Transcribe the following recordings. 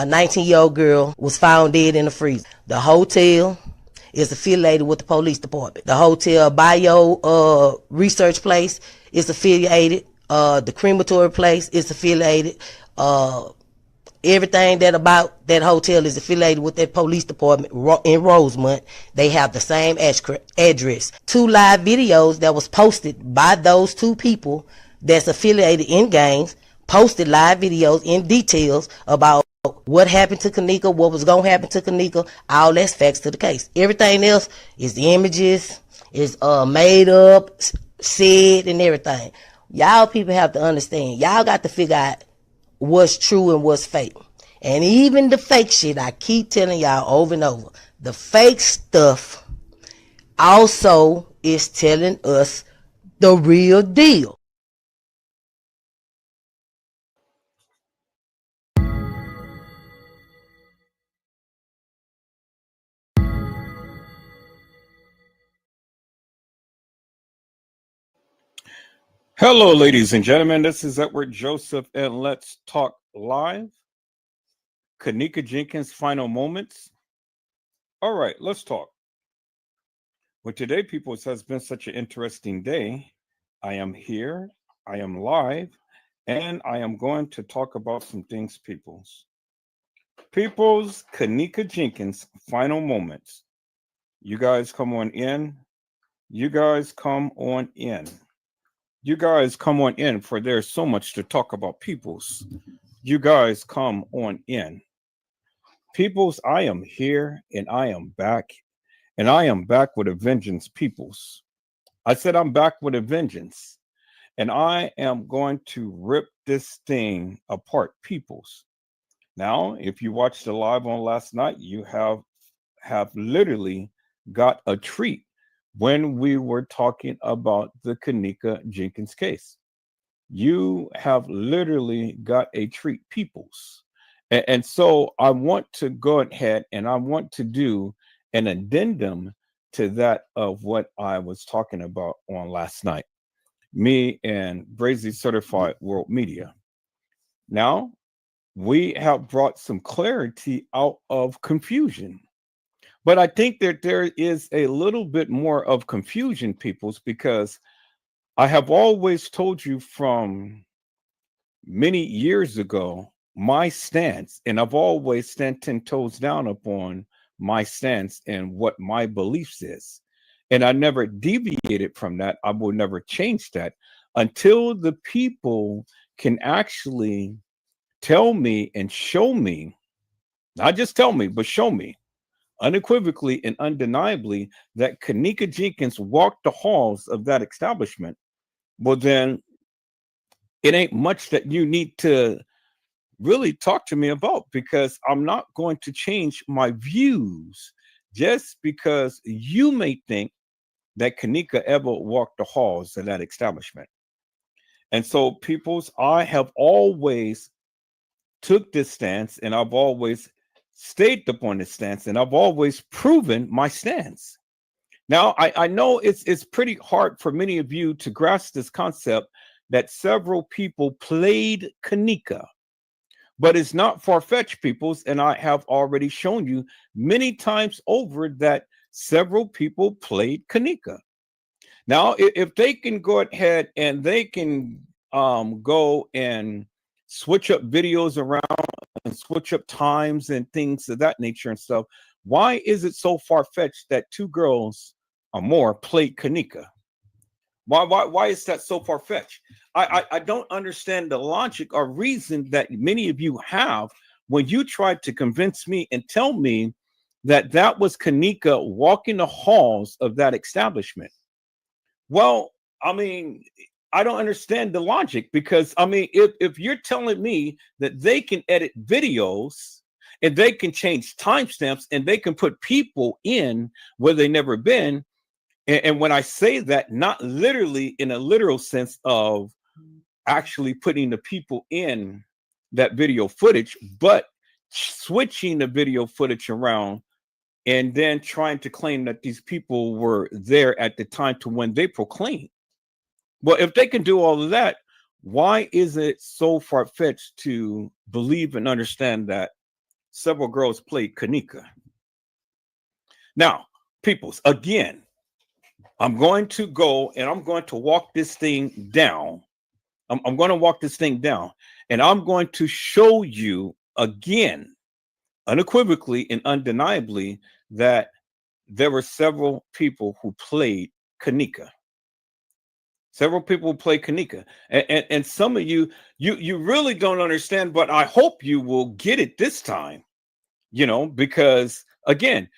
a 19-year-old girl was found dead in the freezer. The hotel is affiliated with the police department. The hotel bio research place is affiliated. The crematory place is affiliated. Everything that about that hotel is affiliated with that police department in Rosemont. They have the same address. 2 live videos that was posted by those 2 people that's affiliated in gangs, posted live videos in details about what happened to Kenneka, what was going to happen to Kenneka. All that's facts to the case. Everything else is the images, is made up, said, and everything. Y'all people have to understand. Y'all got to figure out what's true and what's fake. And even the fake shit, I keep telling y'all over and over, the fake stuff also is telling us the real deal. Hello, ladies and gentlemen. This is Edward Joseph, and let's talk live. Kenneka Jenkins' final moments. All right, let's talk. Well, today, people, it has been such an interesting day. I am here, I am live, and I am going to talk about some things, peoples. People's Kenneka Jenkins' final moments. You guys come on in. You guys come on in. You guys come on in, for there's so much to talk about, peoples. You guys come on in. Peoples, I am here and I am back. And I am back with a vengeance, peoples. I said I'm back with a vengeance. And I am going to rip this thing apart, peoples. Now, if you watched the live on last night, you have literally got a treat when we were talking about the Kenneka Jenkins case. You have literally got a treat, peoples. And so I want to go ahead and I want to do an addendum to that of what I was talking about on last night. Me and Brazy Certified World Media. Now, we have brought some clarity out of confusion. But I think that there is a little bit more of confusion, peoples, because I have always told you from many years ago my stance, and I've always stand 10 toes down upon my stance and what my beliefs is. And I never deviated from that. I will never change that until the people can actually tell me and show me, not just tell me, but show me unequivocally and undeniably that Kenneka Jenkins walked the halls of that establishment. Well, then it ain't much that you need to really talk to me about, because I'm not going to change my views just because you may think that Kenneka ever walked the halls of that establishment. And so, peoples, I have always took this stance, and I've always stayed upon this stance, and I've always proven my stance. Now, I know it's pretty hard for many of you to grasp this concept that several people played Kenneka, but it's not far-fetched, peoples, and I have already shown you many times over that several people played Kenneka. Now, if they can go ahead and they can go and switch up videos around and switch up times and things of that nature and stuff, why is it so far-fetched that 2 girls or more played Kenneka? Why is that so far-fetched? I don't understand the logic or reason that many of you have when you tried to convince me and tell me that that was Kenneka walking the halls of that establishment. Well, I mean, I don't understand the logic, because I mean, if you're telling me that they can edit videos and they can change timestamps and they can put people in where they never been, and when I say that, not literally in a literal sense of actually putting the people in that video footage, but switching the video footage around and then trying to claim that these people were there at the time to when they proclaimed. Well, if they can do all of that, why is it so far-fetched to believe and understand that several girls played Kenneka. Now, peoples, again, I'm going to go and I'm going to walk this thing down. I'm going to walk this thing down, and I'm going to show you again, unequivocally and undeniably, that there were several people who played Kenneka. Several people play Kenneka, and some of you really don't understand, but I hope you will get it this time. Because again,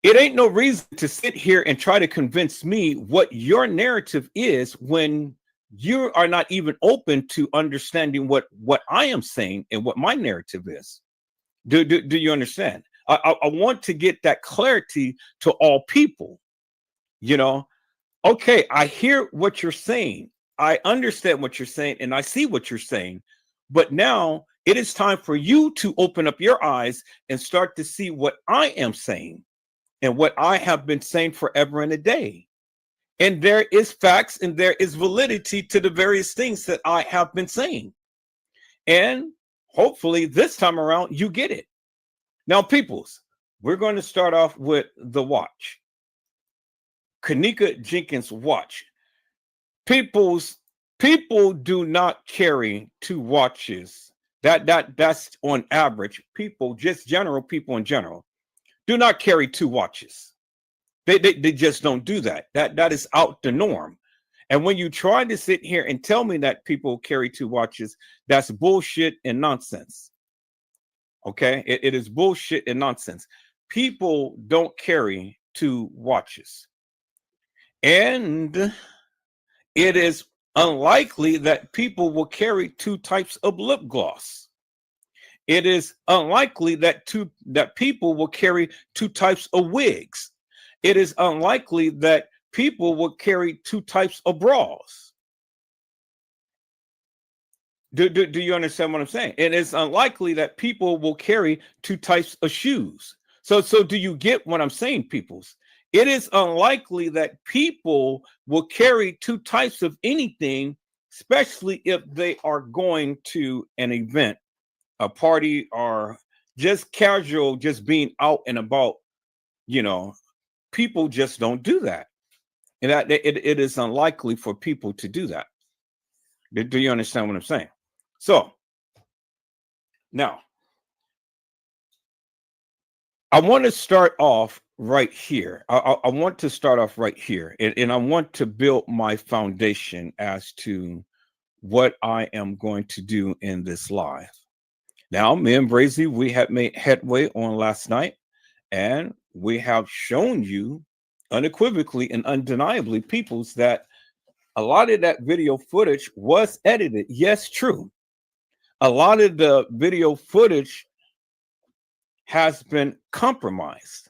it ain't no reason to sit here and try to convince me what your narrative is when you are not even open to understanding what I am saying and what my narrative is. Do you understand? I want to get that clarity to all people. Okay, I hear what you're saying. I understand what you're saying, and I see what you're saying. But now it is time for you to open up your eyes and start to see what I am saying and what I have been saying forever and a day. And there is facts and there is validity to the various things that I have been saying. And hopefully this time around, you get it. Now, peoples, we're going to start off with the watch. Kenneka Jenkins watch. People do not carry two watches. That's on average. People, just general people in general, do not carry two watches. They just don't do that. That is out the norm. And when you try to sit here and tell me that people carry two watches, that's bullshit and nonsense. Okay, it is bullshit and nonsense. People don't carry two watches. And it is unlikely that people will carry two types of lip gloss. It is unlikely that people will carry two types of wigs. It is unlikely that people will carry two types of bras. Do you understand what I'm saying? It is unlikely that people will carry two types of shoes. So do you get what I'm saying, peoples? It is unlikely that people will carry two types of anything, especially if they are going to an event, a party, or just casual, just being out and about. People just don't do that. And that it is unlikely for people to do that. Do you understand what I'm saying? So now I want to start off right here. I want to start off right here, and I want to build my foundation as to what I am going to do in this live. Now, me and Brazy, we have made headway on last night, and we have shown you unequivocally and undeniably, peoples, that a lot of that video footage was edited. Yes, true. A lot of the video footage has been compromised,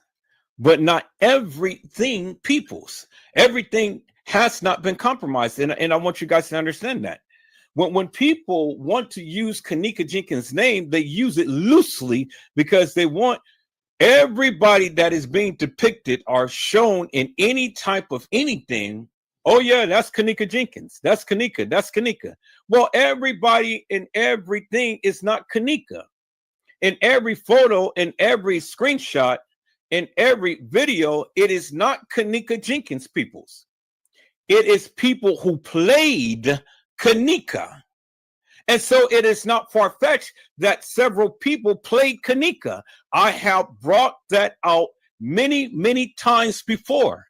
but not everything, peoples. Everything has not been compromised. And I want you guys to understand that. When people want to use Kenneka Jenkins' name, they use it loosely because they want everybody that is being depicted or shown in any type of anything. Oh, yeah, that's Kenneka Jenkins. That's Kenneka. That's Kenneka. Well, everybody and everything is not Kenneka. In every photo, in every screenshot, in every video, it is not Kenneka Jenkins, peoples. It is people who played Kenneka. And so it is not far-fetched that several people played Kenneka. I have brought that out many, many times before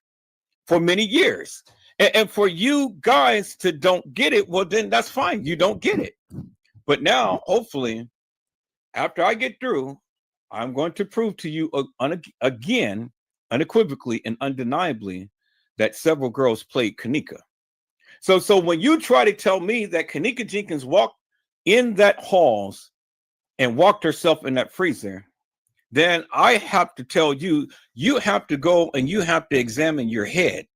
for many years. And for you guys to don't get it, well, then that's fine. You don't get it. But now, hopefully, after I get through, I'm going to prove to you again, unequivocally and undeniably, that several girls played Kenneka. So when you try to tell me that Kenneka Jenkins walked in that halls and walked herself in that freezer, then I have to tell you, you have to go and you have to examine your head,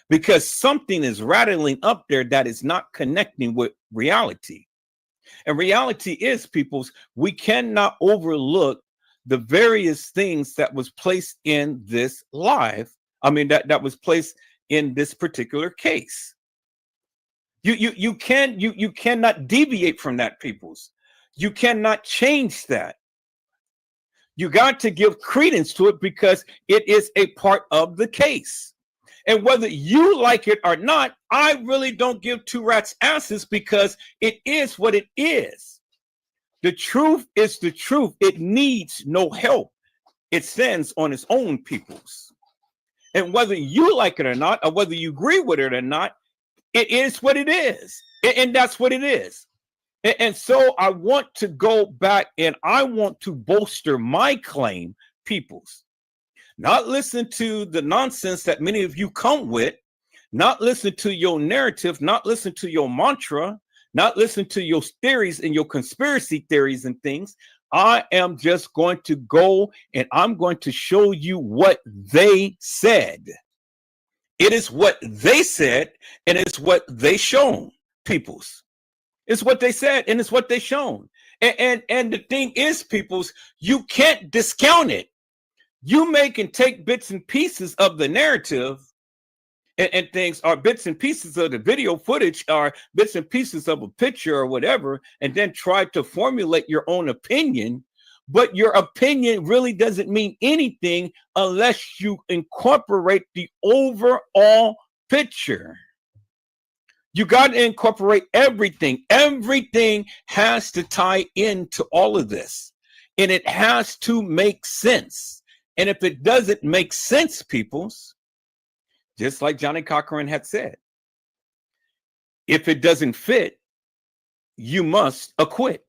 because something is rattling up there that is not connecting with reality. And reality is, peoples, we cannot overlook the various things that was placed in this live. I mean, that was placed in this particular case. You cannot deviate from that, peoples. You cannot change that. You got to give credence to it because it is a part of the case. And whether you like it or not, I really don't give two rats' asses because it is what it is. The truth is the truth. It needs no help. It stands on its own, peoples. And whether you like it or not, or whether you agree with it or not, it is what it is. And that's what it is. And so I want to go back and I want to bolster my claim, peoples. Not listen to the nonsense that many of you come with, not listen to your narrative, not listen to your mantra, not listen to your theories and your conspiracy theories and things. I am just going to go and I'm going to show you what they said. It is what they said and it's what they shown, peoples. It's what they said and it's what they shown. And the thing is, peoples, you can't discount it. You make and take bits and pieces of the narrative and things, or bits and pieces of the video footage, or bits and pieces of a picture or whatever, and then try to formulate your own opinion. But your opinion really doesn't mean anything unless you incorporate the overall picture. You got to incorporate everything. Everything has to tie into all of this, and it has to make sense. And if it doesn't make sense, peoples, just like Johnny Cochran had said, if it doesn't fit, you must acquit.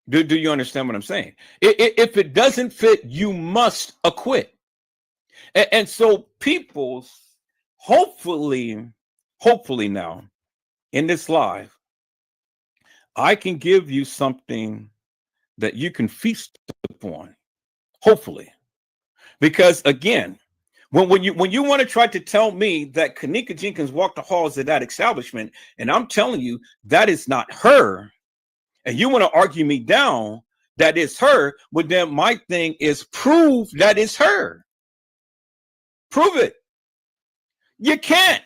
Do you understand what I'm saying? If it doesn't fit, you must acquit. And so peoples, hopefully now in this live, I can give you something that you can feast upon. Hopefully. Because again, when you want to try to tell me that Kenneka Jenkins walked the halls of that establishment, and I'm telling you that is not her, and you want to argue me down that it's her, well then my thing is prove that it's her. Prove it. You can't,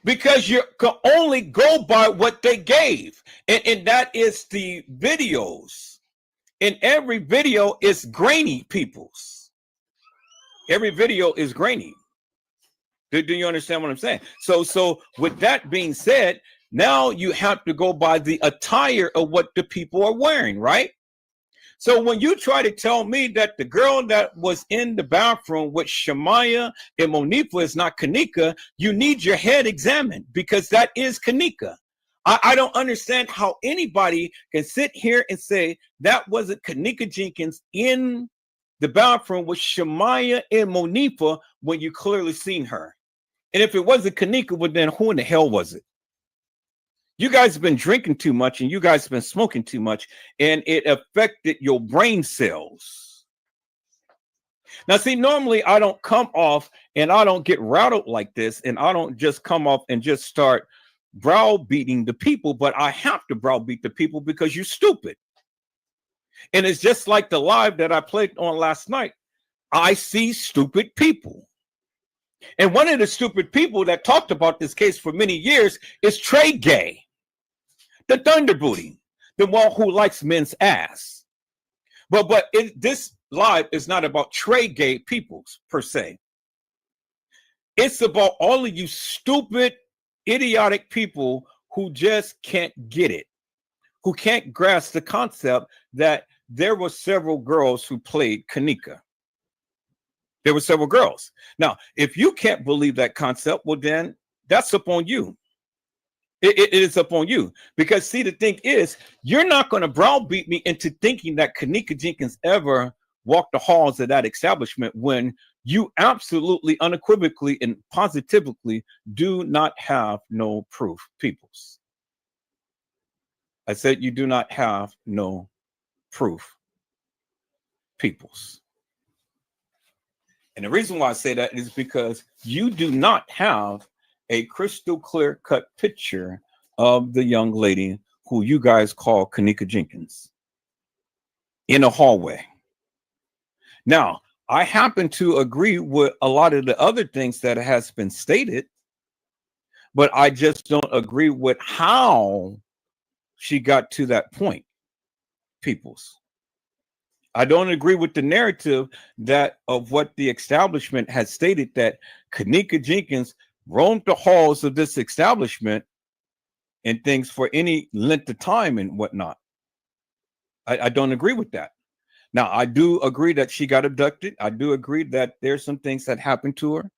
because you can only go by what they gave, and that is the videos. And every video is grainy, peoples. Every video is grainy. Do you understand what I'm saying? So with that being said, now you have to go by the attire of what the people are wearing, right? So when you try to tell me that the girl that was in the bathroom with Shamaya and Monifa is not Kenneka, you need your head examined, because that is Kenneka. I don't understand how anybody can sit here and say that wasn't Kenneka Jenkins in the bathroom with Shamaya and Monifa when you clearly seen her. And if it wasn't Kenneka, well then who in the hell was it? You guys have been drinking too much and you guys have been smoking too much, and it affected your brain cells. Now, see, normally I don't come off and I don't get rattled like this, and I don't just come off and just start browbeating the people, but I have to browbeat the people because you're stupid. And it's just like the live that I played on last night. I see stupid people. And one of the stupid people that talked about this case for many years is Trey Gay, the Thunderbooty, the one who likes men's ass. But this live is not about Trey Gay peoples per se. It's about all of you stupid, idiotic people who just can't get it, who can't grasp the concept that there were several girls who played Kenneka. There were several girls. Now, if you can't believe that concept, well, then that's up on you. It is up on you. Because, see, the thing is, you're not going to browbeat me into thinking that Kenneka Jenkins ever walked the halls of that establishment when you absolutely, unequivocally, and positively do not have no proof, peoples. I said you do not have no proof, peoples. And the reason why I say that is because you do not have a crystal clear cut picture of the young lady who you guys call Kenneka Jenkins in a hallway. Now, I happen to agree with a lot of the other things that has been stated, but I just don't agree with how she got to that point, peoples. I don't agree with the narrative that of what the establishment has stated, that Kenneka Jenkins roamed the halls of this establishment and things for any length of time and whatnot. I don't agree with that. Now, I do agree that she got abducted. I do agree that there's some things that happened to her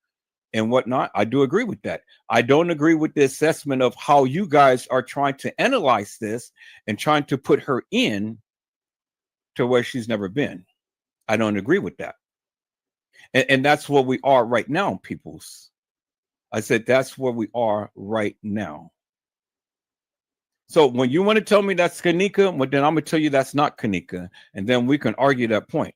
and whatnot. I do agree with that. I don't agree with the assessment of how you guys are trying to analyze this and trying to put her in to where she's never been. I don't agree with that. And that's where we are right now, peoples. I said that's where we are right now. So when you want to tell me that's Kenneka, well, then I'm going to tell you that's not Kenneka, and then we can argue that point.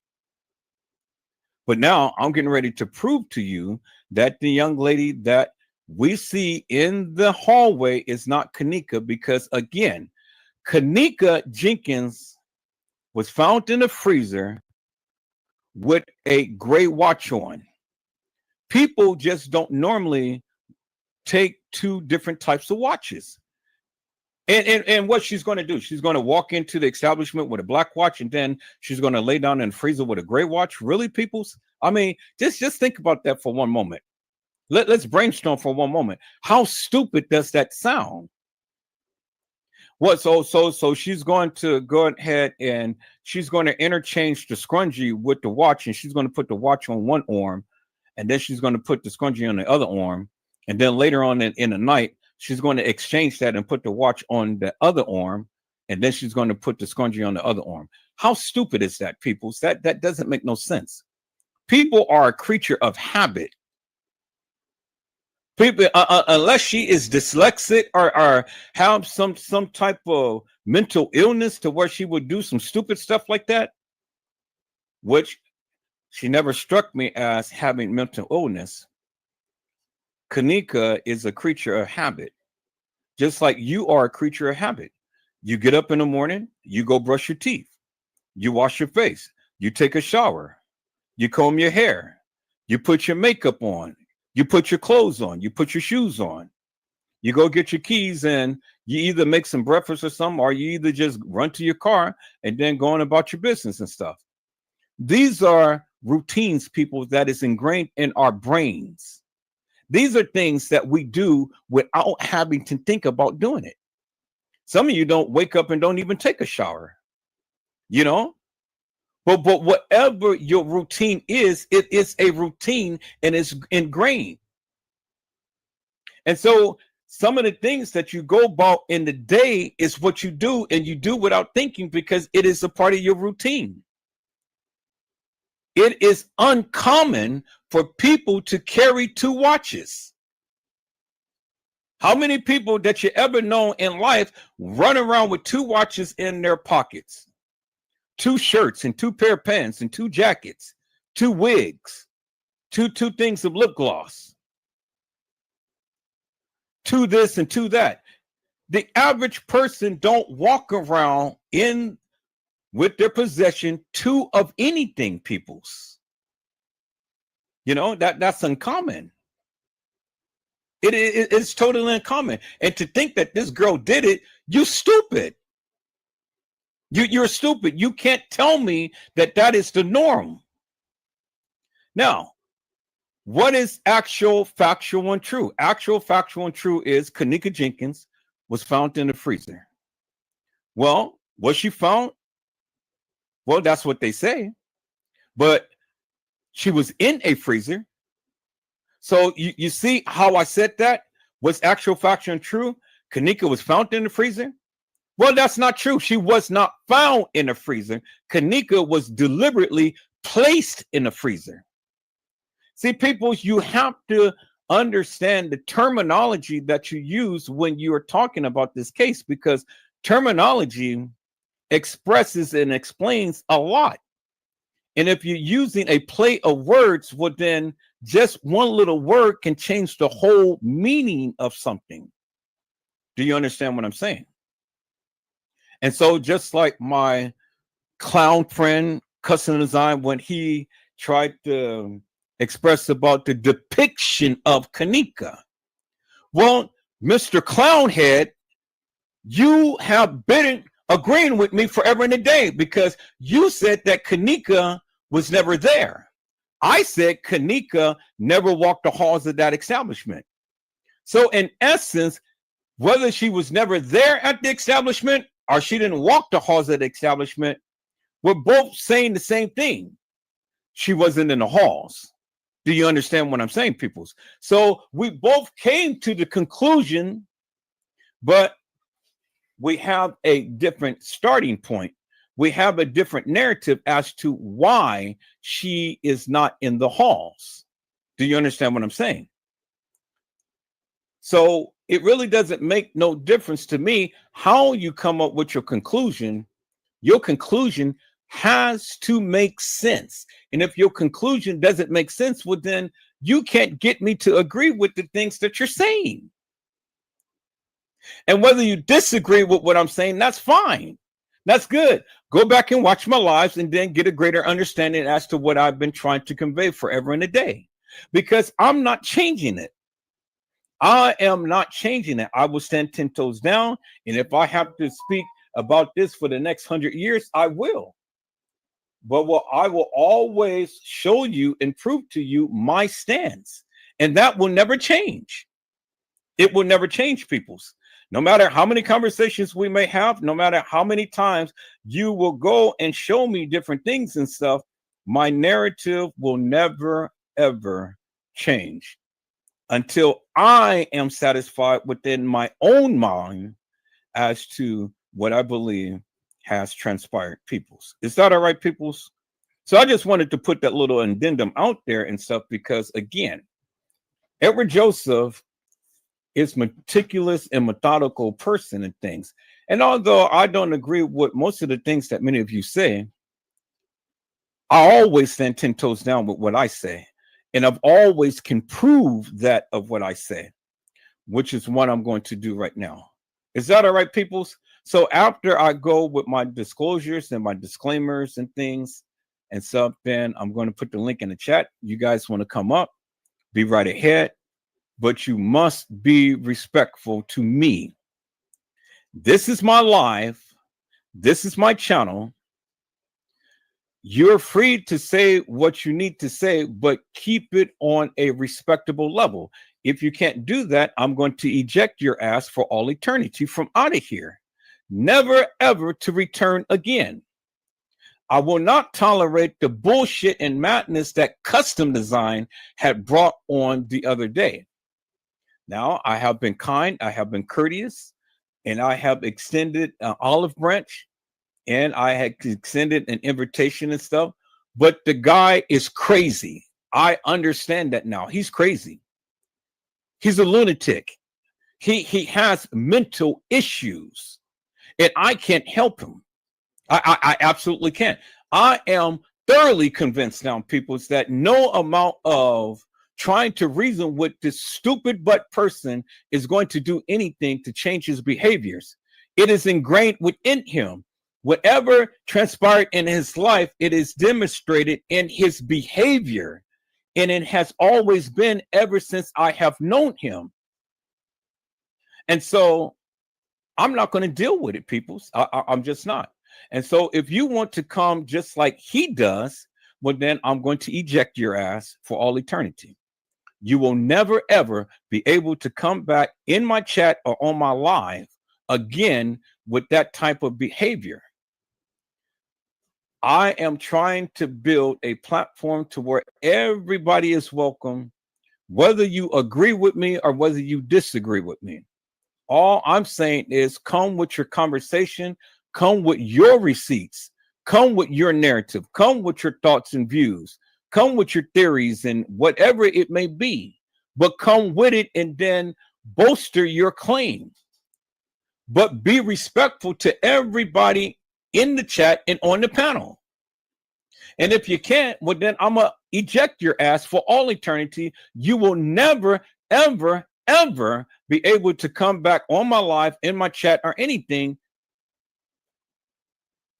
But now I'm getting ready to prove to you that the young lady that we see in the hallway is not Kenneka, because, again, Kenneka Jenkins was found in the freezer with a gray watch on. People just don't normally take two different types of watches. And what she's going to do, she's going to walk into the establishment with a black watch, and then she's going to lay down in the freezer with a gray watch. Really, peoples? I mean, just think about that for one moment. Let's brainstorm for one moment. How stupid does that sound? What? So she's going to go ahead and she's going to interchange the scrunchie with the watch, and she's going to put the watch on one arm, and then she's going to put the scrunchie on the other arm, and then later on in the night, she's going to exchange that and put the watch on the other arm, and then she's going to put the scrunchie on the other arm. How stupid is that, people? That doesn't make no sense. People are a creature of habit. People, unless she is dyslexic or have some type of mental illness to where she would do some stupid stuff like that, which she never struck me as having mental illness. Kenneka is a creature of habit, just like you are a creature of habit. You get up in the morning, you go brush your teeth, you wash your face, you take a shower, you comb your hair, you put your makeup on, you put your clothes on, you put your shoes on, you go get your keys, and you either make some breakfast or something, or you either just run to your car and then go on about your business and stuff. These are routines, people, that is ingrained in our brains. These are things that we do without having to think about doing it. Some of you don't wake up and don't even take a shower, you know? But whatever your routine is, it is a routine and it's ingrained. And so some of the things that you go about in the day is what you do, and you do without thinking because it is a part of your routine. It is uncommon for people to carry two watches. How many people that you ever know in life run around with two watches in their pockets? Two shirts and two pair of pants and two jackets, two wigs, two things of lip gloss, two this and two that. The average person don't walk around in with their possession two of anything, peoples. You know, that's uncommon. It's totally uncommon. And to think that this girl did it, you stupid. You're stupid. You can't tell me that that is the norm. Now, what is actual, factual, and true? Actual, factual, and true is Kenneka Jenkins was found in the freezer. Well, was she found? Well, that's what they say. But she was in a freezer. So you see how I said that was actual, factual, and true? Kenneka was found in the freezer. Well, that's not true. She was not found in a freezer. Kenneka was deliberately placed in a freezer. See, people, you have to understand the terminology that you use when you are talking about this case, because terminology expresses and explains a lot. And if you're using a play of words, well, then just one little word can change the whole meaning of something. Do you understand what I'm saying? And so just like my clown friend, Cousin Design, when he tried to express about the depiction of Kenneka, well, Mr. Clownhead, you have been agreeing with me forever and a day, because you said that Kenneka was never there. I said Kenneka never walked the halls of that establishment. So in essence, whether she was never there at the establishment or she didn't walk the halls of the establishment, we're both saying the same thing. She wasn't in the halls. Do you understand what I'm saying, peoples? So we both came to the conclusion, but we have a different starting point. We have a different narrative as to why she is not in the halls. Do you understand what I'm saying? So it really doesn't make no difference to me how you come up with your conclusion. Your conclusion has to make sense. And if your conclusion doesn't make sense, well, then you can't get me to agree with the things that you're saying. And whether you disagree with what I'm saying, that's fine. That's good. Go back and watch my lives and then get a greater understanding as to what I've been trying to convey forever and a day, because I'm not changing it. I am not changing it. I will stand 10 toes down. And if I have to speak about this for the next 100 years, I will. But I will always show you and prove to you my stance. And that will never change. It will never change, peoples. No matter how many conversations we may have, no matter how many times you will go and show me different things and stuff, my narrative will never, ever change until I am satisfied within my own mind as to what I believe has transpired, peoples. Is that all right, peoples? So I just wanted to put that little addendum out there and stuff, because again, Edward Joseph is meticulous and methodical person and things. And although I don't agree with most of the things that many of you say, I always stand 10 toes down with what I say. And I've always can prove that of what I say, which is what I'm going to do right now. Is that all right, peoples? So after I go with my disclosures and my disclaimers and things and stuff, then I'm going to put the link in the chat. You guys want to come up, be right ahead, but you must be respectful to me. This is my live. This is my channel. You're free to say what you need to say, but keep it on a respectable level. If you can't do that, I'm going to eject your ass for all eternity from out of here. Never, ever to return again. I will not tolerate the bullshit and madness that Custom Design had brought on the other day. Now, I have been kind, I have been courteous, and I have extended an olive branch, and I had extended an invitation and stuff, but the guy is crazy. I understand that now. He's crazy. He's a lunatic. He has mental issues, and I can't help him. I absolutely can't. I am thoroughly convinced now, people, is that no amount of trying to reason with this stupid butt person is going to do anything to change his behaviors. It is ingrained within him. Whatever transpired in his life, it is demonstrated in his behavior. And it has always been ever since I have known him. And so I'm not going to deal with it, peoples. I'm just not. And so if you want to come just like he does, well, then I'm going to eject your ass for all eternity. You will never, ever be able to come back in my chat or on my live again with that type of behavior. I am trying to build a platform to where everybody is welcome, whether you agree with me or whether you disagree with me. All I'm saying is come with your conversation, come with your receipts, come with your narrative, come with your thoughts and views, come with your theories and whatever it may be, but come with it and then bolster your claim. But be respectful to everybody in the chat and on the panel. And if you can't, well, then I'm going to eject your ass for all eternity. You will never, ever, ever be able to come back on my live, in my chat, or anything,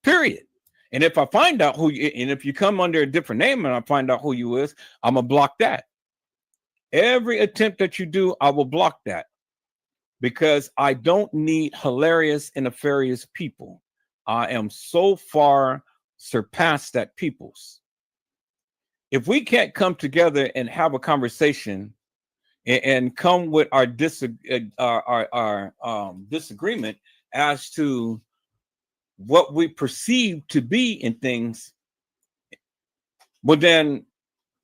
period. And if I find out who you, and if you come under a different name and I find out who you is, I'm going to block that. Every attempt that you do, I will block that. Because I don't need hilarious and nefarious people. I am so far surpassed that peoples. If we can't come together and have a conversation and come with our disagreement as to what we perceive to be in things, well then,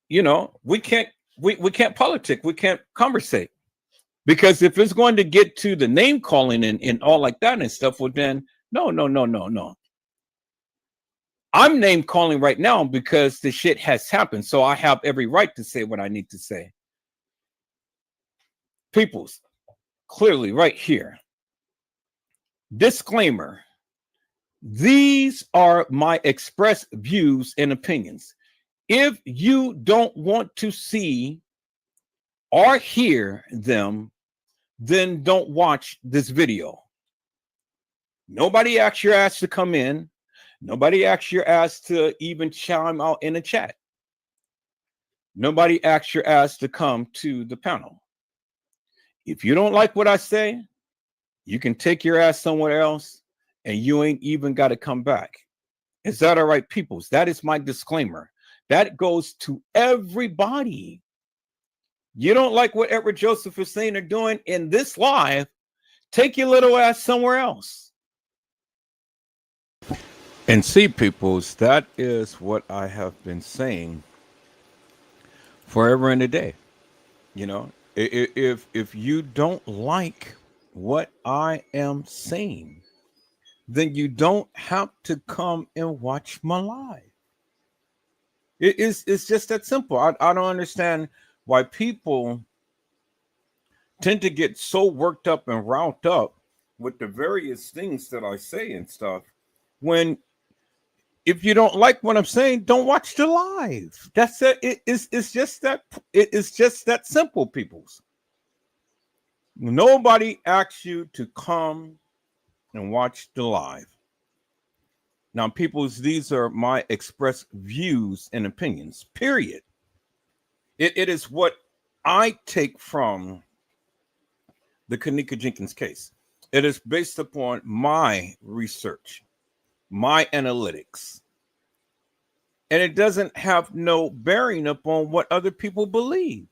we can't politic, we can't conversate. Because if it's going to get to the name calling and all like that and stuff, well then no. I'm name calling right now because the shit has happened. So I have every right to say what I need to say. Peoples, clearly right here. Disclaimer. These are my express views and opinions. If you don't want to see or hear them, then don't watch this video. Nobody asked your ass to come in. Nobody asked your ass to even chime out in the chat. Nobody asked your ass to come to the panel. If you don't like what I say, you can take your ass somewhere else and you ain't even got to come back. Is that all right, peoples? That is my disclaimer. That goes to everybody. You don't like what Edward Joseph is saying or doing in this live, take your little ass somewhere else. And see, peoples, that is what I have been saying forever and a day. If you don't like what I am saying, then you don't have to come and watch my live. It's just that simple. I don't understand why people tend to get so worked up and riled up with the various things that I say and stuff, when if you don't like what I'm saying, don't watch the live. That's it. It's just that simple, peoples. Nobody asks you to come and watch the live. Now, peoples, these are my express views and opinions, period. It is what I take from the Kenneka Jenkins case. It is based upon my research, my analytics. And it doesn't have no bearing upon what other people believe.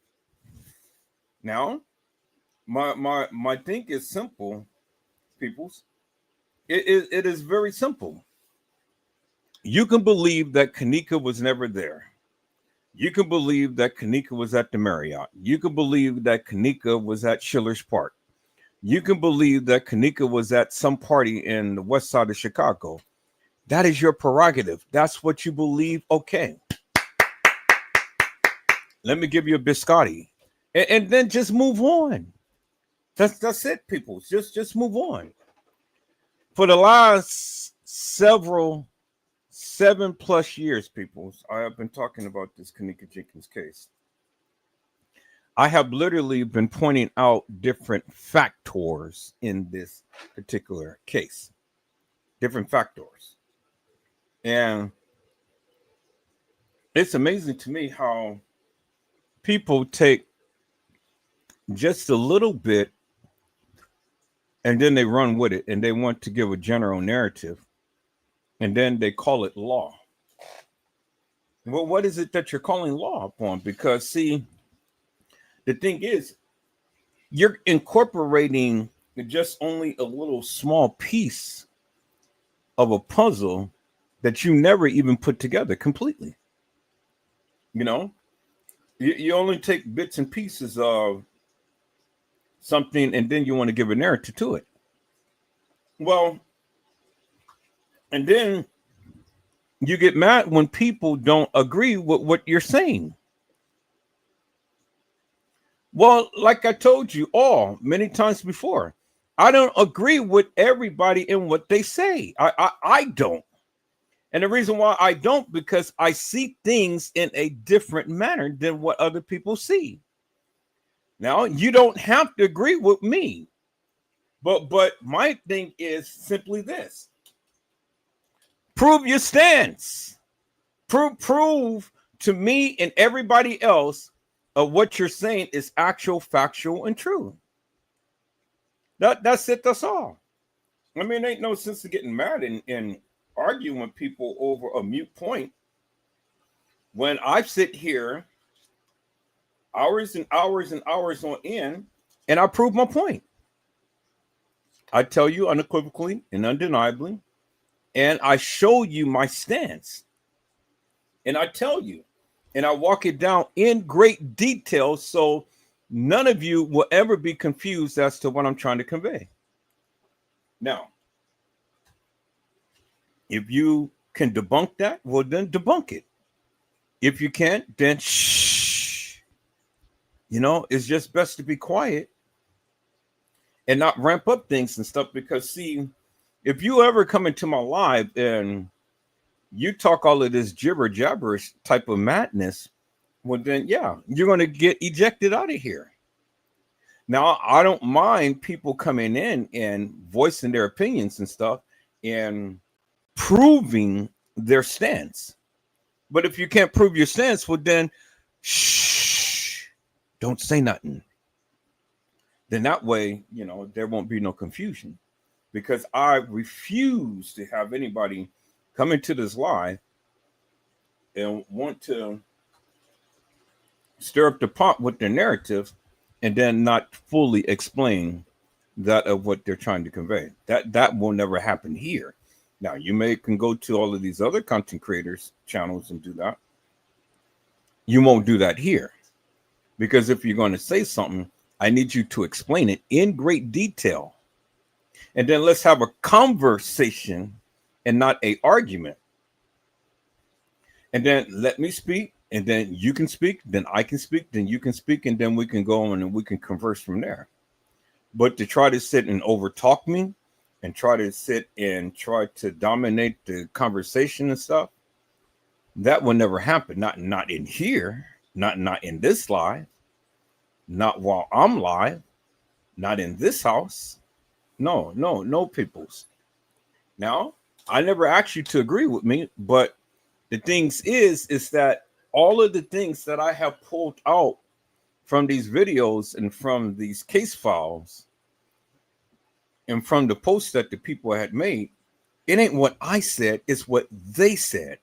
Now, my thing is simple, peoples. It is very simple. You can believe that Kenneka was never there. You can believe that Kenneka was at the Marriott. You can believe that Kenneka was at Schiller's Park. You can believe that Kenneka was at some party in the west side of Chicago. That is your prerogative. That's what you believe. Okay. Let me give you a biscotti. And then just move on. That's it, people. Just move on. For the last 7+ years, people, I have been talking about this Kenneka Jenkins case. I have literally been pointing out different factors in this particular case. Different factors. And it's amazing to me how people take just a little bit and then they run with it and they want to give a general narrative and then they call it law. Well, what is it that you're calling law upon? Because, see, the thing is, you're incorporating just only a little small piece of a puzzle that you never even put together completely. You only take bits and pieces of something and then you want to give a narrative to it. Well, and then you get mad when people don't agree with what you're saying. Well, like I told you all many times before, I don't agree with everybody in what they say. I don't. And the reason why I don't, because I see things in a different manner than what other people see. Now, you don't have to agree with me. But my thing is simply this. Prove your stance. Prove to me and everybody else of what you're saying is actual, factual, and true. That's it. That's all. I mean, ain't no sense of getting mad and arguing with people over a mute point when I sit here hours and hours and hours on end and I prove my point. I tell you unequivocally and undeniably, and I show you my stance. And I tell you, and I walk it down in great detail so none of you will ever be confused as to what I'm trying to convey. Now, if you can debunk that, well, then debunk it. If you can't, then shh. You know, it's just best to be quiet and not ramp up things and stuff. Because, see, if you ever come into my live and you talk all of this gibber jabberish type of madness, well, then, yeah, you're going to get ejected out of here. Now, I don't mind people coming in and voicing their opinions and stuff and proving their stance. But if you can't prove your stance, well, then shh, don't say nothing. Then that way, you know, there won't be no confusion, because I refuse to have anybody come into this live and want to stir up the pot with their narrative and then not fully explain that of what they're trying to convey. That will never happen here. Now, you can go to all of these other content creators channels and do that. You won't do that here, because if you're going to say something, I need you to explain it in great detail. And then let's have a conversation and not an argument. And then let me speak, and then you can speak, then I can speak, then you can speak, and then we can go on and we can converse from there. But to try to sit and overtalk me and try to dominate the conversation and stuff, that will never happen. Not in here, not in this live, not while I'm live, not in this house. No, peoples. Now, I never asked you to agree with me, but the things is that all of the things that I have pulled out from these videos and from these case files and from the posts that the people had made, it ain't what I said, it's what they said.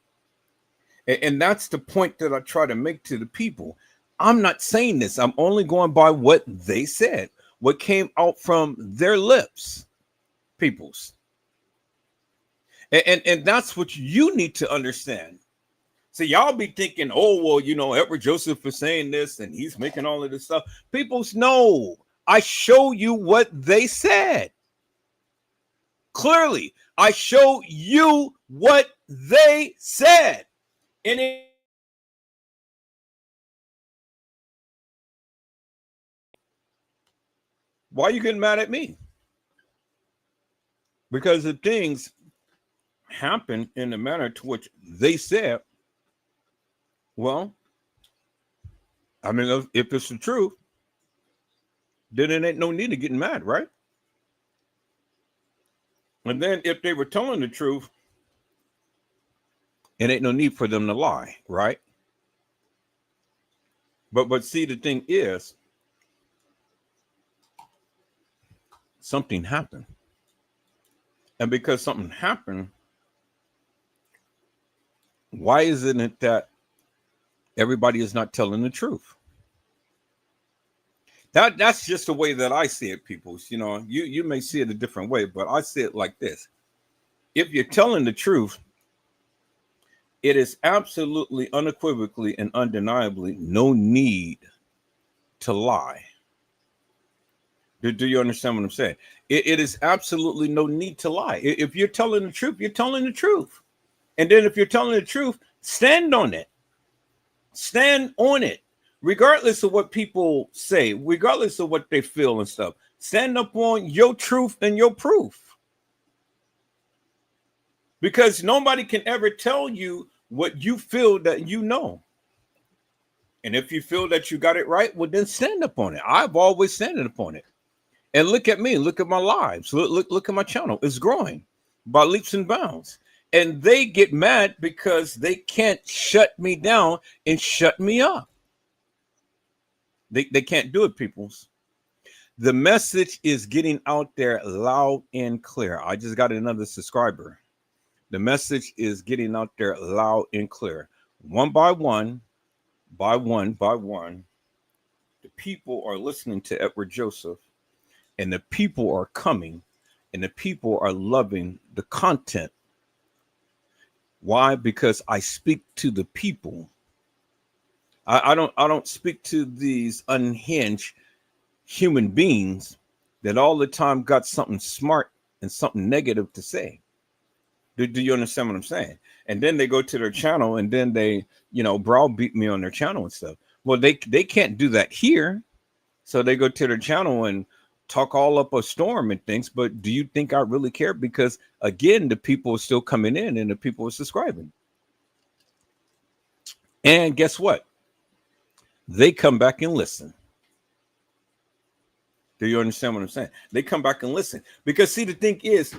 And that's the point that I try to make to the people. I'm not saying this. I'm only going by what they said, what came out from their lips, peoples. And that's what you need to understand. So y'all be thinking, oh, well, you know, Edward Joseph is saying this and he's making all of this stuff. Peoples, no, I show you what they said. Clearly, I show you what they said. And why are you getting mad at me? Because if things happen in the manner to which they said, well, I mean, if it's the truth, then it ain't no need of getting mad, right? And then if they were telling the truth, it ain't no need for them to lie, right? But see, the thing is, something happened. And because something happened, why isn't it that everybody is not telling the truth? That's just the way that I see it, people. You know, you may see it a different way, but I see it like this. If you're telling the truth, it is absolutely, unequivocally, and undeniably no need to lie. Do you understand what I'm saying? It is absolutely no need to lie. If you're telling the truth, you're telling the truth. And then if you're telling the truth, stand on it. Stand on it. Regardless of what people say, regardless of what they feel and stuff, stand up on your truth and your proof. Because nobody can ever tell you what you feel that you know. And if you feel that you got it right, well, then stand up on it. I've always standed upon it. And look at me, look at my lives, look at my channel. It's growing by leaps and bounds. And they get mad because they can't shut me down and shut me up. They can't do it, peoples. The message is getting out there loud and clear. I just got another subscriber. The message is getting out there loud and clear. One by one, by one, by one, the people are listening to Edward Joseph, and the people are coming, and the people are loving the content. Why? Because I speak to the people. I don't speak to these unhinged human beings that all the time got something smart and something negative to say. Do you understand what I'm saying? And then they go to their channel and then they, browbeat me on their channel and stuff. Well, they can't do that here. So they go to their channel and talk all up a storm and things. But do you think I really care? Because again, the people are still coming in and the people are subscribing. And guess what? They come back and listen. Do you understand what I'm saying? They come back and listen. Because see, the thing is,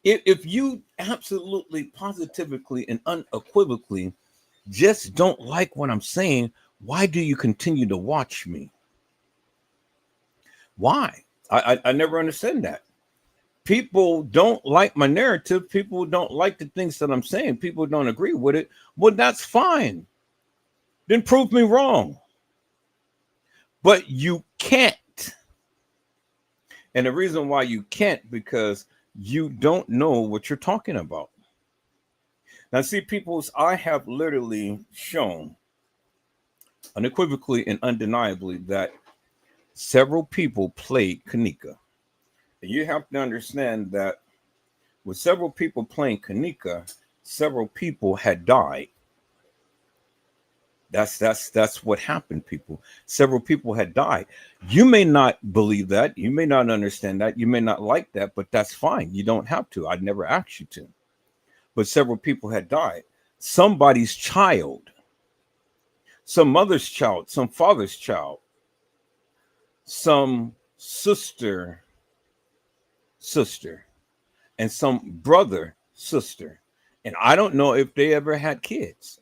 if you absolutely, positively, and unequivocally just don't like what I'm saying, why do you continue to watch me? Why? I never understand that. People don't like my narrative. People don't like the things that I'm saying. People don't agree with it. Well, that's fine. Then prove me wrong. But you can't. And the reason why you can't, because you don't know what you're talking about. Now, see, peoples, I have literally shown unequivocally and undeniably that several people played Kenneka. And you have to understand that with several people playing Kenneka, several people had died. That's what happened, people. Several people had died. You may not believe that. You may not understand that. You may not like that, but that's fine. You don't have to. I'd never asked you to. But several people had died. Somebody's child, some mother's child, some father's child, some sister, and some brother, sister. And I don't know if they ever had kids.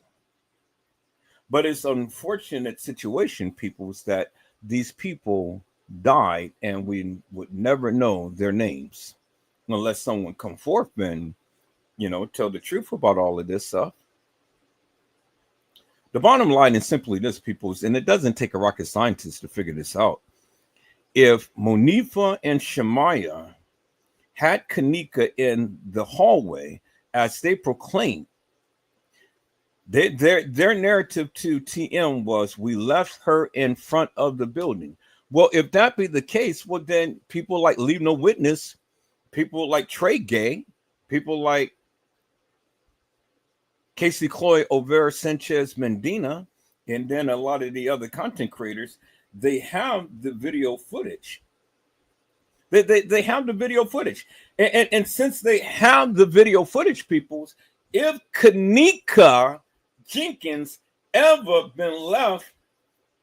But it's an unfortunate situation, people, is that these people died and we would never know their names unless someone come forth and, tell the truth about all of this stuff. The bottom line is simply this, people, and it doesn't take a rocket scientist to figure this out. If Monifa and Shemaiah had Kenneka in the hallway as they proclaimed, their narrative to TM was, we left her in front of the building. Well, if that be the case, well, then people like Leave No Witness, people like Trey Gay, people like Casey Cloy, Overa Sanchez Mendina, and then a lot of the other content creators, they have the video footage. They have the video footage. And since they have the video footage, peoples, if Kenneka Jenkins ever been left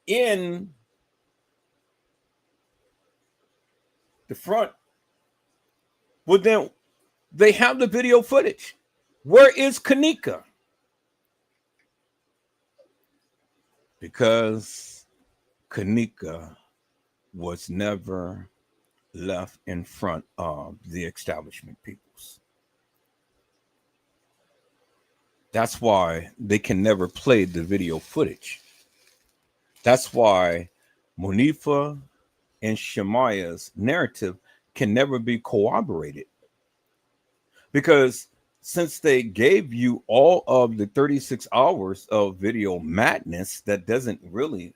in the front, well, then they have the video footage. Where is Kenneka? Because Kenneka was never left in front of the establishment, peoples. That's why they can never play the video footage. That's why Monifa and Shemaiah's narrative can never be corroborated. Because since they gave you all of the 36 hours of video madness, that doesn't really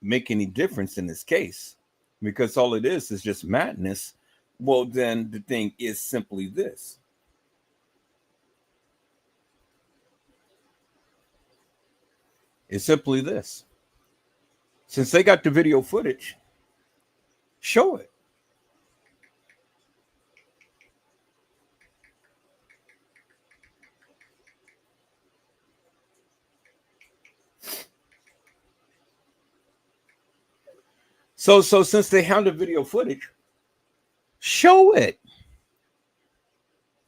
make any difference in this case. Because all it is just madness. Well, then the thing is simply this. It's simply this. Since they got the video footage, show it. So since they have the video footage, show it.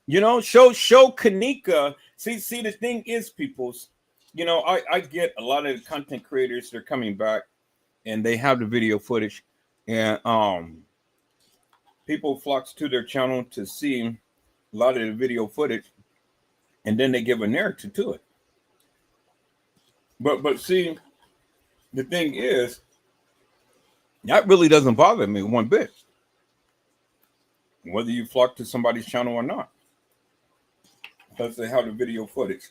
Show Kenneka. See, the thing is, peoples, I get a lot of the content creators, they're coming back and they have the video footage, and people flocks to their channel to see a lot of the video footage. and then they give a narrative to it. But see, the thing is, that really doesn't bother me one bit, whether you flock to somebody's channel or not, because they have the video footage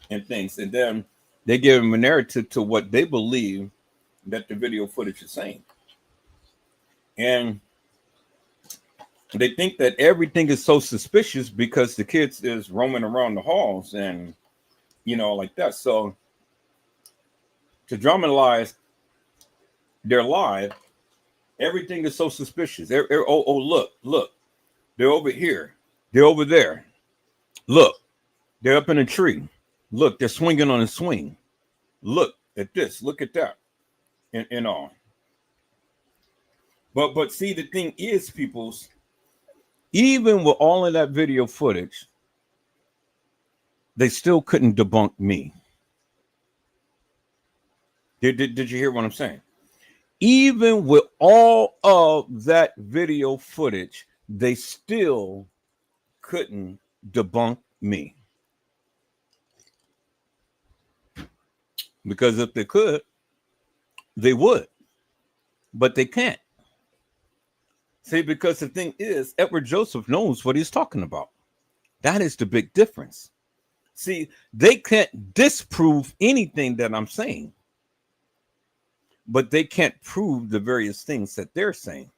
and things, and then they give them a narrative to what they believe that the video footage is saying. And they think that everything is so suspicious because the kids is roaming around the halls and, like that. So to dramatize their life, everything is so suspicious. Look, they're over here. They're over there. Look, they're up in a tree. Look, they're swinging on a swing. Look at this. Look at that. And all. But see, the thing is, peoples, even with all of that video footage, they still couldn't debunk me. Did you hear what I'm saying? Even with all of that video footage, they still couldn't debunk me. Because if they could, they would. But they can't. See, because the thing is, Edward Joseph knows what he's talking about. That is the big difference. See, they can't disprove anything that I'm saying, but they can't prove the various things that they're saying.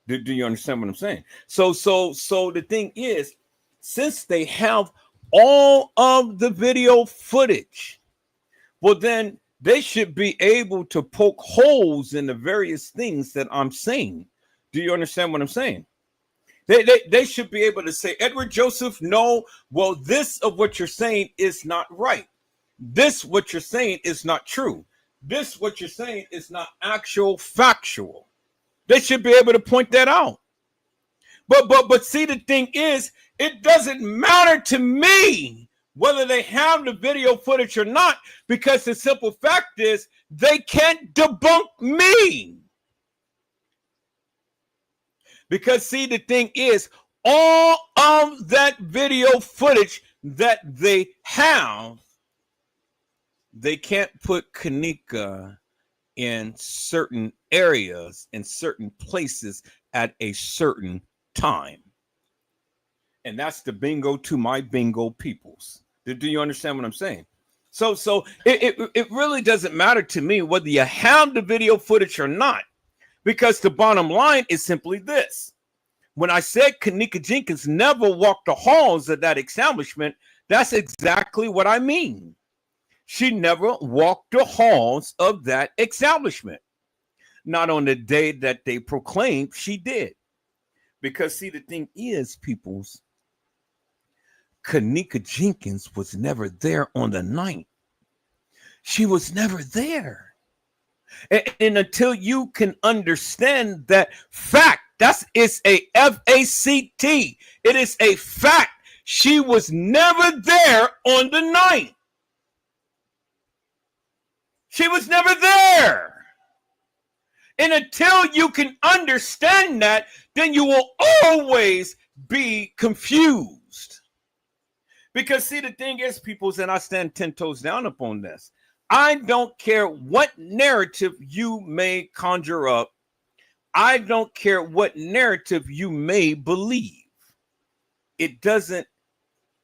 Do you understand what I'm saying? So the thing is, since they have all of the video footage, well, then they should be able to poke holes in the various things that I'm saying. Do you understand what I'm saying? They should be able to say, Edward Joseph, no, well, this of what you're saying is not right. This what you're saying is not true. This what you're saying is not actual factual. They should be able to point that out. But see, the thing is, it doesn't matter to me whether they have the video footage or not, because the simple fact is they can't debunk me. Because see, the thing is, all of that video footage that they have, they can't put Kenneka in certain areas, in certain places at a certain time. And that's the bingo to my bingo peoples. Do you understand what I'm saying? So it really doesn't matter to me whether you have the video footage or not, because the bottom line is simply this. When I said Kenneka Jenkins never walked the halls of that establishment, that's exactly what I mean. She never walked the halls of that establishment. Not on the day that they proclaimed she did. Because see, the thing is, peoples, Kenneka Jenkins was never there on the night. She was never there. And until you can understand that fact, it's a F-A-C-T. It is a fact. She was never there on the night. She was never there. And until you can understand that, then you will always be confused. Because see, the thing is, peoples, and I stand 10 toes down upon this, I don't care what narrative you may conjure up. I don't care what narrative you may believe. It doesn't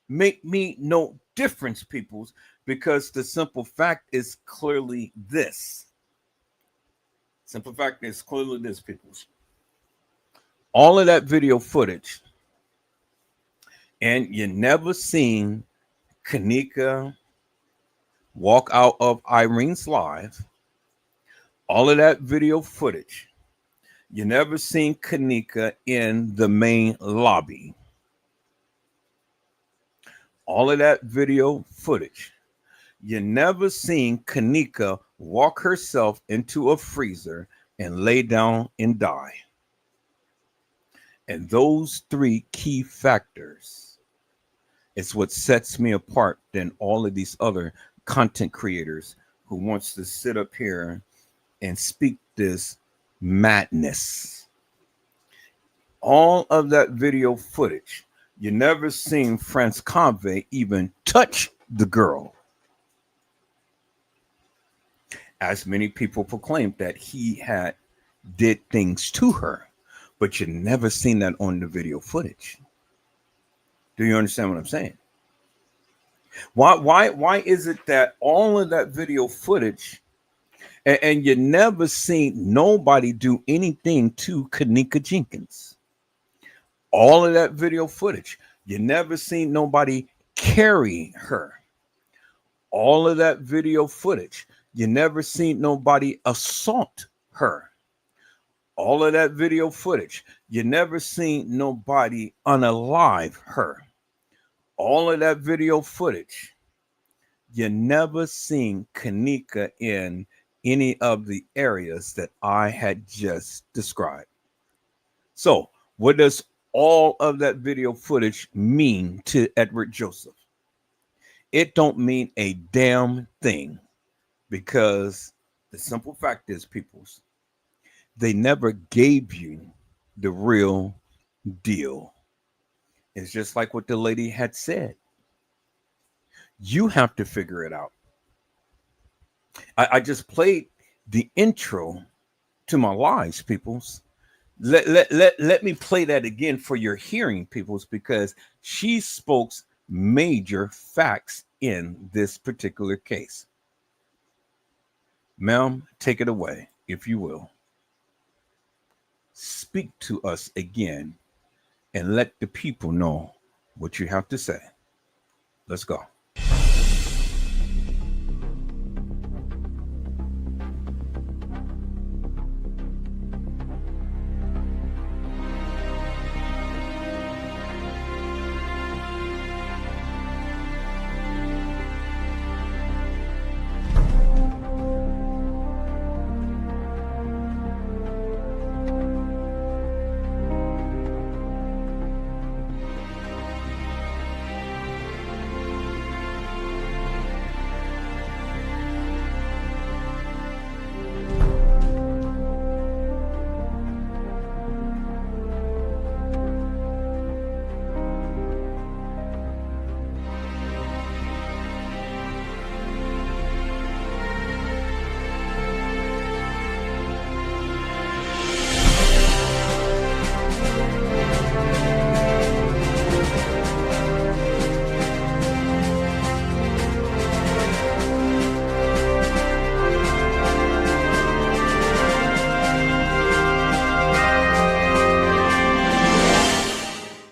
make me no difference, peoples, because the simple fact is clearly this. Simple fact is clearly this, peoples. All of that video footage, and you never seen Kenneka walk out of Irene's live. All of that video footage, you never seen Kenneka in the main lobby. All of that video footage, you never seen Kenneka walk herself into a freezer and lay down and die. And those three key factors is what sets me apart than all of these other content creators who wants to sit up here and speak this madness. All of that video footage, You never seen Franz Convey even touch the girl, as many people proclaimed that he had did things to her, but you never seen that on the video footage. Do you understand what I'm saying? Why is it that all of that video footage and you never seen nobody do anything to Kenneka Jenkins? All of that video footage, you never seen nobody carry her. All of that video footage, you never seen nobody assault her. All of that video footage, you never seen nobody unalive her. All of that video footage, you never seen Kenneka in any of the areas that I had just described. So, what does all of that video footage mean to Edward Joseph? It don't mean a damn thing, because the simple fact is, peoples, they never gave you the real deal. It's just like what the lady had said. You have to figure it out. I just played the intro to my lives, peoples. Let me play that again for your hearing, peoples, because she spoke major facts in this particular case. Ma'am, take it away, if you will. Speak to us again and let the people know what you have to say. Let's go.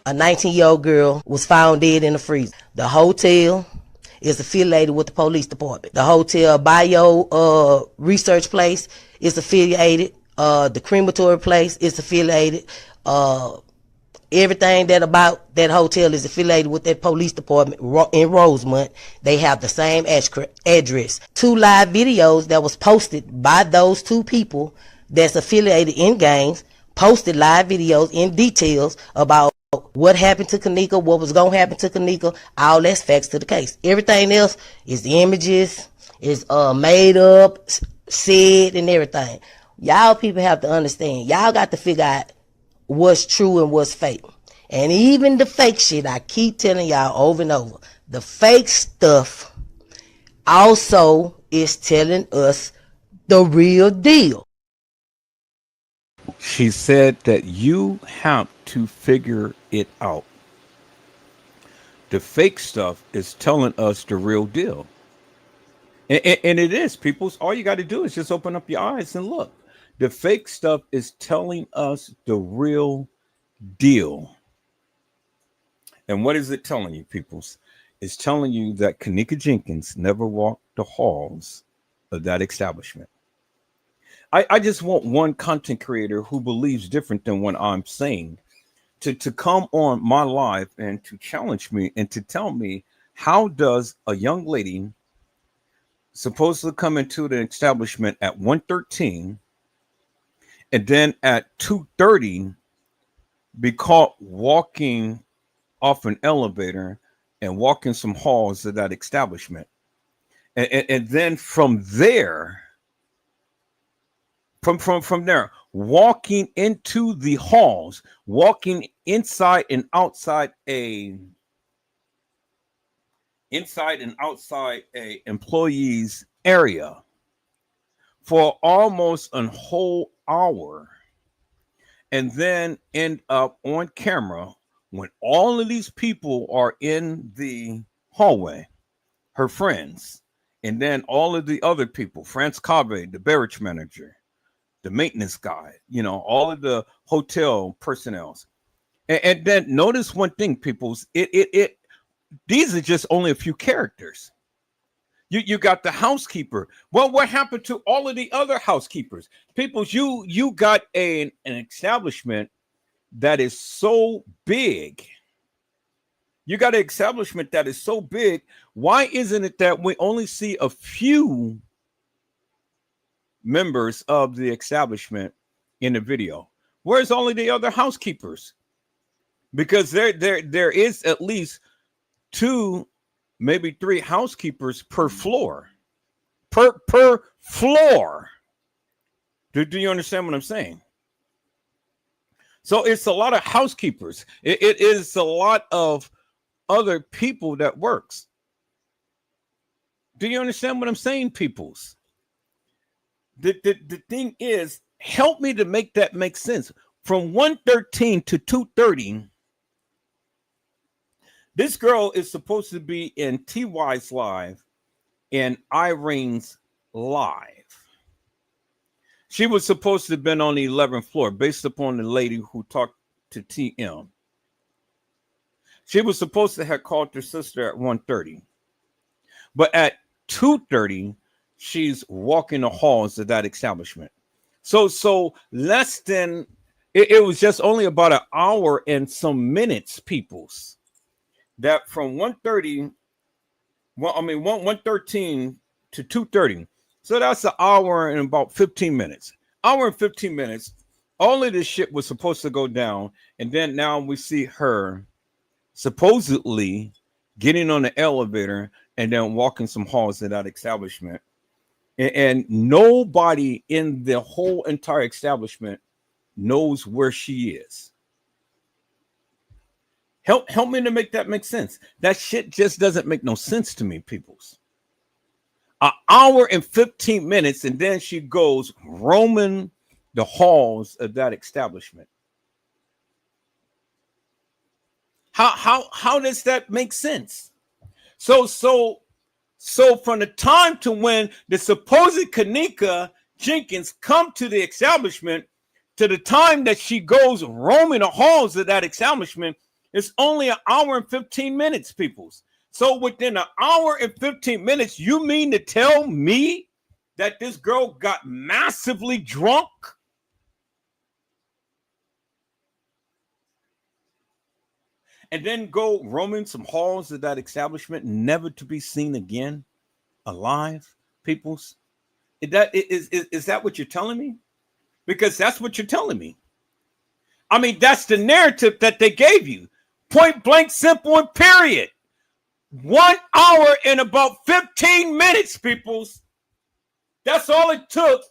A 19-year-old girl was found dead in the freezer. The hotel is affiliated with the police department. The hotel bio research place is affiliated. The crematory place is affiliated. Everything that about that hotel is affiliated with that police department in Rosemont. They have the same address. 2 live videos that was posted by those 2 people that's affiliated in gangs, posted live videos in details about what happened to Kenneka, what was going to happen to Kenneka. All that's facts to the case. Everything else is the images, is made up, said, and everything. Y'all people have to understand. Y'all got to figure out what's true and what's fake. And even the fake shit, I keep telling y'all over and over, the fake stuff also is telling us the real deal. She said that you have to figure it out. The fake stuff is telling us the real deal. And it is, people. All you got to do is just open up your eyes and look. The fake stuff is telling us the real deal. And what is it telling you, peoples? It's telling you that Kenneka Jenkins never walked the halls of that establishment. I just want one content creator who believes different than what I'm saying to come on my live and to challenge me and to tell me, how does a young lady supposedly come into the establishment at 1:13 and then at 2:30 be caught walking off an elevator and walking some halls of that establishment, and then from there, from there, walking into the halls, walking inside and outside a employee's area for almost a whole hour, and then end up on camera when all of these people are in the hallway, her friends, and then all of the other people, France Cave, the barracks manager, the maintenance guy, all of the hotel personnel. And then notice one thing, peoples, these are just only a few characters. You got the housekeeper. Well, what happened to all of the other housekeepers? Peoples, you got an establishment that is so big. You got an establishment that is so big. Why isn't it that we only see a few members of the establishment in the video? Where's only the other housekeepers? Because there is at least 2, maybe 3 housekeepers per floor. Per floor. Do you understand what I'm saying? So it's a lot of housekeepers. It is a lot of other people that works. Do you understand what I'm saying, peoples? The thing is, help me to make that make sense. From 1:13 to 2:30, this girl is supposed to be in TY's live and Irene's live. She was supposed to have been on the 11th floor based upon the lady who talked to TM. She was supposed to have called her sister at 1:30. But at 2:30, she's walking the halls of that establishment. So less than, it was just only about an hour and some minutes, peoples, that from 1:30, 1:13 to 2:30. So that's an hour and about 15 minutes. Hour and 15 minutes. All of this shit was supposed to go down. And then now we see her supposedly getting on the elevator and then walking some halls of that establishment. And nobody in the whole entire establishment knows where she is. Help me to make that make sense. That shit just doesn't make no sense to me, peoples. An hour and 15 minutes, and then she goes roaming the halls of that establishment. How does that make sense? So from the time to when the supposed Kenneka Jenkins come to the establishment to the time that she goes roaming the halls of that establishment, it's only an hour and 15 minutes, peoples. So within an hour and 15 minutes, you mean to tell me that this girl got massively drunk? And then go roaming some halls of that establishment, never to be seen again, alive, peoples? Is that what you're telling me? Because that's what you're telling me. I mean, that's the narrative that they gave you. Point blank, simple, and period. 1 hour and about 15 minutes, peoples. That's all it took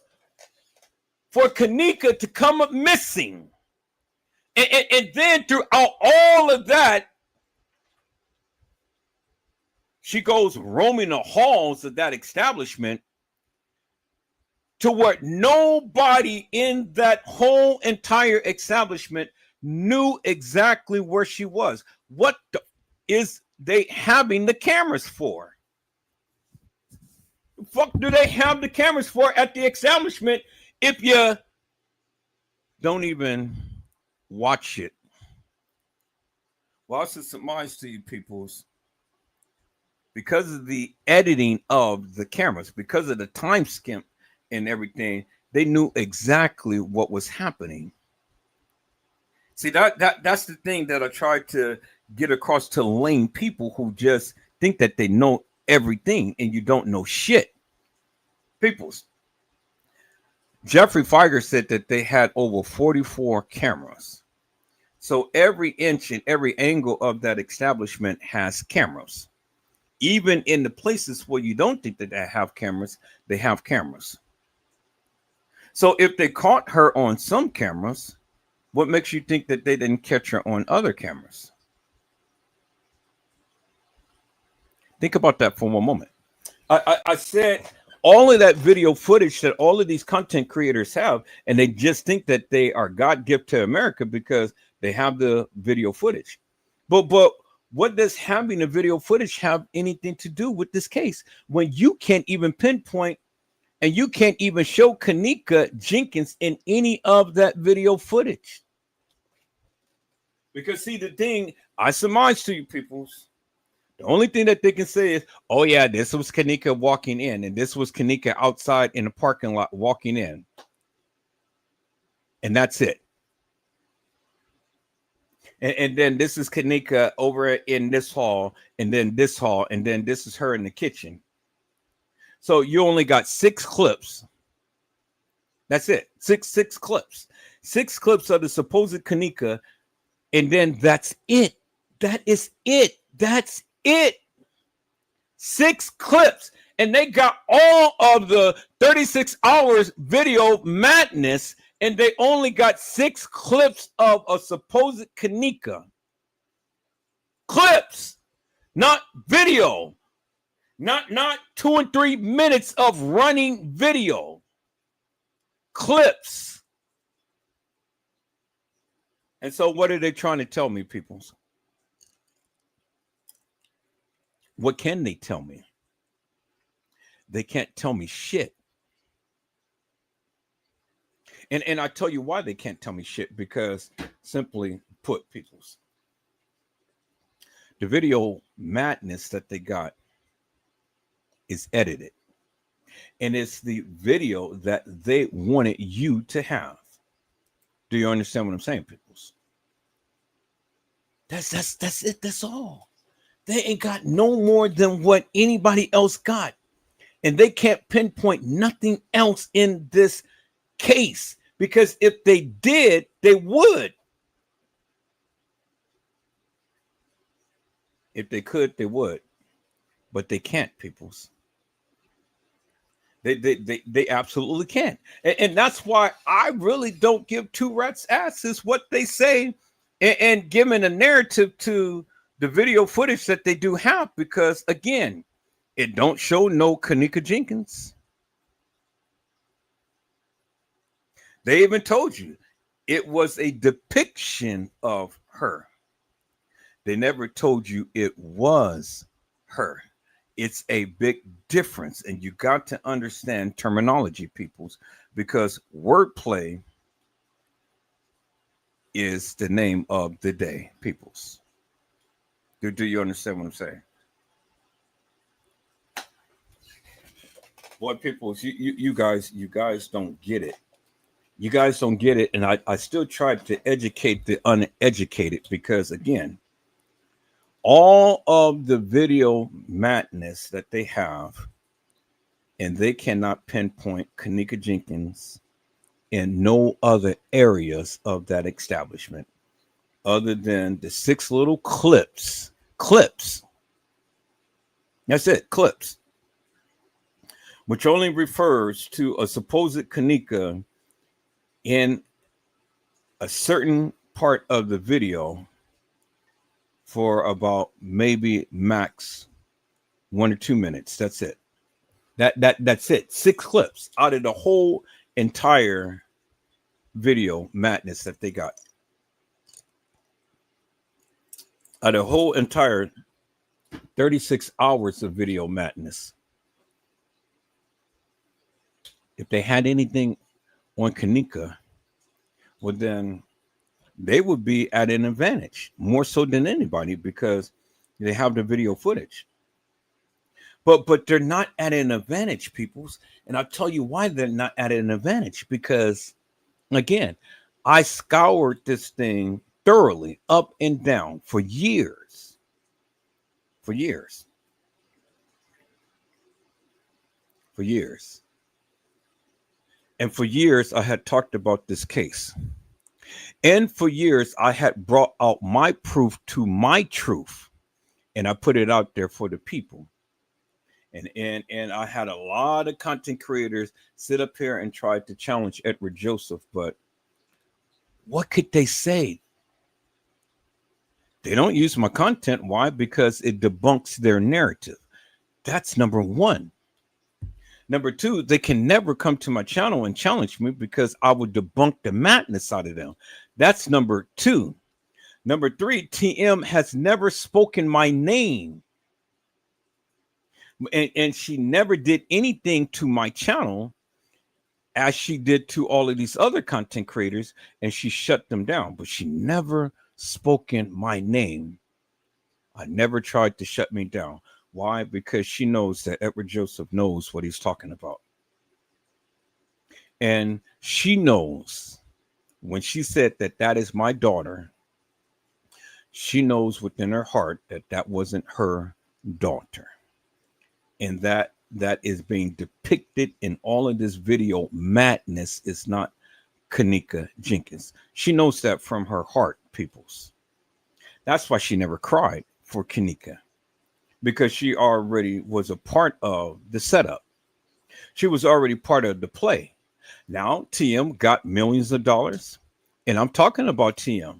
for Kenneka to come up missing. And then throughout all of that, she goes roaming the halls of that establishment to where nobody in that whole entire establishment knew exactly where she was. What is they having the cameras for? The fuck do they have the cameras for at the establishment if you don't even watch it? Well, I'll surmise to you, peoples, because of the editing of the cameras, because of the time skimp and everything, they knew exactly what was happening. See, that's the thing that I try to get across to lame people who just think that they know everything and you don't know shit. Peoples, Jeffrey Feiger said that they had over 44 cameras. So every inch and every angle of that establishment has cameras. Even in the places where you don't think that they have cameras, they have cameras. So if they caught her on some cameras, What makes you think that they didn't catch her on other cameras? Think about that for one moment. I said all of that video footage that all of these content creators have, and they just think that they are God gift to America because they have the video footage. But what does having the video footage have anything to do with this case when you can't even pinpoint and you can't even show Kenneka Jenkins in any of that video footage? Because see, the thing I surmise to you peoples, the only thing that they can say is, oh yeah, this was Kenneka walking in, and this was Kenneka outside in the parking lot walking in. And that's it. And then this is Kenneka over in this hall, and then this hall, and then this is her in the kitchen. So you only got 6 clips. That's it. Six clips. 6 clips of the supposed Kenneka, and then that's it. That is it. That's it. 6 clips. And they got all of the 36 hours video madness, and they only got 6 clips of a supposed Kenneka. Clips, not video. Not 2 and 3 minutes of running video. Clips. And so what are they trying to tell me, peoples? What can they tell me? They can't tell me shit. And I tell you why they can't tell me shit, because simply put, peoples, the video madness that they got is edited. And it's the video that they wanted you to have. Do you understand what I'm saying, peoples? That's it. That's all. They ain't got no more than what anybody else got. And they can't pinpoint nothing else in this case, because if they did, they would. If they could, they would. But they can't, peoples. They absolutely can't. And that's why I really don't give 2 rats asses what they say and giving a narrative to the video footage that they do have, because again, it don't show no Kenneka Jenkins. They even told you it was a depiction of her. They never told you it was her. It's a big difference, and you got to understand terminology, peoples, because wordplay is the name of the day, peoples. Do you understand what I'm saying? Boy, peoples, you guys don't get it. You guys don't get it, and I still try to educate the uneducated, because again, all of the video madness that they have, and they cannot pinpoint Kenneka Jenkins in no other areas of that establishment other than the 6 little clips. That's it, clips. Which only refers to a supposed Kenneka in a certain part of the video for about maybe max 1 or 2 minutes. That's it. That's it. 6 clips out of the whole entire video madness that they got. Out of the whole entire 36 hours of video madness. If they had anything on Kenneka, well then they would be at an advantage, more so than anybody, because they have the video footage. But they're not at an advantage, peoples. And I'll tell you why they're not at an advantage. Because, again, I scoured this thing thoroughly up and down for years. For years. And for years, I had talked about this case. And for years, I had brought out my proof to my truth. And I put it out there for the people. And I had a lot of content creators sit up here and try to challenge Edward Joseph. But What could they say? They don't use my content. Why? Because it debunks their narrative. That's number one. Number two, they can never come to my channel and challenge me because I would debunk the madness out of them. That's number two. Number three, TM has never spoken my name. And she never did anything to my channel as she did to all of these other content creators, and she shut them down. But she never spoken my name. I never tried to shut me down. Why? Because she knows that Edward Joseph knows what he's talking about. And she knows when she said that that is my daughter, she knows within her heart that that wasn't her daughter. And that is being depicted in all of this video madness is not Kenneka Jenkins. She knows that from her heart, peoples. That's why she never cried for Kenneka, because she already was a part of the setup. She was already part of the play. Now TM got millions of dollars, and I'm talking about TM.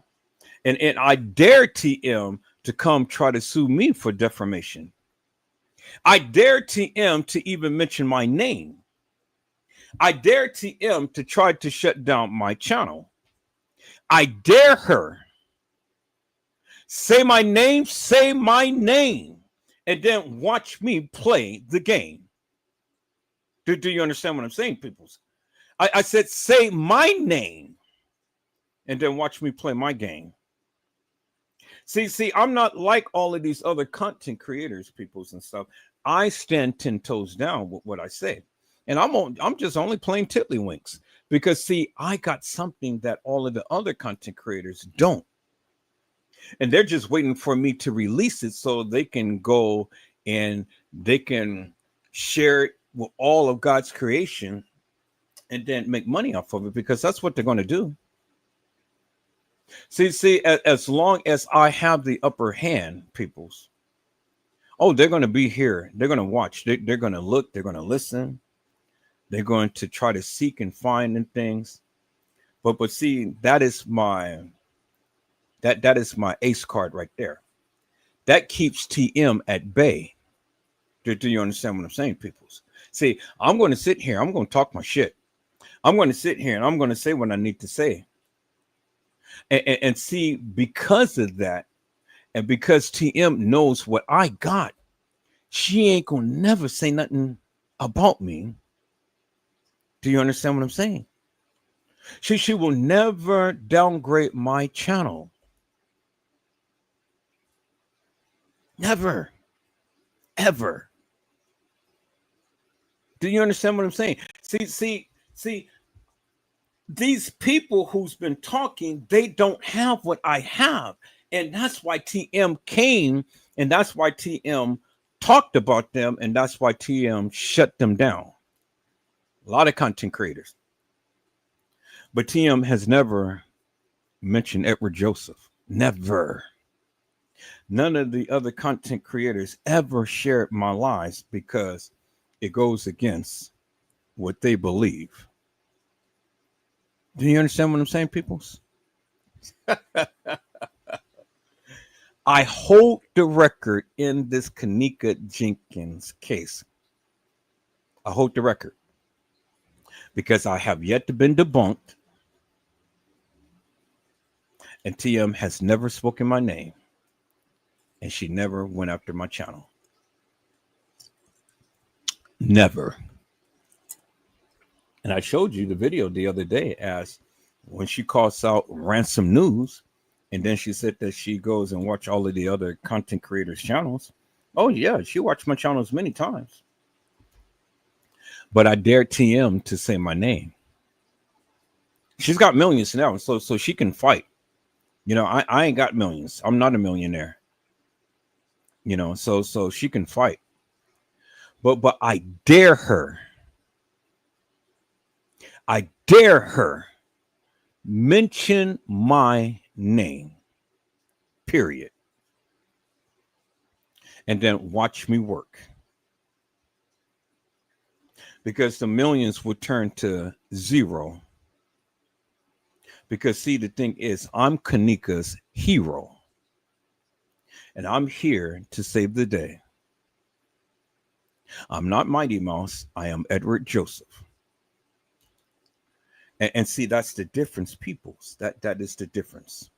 And I dare TM to come try to sue me for defamation. I dare TM to even mention my name. I dare TM to try to shut down my channel. I dare her. Say my name, and then watch me play the game. Do you understand what I'm saying, peoples? I said, say my name, and then watch me play my game. See, I'm not like all of these other content creators, peoples and stuff. I stand 10 toes down with what I say. And I'm just only playing tiddlywinks because, see, I got something that all of the other content creators don't. And they're just waiting for me to release it so they can go and they can share it with all of God's creation and then make money off of it, because that's what they're going to do. See, as long as I have the upper hand, peoples, oh, they're going to be here. They're going to watch. They're going to look. They're going to listen. They're going to try to seek and find and things. But see, that is my ace card right there. That keeps TM at bay. Do you understand what I'm saying, peoples? See, I'm going to sit here. I'm going to talk my shit. I'm going to sit here and I'm going to say what I need to say. And see, because of that, and because TM knows what I got, she ain't gonna never say nothing about me. Do you understand what I'm saying? She will never downgrade my channel. Never. Ever. Do you understand what I'm saying? See, these people who's been talking, they don't have what I have. And that's why TM came, and that's why TM talked about them, and that's why TM shut them down. A lot of content creators. But TM has never mentioned Edward Joseph. Never. None of the other content creators ever shared my lies because it goes against what they believe. Do you understand what I'm saying, peoples? I hold the record in this Kenneka Jenkins case. I hold the record because I have yet to been debunked, and TM has never spoken my name, and she never went after my channel. Never. And I showed you the video the other day as when she calls out Ransom News, and then she said that she goes and watch all of the other content creators' channels. Oh yeah, she watched my channels many times. But I dared TM to say my name. She's got millions now, so she can fight. You know, I ain't got millions. I'm not a millionaire. You know, so she can fight. But I dare her. I dare her mention my name. Period. And then watch me work. Because the millions would turn to zero. Because see, the thing is, I'm Kenneka's hero, and I'm here to save the day. I'm not Mighty Mouse. I am Edward Joseph. And see, that's the difference, peoples. That is the difference.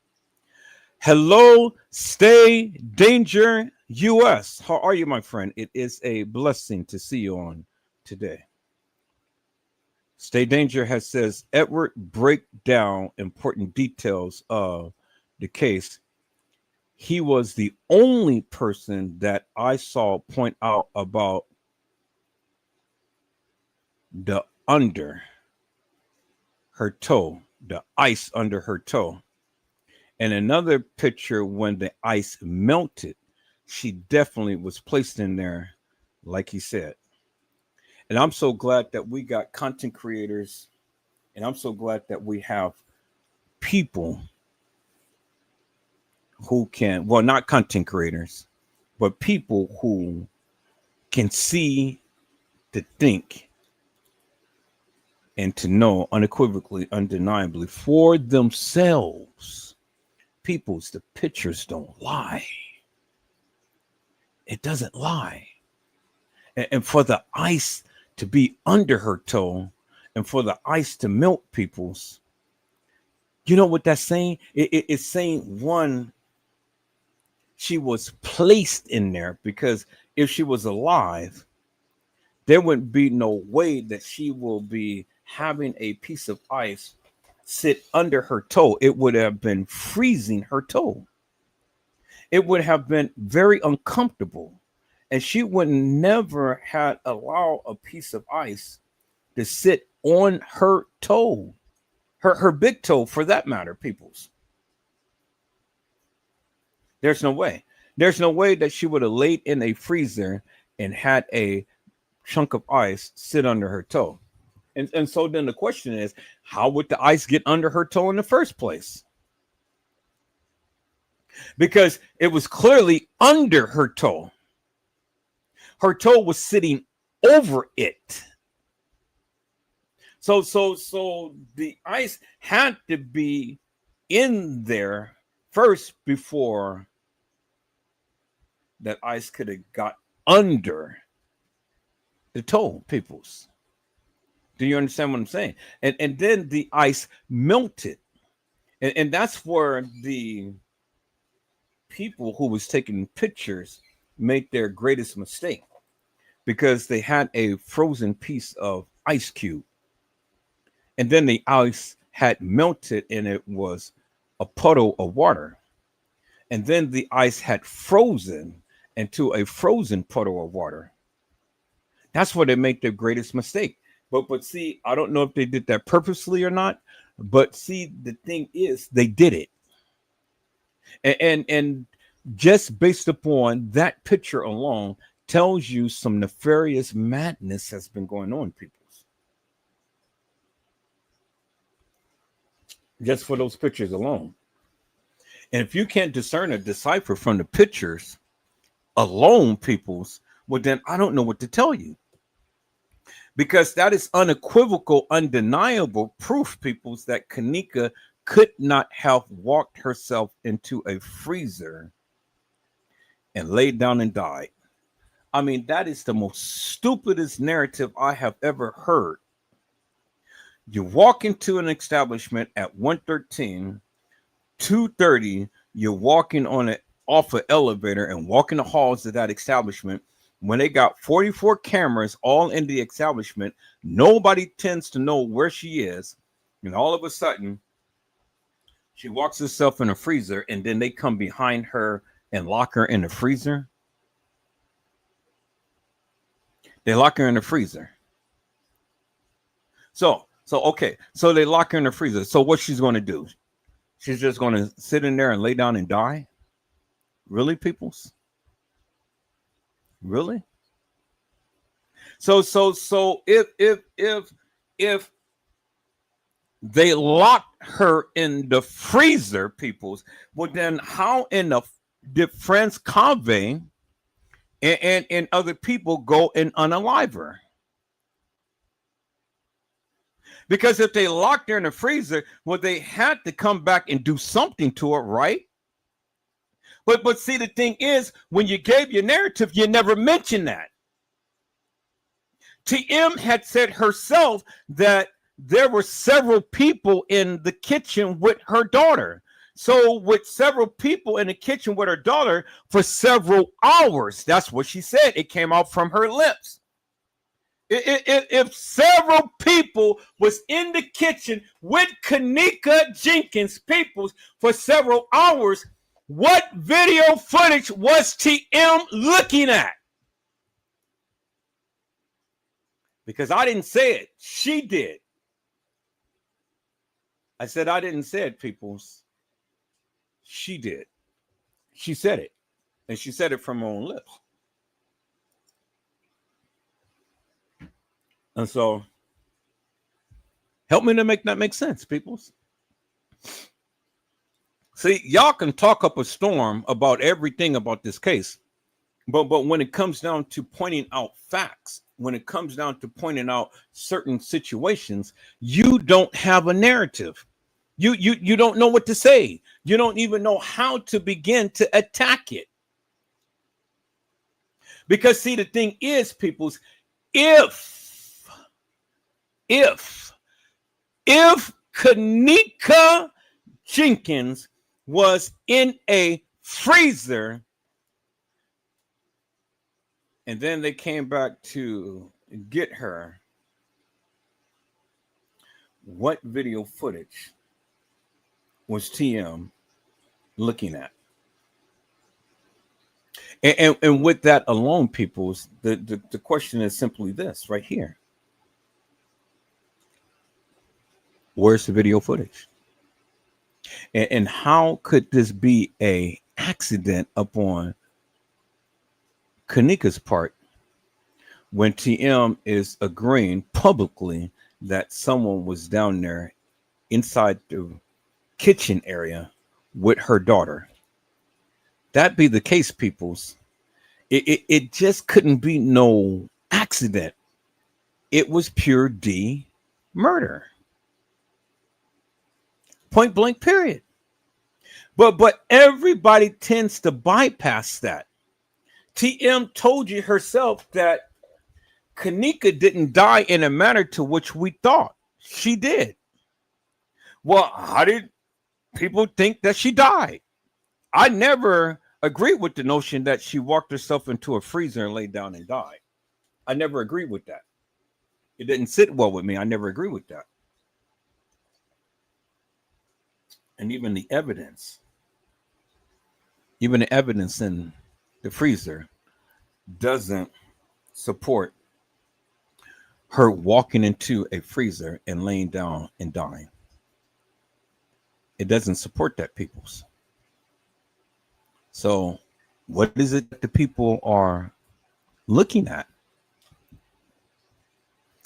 Hello, Stay Danger US. How are you, my friend? It is a blessing to see you on today. Stay Danger has says, Edward, break down important details of the case. He was the only person that I saw point out about the under her toe, the ice under her toe. And another picture when the ice melted, she definitely was placed in there, like he said. And I'm so glad that we got content creators, and I'm so glad that we have people who can, well, not content creators, but people who can see, to think, and to know unequivocally, undeniably for themselves. People's, the pictures don't lie. It doesn't lie. And for the ice to be under her toe and for the ice to melt, people's, you know what that's saying? It's saying, one, she was placed in there, because if she was alive, there wouldn't be no way that she will be having a piece of ice sit under her toe. It would have been freezing her toe. It would have been very uncomfortable. And she would never had allow a piece of ice to sit on her toe, her big toe for that matter, peoples. There's no way. There's no way that she would have laid in a freezer and had a chunk of ice sit under her toe. And so then the question is, how would the ice get under her toe in the first place? Because it was clearly under her toe. Her toe was sitting over it. So the ice had to be in there first before that ice could have got under the toe, peoples. Do you understand what I'm saying? And then the ice melted. And that's where the people who was taking pictures made their greatest mistake, because they had a frozen piece of ice cube. And then the ice had melted and it was a puddle of water. And then the ice had frozen into a frozen puddle of water. That's where they make their greatest mistake. But see, I don't know if they did that purposely or not. But see, the thing is, they did it. And just based upon that picture alone tells you some nefarious madness has been going on, people. Just for those pictures alone. And if you can't discern or decipher from the pictures alone, peoples, well, then I don't know what to tell you. Because that is unequivocal, undeniable proof, peoples, that Kenneka could not have walked herself into a freezer and laid down and died. I mean, that is the most stupidest narrative I have ever heard. You walk into an establishment at 1:13, 2:30, you're walking on it off an elevator and walking the halls of that establishment. When they got 44 cameras all in the establishment, nobody tends to know where she is. And all of a sudden, she walks herself in a freezer, and then they come behind her and lock her in the freezer. They lock her in the freezer. So okay, so they lock her in the freezer. So what she's going to do? She's just going to sit in there and lay down and die? Really, peoples? Really? So if they locked her in the freezer, peoples, well, then how in the did Franz Cave and other people go and unalive her? Because if they locked her in the freezer, well, they had to come back and do something to her, right? But see, the thing is, when you gave your narrative, you never mentioned that. TM had said herself that there were several people in the kitchen with her daughter. So with several people in the kitchen with her daughter for several hours, that's what she said. It came out from her lips. If several people was in the kitchen with Kenneka Jenkins peoples for several hours, what video footage was TM looking at? Because I didn't say it. She did. I said I didn't say it, peoples. She did. She said it. And she said it from her own lips. And so, help me to make that make sense, peoples. See, y'all can talk up a storm about everything about this case. But when it comes down to pointing out facts, when it comes down to pointing out certain situations, you don't have a narrative. You don't know what to say. You don't even know how to begin to attack it. Because see, the thing is, peoples, if Kenneka Jenkins was in a freezer and then they came back to get her, what video footage was TM looking at? And with that alone, peoples, the question is simply this right here. Where's the video footage? And how could this be a accident upon Kenneka's part when TM is agreeing publicly that someone was down there inside the kitchen area with her daughter? That be the case, peoples. It just couldn't be no accident. It was pure D murder. Point blank, period. But everybody tends to bypass that. TM told you herself that Kenneka didn't die in a manner to which we thought she did. Well, how did people think that she died? I never agreed with the notion that she walked herself into a freezer and laid down and died. I never agreed with that. It didn't sit well with me. I never agreed with that. And even the evidence in the freezer doesn't support her walking into a freezer and laying down and dying. It doesn't support that, peoples. So what is it that the people are looking at?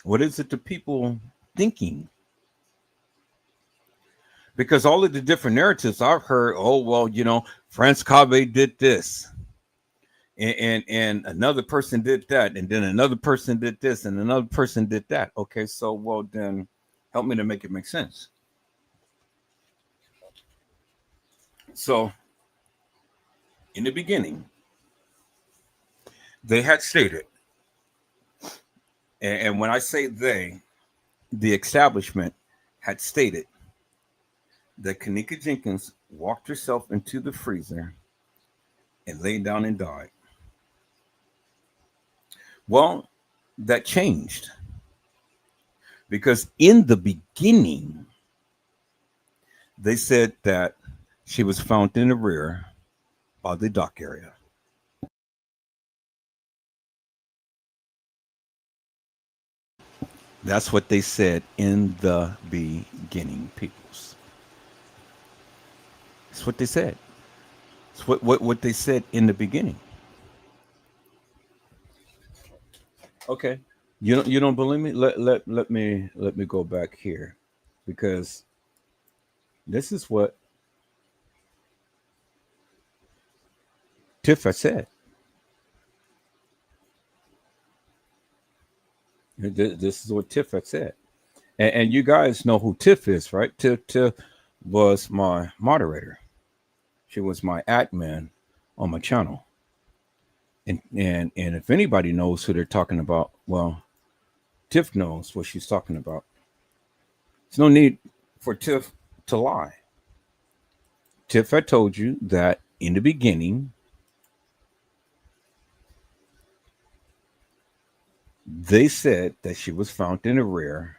What is it the people thinking? Because all of the different narratives I've heard, oh, well, you know, France Cabe did this. And another person did that. And then another person did this. And another person did that. Okay, so, well, then help me to make it make sense. So, in the beginning, they had stated, and when I say they, the establishment had stated that Kenneka Jenkins walked herself into the freezer and laid down and died. Well, that changed because in the beginning, they said that she was found in the rear of the dock area. That's what they said in the beginning, peoples. That's what they said. It's what they said in the beginning. Okay. You don't believe me? Let me go back here because this is what Tiff said. This is what Tiff said. And you guys know who Tiff is, right? Tiff was my moderator. She was my admin on my channel. And if anybody knows who they're talking about, well, Tiff knows what she's talking about. There's no need for Tiff to lie. Tiff had told you that in the beginning, they said that she was found in the rear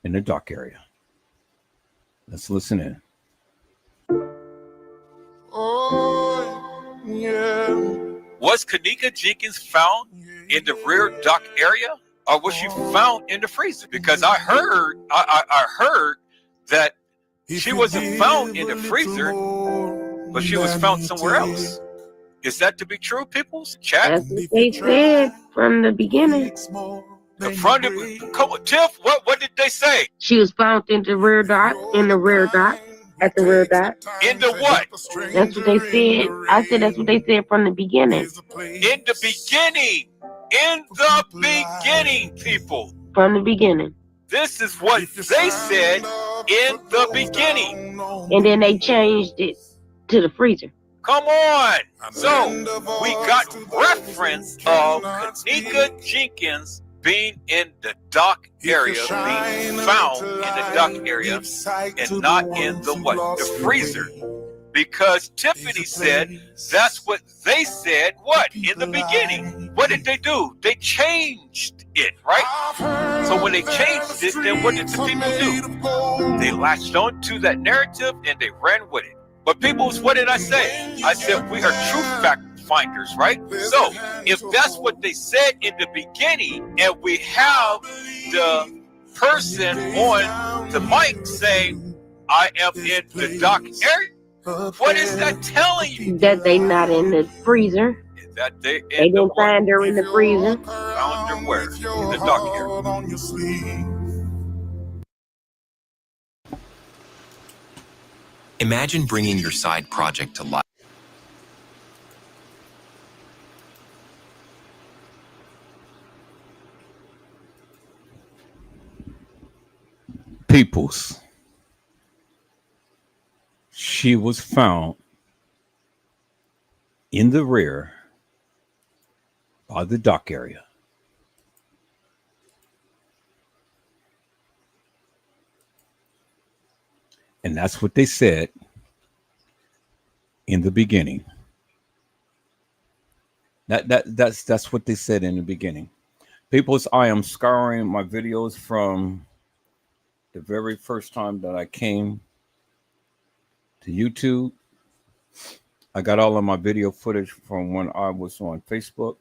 in the dock area. Let's listen in. Oh, yeah. Was Kenneka Jenkins found in the rear dock area, or was she found in the freezer? Because I heard that she wasn't found in the freezer, but she was found somewhere else. Is that to be true, people? Chat. That's what they said from the beginning. Come on, Tiff, what did they say? She was found in the rear dot, at the rear dot. In the what? That's what they said. I said that's what they said from the beginning. In the beginning. In the beginning, people. From the beginning. This is what they said in the beginning. And then they changed it to the freezer. Come on. So we got reference of Kenneka Jenkins being in the dock area, being found in the dock area, and not in the what? The freezer. Because Tiffany said that's what they said, what? In the beginning. What did they do? They changed it, right? So when they changed it, then what did the people do? They latched on to that narrative and they ran with it. But people, what did I say? I said we are true fact finders, right? So if that's what they said in the beginning, and we have the person on the mic saying, I am in the dock area, what is that telling you? That they not in the freezer. That they didn't find her in the freezer. Found her where? In the dock area. Imagine bringing your side project to life. Peoples. She was found in the rear by the dock area. And that's what they said in the beginning. That's what they said in the beginning. Peoples, I am scouring my videos from the very first time that I came to YouTube. I got all of my video footage from when I was on Facebook.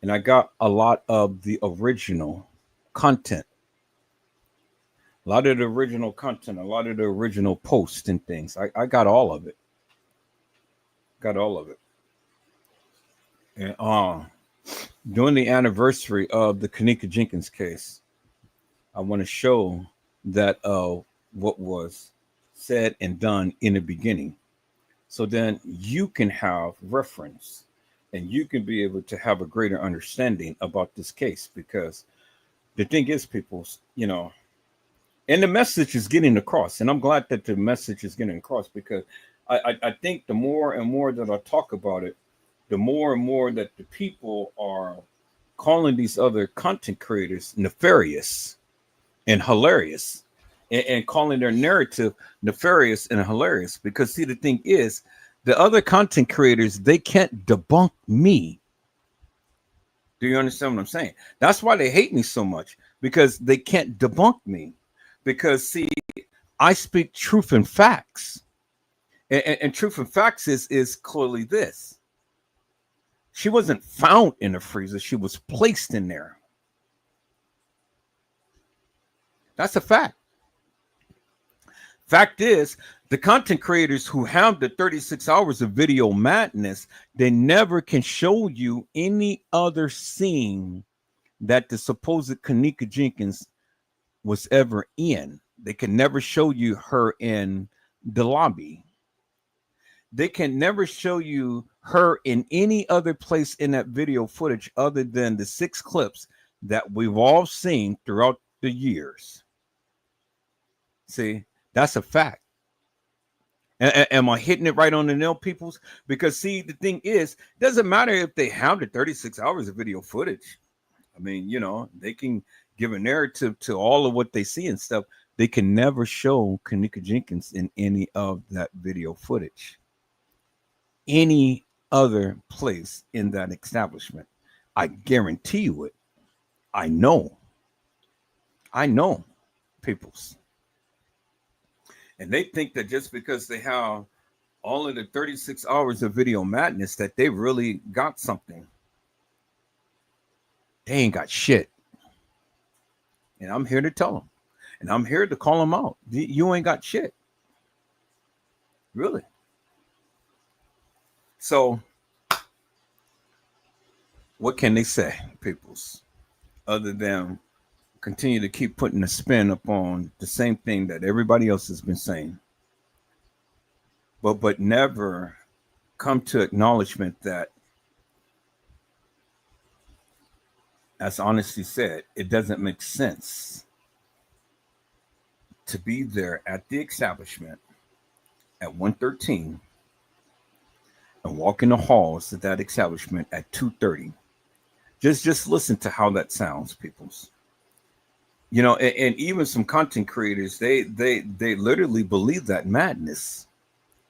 And I got a lot of the original content. A lot of the original content, a lot of the original posts and things. I got all of it. Got all of it. And during the anniversary of the Kenneka Jenkins case, I want to show that what was said and done in the beginning. So then you can have reference and you can be able to have a greater understanding about this case, because the thing is, people, and the message is getting across, and I'm glad that the message is getting across, because I think the more and more that I talk about it, the more and more that the people are calling these other content creators nefarious and hilarious, and calling their narrative nefarious and hilarious. Because see, the thing is, the other content creators, they can't debunk me. Do you understand what I'm saying? That's why they hate me so much, because they can't debunk me. Because see, I speak truth and facts, and truth and facts is clearly this: she wasn't found in a freezer; she was placed in there. That's a fact. Fact is, the content creators who have the 36 hours of video madness, they never can show you any other scene that the supposed Kenneka Jenkins was ever in. They can never show you her in the lobby. They can never show you her in any other place in that video footage other than the 6 clips that we've all seen throughout the years. See, that's a fact. Am I hitting it right on the nail, peoples? Because see, the thing is, it doesn't matter if they have the 36 hours of video footage. I mean, they can give a narrative to all of what they see and stuff. They can never show Kenneka Jenkins in any of that video footage, any other place in that establishment. I guarantee you it. I know, peoples. And they think that just because they have all of the 36 hours of video madness that they really got something. They ain't got shit. And I'm here to tell them. And I'm here to call them out. You ain't got shit. Really. So, what can they say, peoples, other than continue to keep putting a spin upon the same thing that everybody else has been saying, but never come to acknowledgement that, as Honesty said, it doesn't make sense to be there at the establishment at 1:13 and walk in the halls of that establishment at 2:30. Just listen to how that sounds, peoples. And even some content creators, they literally believe that madness.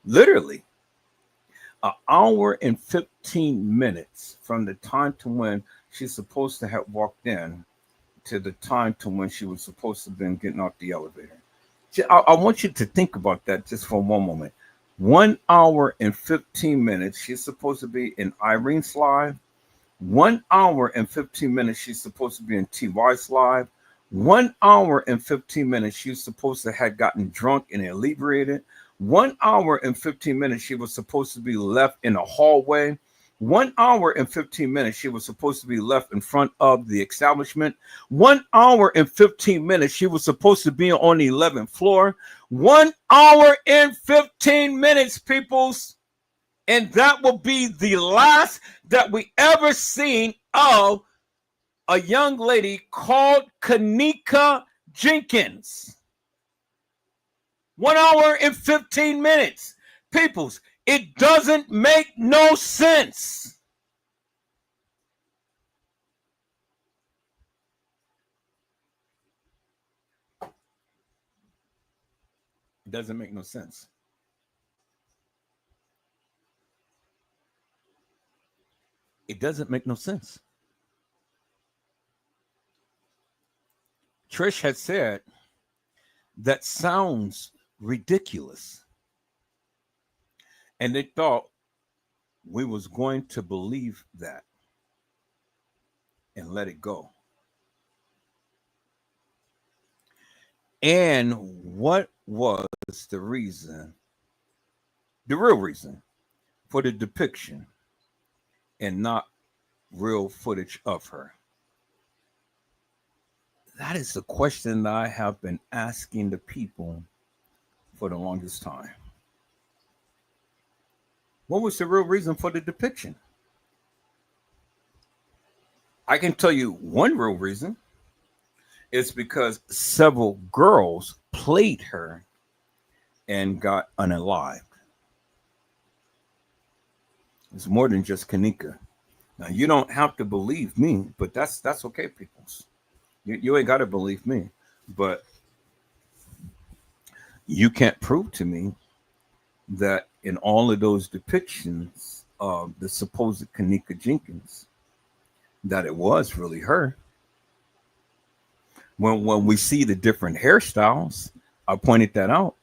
Literally. An hour and 15 minutes from the time to when she's supposed to have walked in to the time to when she was supposed to have been getting off the elevator. I want you to think about that just for one moment. 1 hour and 15 minutes. She's supposed to be in Irene's live. 1 hour and 15 minutes. She's supposed to be in TY's live. 1 hour and 15 minutes. She's supposed to have gotten drunk and inebriated. 1 hour and 15 minutes. She was supposed to be left in a hallway. 1 hour and 15 minutes. She was supposed to be left in front of the establishment. 1 hour and 15 minutes. She was supposed to be on the 11th floor. 1 hour and 15 minutes, peoples. And that will be the last that we ever seen of a young lady called Kenneka Jenkins. 1 hour and 15 minutes. Peoples, it doesn't make no sense. It doesn't make no sense. It doesn't make no sense. Trish had said, that sounds ridiculous. And they thought we was going to believe that and let it go. And what was the reason, the real reason for the depiction and not real footage of her? That is the question that I have been asking the people for the longest time. What was the real reason for the depiction? I can tell you one real reason. It's because several girls played her and got unalived. It's more than just Kenneka. Now, you don't have to believe me, but that's okay, peoples. You ain't got to believe me, but you can't prove to me that in all of those depictions of the supposed Kenneka Jenkins, that it was really her. When we see the different hairstyles, I pointed that out.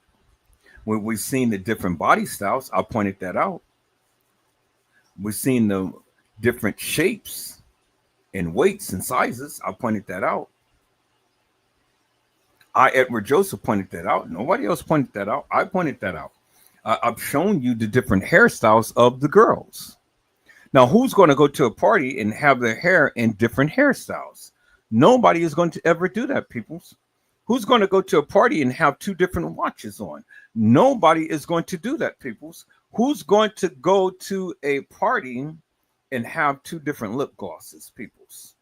When we've seen the different body styles, I pointed that out. We've seen the different shapes and weights and sizes, I pointed that out. Edward Joseph pointed that out. Nobody else pointed that out. I pointed that out. I've shown you the different hairstyles of the girls. Now, who's going to go to a party and have their hair in different hairstyles? Nobody is going to ever do that, peoples. Who's going to go to a party and have two different watches on? Nobody is going to do that, peoples. Who's going to go to a party and have two different lip glosses, peoples?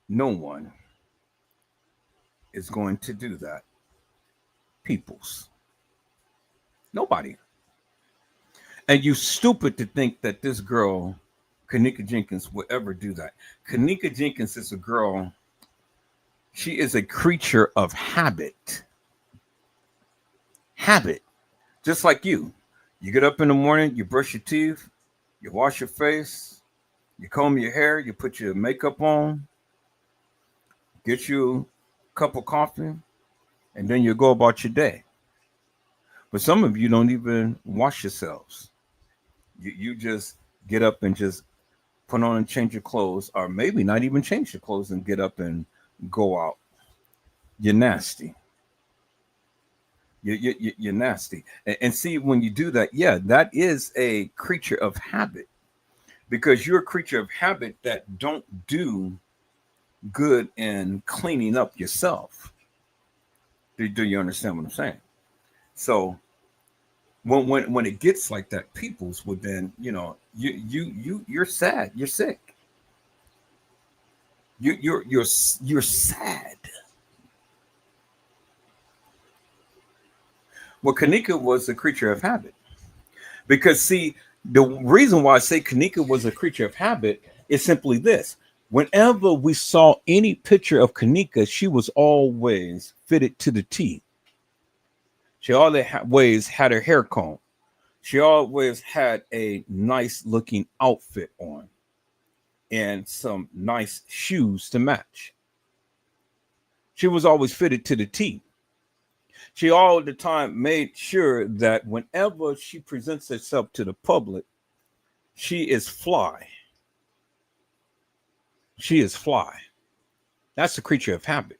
No one. is going to do that. Peoples. Nobody. And you stupid to think that this girl, Kenneka Jenkins, will ever do that. Kenneka Jenkins is a girl. She is a creature of habit. Habit. Just like you. You get up in the morning, you brush your teeth, you wash your face, you comb your hair, you put your makeup on, get you a cup of coffee, and then you go about your day. But some of you don't even wash yourselves. You just get up and just put on and change your clothes, or maybe not even change your clothes and get up and go out. You're nasty. You're nasty. And see, when you do that, yeah, that is a creature of habit, because you're a creature of habit that don't do good in cleaning up yourself. Do you understand what I'm saying? So when it gets like that, people's would then, you're sad, you're sick. You're sad. Well, Kenneka was a creature of habit. Because see, the reason why I say Kenneka was a creature of habit is simply this. Whenever we saw any picture of Kenneka, she was always fitted to the T. She always had her hair combed. She always had a nice looking outfit on and some nice shoes to match. She was always fitted to the T. She all the time made sure that whenever she presents herself to the public, she is fly. She is fly. That's a creature of habit.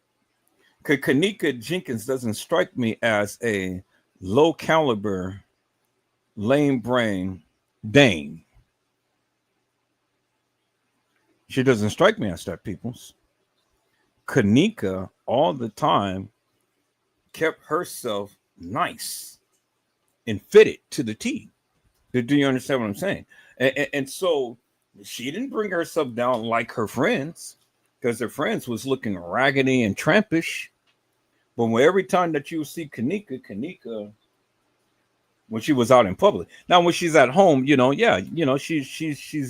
Kenneka Jenkins doesn't strike me as a low caliber, lame brain dame. She doesn't strike me as that, peoples. Kenneka all the time kept herself nice and fitted to the T. Do you understand what I'm saying? And so she didn't bring herself down like her friends, because her friends was looking raggedy and trampish. But every time that you see Kenneka, when she was out in public, now when she's at home, she's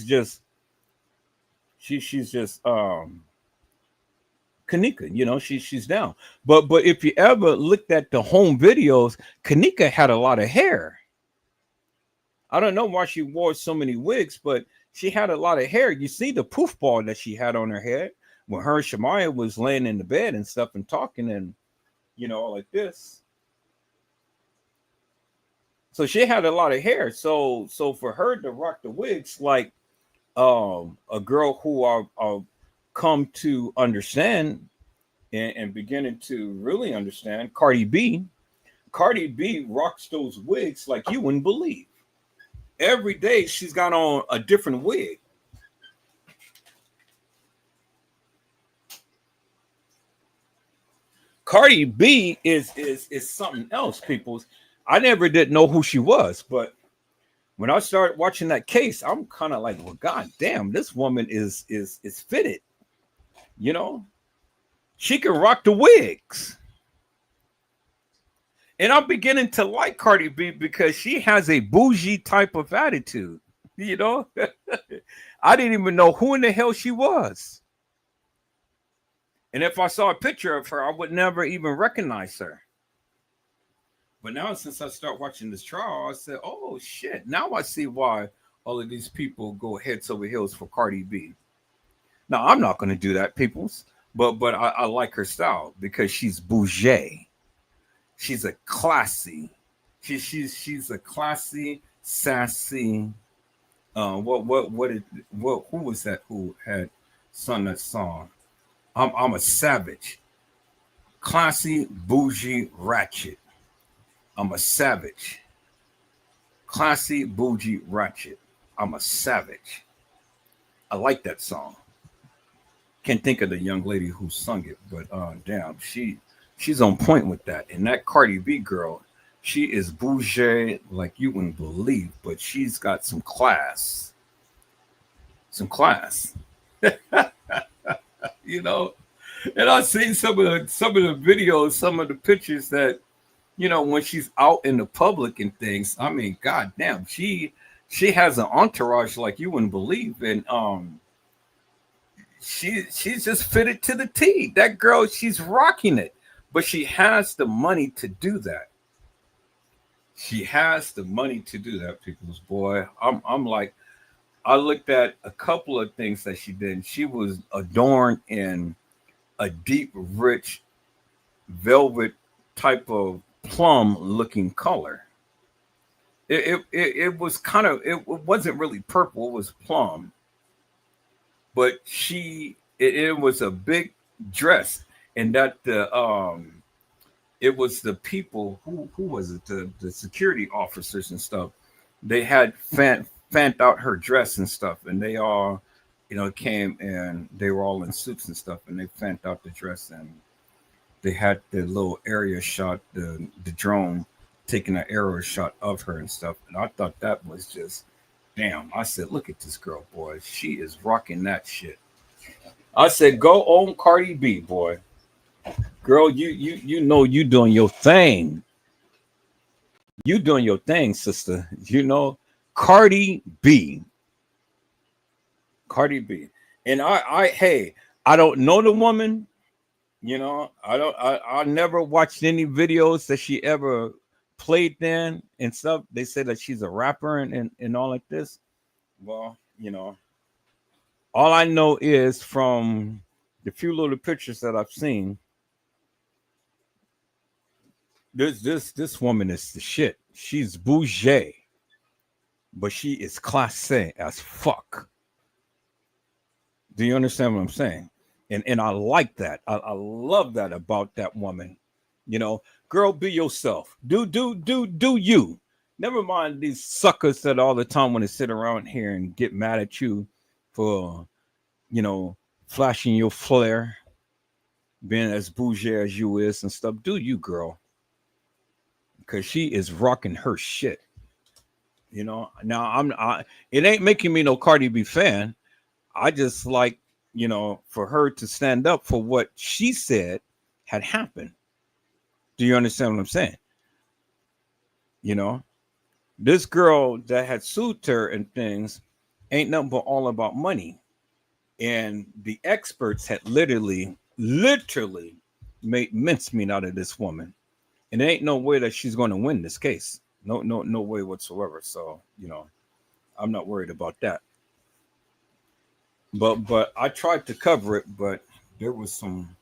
just Kenneka, she's down. But if you ever looked at the home videos, Kenneka had a lot of hair. I don't know why she wore so many wigs, but she had a lot of hair. You see the poof ball that she had on her head when her and Shemaya was laying in the bed and stuff and talking and, like this. So she had a lot of hair. So for her to rock the wigs like a girl who are come to understand and beginning to really understand, Cardi B rocks those wigs like you wouldn't believe. Every day she's got on a different wig. Cardi B is something else, people. I never did know who she was, but when I started watching that case, I'm kind of like, well, god damn, this woman is fitted. She can rock the wigs. And I'm beginning to like Cardi B because she has a bougie type of attitude. I didn't even know who in the hell she was. And if I saw a picture of her, I would never even recognize her. But now, since I start watching this trial, I said, oh, shit. Now I see why all of these people go heads over heels for Cardi B. Now, I'm not going to do that, peoples. But I like her style because she's bougie. She's a classy. She's a classy, sassy. Who was that who had sung that song? I'm a savage. Classy, bougie, ratchet. I'm a savage. Classy, bougie, ratchet. I'm a savage. I like that song. Can't think of the young lady who sung it, but damn, she's on point with that. And that Cardi B girl, she is bougie like you wouldn't believe, but she's got some class. Some class. And I've seen some of the videos, some of the pictures that when she's out in the public and things. I mean, goddamn, she has an entourage like you wouldn't believe, and she's just fitted to the T. That girl, she's rocking it, but she has the money to do that. She has the money to do that, people's boy. I'm like, I looked at a couple of things that she did. She was adorned in a deep, rich velvet type of plum looking color. It was kind of, it wasn't really purple, it was plum, but it was a big dress, and that the it was the people who was it, the security officers and stuff. They had fanned out her dress and stuff, and they all came, and they were all in suits and stuff, and they fanned out the dress, and they had the little area shot, the drone taking an arrow shot of her and stuff. And I thought that was just damn. I said, look at this girl, boy. She is rocking that shit. I said, go on Cardi B, boy. Girl, you doing your thing. You doing your thing, sister. Cardi B. Cardi B. And hey, I don't know the woman. I never watched any videos that she ever played then and stuff. They say that she's a rapper and all like this. Well, all I know is from the few little pictures that I've seen, this woman is the shit. She's bougie, but she is classé as fuck. Do you understand what I'm saying? And I like that. I love that about that woman. Girl, be yourself. Do you. Never mind these suckers that all the time want to sit around here and get mad at you for, flashing your flair, being as bougie as you is and stuff. Do you, girl? Because she is rocking her shit. Now it ain't making me no Cardi B fan. I just like, for her to stand up for what she said had happened. Do you understand what I'm saying? This girl that had sued her and things ain't nothing but all about money. And the experts had literally made mincemeat out of this woman. And there ain't no way that she's going to win this case. No way whatsoever. So, I'm not worried about that. But I tried to cover it, but there was some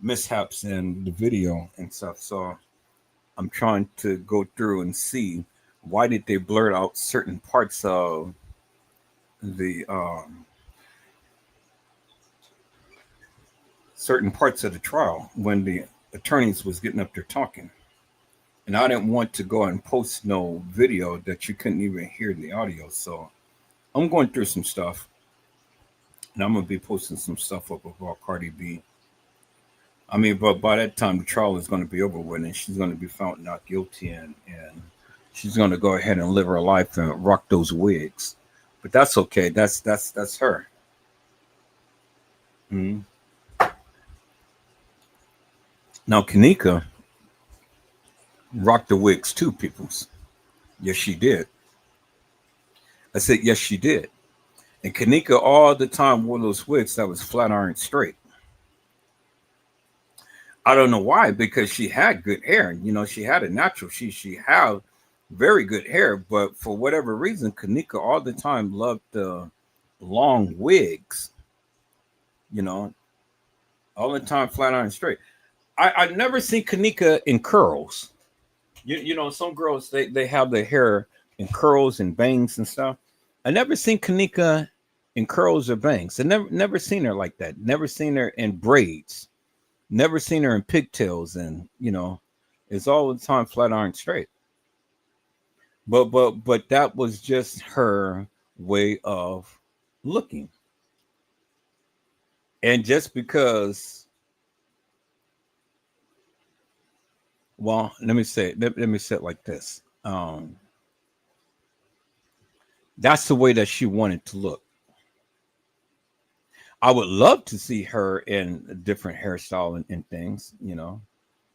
mishaps in the video and stuff. So I'm trying to go through and see why did they blurt out certain parts of the trial when the attorneys was getting up there talking. And I didn't want to go and post no video that you couldn't even hear the audio. So I'm going through some stuff. And I'm going to be posting some stuff up about Cardi B. I mean, but by that time, the trial is going to be over with, and she's going to be found not guilty, and she's going to go ahead and live her life and rock those wigs. But that's okay. That's her. Mm-hmm. Now, Kenneka rocked the wigs too, peoples. Yes, she did. I said, yes, she did. And Kenneka all the time wore those wigs that was flat iron straight. I don't know why, because she had good hair. She had a natural. She had very good hair, but for whatever reason, Kenneka all the time loved the long wigs. All the time flat iron straight. I've never seen Kenneka in curls. Some girls they have their hair in curls and bangs and stuff. I never seen Kenneka in curls or bangs. I never seen her like that. Never seen her in braids. Never seen her in pigtails, and it's all the time flat iron straight. But that was just her way of looking. And just because, well, let me say it like this. That's the way that she wanted to look. I would love to see her in a different hairstyle and things,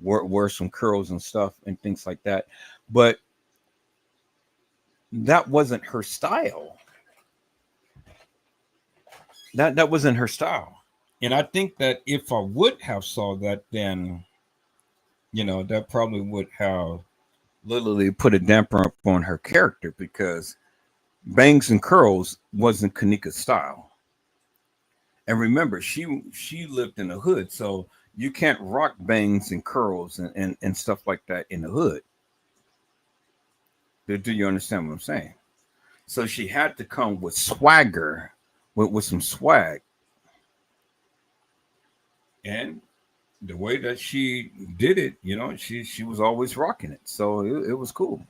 wear some curls and stuff and things like that. But that wasn't her style. That wasn't her style. And I think that if I would have saw that, then, that probably would have literally put a damper up on her character, because bangs and curls wasn't Kenneka's style. And remember, she lived in the hood, so you can't rock bangs and curls and stuff like that in the hood. Do you understand what I'm saying? So she had to come with swagger, with some swag. And the way that she did it, she was always rocking it. So it was cool.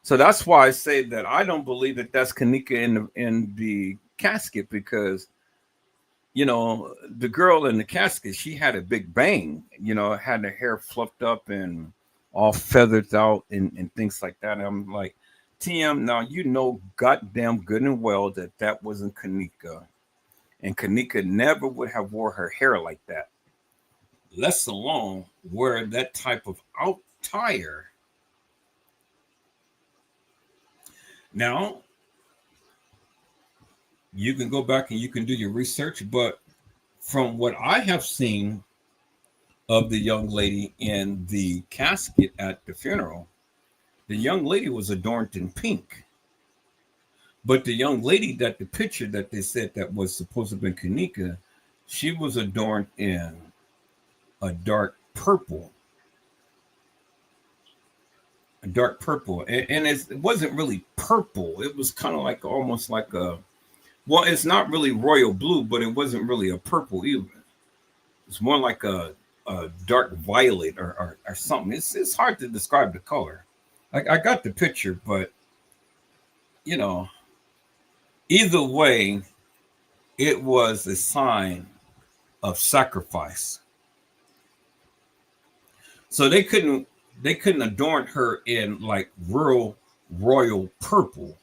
So that's why I say that I don't believe that that's Kenneka in the casket, because the girl in the casket, she had a big bang, had her hair fluffed up and all feathered out and things like that. And I'm like, TM, now goddamn good and well that wasn't Kenneka. And Kenneka never would have wore her hair like that, less alone wear that type of attire. Now, you can go back and you can do your research, but from what I have seen of the young lady in the casket at the funeral, the young lady was adorned in pink. But the young lady the picture that they said that was supposed to be Kenneka, she was adorned in a dark purple. A dark purple. And it wasn't really purple. It was kind of like almost like it's not really royal blue, but it wasn't really a purple either. It's more like a dark violet or something. It's hard to describe the color. I got the picture, but either way, it was a sign of sacrifice. So they couldn't adorn her in like real royal purple.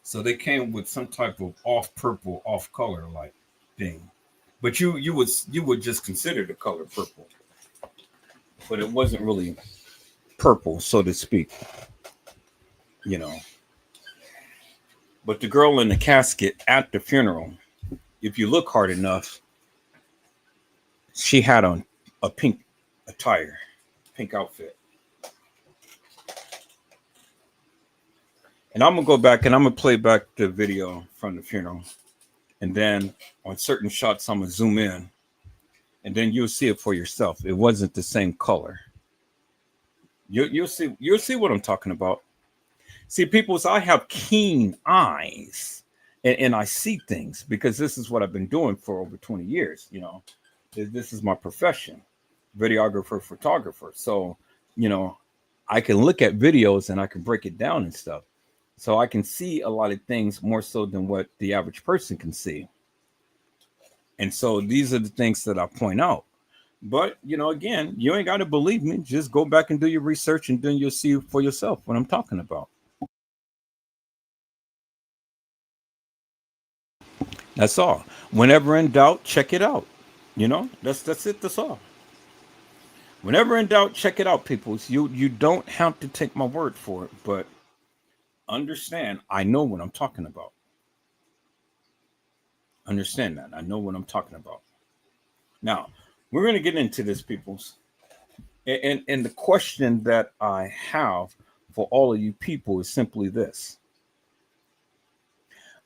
So they came with some type of off purple, off color like thing. But you would just consider the color purple. But it wasn't really purple, so to speak. But the girl in the casket at the funeral, if you look hard enough, she had on a pink attire, pink outfit. And I'm going to go back and I'm going to play back the video from the funeral. And then on certain shots, I'm going to zoom in. And then you'll see it for yourself. It wasn't the same color. You'll see what I'm talking about. See, people, I have keen eyes and I see things because this is what I've been doing for over 20 years. This is my profession, videographer, photographer. So, I can look at videos and I can break it down and stuff. So I can see a lot of things more so than what the average person can see. And so these are the things that I point out. But, again, you ain't got to believe me. Just go back and do your research and then you'll see for yourself what I'm talking about. That's all. Whenever in doubt, check it out. That's it. That's all. Whenever in doubt, check it out, people. You don't have to take my word for it, but understand, I know what I'm talking about. Understand that. I know what I'm talking about. Now, we're going to get into this, peoples. And the question that I have for all of you people is simply this.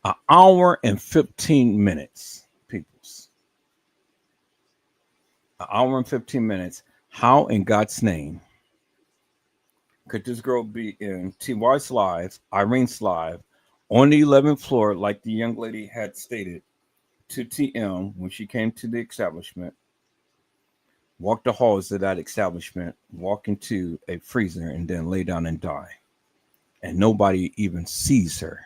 An hour and 15 minutes, peoples. An hour and 15 minutes. How in God's name could this girl be in TY's live, Irene's live, on the 11th floor, like the young lady had stated to TM when she came to the establishment, walk the halls of that establishment, walk into a freezer, and then lay down and die. And nobody even sees her.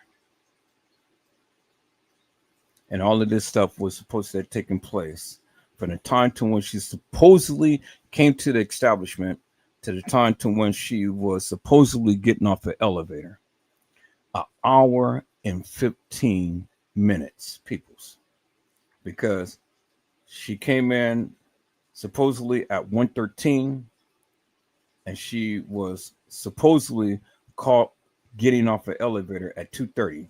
And all of this stuff was supposed to have taken place from the time to when she supposedly came to the establishment to the time to when she was supposedly getting off the elevator. An hour and 15 minutes, peoples. because she came in supposedly at 1:13, and she was supposedly caught getting off an elevator at 2:30.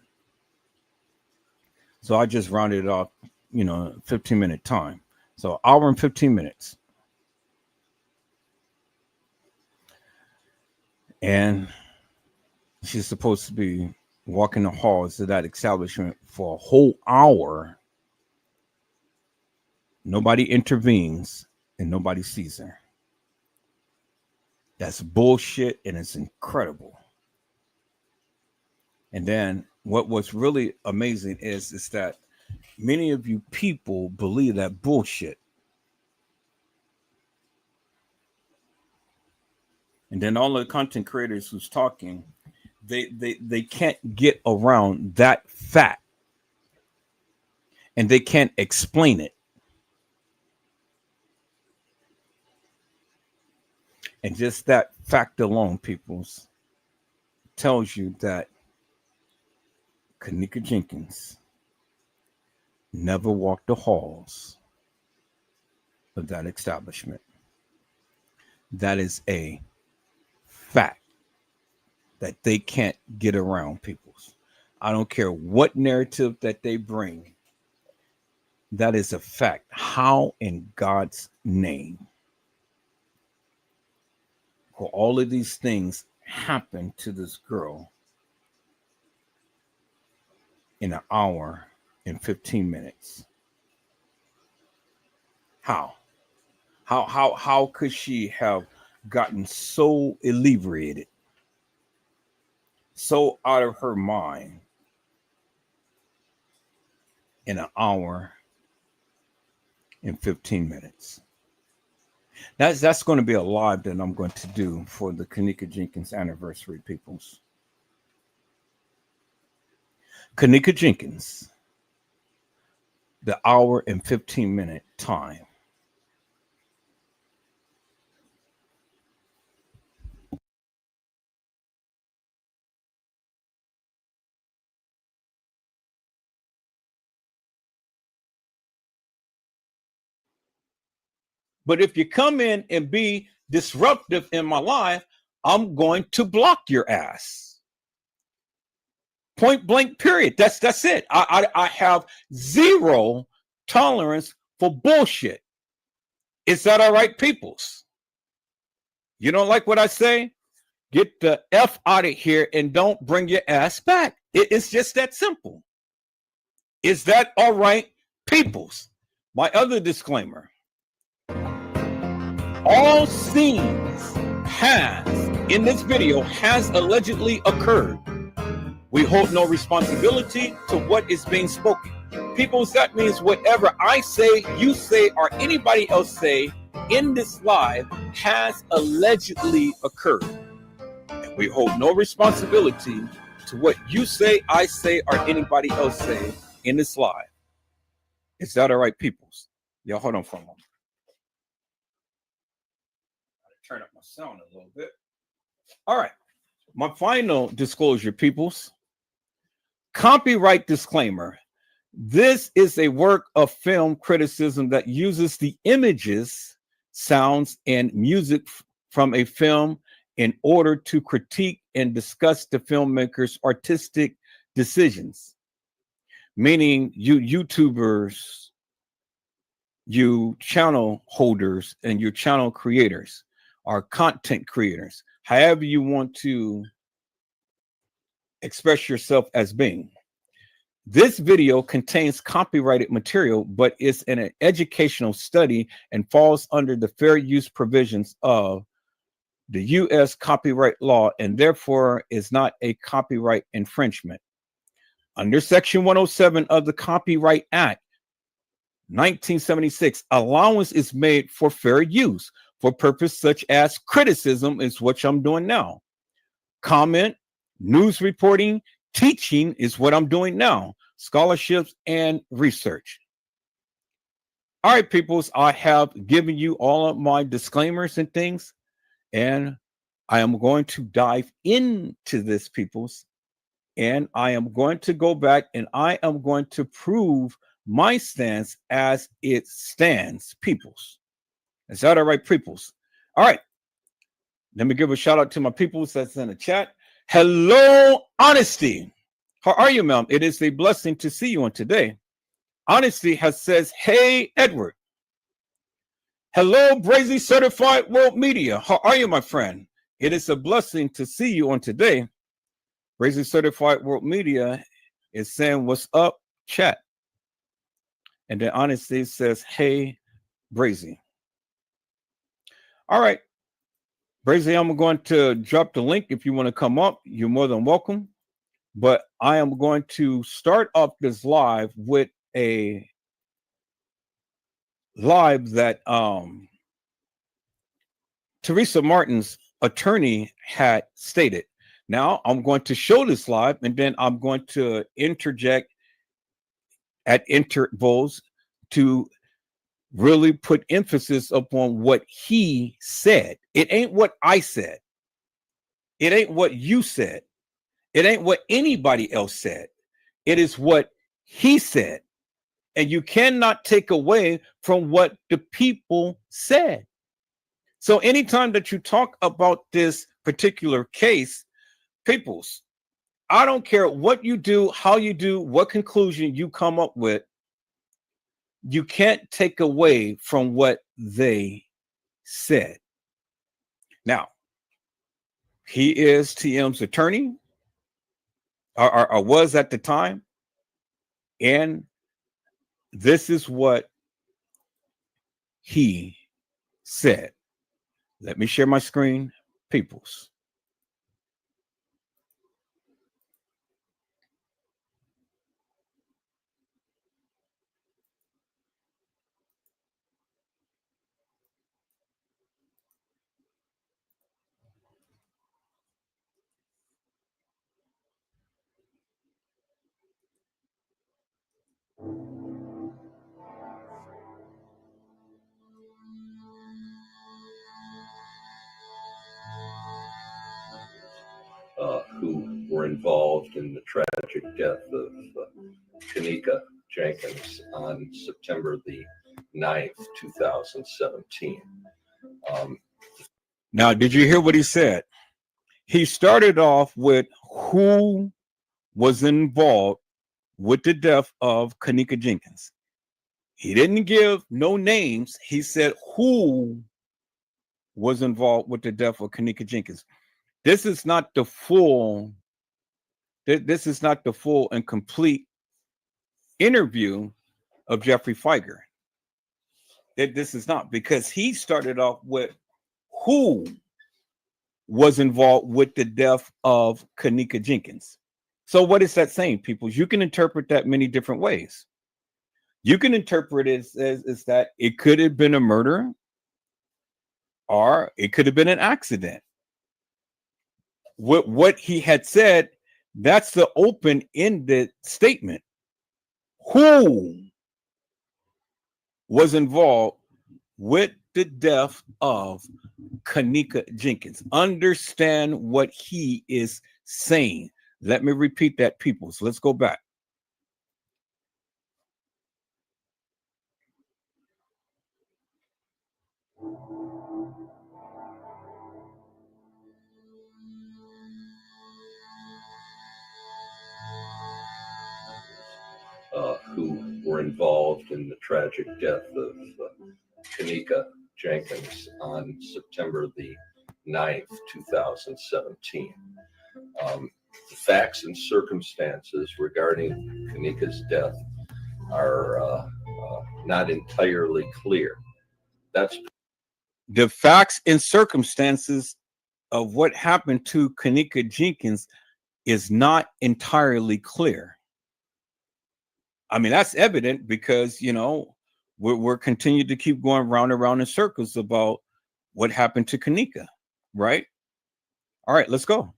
So I just rounded it off, 15-minute time. So hour and 15 minutes. And she's supposed to be walking the halls of that establishment for a whole hour. Nobody intervenes and nobody sees her. That's bullshit, and it's incredible. And then what was really amazing is that many of you people believe that bullshit. And then all the content creators who's talking, they can't get around that fact. And they can't explain it. And just that fact alone, peoples, tells you that Kenneka Jenkins never walked the halls of that establishment. That is a fact that they can't get around, peoples. I don't care what narrative that they bring. That is a fact. How in God's name will all of these things happen to this girl in an hour and 15 minutes? How could she have gotten so inebriated, so out of her mind in an hour and 15 minutes? That's going to be a live that I'm going to do for the Kenneka Jenkins anniversary, peoples. Kenneka Jenkins, the hour and 15-minute time. But if you come in and be disruptive in my life, I'm going to block your ass. Point blank, period. That's it. I have zero tolerance for bullshit. Is that all right, peoples? You don't like what I say? Get the F out of here and don't bring your ass back. It's just that simple. Is that all right, peoples? My other disclaimer. All scenes in this video has allegedly occurred. We hold no responsibility to what is being spoken. Peoples, that means whatever I say, you say, or anybody else say in this live has allegedly occurred. And we hold no responsibility to what you say, I say, or anybody else say in this live. Is that all right, peoples? Y'all hold on for a moment. Turn up my sound a little bit. All right. My final disclosure, peoples. Copyright disclaimer. This is a work of film criticism that uses the images, sounds, and music from a film in order to critique and discuss the filmmaker's artistic decisions. Meaning you YouTubers, you channel holders, and your channel creators are content creators, however you want to express yourself as being. This video contains copyrighted material, but is an educational study and falls under the fair use provisions of the U.S. copyright law and therefore is not a copyright infringement. Under Section 107 of the Copyright Act, 1976, allowance is made for fair use for purpose such as criticism is what I'm doing now. Comment, news reporting, teaching is what I'm doing now. Scholarships and research. All right, peoples, I have given you all of my disclaimers and things, and I am going to dive into this, peoples, and I am going to go back and I am going to prove my stance as it stands, peoples. Is that all right, peoples? All right. Let me give a shout out to my peoples that's in the chat. Hello, Honesty. How are you, ma'am? It is a blessing to see you on today. Honesty has says, hey, Edward. Hello, Brazy Certified World Media. How are you, my friend? It is a blessing to see you on today. Brazy Certified World Media is saying, what's up, chat? And then Honesty says, hey, Brazy. All right. Brazy, I'm going to drop the link. If you want to come up, you're more than welcome. But I am going to start up this live with a live that Teresa Martin's attorney had stated. Now I'm going to show this live, and then I'm going to interject at intervals to really put emphasis upon what he said. It ain't what I said. It ain't what you said. It ain't what anybody else said. It is what he said. And you cannot take away from what the people said. So anytime that you talk about this particular case, peoples, I don't care what you do, how you do, what conclusion you come up with, you can't take away from what they said. Now, he is TM's attorney, or was at the time, and this is what he said. Let me share my screen, peoples. Who were involved in the tragic death of Kenneka Jenkins on September the 9th, 2017. Now, did you hear what he said? He started off with who was involved with the death of Kenneka Jenkins. He didn't give no names. He said who was involved with the death of Kenneka Jenkins. This is not the full. This is not the full and complete interview of Jeffrey Feiger. This is not, because he started off with who was involved with the death of Kenneka Jenkins. So what is that saying, people? You can interpret that many different ways. You can interpret it as that it could have been a murder, or it could have been an accident. What he had said, that's the open-ended statement. Who was involved with the death of Kenneka Jenkins? Understand what he is saying. Let me repeat that, people. So let's go back. Who were involved in the tragic death of Kenneka Jenkins on September the 9th, 2017. The facts and circumstances regarding Kenneka's death are not entirely clear. That's the facts and circumstances of what happened to Kenneka Jenkins is not entirely clear. I mean, that's evident because, you know, we're continuing to keep going round and round in circles about what happened to Kenneka, right? All right, let's go.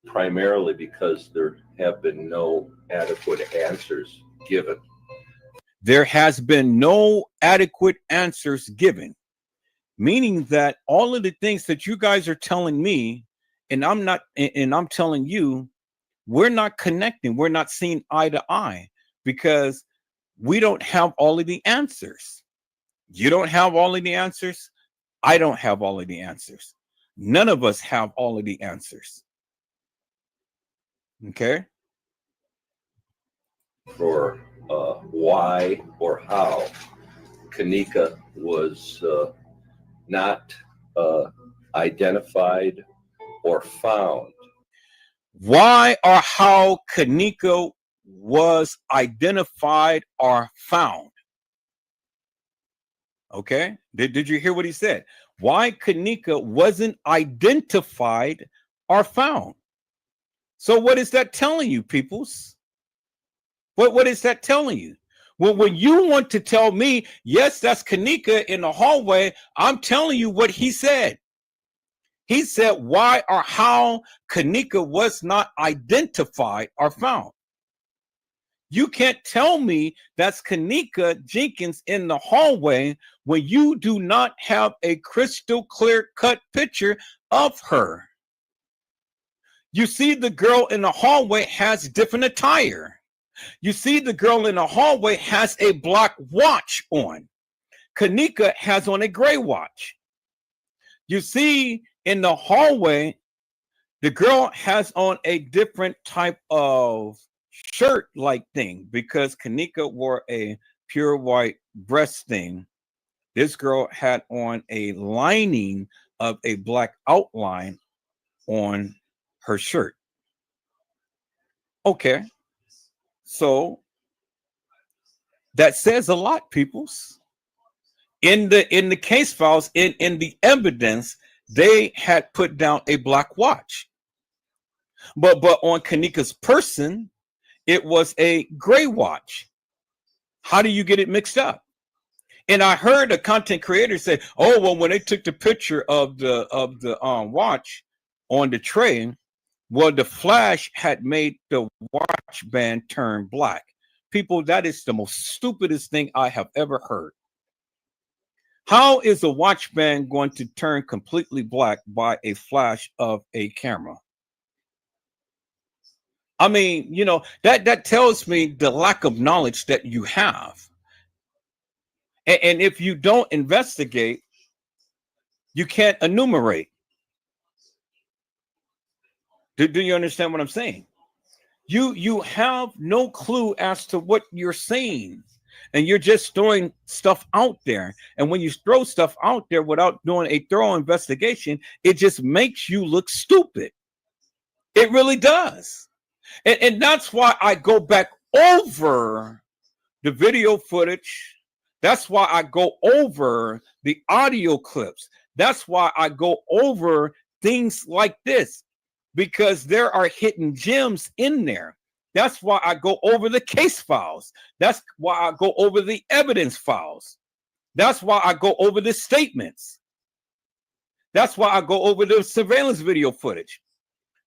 primarily because there have been no adequate answers given. There has been no adequate answers given, meaning that all of the things that you guys are telling me, and I'm telling you, we're not connecting. We're not seeing eye to eye, because we don't have all of the answers. You don't have all of the answers. I don't have all of the answers. None of us have all of the answers. Okay? For why or how Kenneka was not identified or found. Why or how Kenneka was identified or found. Okay? Did you hear what he said? Why Kenneka wasn't identified or found. So what is that telling you, peoples? What is that telling you? Well, when you want to tell me, yes, that's Kenneka in the hallway, I'm telling you what he said. He said why or how Kenneka was not identified or found. You can't tell me that's Kenneka Jenkins in the hallway when you do not have a crystal clear cut picture of her. You see the girl in the hallway has different attire. You see the girl in the hallway has a black watch on. Kenneka has on a gray watch. You see in the hallway, the girl has on a different type of shirt-like thing because Kenneka wore a pure white breast thing. This girl had on a lining of a black outline on her shirt. Okay. So that says a lot, peoples. In the case files, in the evidence, they had put down a black watch. But on Kenneka's person, it was a gray watch. How do you get it mixed up? And I heard a content creator say, "Oh, well, when they took the picture of the watch on the tray, well, the flash had made the watch band turn black." People, that is the most stupidest thing I have ever heard. How is a watch band going to turn completely black by a flash of a camera? I mean, you know, that tells me the lack of knowledge that you have. And if you don't investigate, you can't enumerate. Do you understand what I'm saying? You have no clue as to what you're saying, and you're just throwing stuff out there. And when you throw stuff out there without doing a thorough investigation, it just makes you look stupid. It really does. And that's why I go back over the video footage. That's why I go over the audio clips. That's why I go over things like this, because there are hidden gems in there. That's why I go over the case files. That's why I go over the evidence files. That's why I go over the statements. That's why I go over the surveillance video footage.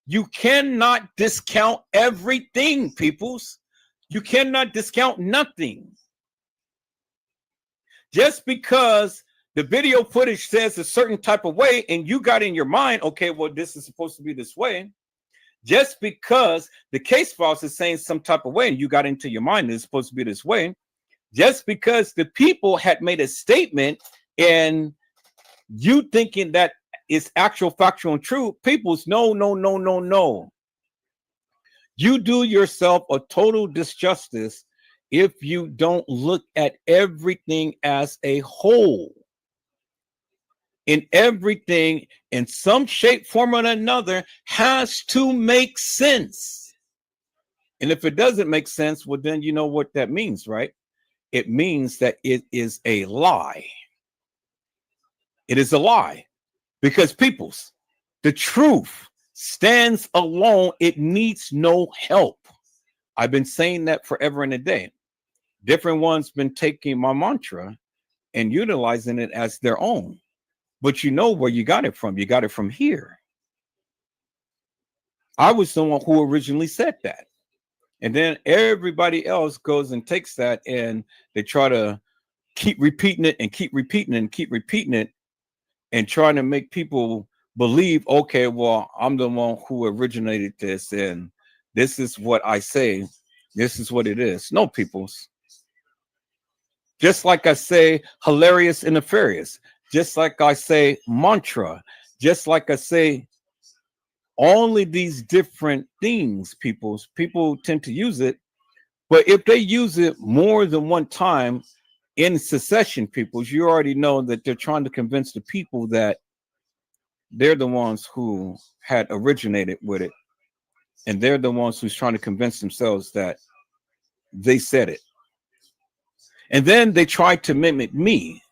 You cannot discount everything, peoples. You cannot discount nothing. Just because the video footage says a certain type of way and you got in your mind, okay, well, this is supposed to be this way. Just because the case files is saying some type of way and you got into your mind it's supposed to be this way. Just because the people had made a statement and you thinking that it's actual, factual, and true, people's no. You do yourself a total disjustice if you don't look at everything as a whole. In everything, in some shape, form, or another, has to make sense. And if it doesn't make sense, well, then you know what that means, right? It means that it is a lie. It is a lie. Because peoples, the truth stands alone. It needs no help. I've been saying that forever and a day. Different ones been taking my mantra and utilizing it as their own. But you know where you got it from. You got it from here. I was the one who originally said that. And then everybody else goes and takes that and they try to keep repeating it and keep repeating it and keep repeating it and trying to make people believe, okay, well, I'm the one who originated this and this is what I say. This is what it is. No, peoples. Just like I say hilarious and nefarious, just like I say mantra, just like I say only these different things, people tend to use it. But if they use it more than one time in succession, peoples, you already know that they're trying to convince the people that they're the ones who had originated with it. And they're the ones who's trying to convince themselves that they said it. And then they try to mimic me.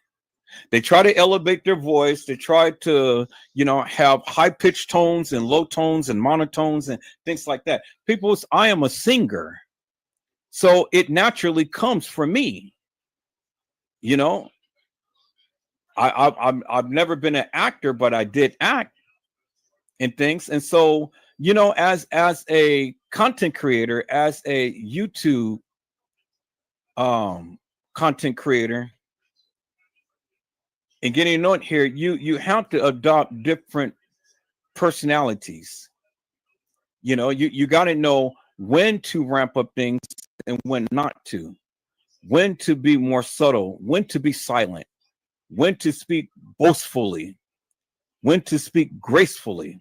They try to elevate their voice. They try to, have high pitched tones and low tones and monotones and things like that. Peoples, I am a singer. So it naturally comes from me. I've never been an actor, but I did act and things. And so, as a content creator, as a YouTube content creator, and getting on here, you have to adopt different personalities. You got to know when to ramp up things and when not to, when to be more subtle, when to be silent, when to speak boastfully, when to speak gracefully,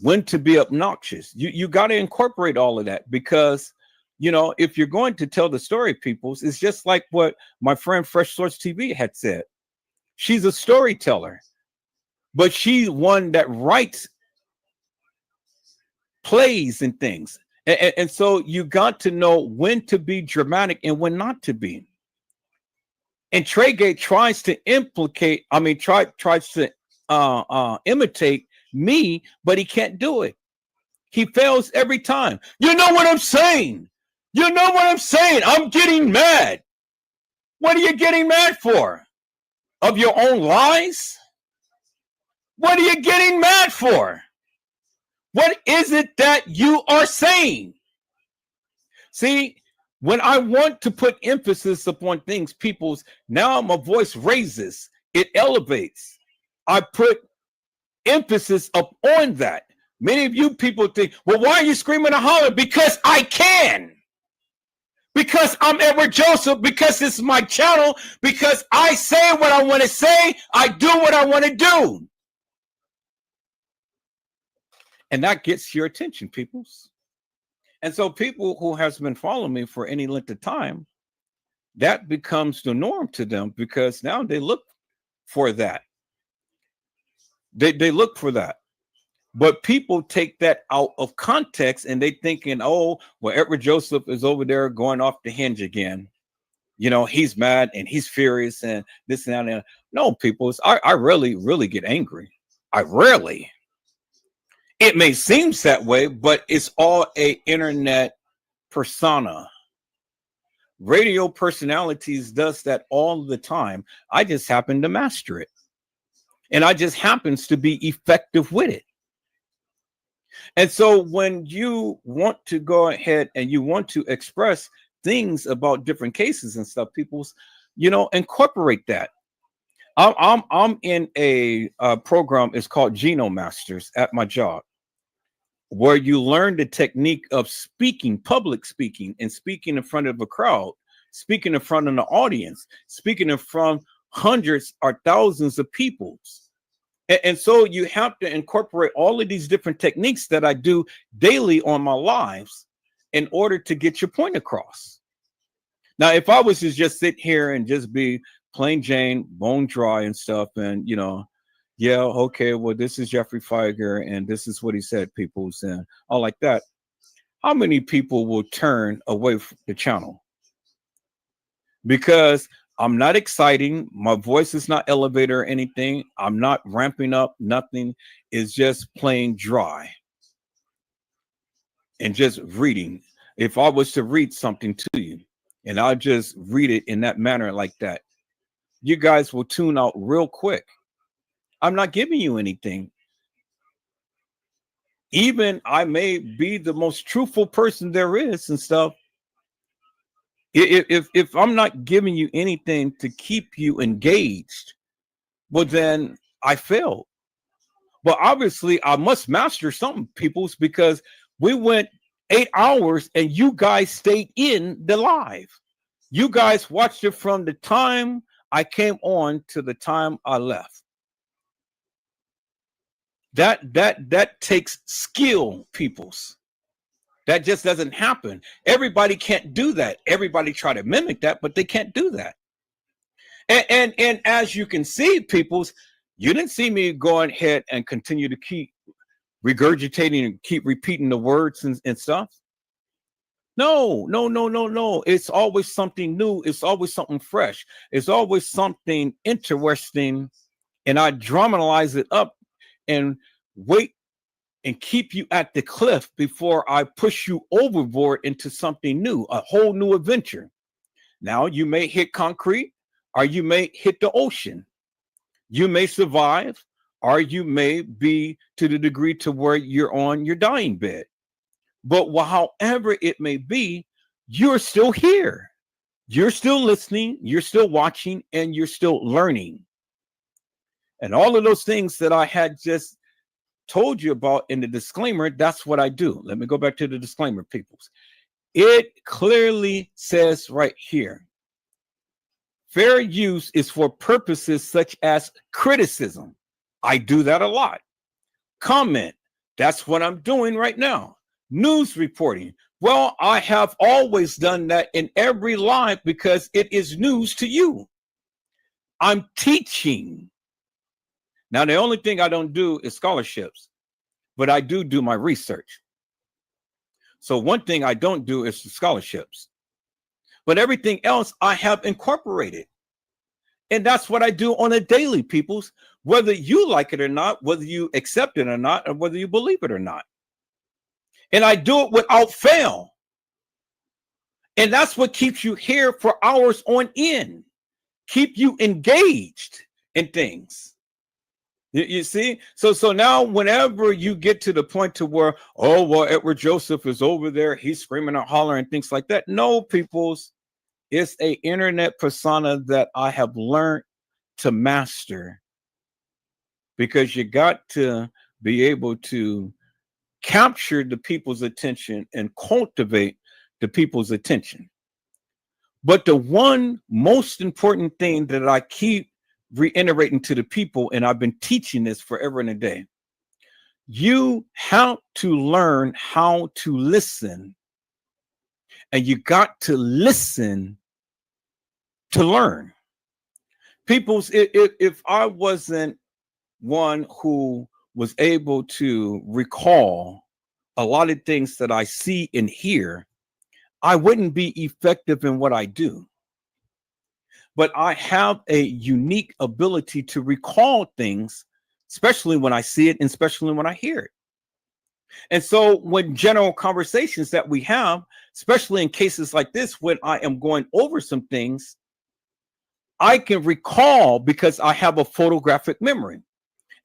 when to be obnoxious. You got to incorporate all of that, because if you're going to tell the story, peoples, it's just like what my friend Fresh Source TV had said. She's a storyteller, but she's one that writes plays and things. And so you got to know when to be dramatic and when not to be. And Treygate tries to tries to imitate me, but he can't do it. He fails every time. You know what I'm saying? You know what I'm saying? I'm getting mad. What are you getting mad for? Of your own lies? What are you getting mad for? What is it that you are saying? See, when I want to put emphasis upon things, now my voice raises, it elevates. I put emphasis upon that. Many of you people think, well, why are you screaming and hollering? Because I can. Because I'm Edward Joseph, because it's my channel, because I say what I want to say, I do what I want to do. And that gets your attention, peoples. And so people who has been following me for any length of time, that becomes the norm to them, because now they look for that. They look for that. But people take that out of context and they thinking, oh, well, Edward Joseph is over there going off the hinge again. He's mad and he's furious and this and that. And no, people, I really, really get angry. It may seem that way, but it's all a internet persona. Radio personalities does that all the time. I just happen to master it. And I just happens to be effective with it. And so when you want to go ahead and you want to express things about different cases and stuff, people's, incorporate that. I'm in a program. It's called Genome Masters at my job, where you learn the technique of speaking, public speaking, and speaking in front of a crowd, speaking in front of the audience, speaking in front of hundreds or thousands of people. And so you have to incorporate all of these different techniques that I do daily on my lives in order to get your point across. Now, if I was to just sit here and just be plain Jane, bone dry and stuff, and, yeah, okay, well, this is Jeffrey Feiger, and this is what he said, peoples, and all like that, how many people will turn away from the channel? Because I'm not exciting. My voice is not elevator or anything. I'm not ramping up. Nothing. Is just plain dry. And just reading. If I was to read something to you and I just read it in that manner like that, you guys will tune out real quick. I'm not giving you anything. Even I may be the most truthful person there is and stuff. If I'm not giving you anything to keep you engaged, well, then I failed. But obviously, I must master something, peoples, because we went 8 hours and you guys stayed in the live. You guys watched it from the time I came on to the time I left. That takes skill, peoples. That just doesn't happen. Everybody can't do that. Everybody try to mimic that, but they can't do that. And as you can see, peoples, you didn't see me going ahead and continue to keep regurgitating and keep repeating the words and stuff. No. It's always something new. It's always something fresh. It's always something interesting. And I dramatize it up and wait and keep you at the cliff before I push you overboard into something new, a whole new adventure. Now you may hit concrete, or you may hit the ocean. You may survive, or you may be to the degree to where you're on your dying bed. But however it may be, you're still here. You're still listening, you're still watching, and you're still learning. And all of those things that I had just told you about in the disclaimer, that's what I do. Let me go back to the disclaimer, peoples. It clearly says right here, fair use is for purposes such as criticism. I do that a lot. Comment. That's what I'm doing right now. News reporting. Well, I have always done that in every live because it is news to you. I'm teaching. Now, the only thing I don't do is scholarships, but I do my research. So one thing I don't do is scholarships. But everything else I have incorporated. And that's what I do on a daily, peoples, whether you like it or not, whether you accept it or not, or whether you believe it or not. And I do it without fail. And that's what keeps you here for hours on end, keep you engaged in things. You see? So now whenever you get to the point to where, oh, well, Edward Joseph is over there, he's screaming and hollering and things like that. No, peoples. It's a internet persona that I have learned to master, because you got to be able to capture the people's attention and cultivate the people's attention. But the one most important thing that I keep reiterating to the people, and I've been teaching this forever and a day, you have to learn how to listen, and you got to listen to learn. Peoples, if I wasn't one who was able to recall a lot of things that I see and hear, I wouldn't be effective in what I do. But I have a unique ability to recall things, especially when I see it and especially when I hear it. And so when general conversations that we have, especially in cases like this, when I am going over some things, I can recall because I have a photographic memory.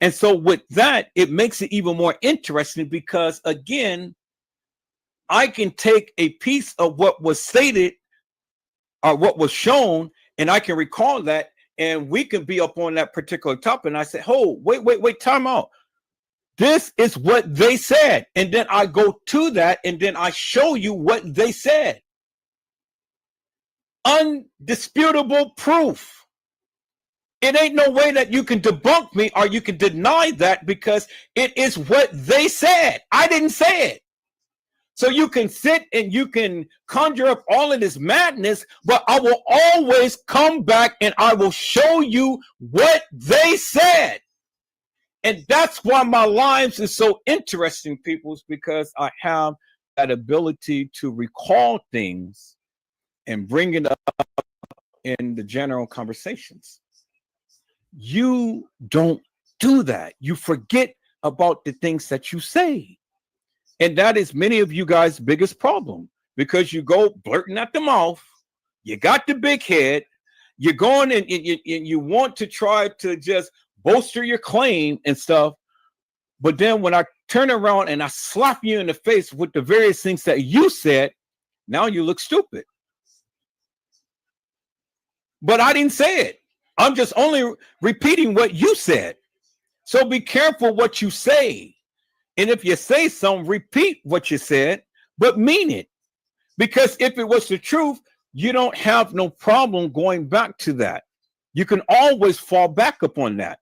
And so with that, it makes it even more interesting because, again, I can take a piece of what was stated or what was shown, and I can recall that, and we can be up on that particular topic. And I say, oh, wait, time out. This is what they said. And then I go to that, and then I show you what they said. Undisputable proof. It ain't no way that you can debunk me or you can deny that, because it is what they said. I didn't say it. So you can sit and you can conjure up all of this madness, but I will always come back and I will show you what they said. And that's why my lives is so interesting, peoples, because I have that ability to recall things and bring it up in the general conversations. You don't do that. You forget about the things that you say. And that is many of you guys' biggest problem, because you go blurting at the mouth. You got the big head. You're going and you want to try to just bolster your claim and stuff. But then when I turn around and I slap you in the face with the various things that you said, now you look stupid. But I didn't say it. I'm just only repeating what you said. So be careful what you say. And if you say something, repeat what you said, but mean it. Because if it was the truth, you don't have no problem going back to that. You can always fall back upon that.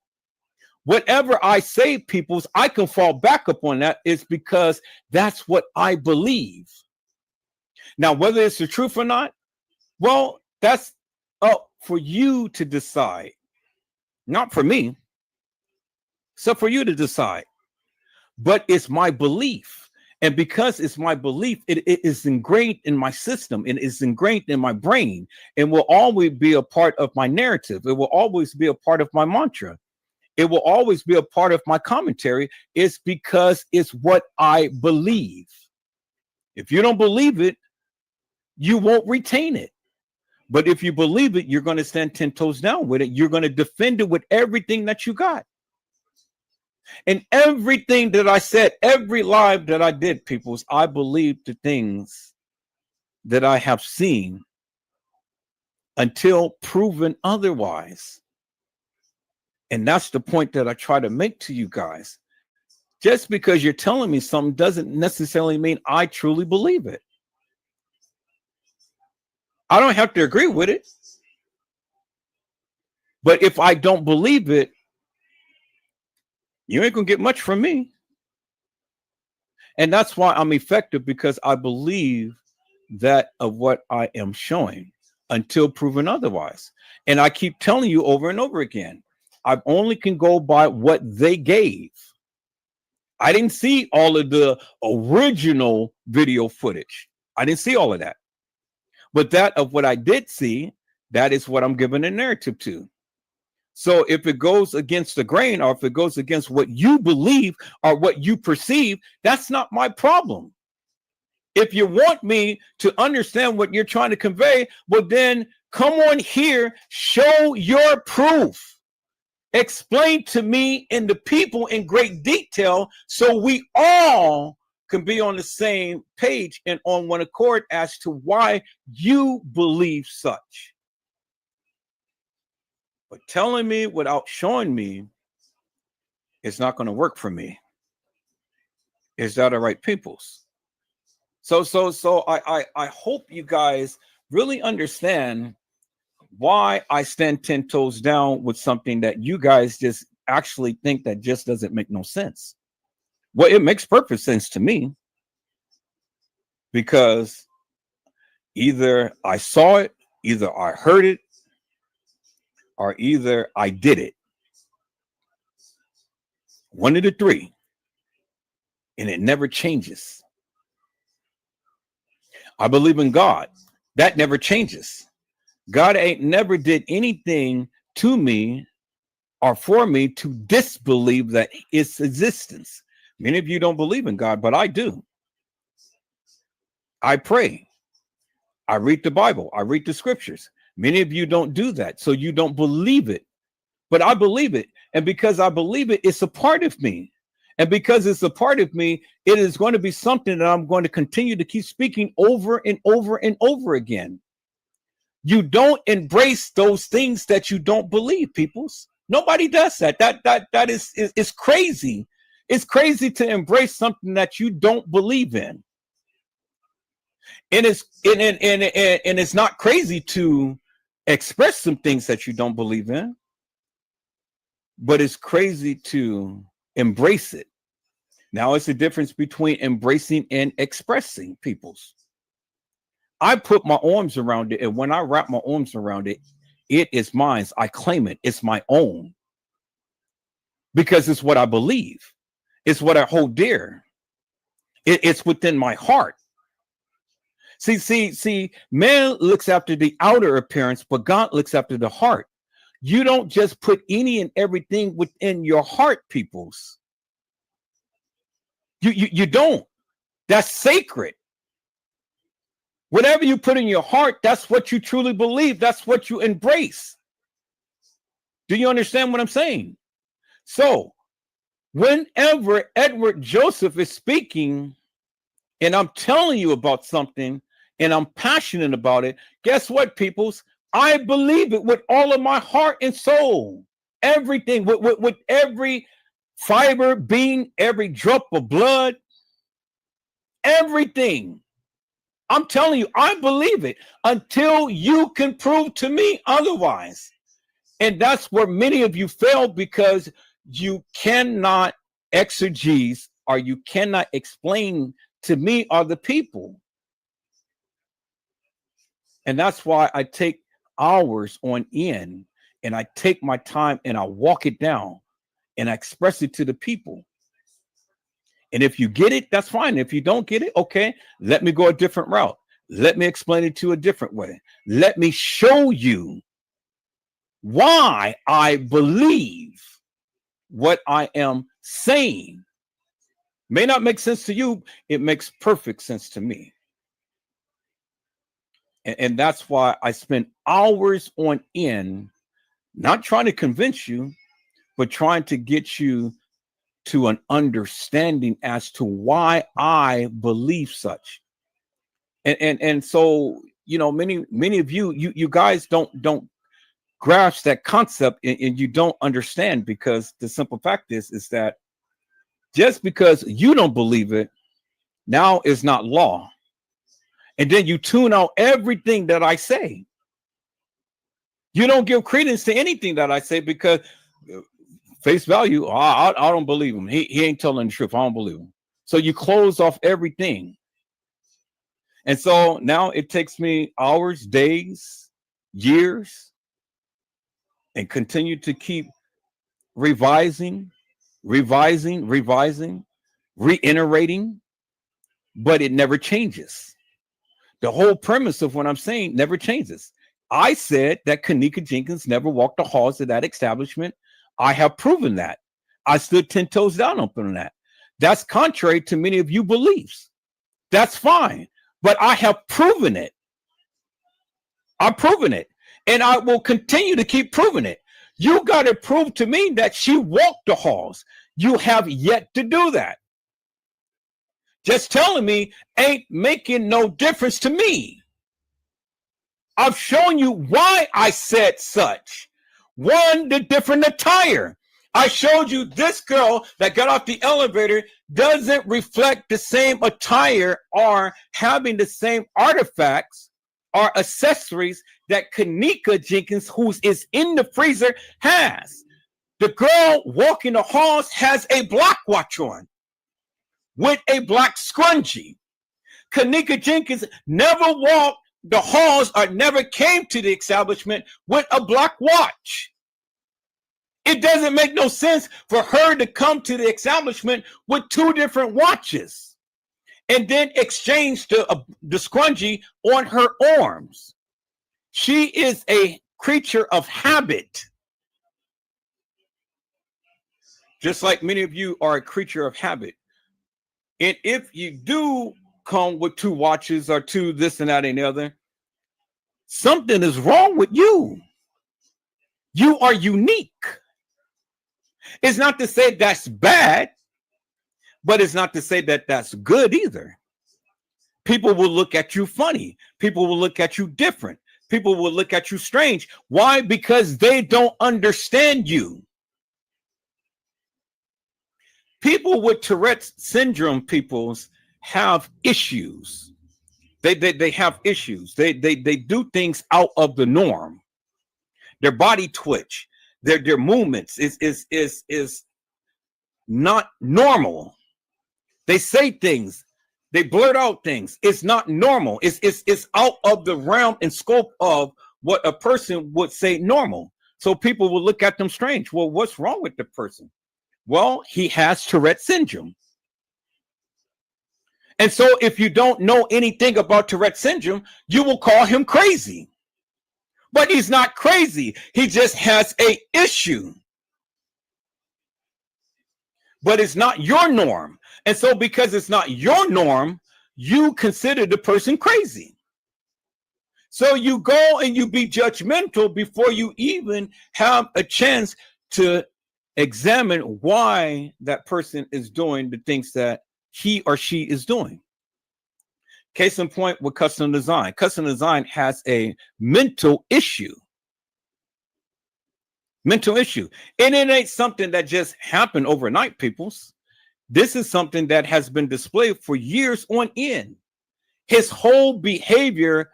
Whatever I say, peoples, I can fall back upon that is because that's what I believe. Now, whether it's the truth or not, well, that's up for you to decide, not for me. So for you to decide. But it's my belief. And because it's my belief, it is ingrained in my system and it's ingrained in my brain and will always be a part of my narrative. It will always be a part of my mantra. It will always be a part of my commentary. It's because it's what I believe. If you don't believe it, you won't retain it. But if you believe it, you're going to stand 10 toes down with it. You're going to defend it with everything that you got. And everything that I said, every live that I did, peoples, I believe the things that I have seen until proven otherwise. And that's the point that I try to make to you guys. Just because you're telling me something doesn't necessarily mean I truly believe it. I don't have to agree with it. But if I don't believe it, you ain't gonna get much from me. And that's why I'm effective, because I believe that of what I am showing until proven otherwise. And I keep telling you over and over again, I only can go by what they gave. I didn't see all of the original video footage. I didn't see all of that. But that of what I did see, that is what I'm giving a narrative to. So if it goes against the grain, or if it goes against what you believe or what you perceive, that's not my problem. If you want me to understand what you're trying to convey, well, then come on here, show your proof. Explain to me and the people in great detail so we all can be on the same page and on one accord as to why you believe such. But telling me without showing me, it's not going to work for me. Is that all right, peoples? So I hope you guys really understand why I stand 10 toes down with something that you guys just actually think that just doesn't make no sense. Well, it makes perfect sense to me, because either I saw it, either I heard it, or either I did it. One of the three. And it never changes. I believe in God. That never changes. God ain't never did anything to me or for me to disbelieve that its existence. Many of you don't believe in God, but I do. I pray. I read the Bible. I read the scriptures. Many of you don't do that, so you don't believe it. But I believe it. And because I believe it, it's a part of me. And because it's a part of me, it is going to be something that I'm going to continue to keep speaking over and over and over again. You don't embrace those things that you don't believe, peoples. Nobody does that. That is crazy. It's crazy to embrace something that you don't believe in. And it's not crazy to express some things that you don't believe in, but it's crazy to embrace it. Now, it's the difference between embracing and expressing, peoples. I put my arms around it, and when I wrap my arms around it, it is mine. I claim it. It's my own. Because it's what I believe. It's what I hold dear. It's within my heart. See, man looks after the outer appearance, but God looks after the heart. You don't just put any and everything within your heart, peoples. You don't. That's sacred. Whatever you put in your heart, that's what you truly believe. That's what you embrace. Do you understand what I'm saying? So, whenever Edward Joseph is speaking, and I'm telling you about something, and I'm passionate about it, guess what, peoples? I believe it with all of my heart and soul. Everything, with every fiber, being, every drop of blood, everything. I'm telling you, I believe it until you can prove to me otherwise. And that's where many of you fail, because you cannot exegese, or you cannot explain to me or the people. And that's why I take hours on end, and I take my time and I walk it down and I express it to the people. And if you get it, that's fine. If you don't get it, okay, let me go a different route. Let me explain it to a different way. Let me show you why I believe what I am saying. May not make sense to you. It makes perfect sense to me. And that's why I spend hours on end, not trying to convince you, but trying to get you to an understanding as to why I believe such. And so, you know, many of you guys don't grasp that concept, and you don't understand, because the simple fact is that just because you don't believe it now is not law. And then you tune out everything that I say. You don't give credence to anything that I say, because face value, I don't believe him. He ain't telling the truth. I don't believe him. So you close off everything. And so now it takes me hours, days, years, and continue to keep revising, reiterating, but it never changes. The whole premise of what I'm saying never changes. I said that Kenneka Jenkins never walked the halls of that establishment. I have proven that. I stood 10 toes down on that. That's contrary to many of you beliefs. That's fine. But I have proven it. I've proven it. And I will continue to keep proving it. You got to prove to me that she walked the halls. You have yet to do that. Just telling me ain't making no difference to me. I've shown you why I said such. One, the different attire. I showed you this girl that got off the elevator doesn't reflect the same attire or having the same artifacts or accessories that Kenneka Jenkins, who is in the freezer, has. The girl walking the halls has a black watch on with a black scrunchie. Kenneka Jenkins never walked the halls or never came to the establishment with a black watch. It doesn't make no sense for her to come to the establishment with two different watches and then exchange the scrunchie on her arms. She is a creature of habit. Just like many of you are a creature of habit. And if you do come with two watches or two this and that and the other, something is wrong with you. You are unique. It's not to say that's bad, but it's not to say that that's good either. People will look at you funny. People will look at you different. People will look at you strange. Why? Because they don't understand you. People with Tourette's syndrome peoples have issues. They have issues. They do things out of the norm. Their body twitch, their movements is not normal. They say things, they blurt out things. It's not normal. It's out of the realm and scope of what a person would say normal. So people will look at them strange. Well, what's wrong with the person? Well, he has Tourette syndrome. And so if you don't know anything about Tourette syndrome, you will call him crazy. But he's not crazy. He just has an issue. But it's not your norm. And so because it's not your norm, you consider the person crazy. So you go and you be judgmental before you even have a chance to examine why that person is doing the things that he or she is doing. Case in point with custom design. Custom design has a mental issue. Mental issue. And it ain't something that just happened overnight, peoples. This is something that has been displayed for years on end. His whole behavior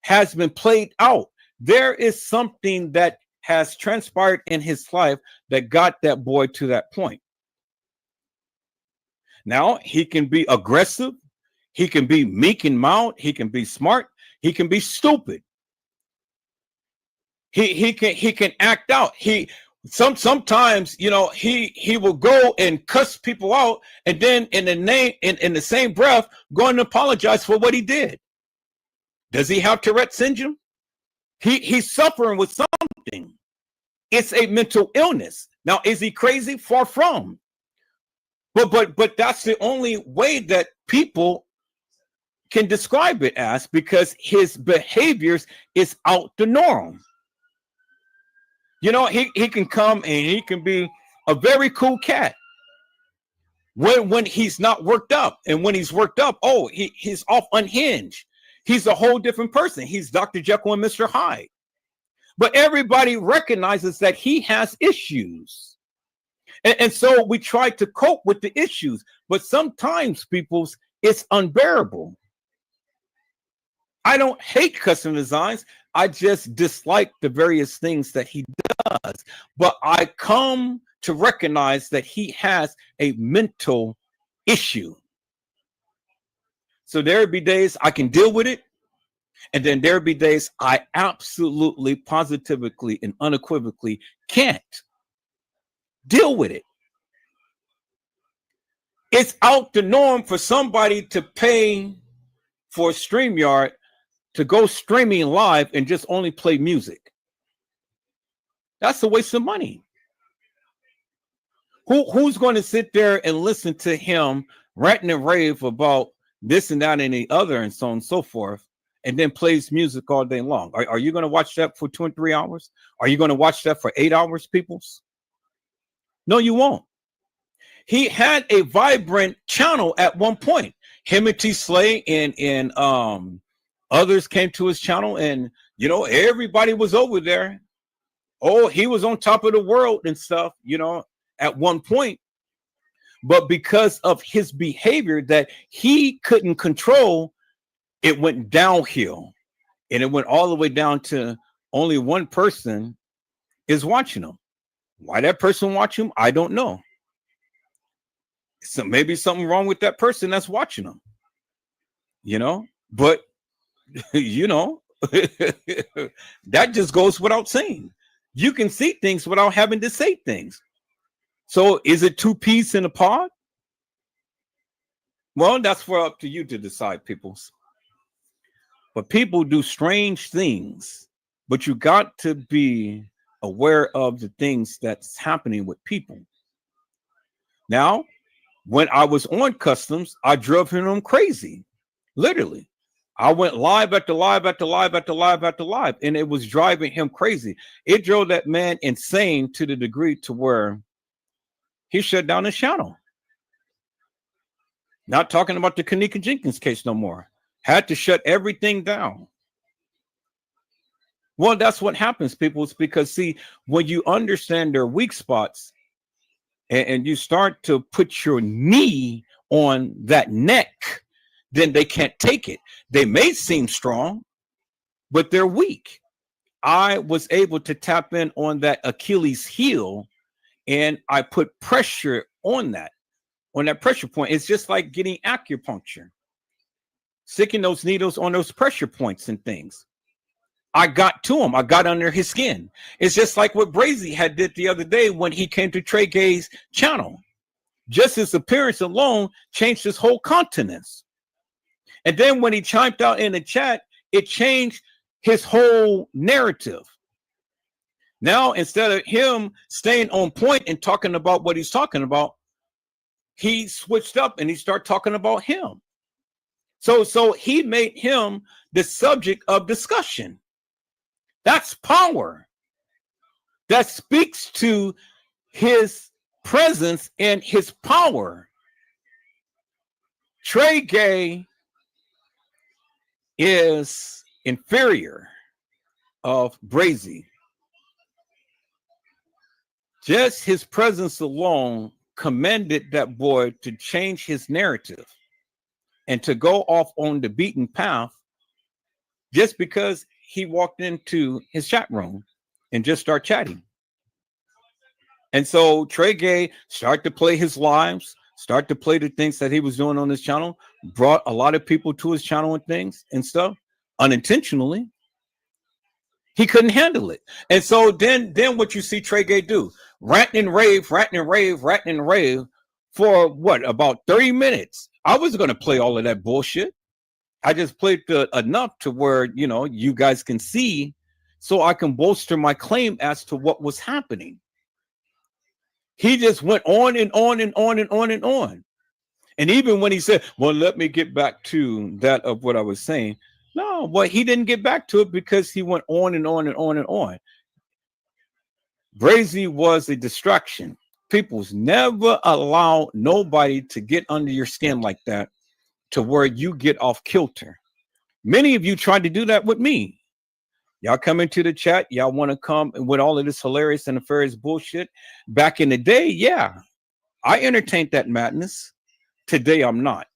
has been played out. There is something that has transpired in his life that got that boy to that point. Now, he can be aggressive. He can be meek and mild. He can be smart. He can be stupid. He can act out. Sometimes, you know, he will go and cuss people out, and then in the same breath go and apologize for what he did. Does he have Tourette syndrome? He's suffering with something. It's a mental illness. Now, is he crazy? Far from. But that's the only way that people can describe it as, because his behaviors is out the norm. You know, he can come and he can be a very cool cat when he's not worked up, and when he's worked up, oh, he's off unhinged. He's a whole different person. He's Dr. Jekyll and Mr. Hyde. But everybody recognizes that he has issues. And so we try to cope with the issues, but sometimes people's it's unbearable. I don't hate custom designs. I just dislike the various things that he does. But I come to recognize that he has a mental issue. So there be days I can deal with it. And then there be days I absolutely, positively, and unequivocally can't deal with it. It's out the norm for somebody to pay for StreamYard to go streaming live and just only play music. That's a waste of money. Who's going to sit there and listen to him ranting and rave about this and that and the other and so on and so forth, and then plays music all day long? Are you going to watch that for 2 and 3 hours? Are you going to watch that for 8 hours, peoples? No, you won't. He had a vibrant channel at one point. Him and T Slay and others came to his channel, and you know, everybody was over there. Oh, he was on top of the world and stuff, you know, at one point. But because of his behavior that he couldn't control, it went downhill, and it went all the way down to only one person is watching him. Why that person watch him, I don't know. So maybe something wrong with that person that's watching him, you know, but you know, that just goes without saying. You can see things without having to say things. So is it 2 peas in a pod? Well, that's for up to you to decide, peoples. But people do strange things, but you got to be aware of the things that's happening with people. Now, when I was on customs, I drove him crazy. Literally. I went live after live after live after live after live, and it was driving him crazy. It drove that man insane to the degree to where he shut down his channel. Not talking about the Kenneka Jenkins case no more. Had to shut everything down. Well, that's what happens, people. It's because, see, when you understand their weak spots and you start to put your knee on that neck, then they can't take it. They may seem strong, but they're weak. I was able to tap in on that Achilles heel, and I put pressure on that pressure point. It's just like getting acupuncture, sticking those needles on those pressure points and things. I got to him. I got under his skin. It's just like what Brazy had did the other day when he came to Trey Gay's channel. Just his appearance alone changed his whole countenance. And then when he chimed out in the chat, it changed his whole narrative. Now, instead of him staying on point and talking about what he's talking about, he switched up and he started talking about him. So he made him the subject of discussion. That's power. That speaks to his presence and his power. Trey Gay is inferior of Brazy. Just his presence alone commended that boy to change his narrative. and to go off on the beaten path just because he walked into his chat room and just start chatting. And so Trey Gay started to play his lives, start to play the things that he was doing on his channel, brought a lot of people to his channel and things and stuff unintentionally. He couldn't handle it. And so then what you see Trey Gay do, ranting and rave for what, about 30 minutes. I wasn't going to play all of that bullshit. I just played enough to where, you know, you guys can see so I can bolster my claim as to what was happening. He just went on and on and on and on and on. And even when he said, well, let me get back to that of what I was saying. No, well, he didn't get back to it because he went on and on and on and on. Brazy was a distraction. People's never allow nobody to get under your skin like that to where you get off kilter. Many of you tried to do that with me. Y'all come into the chat. Y'all want to come with all of this hilarious and nefarious bullshit. Back in the day, yeah, I entertained that madness. Today, I'm not.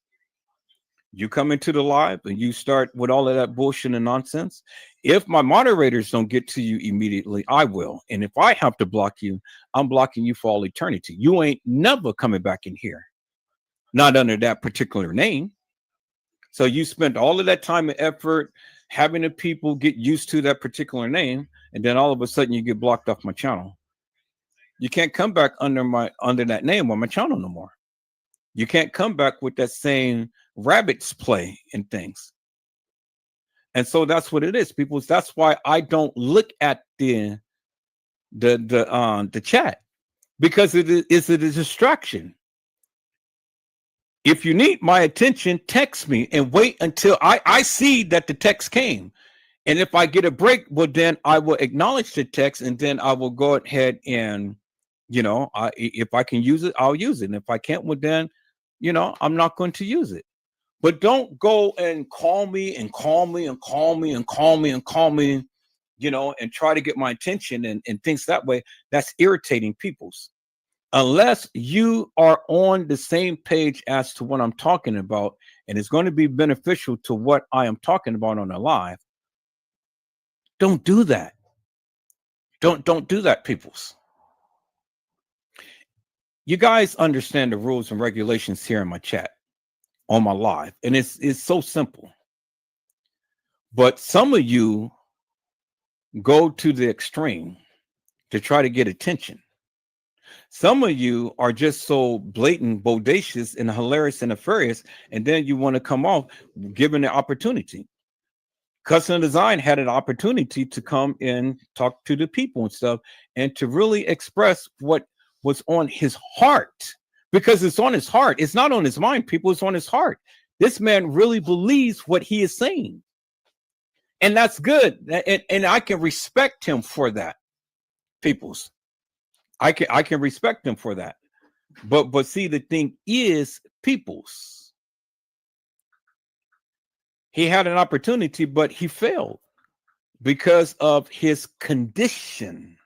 You come into the live and you start with all of that bullshit and nonsense. If my moderators don't get to you immediately, I will. And if I have to block you, I'm blocking you for all eternity. You ain't never coming back in here. Not under that particular name. So you spent all of that time and effort having the people get used to that particular name, and then all of a sudden you get blocked off my channel. You can't come back under that name on my channel no more. You can't come back with that same rabbits play and things. And so that's what it is, people. That's why I don't look at the chat, because it is a distraction. If you need my attention, text me and wait until I see that the text came. And if I get a break, well, then I will acknowledge the text, and then I will go ahead and, you know, if I can use it, I'll use it. And if I can't, well, then, you know, I'm not going to use it. But don't go and call me, you know, and try to get my attention and things that way. That's irritating people's. Unless you are on the same page as to what I'm talking about, and it's going to be beneficial to what I am talking about on the live, don't do that. Don't do that, peoples. You guys understand the rules and regulations here in my chat, on my live, and it's so simple. But some of you go to the extreme to try to get attention. Some of you are just so blatant, bodacious, and hilarious and nefarious, and then you want to come off given the opportunity. Custom Design had an opportunity to come and talk to the people and stuff, and to really express what was on his heart, because it's on his heart. It's not on his mind, people. It's on his heart. This man really believes what he is saying, and that's good. And I can respect him for that, peoples. I can respect him for that. But see, the thing is, peoples, he had an opportunity, but he failed because of his condition,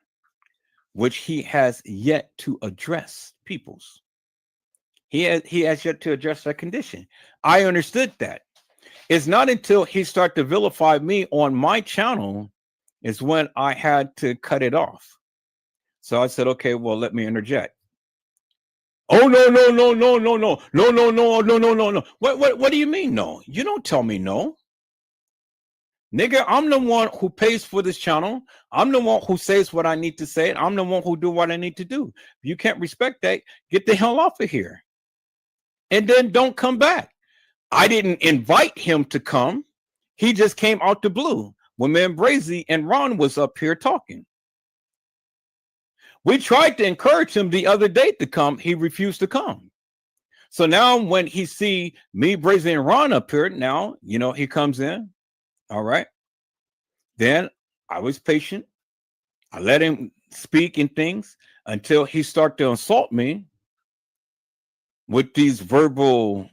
which he has yet to address, peoples. He has yet to address that condition. I understood that. It's not until he started to vilify me on my channel is when I had to cut it off. So I said, okay, well, let me interject. Oh, no. What do you mean, no? You don't tell me no. Nigga, I'm the one who pays for this channel. I'm the one who says what I need to say. I'm the one who do what I need to do. If you can't respect that, get the hell off of here. And then don't come back. I didn't invite him to come. He just came out the blue when me and Brazy and Ron was up here talking. We tried to encourage him the other day to come. He refused to come. So now when he see me, Brazy, and Ron up here, now, you know, he comes in. All right. Then I was patient. I let him speak in things until he started to assault me with these verbal,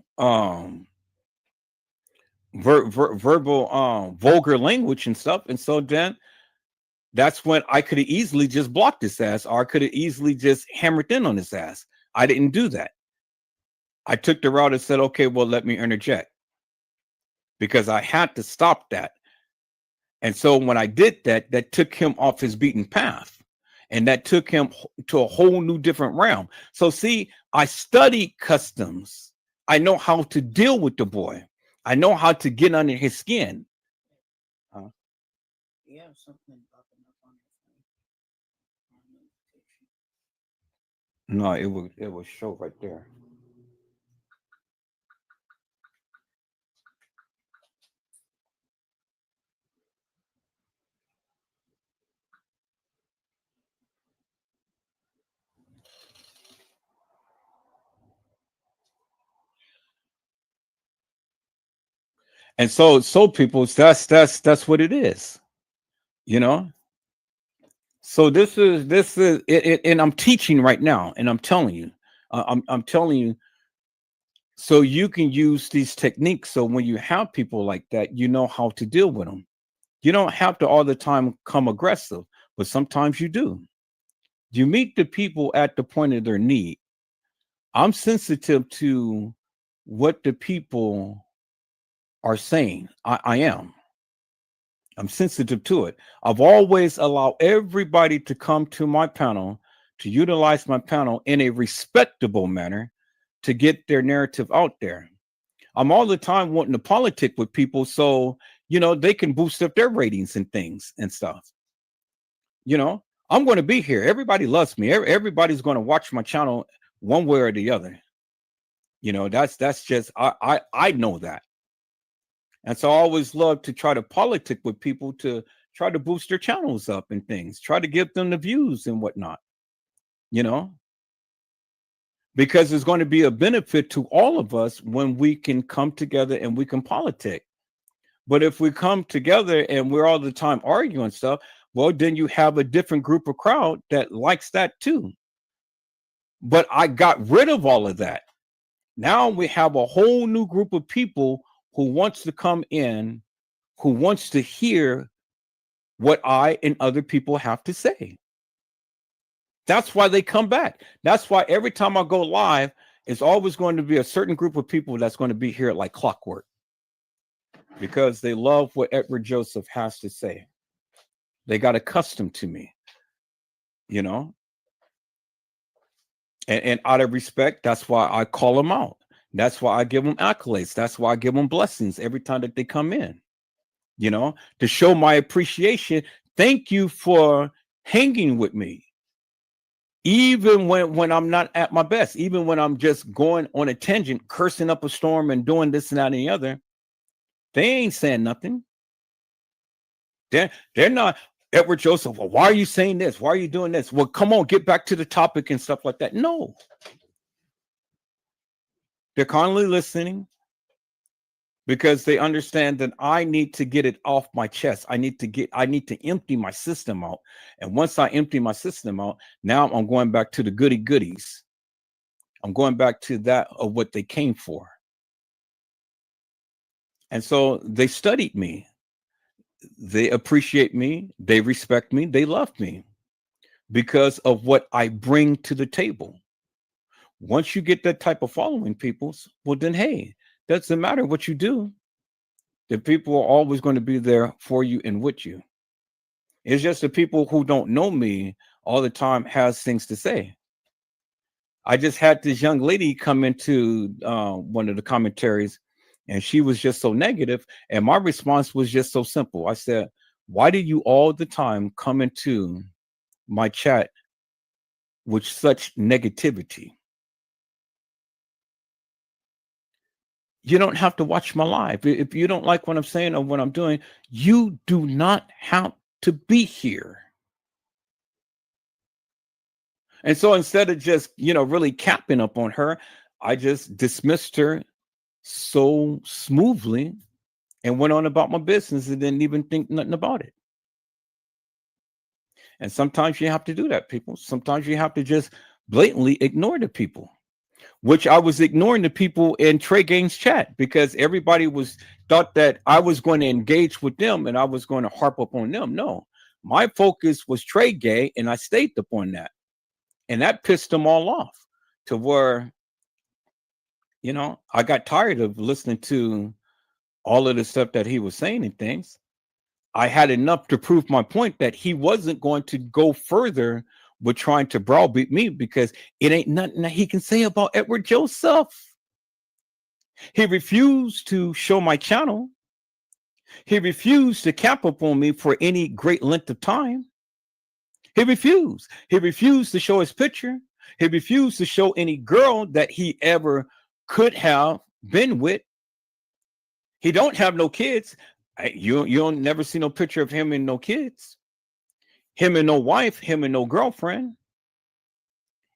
vulgar language and stuff. And so then that's when I could have easily just blocked his ass, or I could have easily just hammered in on his ass. I didn't do that. I took the route and said, okay, well, let me interject. because I had to stop that. And so when I did that, that took him off his beaten path, and that took him to a whole new different realm. So see, I studied customs. I know how to deal with the boy. I know how to get under his skin. Yeah, something popping up on No, it will show right there. And so people, that's what it is, you know. So this is it, and I'm teaching right now, and I'm telling you, I'm telling you, so you can use these techniques. So when you have people like that, you know how to deal with them. You don't have to all the time come aggressive, but sometimes you do. You meet the people at the point of their need. I'm sensitive to what the people are saying. I am. I'm sensitive to it. I've always allowed everybody to come to my panel, to utilize my panel in a respectable manner to get their narrative out there. I'm all the time wanting to politic with people so, they can boost up their ratings and things and stuff. I'm going to be here. Everybody loves me. Everybody's going to watch my channel one way or the other. That's just, I know that. And so I always love to try to politic with people to try to boost their channels up and things, try to give them the views and whatnot, because there's going to be a benefit to all of us when we can come together and we can politic. But if we come together and we're all the time arguing stuff, well, then you have a different group of crowd that likes that too. But I got rid of all of that. Now we have a whole new group of people who wants to come in, who wants to hear what I and other people have to say. That's why they come back. That's why every time I go live, it's always going to be a certain group of people that's going to be here like clockwork, because they love what Edward Joseph has to say. They got accustomed to me, and out of respect, that's why I call them out. That's why I give them accolades. That's why I give them blessings every time that they come in, to show my appreciation. Thank you for hanging with me. Even when I'm not at my best, even when I'm just going on a tangent, cursing up a storm and doing this and that and the other, they ain't saying nothing. They're not, Edward Joseph, well, why are you saying this? Why are you doing this? Well, come on, get back to the topic and stuff like that. No. They're kindly listening because they understand that I need to get it off my chest. I need to empty my system out. And once I empty my system out, now I'm going back to the goody goodies. I'm going back to that of what they came for. And so they studied me. They appreciate me. They respect me. They love me because of what I bring to the table. Once you get that type of following, people, well, then, hey, doesn't matter what you do. The people are always going to be there for you and with you. It's just the people who don't know me all the time has things to say. I just had this young lady come into one of the commentaries, and she was just so negative. And my response was just so simple. I said, why do you all the time come into my chat with such negativity? You don't have to watch my live. If you don't like what I'm saying or what I'm doing, you do not have to be here. And so instead of just, really capping up on her, I just dismissed her so smoothly and went on about my business and didn't even think nothing about it. And sometimes you have to do that, people. Sometimes you have to just blatantly ignore the people, which I was ignoring the people in Trey Gaines chat because everybody thought that I was going to engage with them and I was going to harp up on them. No, my focus was Trey Gay, and I stayed up on that. And that pissed them all off to where, I got tired of listening to all of the stuff that he was saying and things, I had enough to prove my point that he wasn't going to go further with trying to browbeat me, because it ain't nothing that he can say about Edward Joseph. He refused to show my channel. He refused to cap up on me for any great length of time. He refused. He refused to show his picture. He refused to show any girl that he ever could have been with. He don't have no kids. You don't never see no picture of him and no kids. Him and no wife, him and no girlfriend,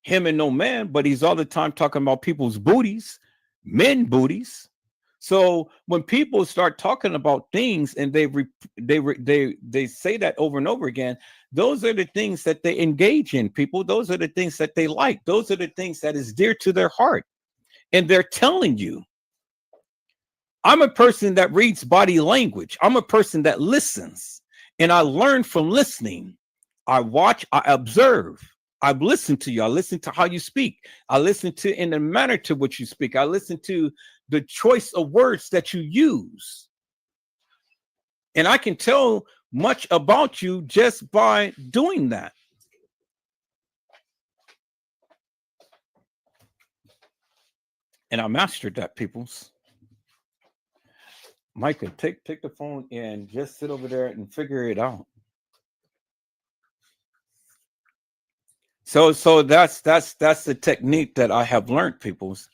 him and no man, but he's all the time talking about people's booties, men booties. So when people start talking about things and they say that over and over again, those are the things that they engage in, people. Those are the things that they like. Those are the things that is dear to their heart. And they're telling you. I'm a person that reads body language. I'm a person that listens, and I learn from listening. I watch, I observe. I listen to you. I listen to how you speak. I listen to in the manner to which you speak. I listen to the choice of words that you use. And I can tell much about you just by doing that. And I mastered that, peoples. Micah, take the phone and just sit over there and figure it out. So that's the technique that I have learned, peoples.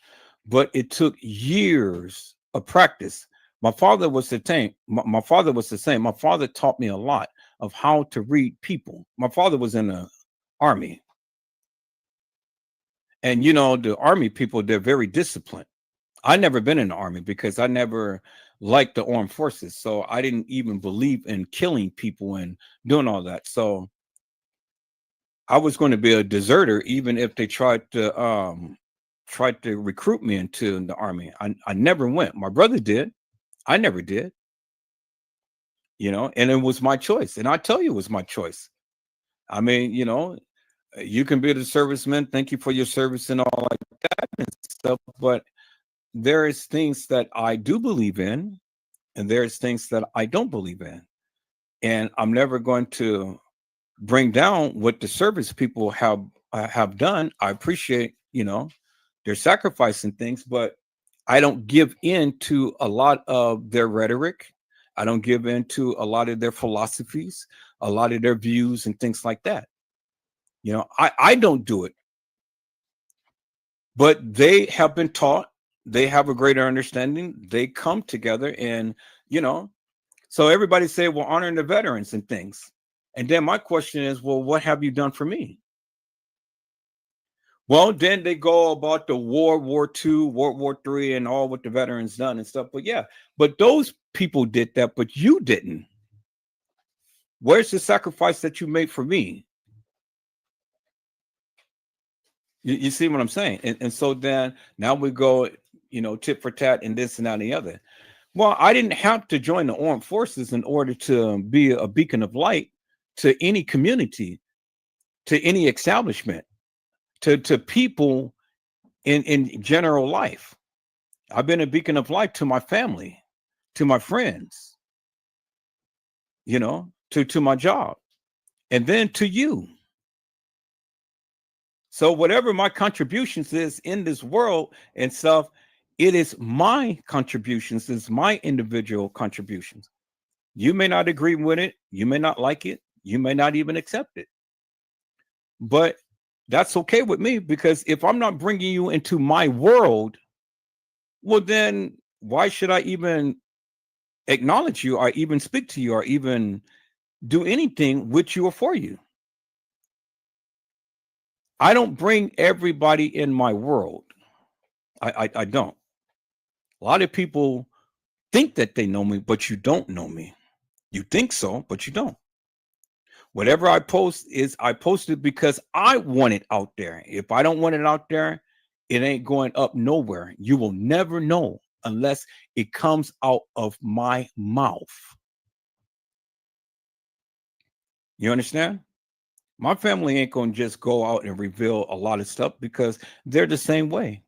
But it took years of practice. My father was the same. My father was the same. My father taught me a lot of how to read people. My father was in the army. And you know, the army people, they're very disciplined. I never been in the army because I never liked the armed forces. So I didn't even believe in killing people and doing all that. So I was going to be a deserter, even if they tried to recruit me into the army. I never went. My brother did. I never did. You know, and it was my choice. And I tell you, it was my choice. I mean, you know, you can be the serviceman. Thank you for your service and all like that and stuff. But there is things that I do believe in, and there's things that I don't believe in. And I'm never going to bring down what the service people have done. I appreciate, you know, their sacrifice and things, but I don't give in to a lot of their rhetoric. I don't give in to a lot of their philosophies, a lot of their views and things like that. You know, I don't do it. But they have been taught, they have a greater understanding, they come together and, you know, so everybody say, well, honoring the veterans and things. And then my question is, well, what have you done for me? Well, then they go about the World War II, World War III, and all what the veterans done and stuff. But yeah, but those people did that, but you didn't. Where's the sacrifice that you made for me? You see what I'm saying? And so then now we go, you know, tit for tat and this and that and the other. Well, I didn't have to join the armed forces in order to be a beacon of light to any community, to any establishment, to people in general life. I've been a beacon of light to my family, to my friends, you know, to my job, and then to you. So whatever my contributions is in this world and stuff, it is my contributions, it's my individual contributions. You may not agree with it, you may not like it, you may not even accept it. But that's okay with me, because if I'm not bringing you into my world, well, then why should I even acknowledge you or even speak to you or even do anything with you or for you? I don't bring everybody in my world. I don't. A lot of people think that they know me, but you don't know me. You think so, but you don't. Whatever I post is I post it because I want it out there. If I don't want it out there, it ain't going up nowhere. You will never know unless it comes out of my mouth. You understand? My family ain't going to just go out and reveal a lot of stuff because they're the same way.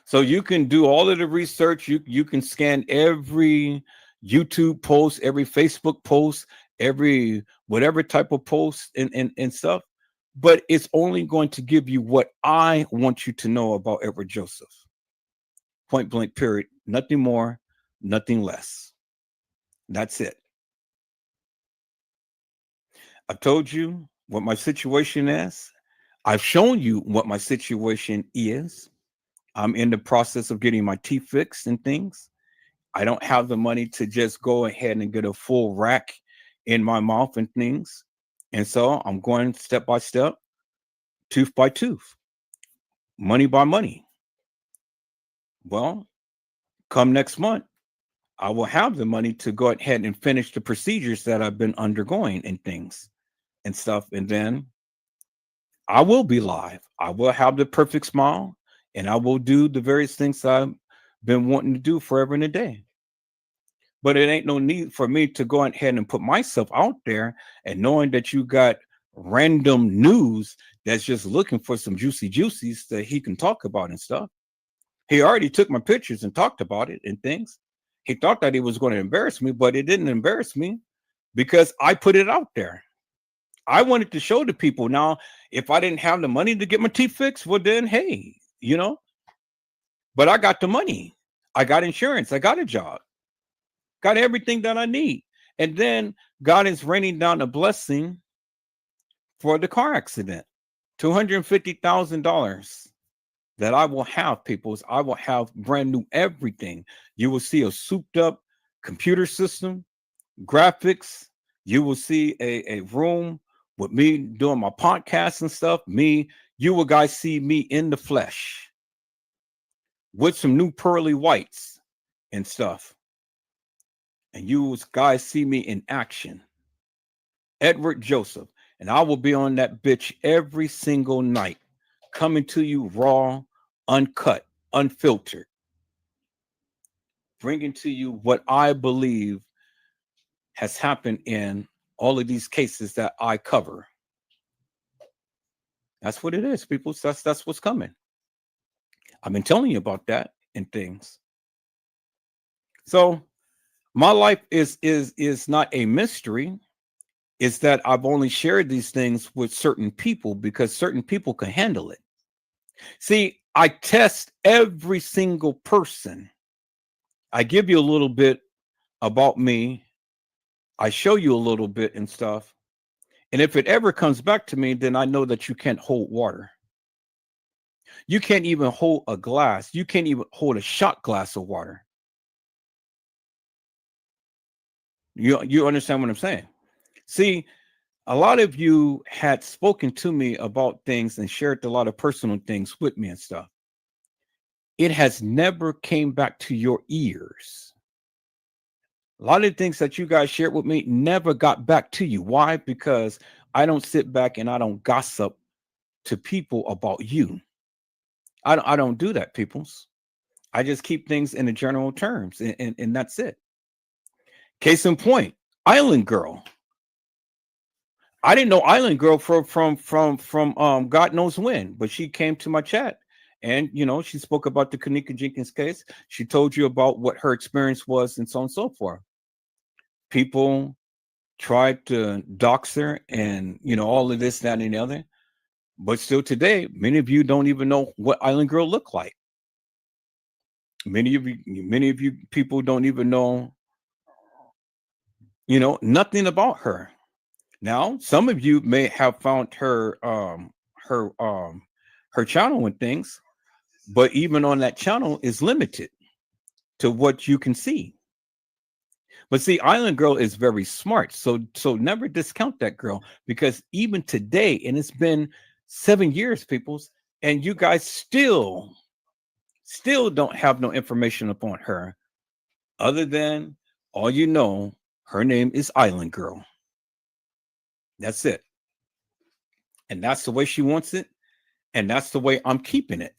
So you can do all of the research. You can scan every YouTube post, every Facebook post, every whatever type of post and stuff. But it's only going to give you what I want you to know about Edward Joseph. Point blank, period. Nothing more, nothing less. That's it. I've told you what my situation is. I've shown you what my situation is. I'm in the process of getting my teeth fixed and things. I don't have the money to just go ahead and get a full rack in my mouth and things. And so I'm going step by step, tooth by tooth, money by money. Well, come next month, I will have the money to go ahead and finish the procedures that I've been undergoing and things and stuff. And then I will be live. I will have the perfect smile, and I will do the various things I've been wanting to do forever and a day. But it ain't no need for me to go ahead and put myself out there and knowing that you got random news that's just looking for some juicy juicies that he can talk about and stuff. He already took my pictures and talked about it and things. He thought that he was going to embarrass me, but it didn't embarrass me because I put it out there. I wanted to show the people. Now, if I didn't have the money to get my teeth fixed, well, then, hey, but I got the money. I got insurance. I got a job. Got everything that I need. And then God is raining down a blessing for the car accident. $250,000 that I will have, peoples. I will have brand new everything. You will see a souped up computer system, graphics. You will see a room with me doing my podcast and stuff. You will guys see me in the flesh with some new pearly whites and stuff. And you guys see me in action. Edward Joseph. And I will be on that bitch every single night, coming to you raw, uncut, unfiltered, bringing to you what I believe has happened in all of these cases that I cover. That's what it is, people. That's what's coming. I've been telling you about that and things. So my life is not a mystery. It's that I've only shared these things with certain people because certain people can handle it. See, I test every single person. I give you a little bit about me. I show you a little bit and stuff. And if it ever comes back to me, then I know that you can't hold water. You can't even hold a glass. You can't even hold a shot glass of water. You understand what I'm saying? See, a lot of you had spoken to me about things and shared a lot of personal things with me and stuff. It has never came back to your ears. A lot of things that you guys shared with me never got back to you. Why? Because I don't sit back and I don't gossip to people about you. I don't do that, peoples. I just keep things in the general terms, and that's it. Case in point, Island Girl. I didn't know Island Girl from God knows when, but she came to my chat and she spoke about the Kenneka Jenkins case. She told you about what her experience was and so on and so forth. People tried to dox her and all of this, that, and the other. But still today, many of you don't even know what Island Girl looked like. Many of you people don't even know, nothing about her. Now, some of you may have found her channel and things, but even on that channel is limited to what you can see. But see, Island Girl is very smart, so never discount that girl, because even today, and it's been 7 years, peoples, and you guys still don't have no information upon her, other than all you know, her name is Island Girl. That's it. And that's the way she wants it. And that's the way I'm keeping it.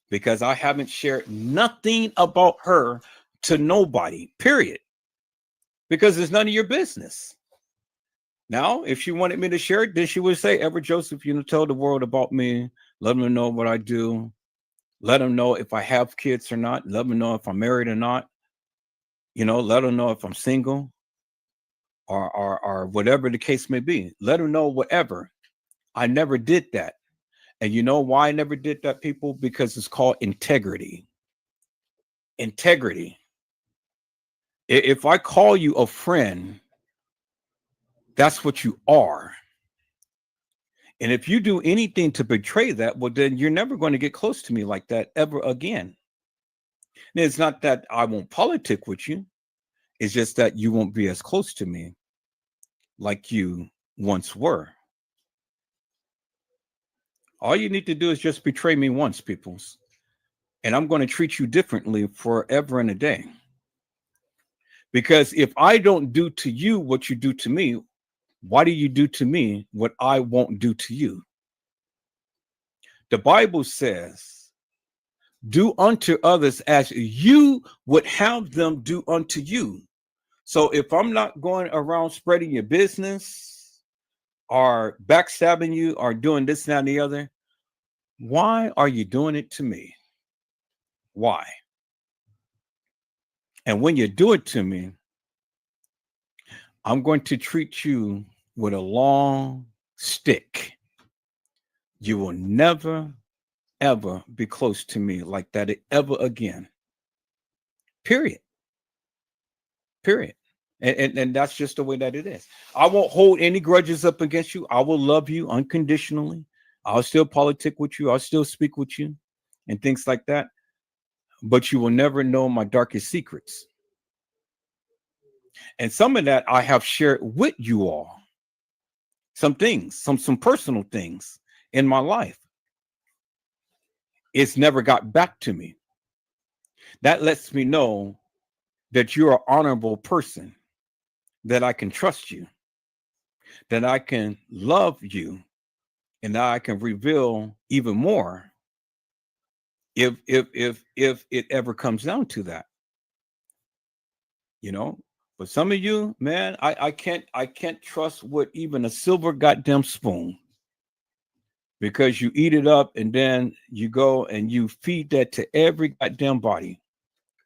Because I haven't shared nothing about her to nobody, period. Because it's none of your business. Now, if she wanted me to share it, then she would say, Edward Joseph, tell the world about me. Let them know what I do. Let them know if I have kids or not. Let them know if I'm married or not. Let them know if I'm single or whatever the case may be. Let them know whatever. I never did that. And you know why I never did that, people? Because it's called integrity. Integrity. If I call you a friend, that's what you are. And if you do anything to betray that, well, then you're never going to get close to me like that ever again. And it's not that I won't politic with you. It's just that you won't be as close to me like you once were. All you need to do is just betray me once, peoples. And I'm going to treat you differently forever and a day. Because if I don't do to you what you do to me, why do you do to me what I won't do to you? The Bible says, do unto others as you would have them do unto you. So if I'm not going around spreading your business or backstabbing you or doing this, that, and the other, why are you doing it to me? Why? And when you do it to me, I'm going to treat you with a long stick. You will never, ever be close to me like that ever again. Period. Period. And that's just the way that it is. I won't hold any grudges up against you. I will love you unconditionally. I'll still politic with you. I'll still speak with you and things like that. But you will never know my darkest secrets. And some of that I have shared with you all. Some things, some personal things in my life. It's never got back to me. That lets me know that you're an honorable person, that I can trust you, that I can love you, and that I can reveal even more if it ever comes down to that. But some of you, man, I can't trust with even a silver goddamn spoon, because you eat it up and then you go and you feed that to every goddamn body,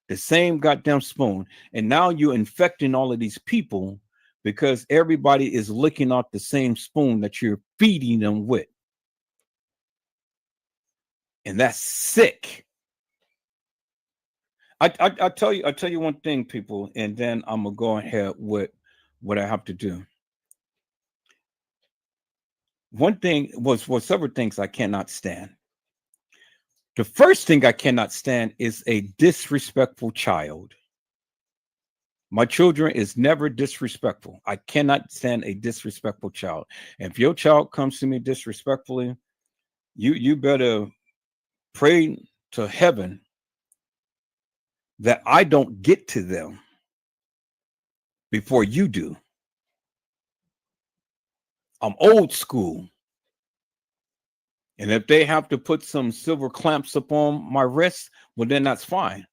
the same goddamn spoon. And now you're infecting all of these people because everybody is licking off the same spoon that you're feeding them with. And that's sick. I tell you one thing, people, and then I'm gonna go ahead with what I have to do. One thing was several things I cannot stand. The first thing I cannot stand is a disrespectful child. My children is never disrespectful. I cannot stand a disrespectful child. And if your child comes to me disrespectfully, you better pray to heaven that I don't get to them before you do. I'm old school. And if they have to put some silver clamps upon my wrist, well, then that's fine.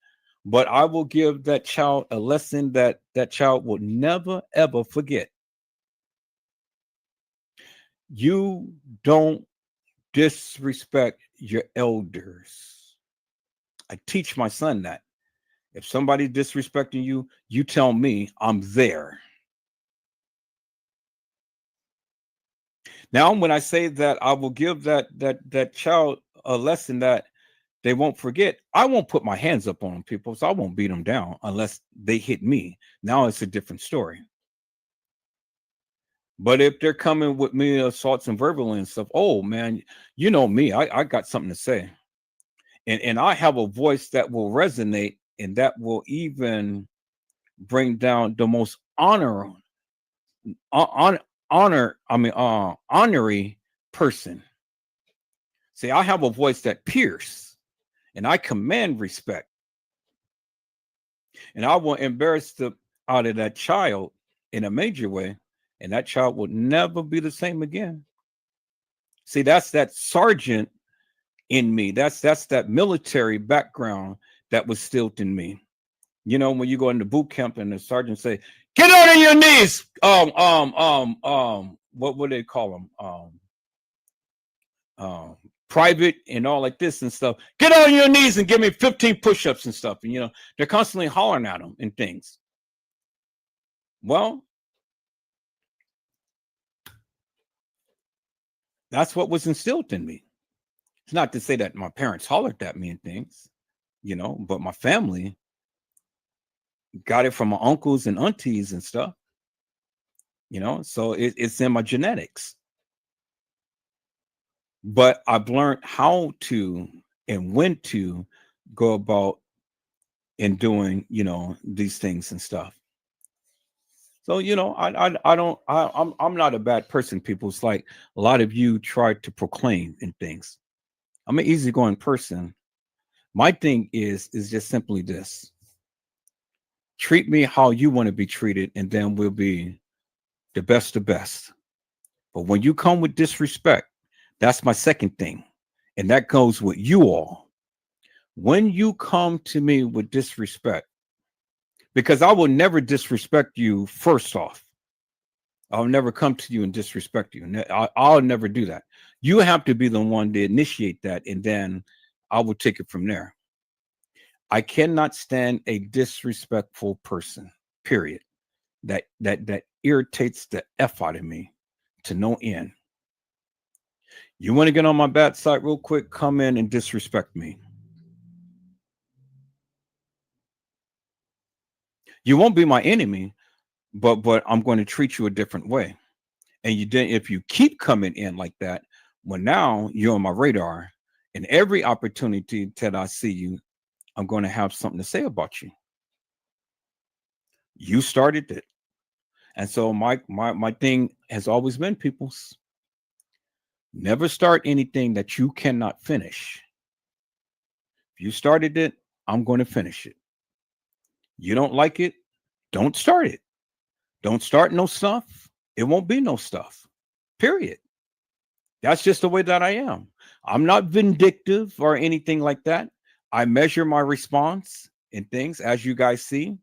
But I will give that child a lesson that child will never, ever forget. You don't disrespect your elders. I teach my son that. If somebody's disrespecting you, you tell me, I'm there. Now, when I say that I will give that child a lesson that they won't forget, I won't put my hands up on them, people. So I won't beat them down unless they hit me. Now it's a different story. But if they're coming with me assaults and verbal and stuff, oh man, you know me, I got something to say. And I have a voice that will resonate and that will even bring down the most honorary person. See, I have a voice that pierces and I command respect. And I will embarrass the out of that child in a major way, and that child will never be the same again. See, that's that sergeant in me. That's that military background that was still in me. You know, when you go into boot camp and the sergeant say, "Get on your knees." What would they call them? private and all like this and stuff. Get on your knees and give me 15 push-ups and stuff. And, you know, they're constantly hollering at them and things. Well, that's what was instilled in me. It's not to say that my parents hollered at me and things, you know, but my family got it from my uncles and aunties and stuff, you know, so it's in my genetics. But I've learned how to and when to go about in doing, you know, these things and stuff. So, you know, I'm not a bad person, people. It's like a lot of you try to proclaim and things. I'm an easygoing person. My thing is just simply this: treat me how you want to be treated, and then we'll be the best of best. But when you come with disrespect, that's my second thing, and that goes with you all. When you come to me with disrespect, because I will never disrespect you. First off, I'll never come to you and disrespect you. I'll never do that. You have to be the one to initiate that, and then I will take it from there. I cannot stand a disrespectful person, period. That irritates the F out of me to no end. You want to get on my bad side real quick, come in and disrespect me. You won't be my enemy, but I'm going to treat you a different way. And you didn't, if you keep coming in like that, well, now you're on my radar, and every opportunity that I see you, I'm going to have something to say about you. You started it. And so my thing has always been, people's, never start anything that you cannot finish. If you started it, I'm going to finish it. You don't like it, don't start it. Don't start no stuff. It won't be no stuff. Period. That's just the way that I am. I'm not vindictive or anything like that. I measure my response and things, as you guys see.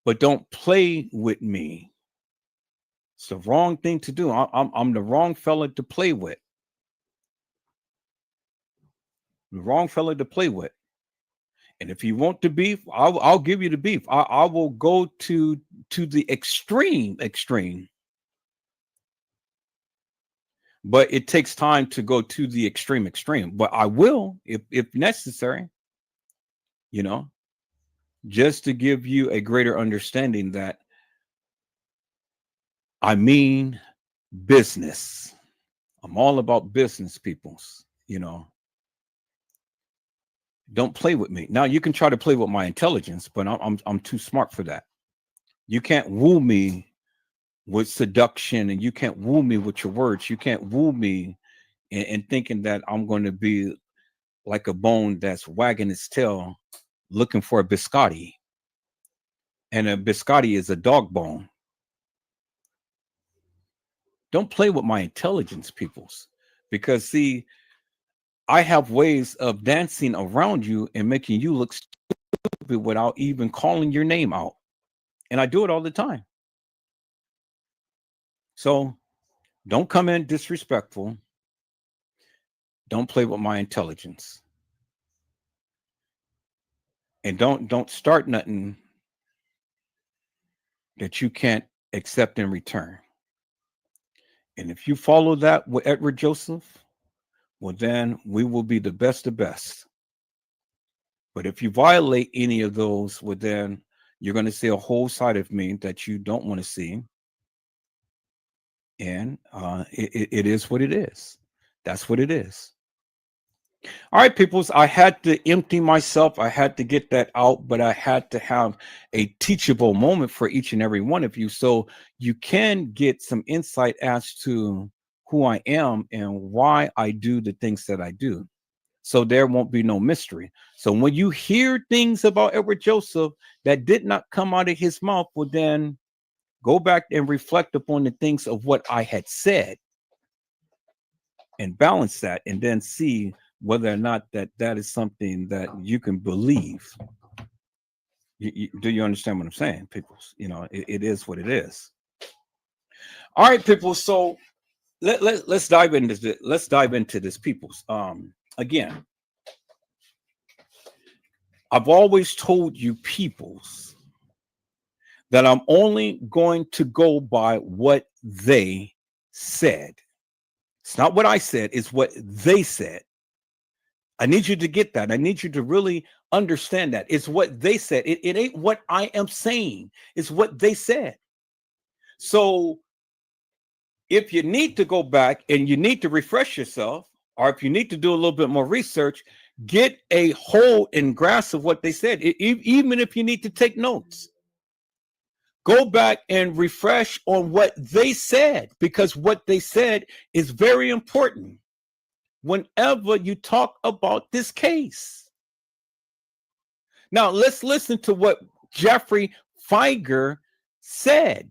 But don't play with me. It's the wrong thing to do. I'm the wrong fella to play with. The wrong fella to play with. And if you want the beef, I'll give you the beef. I will go to the extreme. But it takes time to go to the extreme. But I will, if necessary, you know, just to give you a greater understanding that I mean business. I'm all about business, peoples, you know. Don't play with me. Now you can try to play with my intelligence, but I'm too smart for that. You can't woo me with seduction, and you can't woo me with your words. You can't woo me in thinking that I'm going to be like a bone that's wagging its tail looking for a biscotti. And a biscotti is a dog bone. Don't play with my intelligence, peoples, because see, I have ways of dancing around you and making you look stupid without even calling your name out. And I do it all the time. So don't come in disrespectful. Don't play with my intelligence. And don't start nothing that you can't accept in return. And if you follow that with Edward Joseph, well, then we will be the best of best. But if you violate any of those, well, then you're going to see a whole side of me that you don't want to see. And it is what it is. That's what it is. All right, peoples, I had to empty myself. I had to get that out, but I had to have a teachable moment for each and every one of you, so you can get some insight as to who I am and why I do the things that I do. So there won't be no mystery. So when you hear things about Edward Joseph that did not come out of his mouth, well, then go back and reflect upon the things of what I had said and balance that, and then see whether or not that is something that you can believe. Do you understand what I'm saying, people? You know, it is what it is. All right, people. So let's dive into this. Let's dive into this, peoples. Again, I've always told you, peoples, that I'm only going to go by what they said. It's not what I said, it's what they said. I need you to get that. I need you to really understand that. It's what they said. It ain't what I am saying. It's what they said. So if you need to go back and you need to refresh yourself, or if you need to do a little bit more research, get a hold and grasp of what they said. Even if you need to take notes, go back and refresh on what they said, because what they said is very important whenever you talk about this case. Now, let's listen to what Jeffrey Feiger said,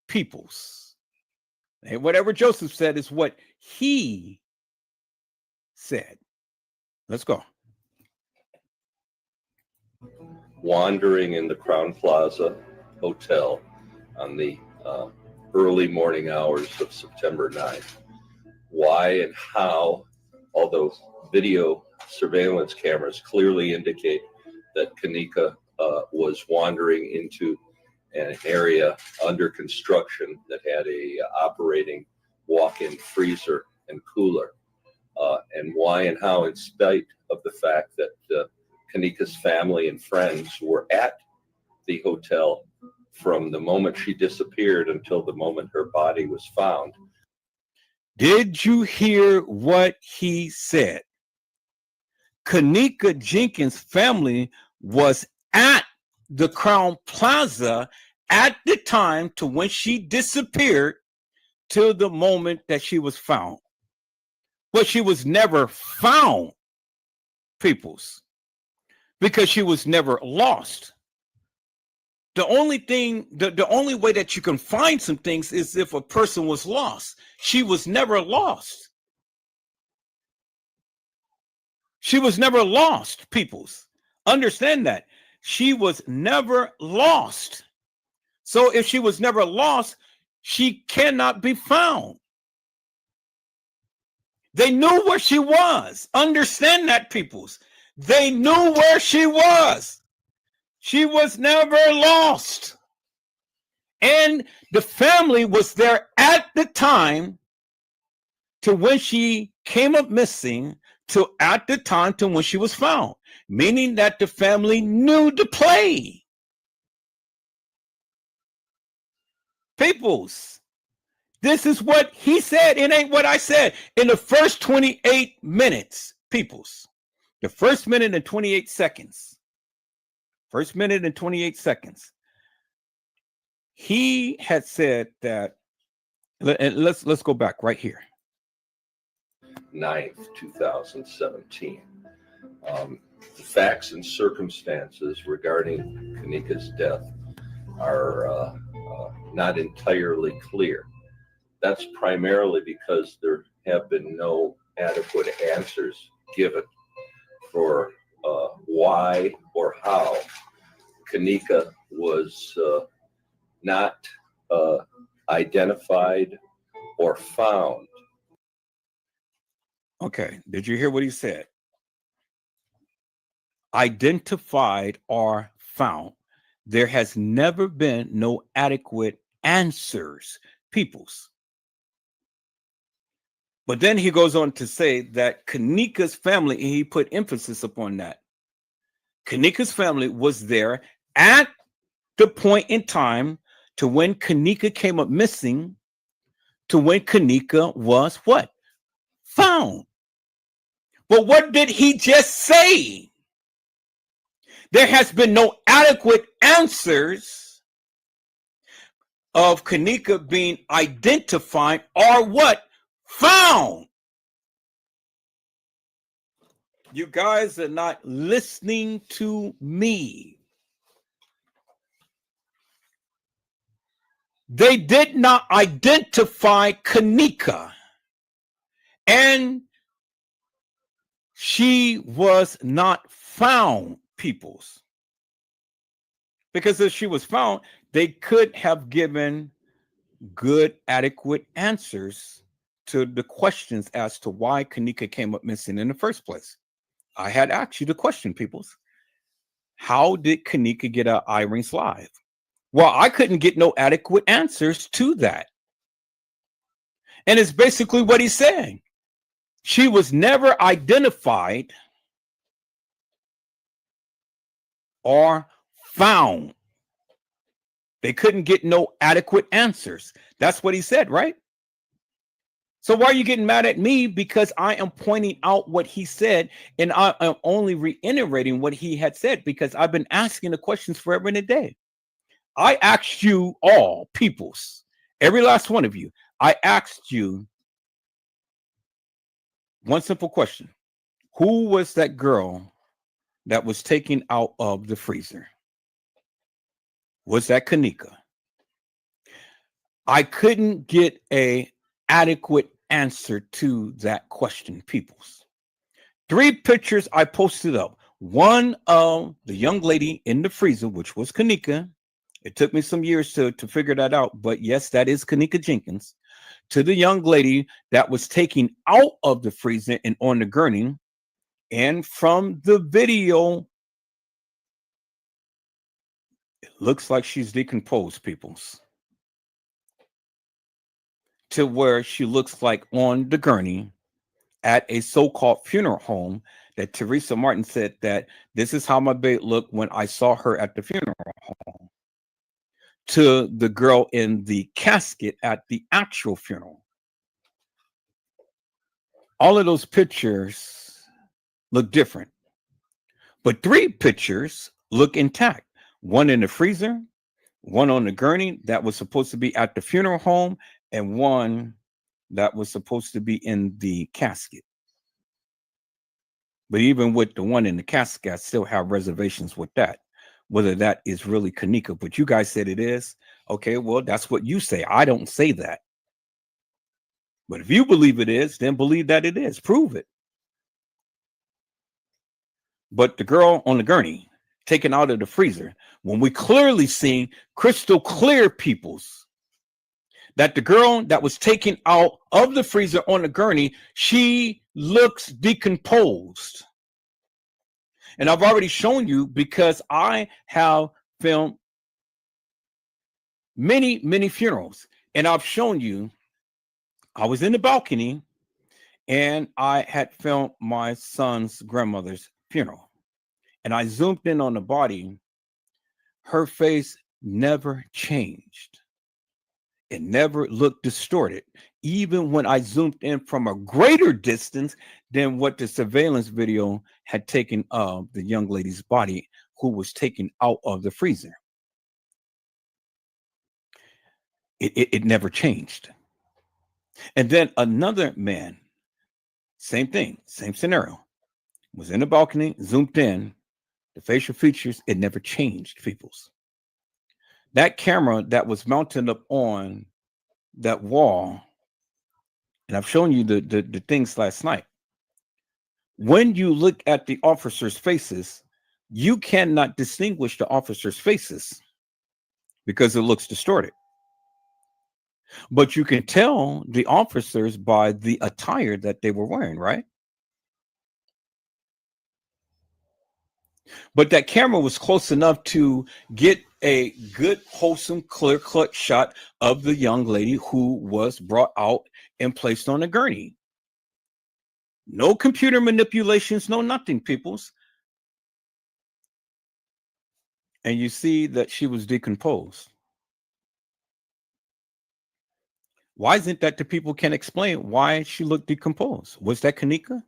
peoples. And whatever Joseph said is what he said. Let's go. Wandering in the Crown Plaza Hotel on the early morning hours of September 9th. Why and how, although video surveillance cameras clearly indicate that Kenneka was wandering into an area under construction that had a operating walk-in freezer and cooler, and why and how, in spite of the fact that Kenneka's family and friends were at the hotel from the moment she disappeared until the moment her body was found. Did you hear what he said? Kenneka Jenkins' family was at the Crown Plaza at the time to when she disappeared till the moment that she was found. But she was never found, peoples, because she was never lost. The only thing, the only way that you can find some things is if a person was lost. She was never lost. She was never lost, peoples. Understand that. She was never lost. So if she was never lost, she cannot be found. They knew where she was. Understand that, peoples. They knew where she was. She was never lost. And the family was there at the time to when she came up missing, to at the time to when she was found, meaning that the family knew the play. Peoples, this is what he said. It ain't what I said. In the first 28 minutes, peoples, the first minute and 28 seconds, first minute and 28 seconds, he had said that, and let's go back right here. 9th, 2017. The facts and circumstances regarding Kenneka's death are not entirely clear. That's primarily because there have been no adequate answers given for why or how Kenneka was not identified or found. Okay, did you hear what he said? Identified or found. There has never been no adequate answers, peoples. But then he goes on to say that Kenneka's family, and he put emphasis upon that. Kenneka's family was there at the point in time to when Kenneka came up missing, to when Kenneka was what? Found. But what did he just say? There has been no adequate answers of Kenneka being identified or what? Found. You guys are not listening to me. They did not identify Kenneka, and she was not found, peoples. Because if she was found, they could have given good, adequate answers to the questions as to why Kenneka came up missing in the first place. I had asked you the question, peoples. How did Kenneka get out of Irene's life? Well, I couldn't get no adequate answers to that. And it's basically what he's saying. She was never identified or found. They couldn't get no adequate answers. That's what he said, right? So why are you getting mad at me? Because I am pointing out what he said, and I am only reiterating what he had said, because I've been asking the questions forever and a day. I asked you all, peoples, every last one of you, I asked you one simple question. Who was that girl that was taken out of the freezer? Was that Kenneka? I couldn't get a adequate answer to that question, peoples. 3 pictures I posted up. One of the young lady in the freezer, which was Kenneka. It took me some years to figure that out, but yes, that is Kenneka Jenkins. To the young lady that was taken out of the freezer and on the gurney. And from the video, it looks like she's decomposed, peoples. To where she looks like on the gurney at a so-called funeral home that Teresa Martin said that this is how my babe looked when I saw her at the funeral home. To the girl in the casket at the actual funeral. All of those pictures look different, but 3 pictures look intact. One in the freezer, one on the gurney that was supposed to be at the funeral home, and one that was supposed to be in the casket. But even with the one in the casket, I still have reservations with that, whether that is really Kenneka. But you guys said it is. Okay, well, that's what you say. I don't say that. But if you believe it is, then believe that it is. Prove it. But the girl on the gurney taken out of the freezer, when we clearly see crystal clear, peoples, that the girl that was taken out of the freezer on the gurney, she looks decomposed. And I've already shown you, because I have filmed many, many funerals. And I've shown you, I was in the balcony and I had filmed my son's grandmother's funeral. And I zoomed in on the body. Her face never changed. It never looked distorted, even when I zoomed in from a greater distance than what the surveillance video had taken of the young lady's body who was taken out of the freezer. It never changed. And then another man, same thing, same scenario, was in the balcony, zoomed in, the facial features, it never changed, peoples. That camera that was mounted up on that wall, and I've shown you the things last night. When you look at the officers' faces, you cannot distinguish the officers' faces because it looks distorted. But you can tell the officers by the attire that they were wearing, right? But that camera was close enough to get a good, wholesome, clear-cut shot of the young lady who was brought out and placed on a gurney. No computer manipulations, no nothing, peoples. And you see that she was decomposed. Why isn't that the people can explain why she looked decomposed? Was that Kenneka?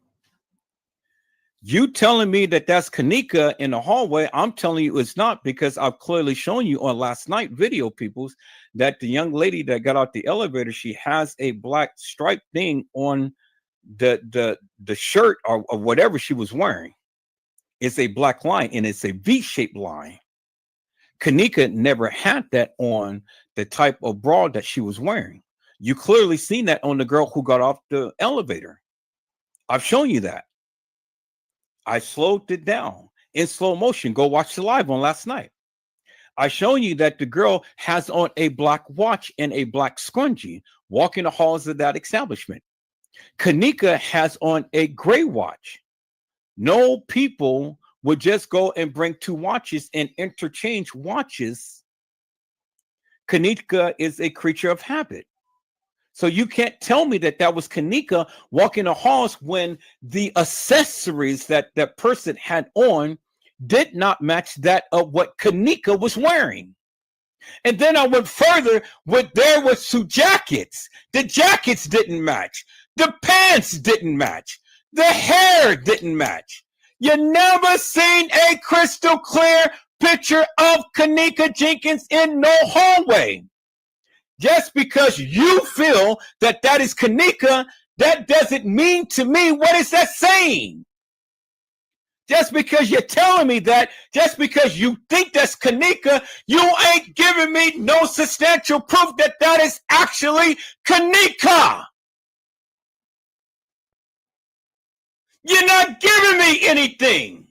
You telling me that that's Kenneka in the hallway, I'm telling you it's not, because I've clearly shown you on last night video, peoples, that the young lady that got out the elevator, she has a black stripe thing on the shirt or whatever she was wearing. It's a black line, and it's a V-shaped line. Kenneka never had that on the type of bra that she was wearing. You clearly seen that on the girl who got off the elevator. I've shown you that. I slowed it down in slow motion. Go watch the live on last night. I shown you that the girl has on a black watch and a black scrunchie walking the halls of that establishment. Kenneka has on a gray watch. No people would just go and bring two watches and interchange watches. Kenneka is a creature of habit. So you can't tell me that that was Kenneka walking the halls when the accessories that that person had on did not match that of what Kenneka was wearing. And then I went further with there was two jackets. The jackets didn't match. The pants didn't match. The hair didn't match. You never seen a crystal clear picture of Kenneka Jenkins in no hallway. Just because you feel that that is Kenneka, that doesn't mean to me, what is that saying? Just because you're telling me that, just because you think that's Kenneka, you ain't giving me no substantial proof that that is actually Kenneka. You're not giving me anything.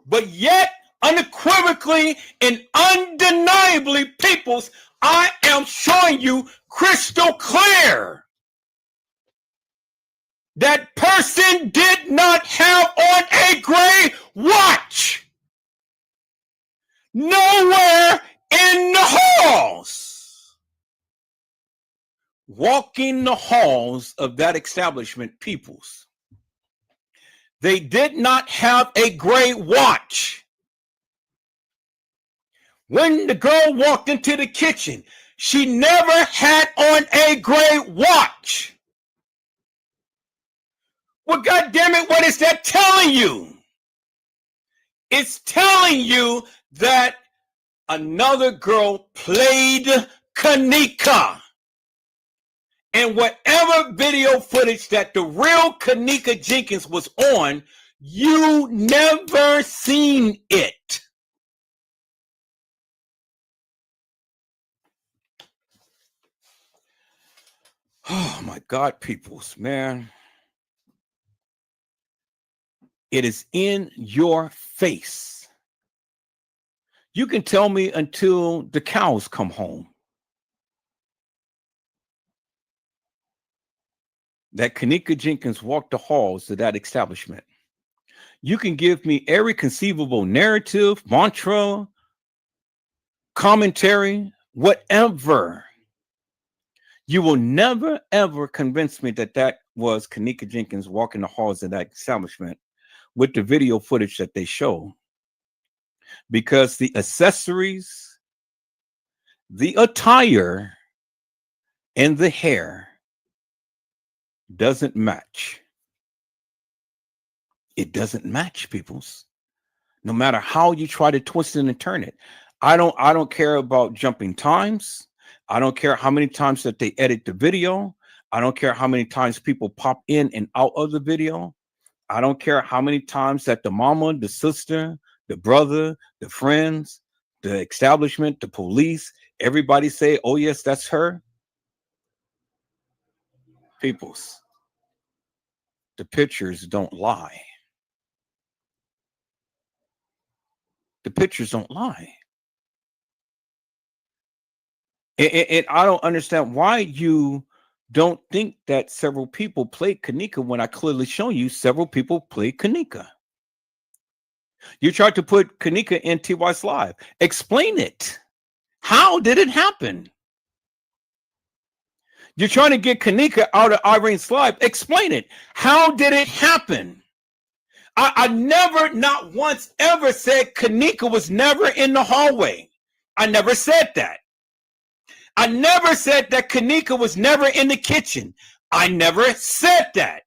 But yet, unequivocally and undeniably, peoples, I am showing you crystal clear. That person did not have on a gray watch. Nowhere in the halls. Walking the halls of that establishment, peoples, they did not have a gray watch. When the girl walked into the kitchen, she never had on a gray watch. Well, goddammit, what is that telling you? It's telling you that another girl played Kenneka. And whatever video footage that the real Kenneka Jenkins was on, you never seen it. Oh my God, peoples, man. It is in your face. You can tell me until the cows come home that Kenneka Jenkins walked the halls of that establishment. You can give me every conceivable narrative, mantra, commentary, whatever. You will never, ever convince me that that was Kenneka Jenkins walking the halls of that establishment with the video footage that they show. Because the accessories, the attire, and the hair doesn't match. It doesn't match, peoples. No matter how you try to twist it and turn it. I don't care about jumping times. I don't care how many times that they edit the video. I don't care how many times people pop in and out of the video. I don't care how many times that the mama, the sister, the brother, the friends, the establishment, the police, everybody say, oh yes, that's her. Peoples, the pictures don't lie. The pictures don't lie. And I don't understand why you don't think that several people played Kenneka when I clearly show you several people played Kenneka. You tried to put Kenneka in TY's live. Explain it. How did it happen? You're trying to get Kenneka out of Irene's live. Explain it. How did it happen? I never, not once, ever said Kenneka was never in the hallway. I never said that. I never said that Kenneka was never in the kitchen. I never said that.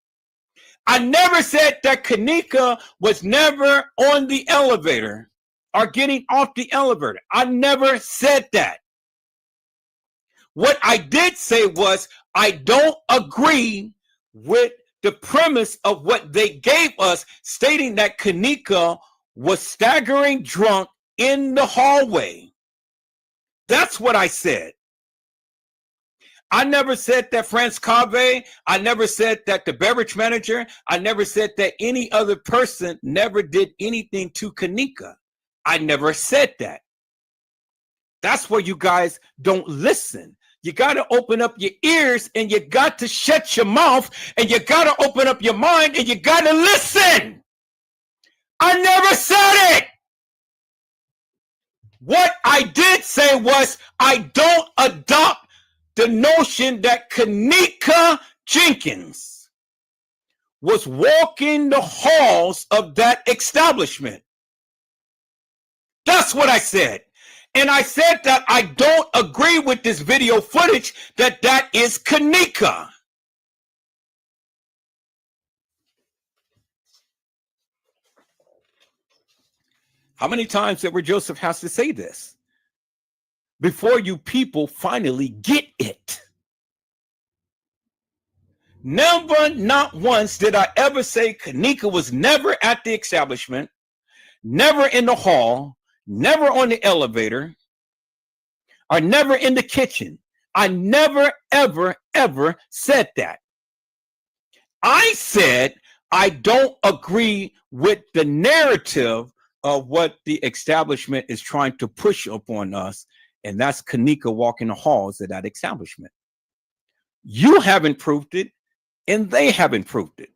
I never said that Kenneka was never on the elevator or getting off the elevator. I never said that. What I did say was I don't agree with the premise of what they gave us, stating that Kenneka was staggering drunk in the hallway. That's what I said. I never said that Franz Cave, I never said that the beverage manager, I never said that any other person never did anything to Kenneka. I never said that. That's where you guys don't listen. You got to open up your ears and you got to shut your mouth and you got to open up your mind and you got to listen. I never said it. What I did say was I don't adopt the notion that Kenneka Jenkins was walking the halls of that establishment. That's what I said. And I said that I don't agree with this video footage that is Kenneka. How many times Edward Joseph has to say this before you people finally get it? Never, not once did I ever say Kenneka was never at the establishment, never in the hall, never on the elevator, or never in the kitchen. I never, ever, ever said that. I said I don't agree with the narrative of what the establishment is trying to push upon us, and that's Kenneka walking the halls of that establishment. You haven't proved it, and they haven't proved it.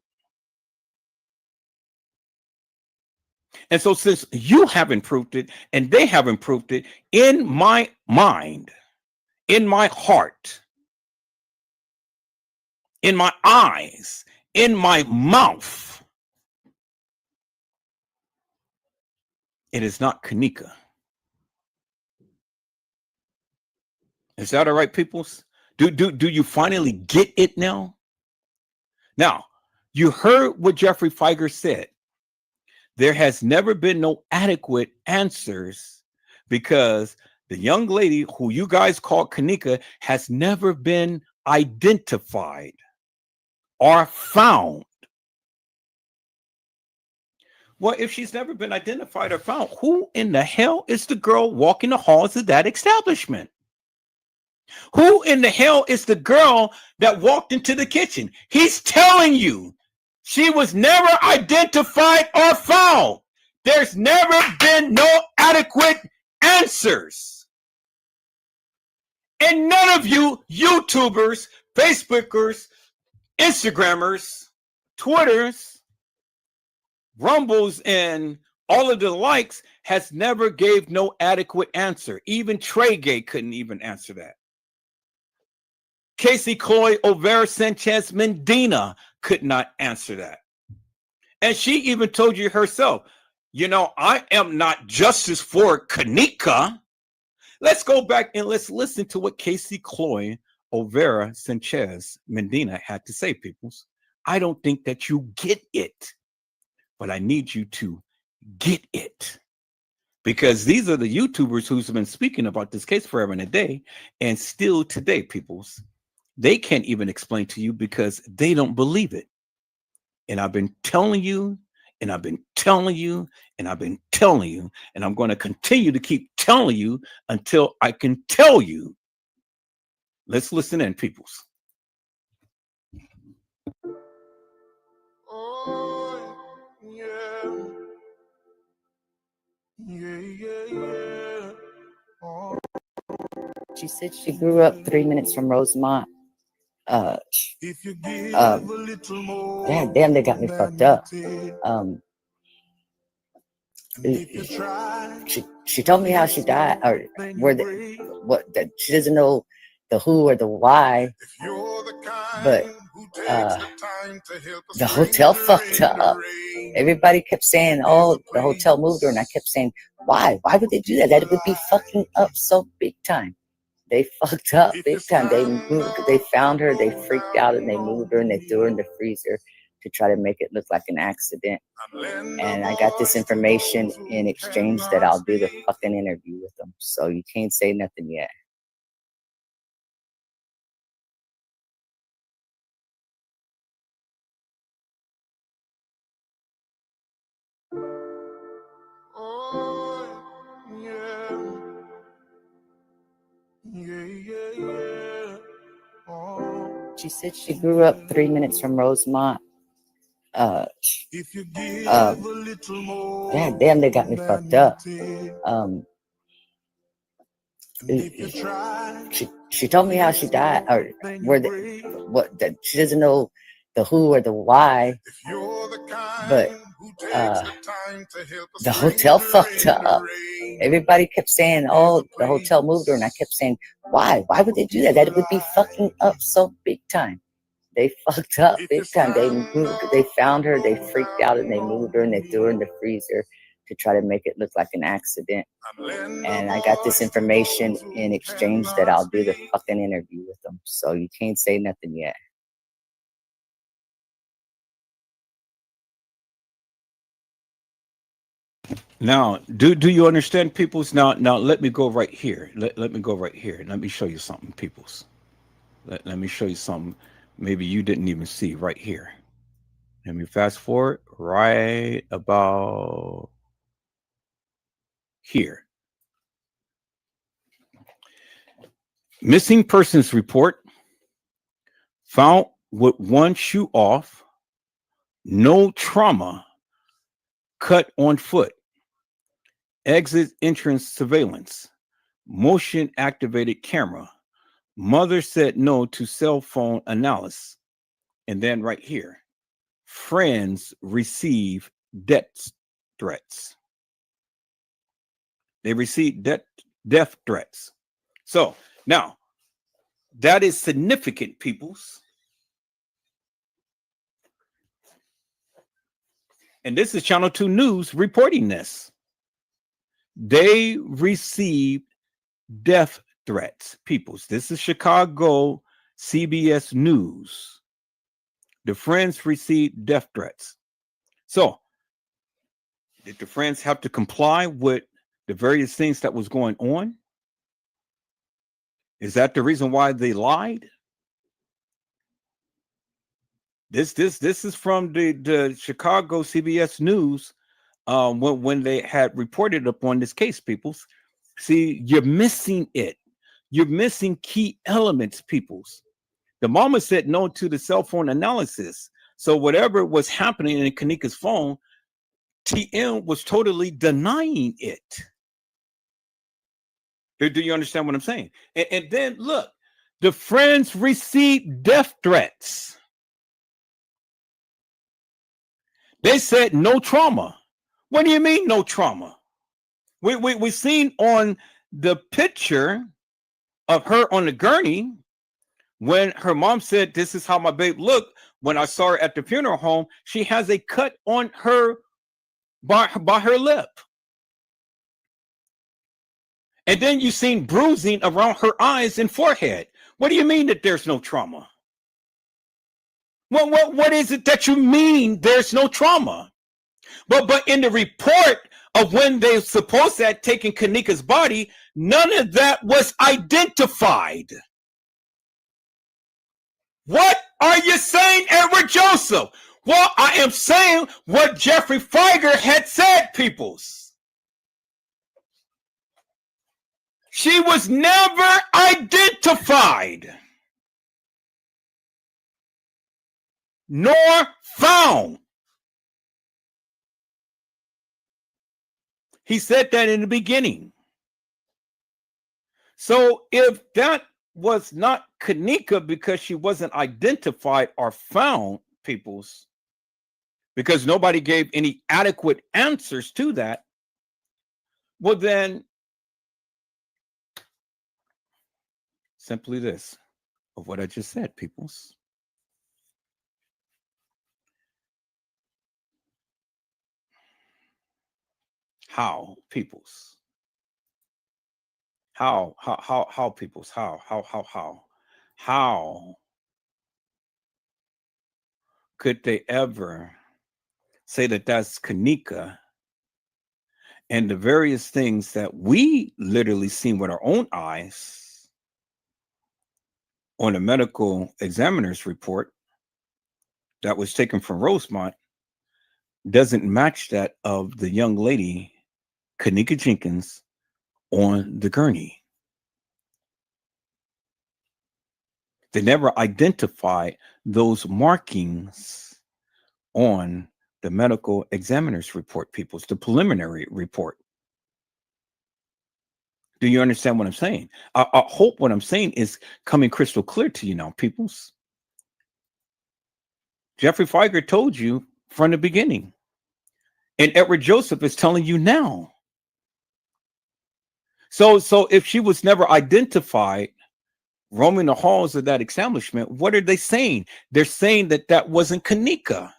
And so since you haven't proved it and they haven't proved it, in my mind, in my heart, in my eyes, in my mouth, it is not Kenneka. Is that all right, peoples? Do you finally get it now? Now, you heard what Jeffrey Feiger said. There has never been no adequate answers because the young lady who you guys call Kenneka has never been identified or found. Well, if she's never been identified or found, who in the hell is the girl walking the halls of that establishment? Who in the hell is the girl that walked into the kitchen? He's telling you she was never identified or found. There's never been no adequate answers. And none of you YouTubers, Facebookers, Instagrammers, Twitters, Rumbles, and all of the likes has never gave no adequate answer. Even Trey Gay couldn't even answer that. Casey Chloe Overa Sanchez Medina could not answer that. And she even told you herself, you know, I am not justice for Kenneka. Let's go back and let's listen to what Casey Chloe Overa Sanchez Medina had to say, peoples. I don't think that you get it, but I need you to get it. Because these are the YouTubers who's been speaking about this case forever and a day, and still today, peoples, they can't even explain to you because they don't believe it. And I've been telling you, and I've been telling you, and I've been telling you, and I'm going to continue to keep telling you until I can tell you. Let's listen in, peoples. Oh, yeah. Yeah. Oh. She said she grew up 3 minutes from Rosemont. If you give a little more, Damn, they got me fucked up. She told me how she died, or that she doesn't know the who or the why, but the hotel fucked her up. Everybody kept saying, "Oh, the hotel moved her," and I kept saying, "Why? Why would they do that? That would be fucking up so big time." They fucked up big time. They found her, they freaked out, and they moved her, and they threw her in the freezer to try to make it look like an accident. And I got this information in exchange that I'll do the fucking interview with them. So you can't say nothing yet. oh, yeah. Yeah. Oh. She said she grew up 3 minutes from Rosemont. If you give a little God damn, they got me fucked up. She told me how she died, or that she doesn't know the who or the why, but the hotel fucked up. Everybody kept saying, "Oh, the hotel moved her," and I kept saying, "Why? Why would they do that? That would be fucking up so big time." They fucked up big time. They found her, they freaked out, and they moved her, and they threw her in the freezer to try to make it look like an accident. And I got this information in exchange that I'll do the fucking interview with them. So you can't say nothing yet. Now, do you understand, peoples? Now let me go right here. Let me go right here. Let me show you something, peoples. Let me show you something maybe you didn't even see right here. Let me fast forward right about here. Missing persons report found with one shoe off, no trauma, cut on foot, exit entrance surveillance, motion activated camera. Mother said no to cell phone analysis. And then right here, friends receive death threats. They receive death threats. So now that is significant, peoples. And this is Channel 2 News reporting this. They received death threats, peoples. This is Chicago CBS News. The friends received death threats. So did the friends have to comply with the various things that was going on? Is that the reason why they lied? This is from the Chicago CBS News when they had reported upon this case, peoples. See, you're missing it. You're missing key elements, peoples. The mama said no to the cell phone analysis. So whatever was happening in Kenneka's phone, TM was totally denying it. Do you understand what I'm saying? And then look, the friends received death threats. They said no trauma. What do you mean no trauma? We seen on the picture of her on the gurney when her mom said, "This is how my babe looked." When I saw her at the funeral home, she has a cut on her by her lip. And then you seen bruising around her eyes and forehead. What do you mean that there's no trauma? What is it that you mean there's no trauma? But in the report of when they supposed to have taken Kenneka's body, none of that was identified. What are you saying, Edward Joseph? Well, I am saying what Jeffrey Feiger had said, peoples. She was never identified nor found. He said that in the beginning. So if that was not Kenneka because she wasn't identified or found, peoples, because nobody gave any adequate answers to that, well then, simply this of what I just said, peoples. How, peoples? How peoples? How could they ever say that that's Kenneka and the various things that we literally seen with our own eyes on a medical examiner's report that was taken from Rosemont doesn't match that of the young lady, Kenneka Jenkins, on the gurney? They never identified those markings on the medical examiner's report, peoples, the preliminary report. Do you understand what I'm saying? I hope what I'm saying is coming crystal clear to you now, peoples. Jeffrey Feiger told you from the beginning, and Edward Joseph is telling you now. So if she was never identified roaming the halls of that establishment, what are they saying? They're saying that that wasn't Kenneka.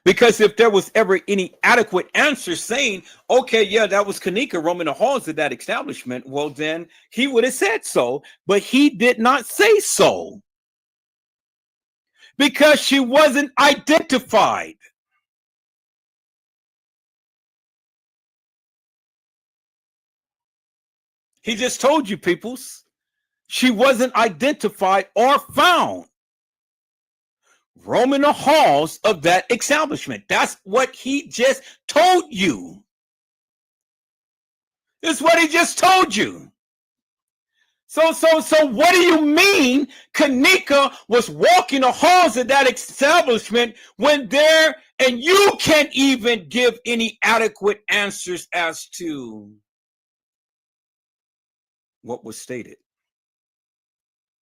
Because if there was ever any adequate answer saying, okay, yeah, that was Kenneka roaming the halls of that establishment, well, then he would have said so, but he did not say so. Because she wasn't identified. He just told you, peoples, she wasn't identified or found roaming the halls of that establishment. That's what he just told you. That's what he just told you. So what do you mean Kenneka was walking the halls of that establishment when there, and you can't even give any adequate answers as to what was stated?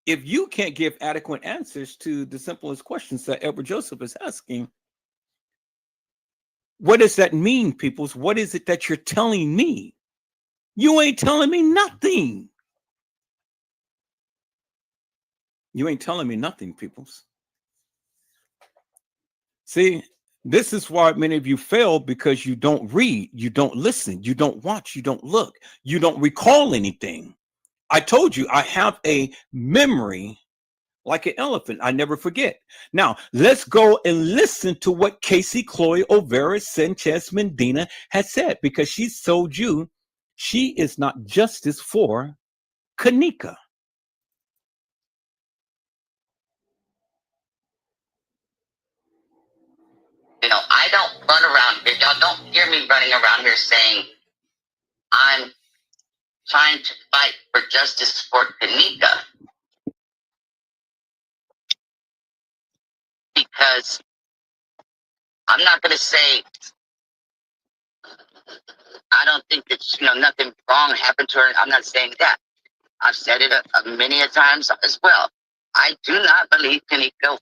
If you can't give adequate answers to the simplest questions that Edward Joseph is asking, what does that mean, peoples? What is it that you're telling me? You ain't telling me nothing. You ain't telling me nothing, peoples. See, this is why many of you fail, because you don't read, you don't listen, you don't watch, you don't look, you don't recall anything. I told you I have a memory like an elephant. I never forget. Now, let's go and listen to what Casey Chloe Olvera Sanchez Medina has said, because she told you she is not justice for Kenneka. I don't run around here. Y'all don't hear me running around here saying I'm trying to fight for justice for Kenneka, because I'm not going to say I don't think that nothing wrong happened to her. I'm not saying that. I've said it many a times as well. I do not believe Kenneka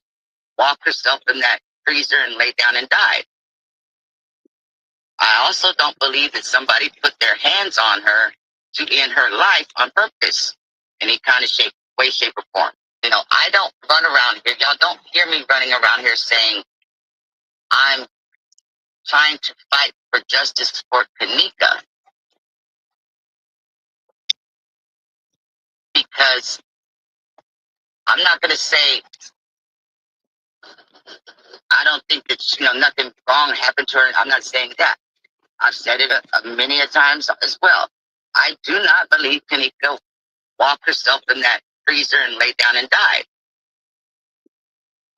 walked herself in that freezer and laid down and died. I also don't believe that somebody put their hands on her to end her life on purpose, any kind of way, shape, or form. I don't run around here. Y'all don't hear me running around here saying I'm trying to fight for justice for Kenneka, because I'm not going to say I don't think that nothing wrong happened to her. I'm not saying that. I've said it many a times as well. I do not believe Kenneka walked herself in that freezer and laid down and died.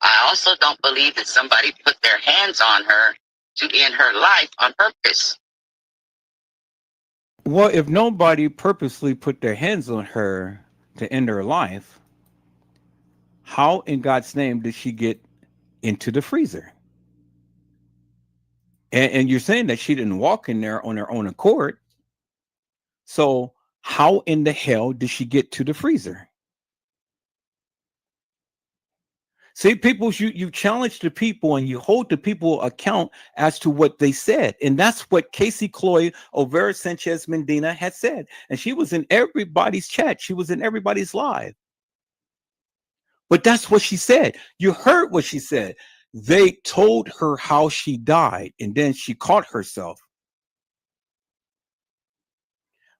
I also don't believe that somebody put their hands on her to end her life on purpose. Well, if nobody purposely put their hands on her to end her life, how in God's name did she get into the freezer? And you're saying that she didn't walk in there on her own accord. So how in the hell did she get to the freezer? See, people, you challenge the people and you hold the people account as to what they said. And that's what Casey Chloe Olvera Sanchez Medina had said. And she was in everybody's chat. She was in everybody's live. But that's what she said. You heard what she said. They told her how she died, and then she caught herself.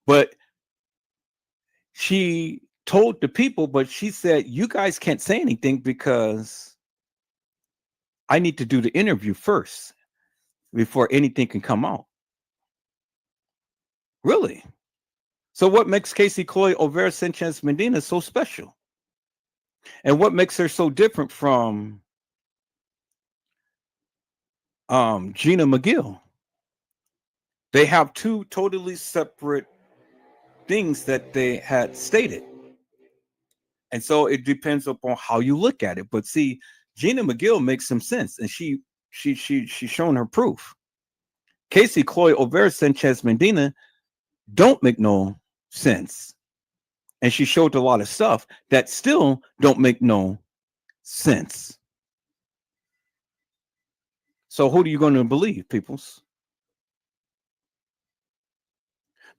But she told the people, but she said, you guys can't say anything because I need to do the interview first before anything can come out. Really? So what makes Casey Chloe Olvera Sanchez Medina so special? And what makes her so different from Gina McGill? They have two totally separate things that they had stated. And so it depends upon how you look at it. But see, Gina McGill makes some sense, and she's shown her proof. Casey, Chloe, Overa, Sanchez, Medina don't make no sense. And she showed a lot of stuff that still don't make no sense. So who are you going to believe, peoples?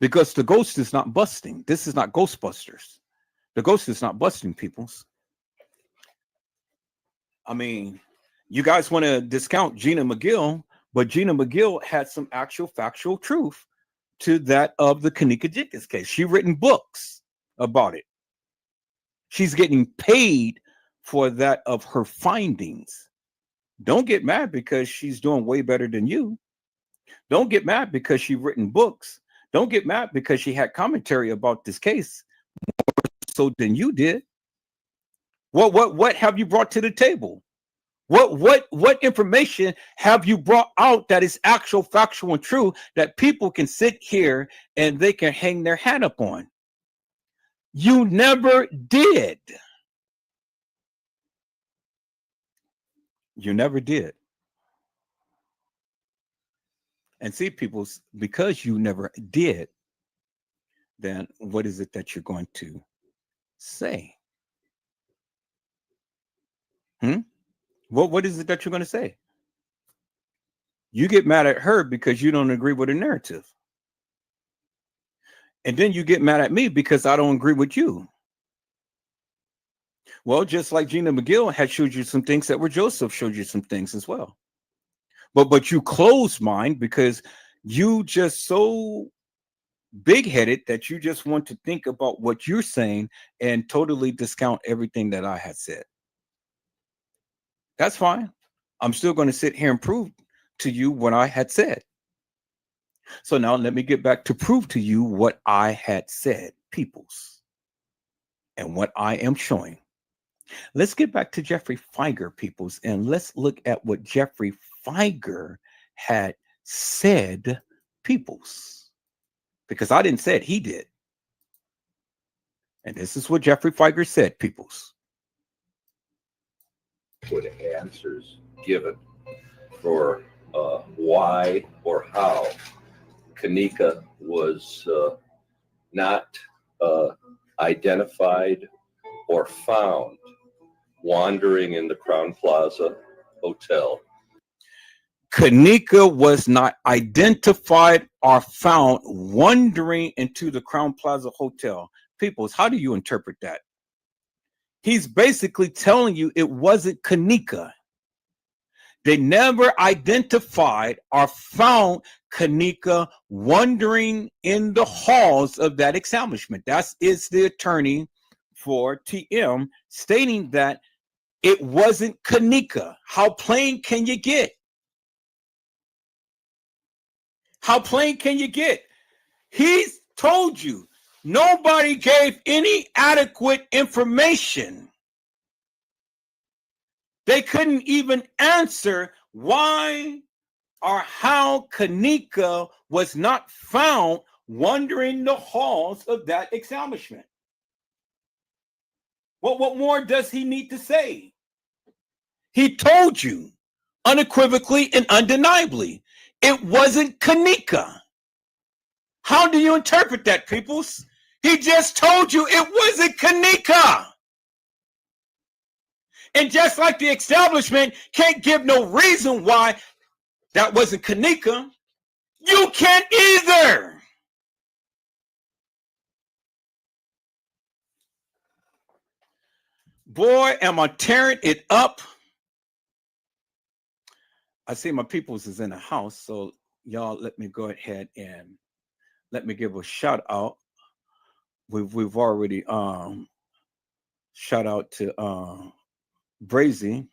Because the ghost is not busting. This is not Ghostbusters. The ghost is not busting, peoples. I mean, you guys want to discount Gina McGill, but Gina McGill had some actual factual truth to that of the Kenneka Jenkins case. She's written books about it. She's getting paid for that of her findings. Don't get mad because she's doing way better than you. Don't get mad because she's written books. Don't get mad because she had commentary about this case more so than you did. What have you brought to the table? What information have you brought out that is actual, factual, and true that people can sit here and they can hang their hat up on? You never did. You never did. And see, people, because you never did, then what is it that you're going to say? What is it that you're going to say? You get mad at her because you don't agree with her narrative. And then you get mad at me because I don't agree with you. Well, just like Gina McGill had showed you some things that were Joseph showed you some things as well. But you closed mind because you just so big-headed that you just want to think about what you're saying and totally discount everything that I had said. That's fine. I'm still going to sit here and prove to you what I had said. So now let me get back to prove to you what I had said, peoples, and what I am showing. Let's get back to Jeffrey Fieger, peoples, and let's look at what Jeffrey Fieger had said, peoples, because I didn't say it, he did. And this is what Jeffrey Fieger said, peoples. With answers given for why or how Kenneka was not identified or found wandering in the Crown Plaza Hotel. Kenneka was not identified or found wandering into the Crown Plaza Hotel. Peoples, how do you interpret that? He's basically telling you it wasn't Kenneka. They never identified or found Kenneka wandering in the halls of that establishment. That is the attorney for TM stating that it wasn't Kenneka. How plain can you get? How plain can you get? He's told you nobody gave any adequate information. They couldn't even answer why or how Kenneka was not found wandering the halls of that establishment. What more does he need to say? He told you unequivocally and undeniably it wasn't Kenneka. How do you interpret that, peoples? He just told you it wasn't Kenneka. And just like the establishment can't give no reason why that wasn't Kenneka, you can't either. Boy, am I tearing it up. I see my peoples is in the house, so y'all let me go ahead and let me give a shout out. We've already shout out to Brazy.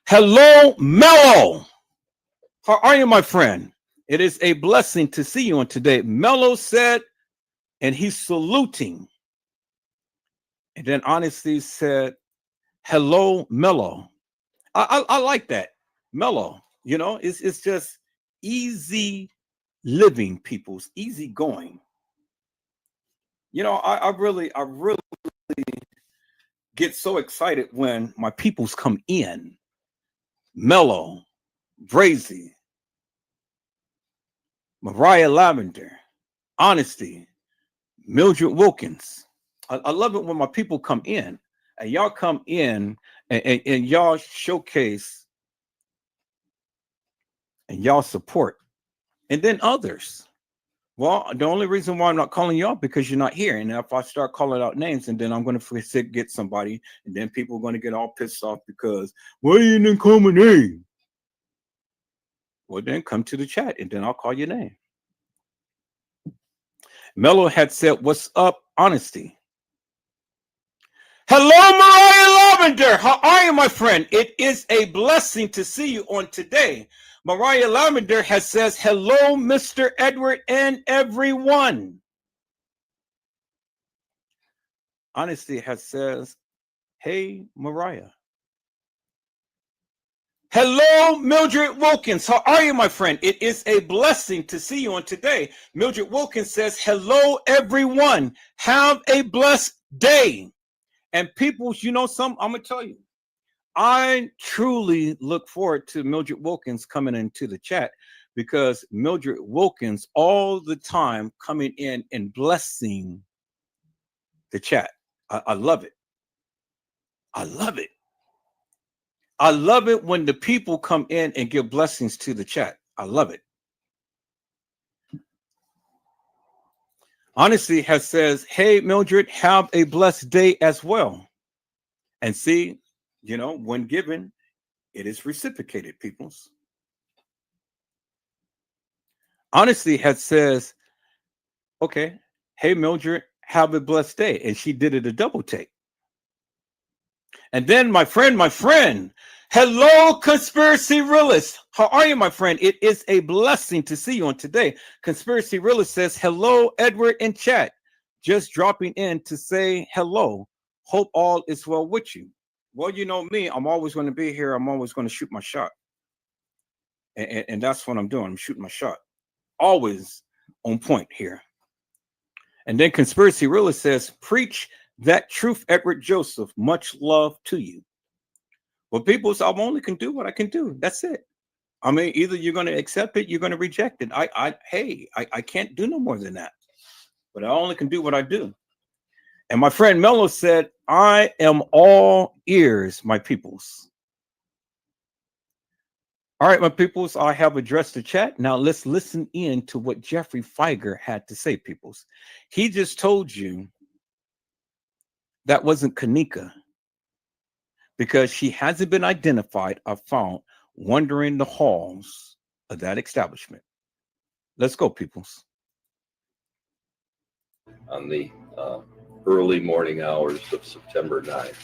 Hello, Mello. How are you, my friend? It is a blessing to see you on today. Mello said, and he's saluting. And then Honesty said, hello, Mello. I like that. Mello, you know, it's just easy living, people's easy going. You know, I really get so excited when my peoples come in. Mellow, Brazy, Mariah Lavender, Honesty, Mildred Wilkins. I love it when my people come in and y'all come in and y'all showcase and y'all support. And then others. Well, the only reason why I'm not calling y'all because you're not here. And if I start calling out names, and then I'm going to get somebody, and then people are going to get all pissed off because, well, you didn't call my name. Well, then come to the chat, and then I'll call your name. Mello had said, "What's up, Honesty?" Hello, Mariah Lavender. How are you, my friend? It is a blessing to see you on today. Mariah Lavender has says, hello, Mr. Edward and everyone. Honesty has says, hey, Mariah. Hello, Mildred Wilkins. How are you, my friend? It is a blessing to see you on today. Mildred Wilkins says, hello, everyone. Have a blessed day. And people, you know something? I'm going to tell you. I truly look forward to Mildred Wilkins coming into the chat because Mildred Wilkins all the time coming in and blessing the chat. I love it. I love it. I love it when the people come in and give blessings to the chat. I love it. Honesty has says, hey, Mildred, have a blessed day as well. And see, you know, when given, it is reciprocated, peoples. Honesty has says, okay, hey, Mildred, have a blessed day. And she did it a double take. And then my friend, hello, Conspiracy Realist. How are you, my friend? It is a blessing to see you on today. Conspiracy Realist says, hello, Edward in chat. Just dropping in to say hello. Hope all is well with you. Well, you know me, I'm always going to be here. I'm always going to shoot my shot. And that's what I'm doing. I'm shooting my shot. Always on point here. And then Conspiracy Realist says, preach that truth, Edward Joseph. Much love to you. Well, people, so I only can do what I can do. That's it. I mean, either you're going to accept it, you're going to reject it. I can't do no more than that. But I only can do what I do. And my friend Mello said, I am all ears, my peoples. All right, my peoples, I have addressed the chat. Now let's listen in to what Jeffrey Feiger had to say, peoples. He just told you that wasn't Kenneka because she hasn't been identified or found wandering the halls of that establishment. Let's go, peoples. On the early morning hours of September 9th.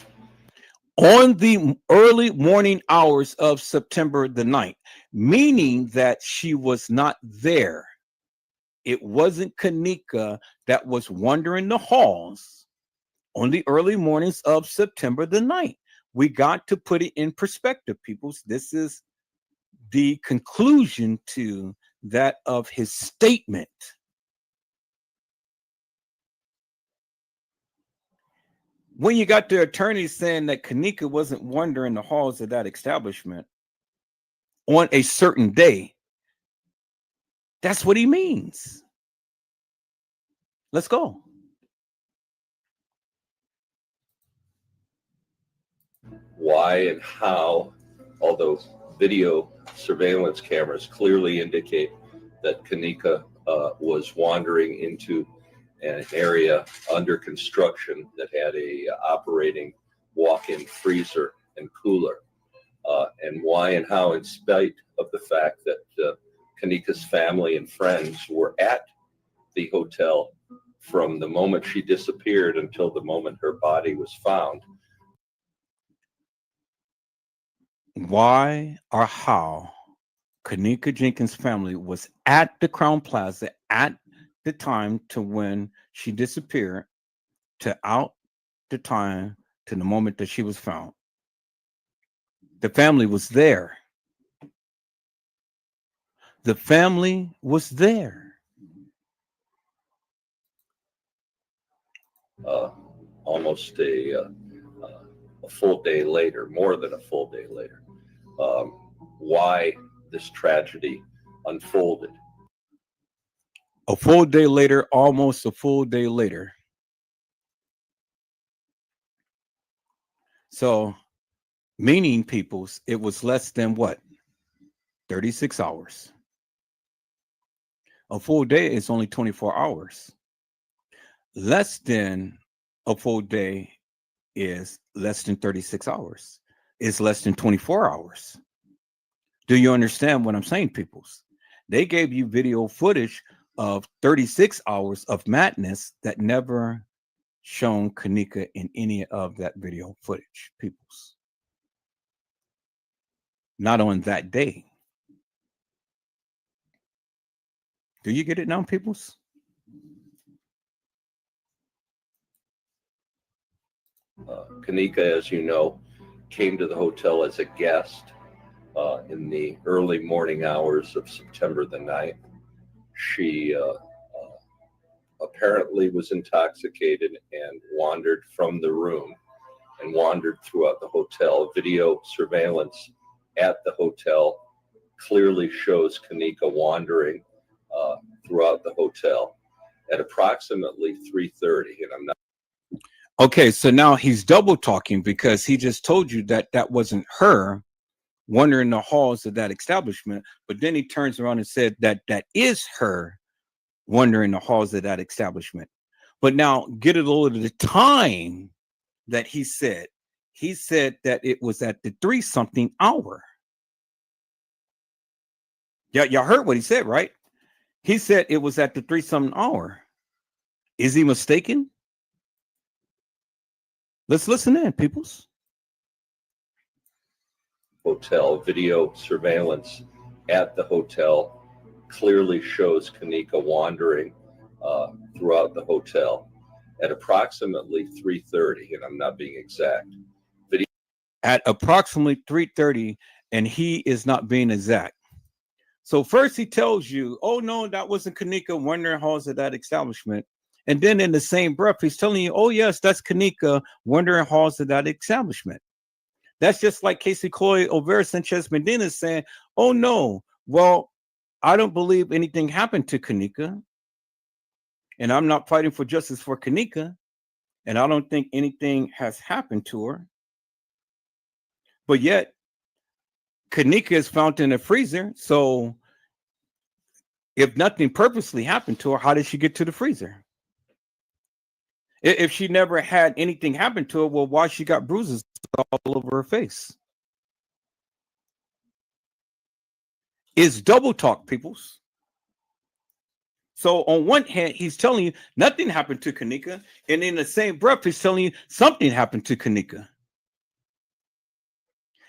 On the early morning hours of September the 9th, meaning that she was not there. It wasn't Kenneka that was wandering the halls on the early mornings of September the 9th. We got to put it in perspective, peoples. This is the conclusion to that of his statement. When you got the attorney saying that Kenneka wasn't wandering the halls of that establishment on a certain day, that's what he means. Let's go. Why and how, although video surveillance cameras clearly indicate that Kenneka was wandering into an area under construction that had a operating walk-in freezer and cooler, and why and how, in spite of the fact that Kenneka's family and friends were at the hotel from the moment she disappeared until the moment her body was found. Why or how Kenneka Jenkins' family was at the Crown Plaza at the time to when she disappeared to out the time to the moment that she was found. The family was there. The family was there. Almost a a full day later, more than a full day later, why this tragedy unfolded. A full day later, almost a full day later. So, meaning, peoples, it was less than what? 36 hours. A full day is only 24 hours. Less than a full day is less than 36 hours. It's less than 24 hours. Do you understand what I'm saying, peoples? They gave you video footage of 36 hours of madness that never shown Kenneka in any of that video footage, peoples. Not on that day. Do you get it now, peoples? Kenneka, as you know, came to the hotel as a guest in the early morning hours of September the 9th. She apparently was intoxicated and wandered from the room and wandered throughout the hotel. Video surveillance at the hotel clearly shows Kenneka wandering throughout the hotel at approximately 3:30, and I'm not. Okay, so now he's double talking because he just told you that that wasn't her wandering the halls of that establishment, but then he turns around and said that that is her wandering the halls of that establishment. But now get a load of the time that he said. He said that it was at the 3-something hour. Yeah, y'all heard what he said, right? He said it was at the 3-something hour. Is he mistaken? Let's listen in, peoples. Hotel video surveillance at the hotel clearly shows Kenneka wandering throughout the hotel at approximately 3:30, and I'm not being exact. Video at approximately 3:30, and he is not being exact. So first he tells you, oh no, that wasn't Kenneka wandering halls of that establishment. And then in the same breath, he's telling you, oh yes, that's Kenneka wandering halls of that establishment. That's just like Casey Coy Olvera Sanchez Medina saying, oh no, well, I don't believe anything happened to Kenneka. And I'm not fighting for justice for Kenneka. And I don't think anything has happened to her. But yet, Kenneka is found in a freezer. So if nothing purposely happened to her, how did she get to the freezer? If she never had anything happen to her, well, why she got bruises all over her face? It's double talk, peoples. So on one hand, he's telling you nothing happened to Kenneka, and in the same breath, he's telling you something happened to Kenneka.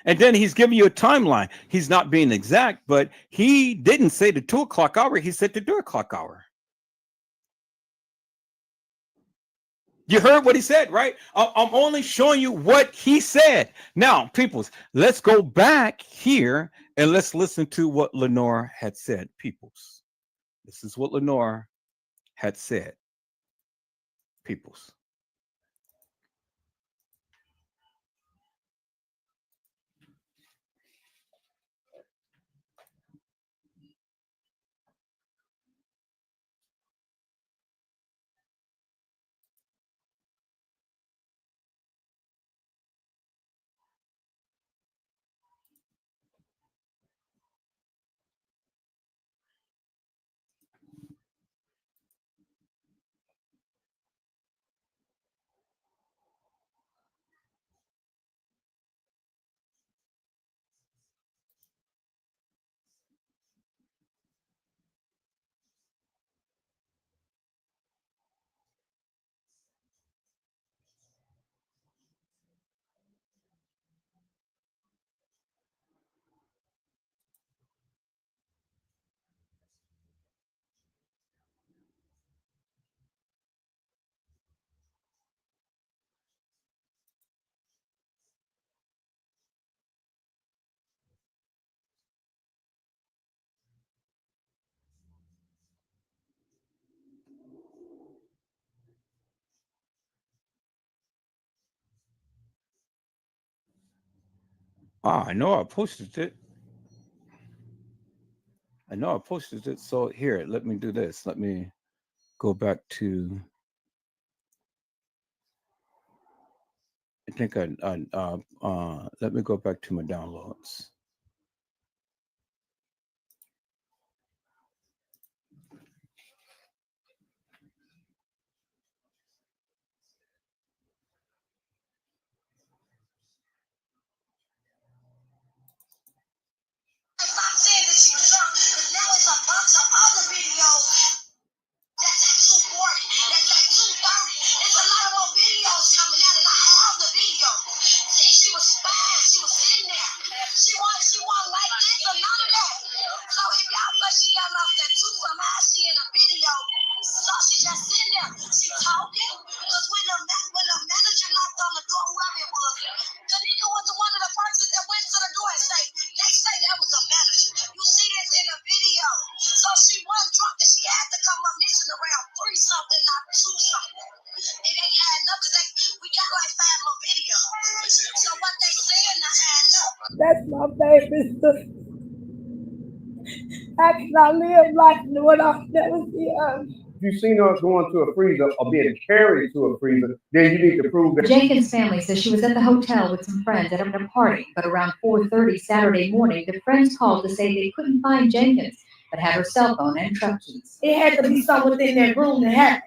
And then he's giving you a timeline. He's not being exact, but he didn't say the 2 o'clock hour. He said the 3 o'clock hour. You heard what he said, right? I'm only showing you what he said. Now, peoples, let's go back here and let's listen to what Lenore had said, peoples. This is what Lenore had said, peoples. I know I posted it. So here, let me do this. Let me go back to. I think let me go back to my downloads. Stop saying that she was drunk, because now it's a bunch of other videos. That's at 2:40. That's at 2:30. There's a lot of more videos coming out, and I have the video. See, she was fine. She was sitting there. She wasn't like this or none of that. So if y'all thought she got lost at two, somehow she in a video. So she just sitting there. She talking. Because when the manager knocked on the door, whoever it was, Kenneka was one of the persons that went to the door and they say that was a manager. You see this in the video. So she was drunk and she had to come up missing around 3 something, not 2 something. It ain't adding up because we got like 5 more videos. So what they saying not adding up. That's my favorite sister. I cannot live life knowing I'll never see her. If you've seen her going to a freezer or being carried to a freezer, then you need to prove that. Jenkins' family says she was at the hotel with some friends at a party, but around 4:30 Saturday morning, the friends called to say they couldn't find Jenkins, but had her cell phone and truck keys. It had to be something within that room that happened,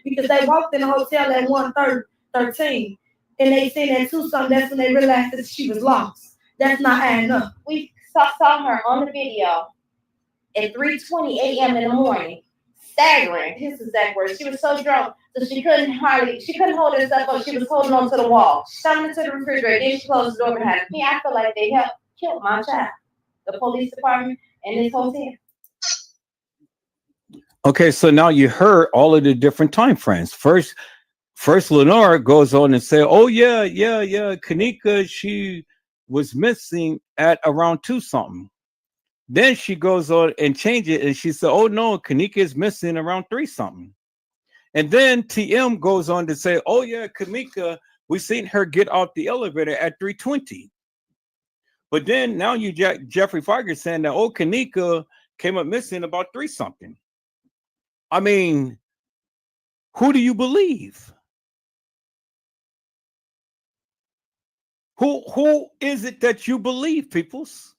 because they walked in the hotel at 1:13, and they seen at 2 something. That's when they realized that she was lost. That's not adding up. We saw her on the video at 3:20 a.m. in the morning, staggering. His exact words. She was so drunk that she couldn't hold herself up. She was holding on to the wall. She shoved into the refrigerator. Then she closed the door behind her. I feel like they helped kill my child. The police department and this hotel. Okay, so now you heard all of the different time frames. First Lenore goes on and say, "Oh yeah, Kenneka, she was missing at around 2 something." Then she goes on and change it, and she said, "Oh no, Kenneka is missing around 3 something." And then TM goes on to say, "Oh yeah, Kenneka, we seen her get out the elevator at 3:20." But then now you Jeffrey Feiger saying that, "Oh, Kenneka came up missing about 3 something." I mean, who do you believe? Who is it that you believe, peoples?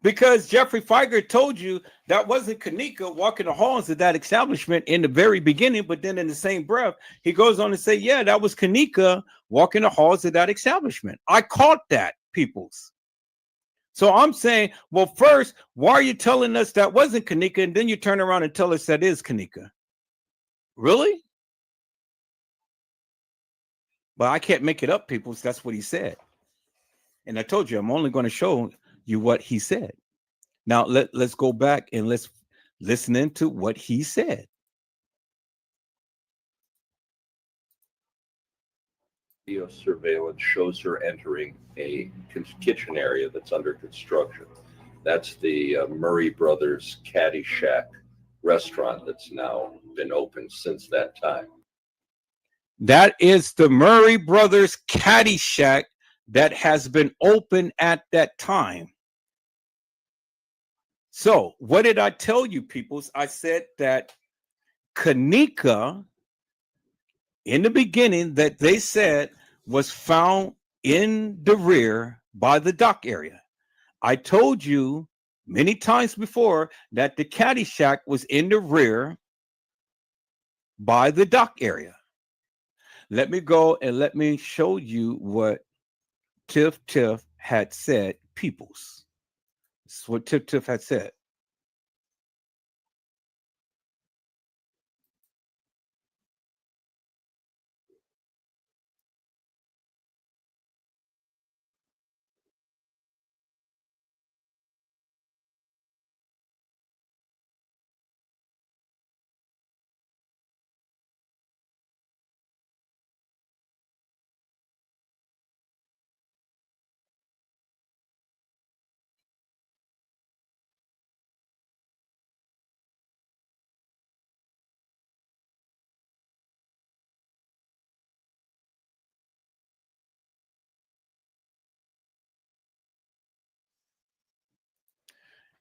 Because Jeffrey Feiger told you that wasn't Kenneka walking the halls of that establishment in the very beginning, but then in the same breath, he goes on to say, yeah, that was Kenneka walking the halls of that establishment. I caught that, peoples. So I'm saying, well, first, why are you telling us that wasn't Kenneka, and then you turn around and tell us that is Kenneka? Really? But I can't make it up, peoples. That's what he said. And I told you, I'm only going to show you what he said. Now let's go back and let's listen into what he said. Video surveillance shows her entering a kitchen area that's under construction. That's the Murray Brothers Caddy Shack restaurant that's now been open since that time. That is the Murray Brothers Caddy Shack that has been open at that time. So what did I tell you, peoples? I said that Kenneka, in the beginning, that they said was found in the rear by the dock area. I told you many times before that the Caddy Shack was in the rear by the dock area. Let me go and let me show you what Tiff had said, peoples. This is what Tiff had said.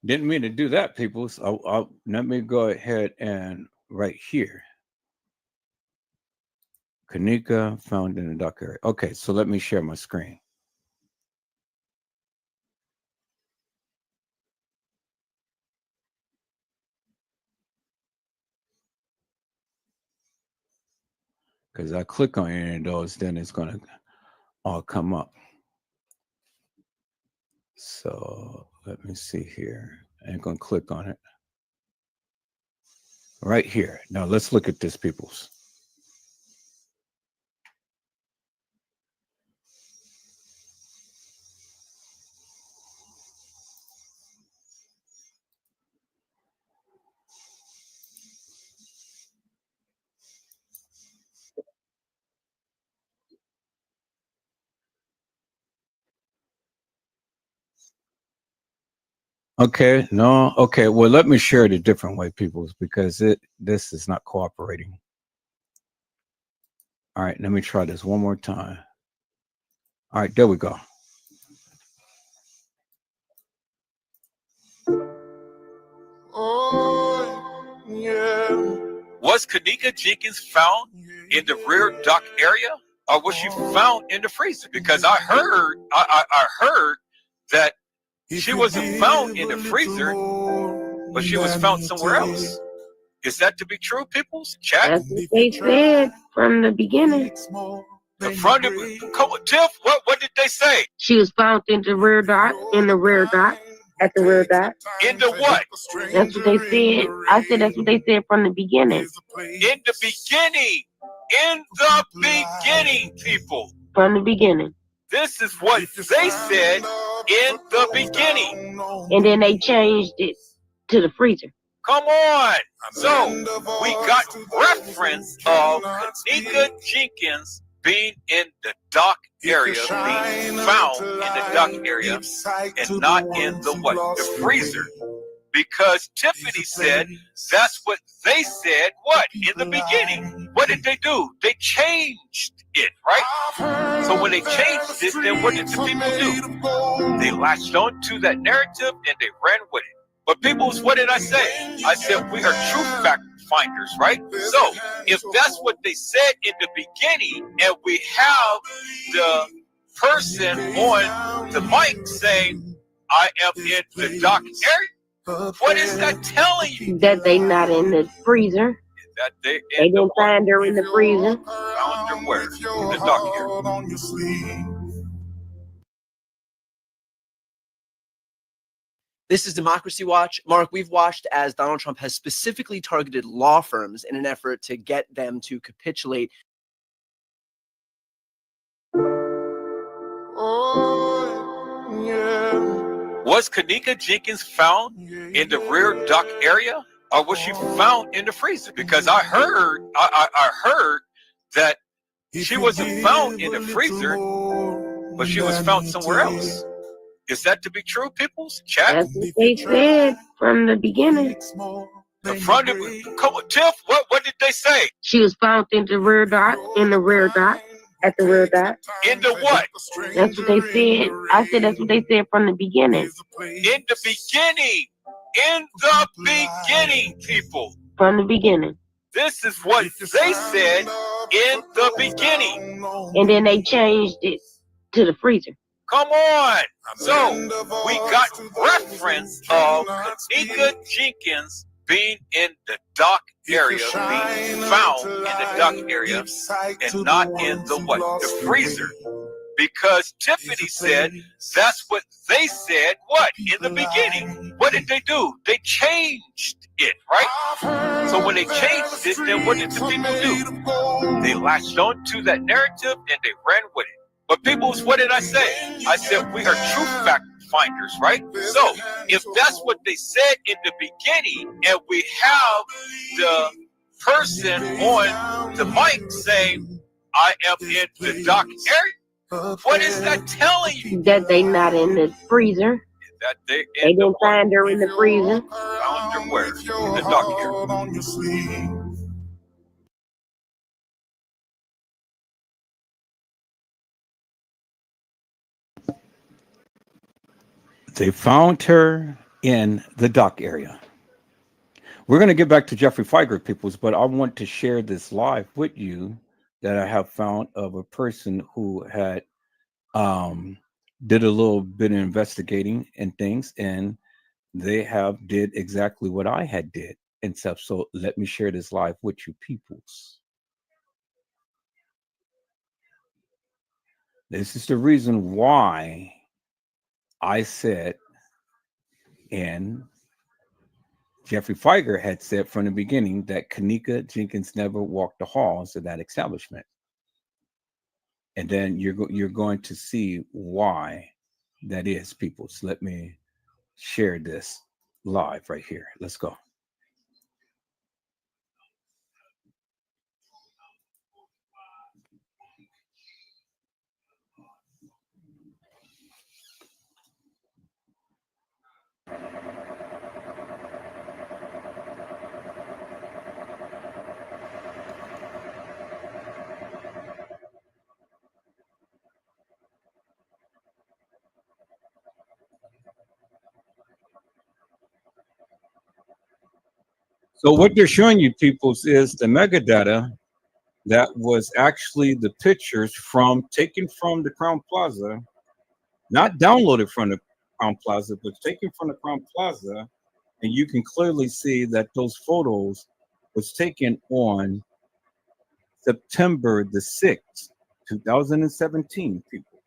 Didn't mean to do that, people. So let me go ahead and right here. Kenneka found in the dark area. Okay, so let me share my screen. Because I click on any of those, then it's going to all come up. So let me see here. I'm going to click on it. Right here. Now let's look at this, peoples. Okay, no, okay. Well, let me share it a different way, peoples, because this is not cooperating. All right, let me try this one more time. All right, there we go. Oh, yeah. Was Kenneka Jenkins found in the rear dock area, or was she found in the freezer? Because I heard that she wasn't found in the freezer, but she was found somewhere else. Is that to be true, people's chat? That's what they said from the beginning. From the Tiff, what did they say? She was found in the rear dock, at the rear dock. In the what? That's what they said. I said that's what they said from the beginning. In the beginning. In the beginning, people. From the beginning. This is what they said in the beginning. And then they changed it to the freezer. Come on. So we got reference of Kenneka Jenkins being in the dock area, being found in the dock area, and not in the what? The freezer. Because Tiffany said that's what they said, what? In the beginning. What did they do? They changed it, right? So when they changed it, then what did the people do? They latched on to that narrative and they ran with it. But people, what did I say? I said we are true fact finders, right? So if that's what they said in the beginning, and we have the person on the mic saying, I am in the dock area, what is that telling you? That they not in the freezer. That they didn't find her in the freezer. Found her where? In the dock area. This is Democracy Watch. Mark, we've watched as Donald Trump has specifically targeted law firms in an effort to get them to capitulate. Oh, yeah. Was Kenneka Jenkins found in the rear dock area, or was she found in the freezer? Because I heard that she wasn't found in the freezer, but she was found somewhere else. Is that to be true, people's chat? That's what they said from the beginning. From the, come on, Tiff, what did they say? She was found in the rear dock, at the rear dock. In the what? That's what they said. I said that's what they said from the beginning. In the beginning. In the beginning, people. From the beginning. This is what they said in the beginning. And then they changed it to the freezer. Come on. So we got reference of Kenneka Jenkins being in the dock area, being found in the dock area, and not in the what? The freezer. Because Tiffany said that's what they said, what? In the beginning. What did they do? They changed it, right? So when they changed it, then what did the people do? They latched on to that narrative and they ran with it. But people, what did I say? I said we are true fact finders, right? So if that's what they said in the beginning, and we have the person on the mic saying, I am in the dock area, what is that telling you? That they not in the freezer. That they didn't find her in the freezer. Found her where? In the dock area. They found her in the dock area. We're going to get back to Jeffrey Feiger, peoples, but I want to share this live with you that I have found of a person who had um, did a little bit of investigating and things, and they have did exactly what I had did and stuff. So let me share this live with you, peoples. This is the reason why I said, and Jeffrey Feiger had said from the beginning, that Kenneka Jenkins never walked the halls of that establishment. And then you're going to see why that is, people. So let me share this live right here. Let's go. So what they're showing you, peoples, is the metadata that was actually the pictures from taken from the Crown Plaza, not downloaded from the Crown Plaza, but taken from the Crown Plaza. And you can clearly see that those photos was taken on September the 6th, 2017, people.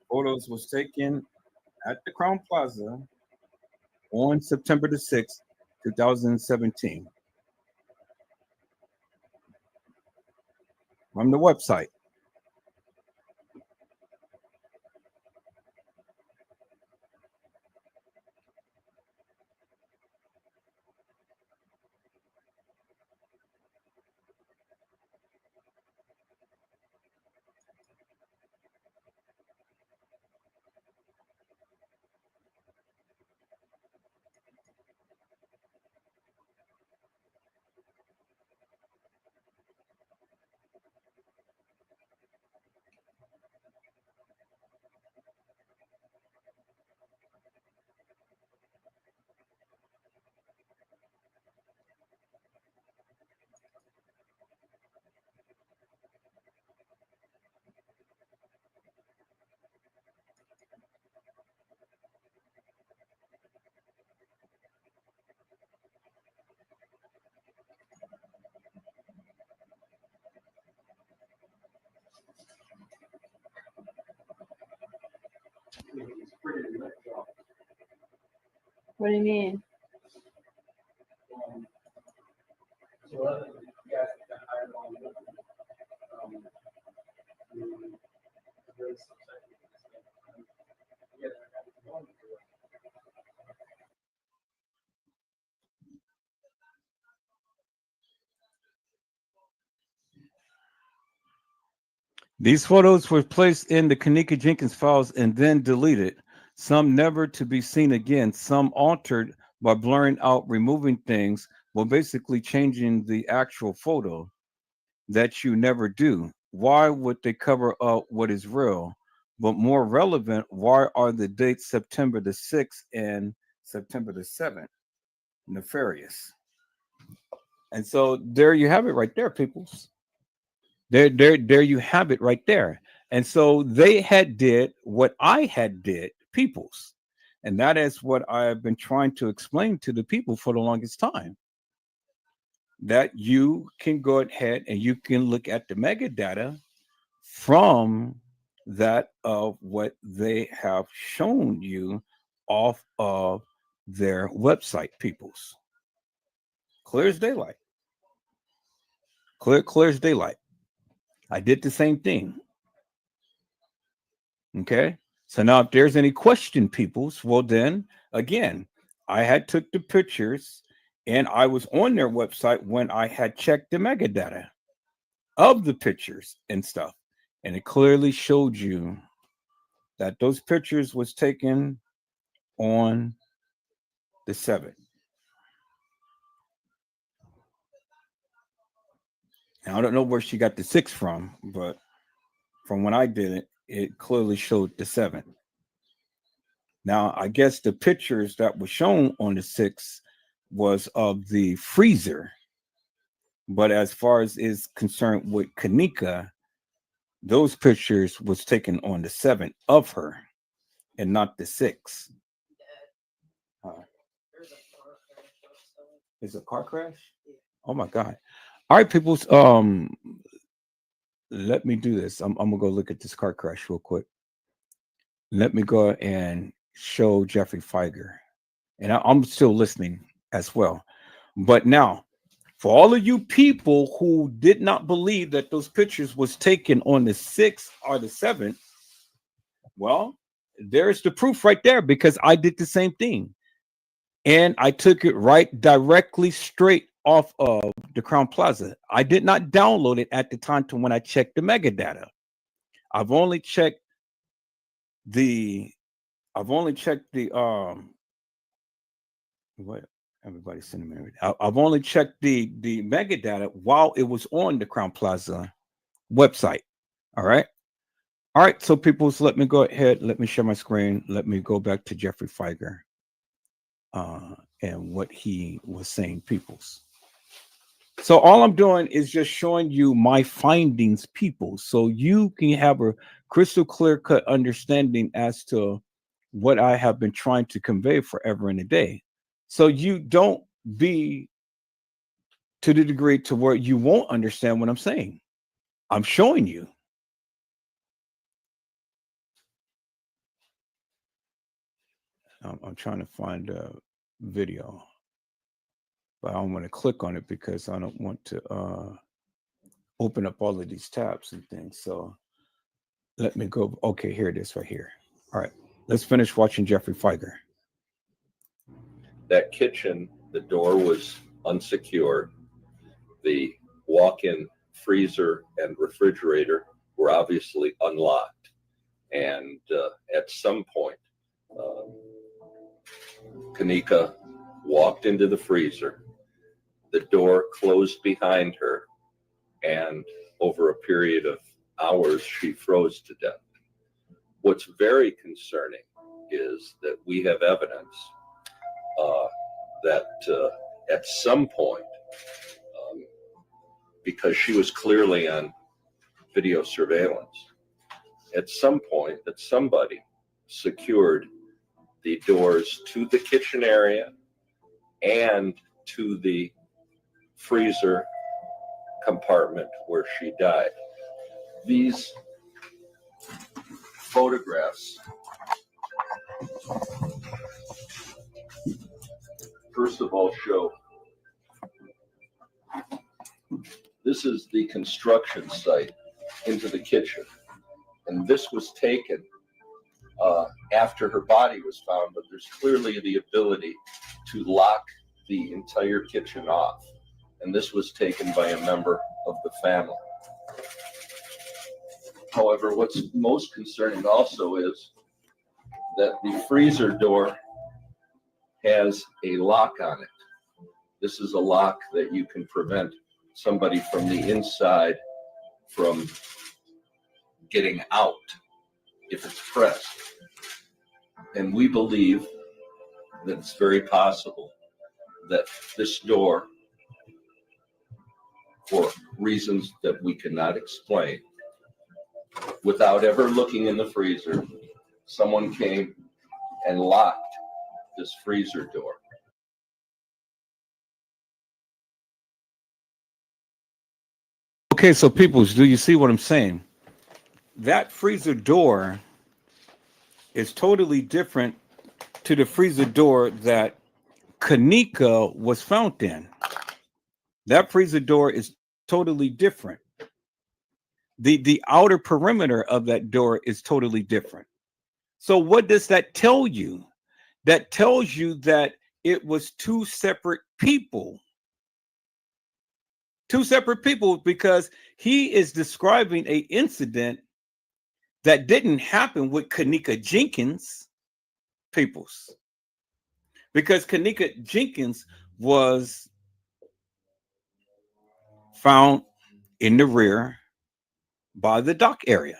Photos was taken at the Crown Plaza on September the 6th, 2017. From the website. What do you mean? These photos were placed in the Kenneka Jenkins files and then deleted, some never to be seen again, some altered by blurring out, removing things, well, basically changing the actual photo that you never do. Why would they cover up what is real? But more relevant, why are the dates September the 6th and September the 7th nefarious? And so there you have it right there, peoples. There you have it right there. And so they had did what I had did, peoples. And that is what I have been trying to explain to the people for the longest time. That you can go ahead and you can look at the metadata from that of what they have shown you off of their website, peoples. Clear as daylight. Clear as daylight. I did the same thing. Okay. So now if there's any question, peoples, well then again, I had took the pictures and I was on their website when I had checked the metadata of the pictures and stuff. And it clearly showed you that those pictures was taken on the 7th. Now, I don't know where she got the 6 from, but from when I did it, it clearly showed the 7th. Now, I guess the pictures that were shown on the 6th was of the freezer. But as far as is concerned with Kenneka, those pictures was taken on the 7th of her and not the 6th. Is a car crash? Oh my God. All right, peoples. Let me do this. I'm gonna go look at this car crash real quick. Let me go and show Jeffrey Feiger. And I'm still listening as well. But now, for all of you people who did not believe that those pictures was taken on the 6th or the 7th, well, there's the proof right there, because I did the same thing. And I took it right directly straight off of the Crown Plaza. I did not download it at the time to when I checked the metadata. I've only checked the what everybody's sending me. I've only checked the metadata while it was on the Crown Plaza website. All right. So people, so let me go ahead. Let me share my screen. Let me go back to Jeffrey Feiger and what he was saying, peoples. So all I'm doing is just showing you my findings, people, so you can have a crystal clear cut understanding as to what I have been trying to convey forever and a day. So you don't be to the degree to where you won't understand what I'm saying. I'm showing you. I'm trying to find a video, but I don't want to click on it because I don't want to open up all of these tabs and things. So let me go. Okay, here it is right here. All right, let's finish watching Jeffrey Feiger. That kitchen, the door was unsecured. The walk-in freezer and refrigerator were obviously unlocked. And at some point, Kenneka walked into the freezer. The door closed behind her, and over a period of hours, she froze to death. What's very concerning is that we have evidence that at some point, because she was clearly on video surveillance, at some point that somebody secured the doors to the kitchen area and to the freezer compartment where she died. These photographs, first of all, show this is the construction site into the kitchen. And this was taken after her body was found, but there's clearly the ability to lock the entire kitchen off. And this was taken by a member of the family. However, what's most concerning also is that the freezer door has a lock on it. This is a lock that you can prevent somebody from the inside from getting out if it's pressed. And we believe that it's very possible that this door, for reasons that we cannot explain, without ever looking in the freezer, someone came and locked this freezer door. Okay, so people, do you see what I'm saying? That freezer door is totally different to the freezer door that Kenneka was found in. That freezer door is totally different. The outer perimeter of that door is totally different. So what does that tell you? That tells you that it was two separate people. Two separate people, because he is describing an incident that didn't happen with Kenneka Jenkins, peoples. Because Kenneka Jenkins was found in the rear by the dock area.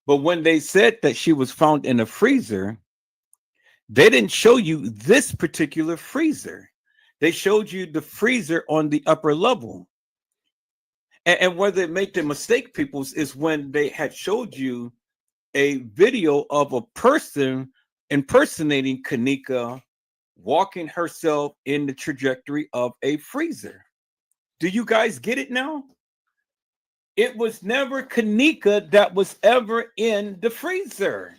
But when they said that she was found in a freezer, they didn't show you this particular freezer. They showed you the freezer on the upper level. And where they make the mistake, peoples, is when they had showed you a video of a person impersonating Kenneka walking herself in the trajectory of a freezer. Do you guys get it now? It was never Kenneka that was ever in the freezer.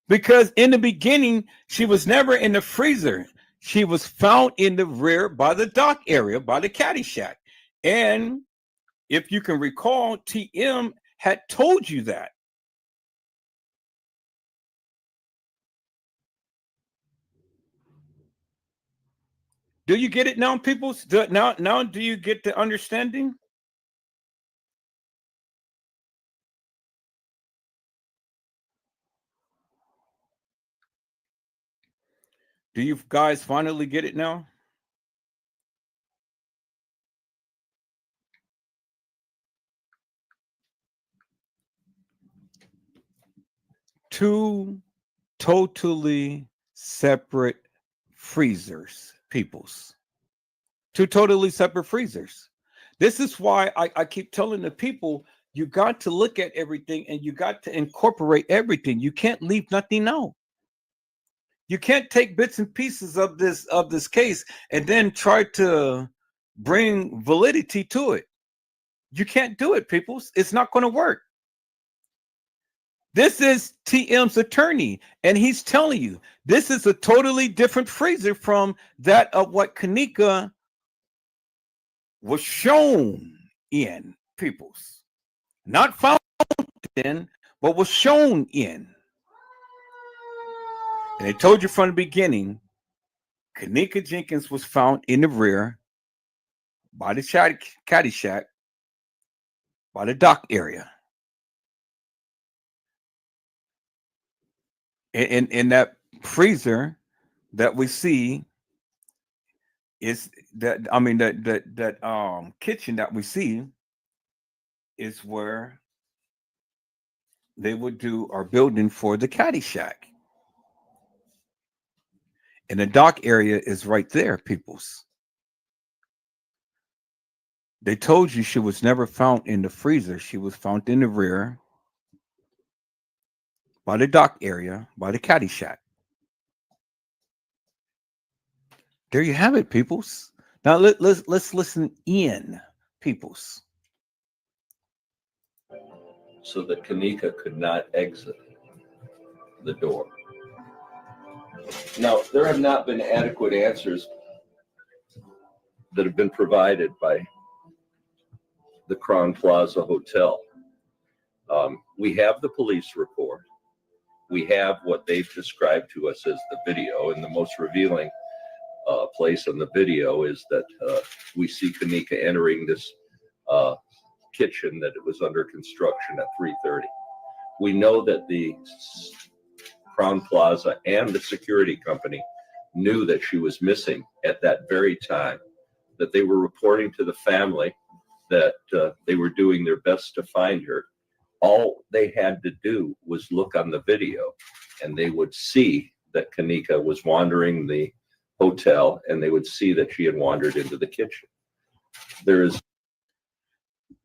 Because in the beginning, she was never in the freezer. She was found in the rear by the dock area, by the caddy shack. And if you can recall, TM had told you that. Do you get it now, people? Now do you get the understanding? Do you guys finally get it now? Two totally separate freezers, peoples. Two totally separate freezers. This is why I keep telling the people, you got to look at everything and you got to incorporate everything. You can't leave nothing out. You can't take bits and pieces of this case and then try to bring validity to it. You can't do it, people. It's not going to work. This is TM's attorney, and he's telling you this is a totally different freezer from that of what Kenneka was shown in, peoples. Not found in, but was shown in. And I told you from the beginning, Kenneka Jenkins was found in the rear by the caddy shack, by the dock area. In that freezer that we see is that, I mean, that kitchen that we see is where they would do our building for the caddy shack. And the dock area is right there, peoples. They told you she was never found in the freezer. She was found in the rear by the dock area, by the caddy shack. There you have it, peoples. Now let's listen in, peoples. So that Kenneka could not exit the door. Now, there have not been adequate answers that have been provided by the Crown Plaza Hotel. We have the police report. We have what they've described to us as the video, and the most revealing place on the video is that we see Kenneka entering this kitchen that it was under construction at 3:30. We know that the Crown Plaza and the security company knew that she was missing at that very time, that they were reporting to the family that they were doing their best to find her. All they had to do was look on the video and they would see that Kenneka was wandering the hotel, and they would see that she had wandered into the kitchen.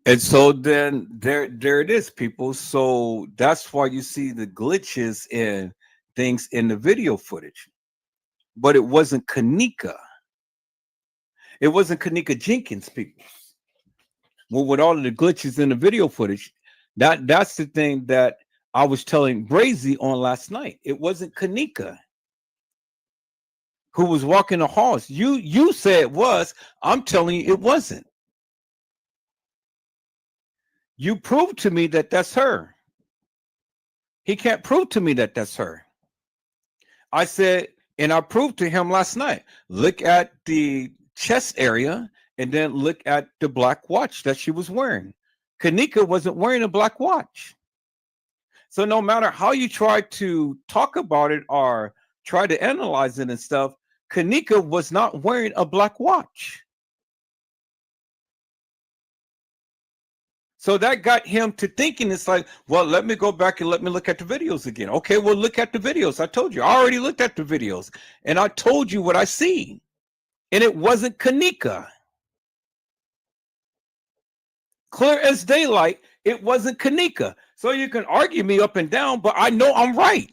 And so then there it is, people. So that's why you see the glitches and things in the video footage. But it wasn't Kenneka. It wasn't Kenneka Jenkins, people. Well, with all of the glitches in the video footage, that's the thing that I was telling Brazy on last night. It wasn't Kenneka who was walking the halls. You say it was. I'm telling you it wasn't. You proved to me that that's her. He can't prove to me that that's her. I said, and I proved to him last night, look at the chest area and then look at the black watch that she was wearing. Kenneka wasn't wearing a black watch. So no matter how you try to talk about it or try to analyze it and stuff, Kenneka was not wearing a black watch. So that got him to thinking, it's like, well, let me go back and let me look at the videos again. Okay, well, look at the videos. I told you, I already looked at the videos, and I told you what I seen. And it wasn't Kenneka. Clear as daylight, it wasn't Kenneka. So you can argue me up and down, but I know I'm right.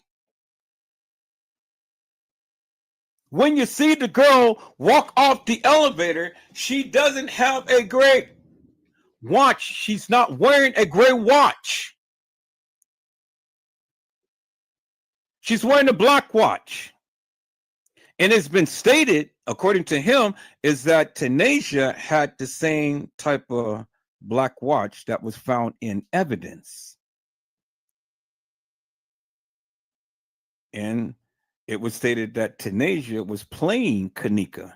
When you see the girl walk off the elevator, she doesn't have a gray watch. She's not wearing a gray watch. She's wearing a black watch. And it's been stated, according to him, is that Tanisha had the same type of black watch that was found in evidence. And it was stated that Tanisha was playing Kenneka.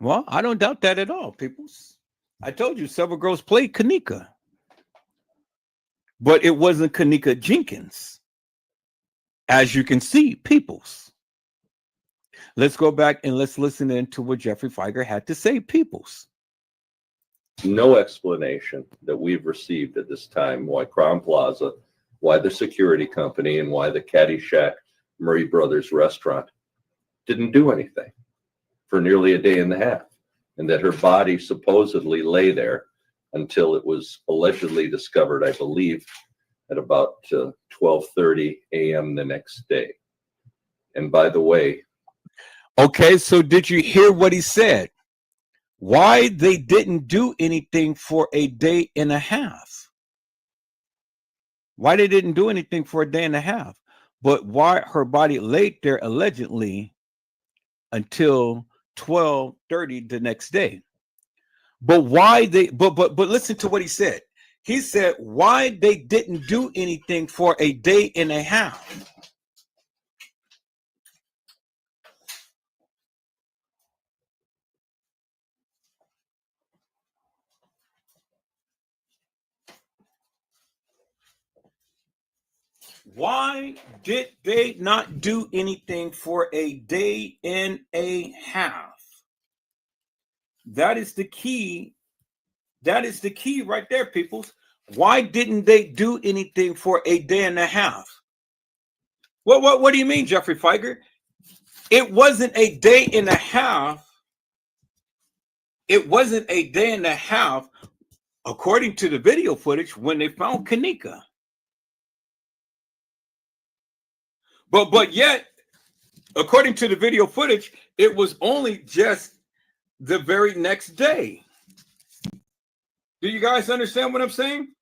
Well, I don't doubt that at all, peoples. I told you several girls played Kenneka. But it wasn't Kenneka Jenkins. As you can see, peoples. Let's go back and let's listen into what Jeffrey Feiger had to say, peoples. No explanation that we've received at this time why Crown Plaza, why the security company, and why the Caddyshack Murray Brothers restaurant didn't do anything for nearly a day and a half, and that her body supposedly lay there until it was allegedly discovered, I believe, at about 12:30 a.m. the next day. And by the way, okay, so did you hear what he said? Why they didn't do anything for a day and a half? Why they didn't do anything for a day and a half? But why her body laid there allegedly until 12:30 the next day? But why they? But listen to what he said. He said why they didn't do anything for a day and a half. Why did they not do anything for a day and a half? That is the key. That is the key right there, peoples. Why didn't they do anything for a day and a half? What do you mean, Jeffrey Feiger? It wasn't a day and a half. It wasn't a day and a half, according to the video footage, when they found Kenneka. But yet, according to the video footage, it was only just the very next day. Do you guys understand what I'm saying?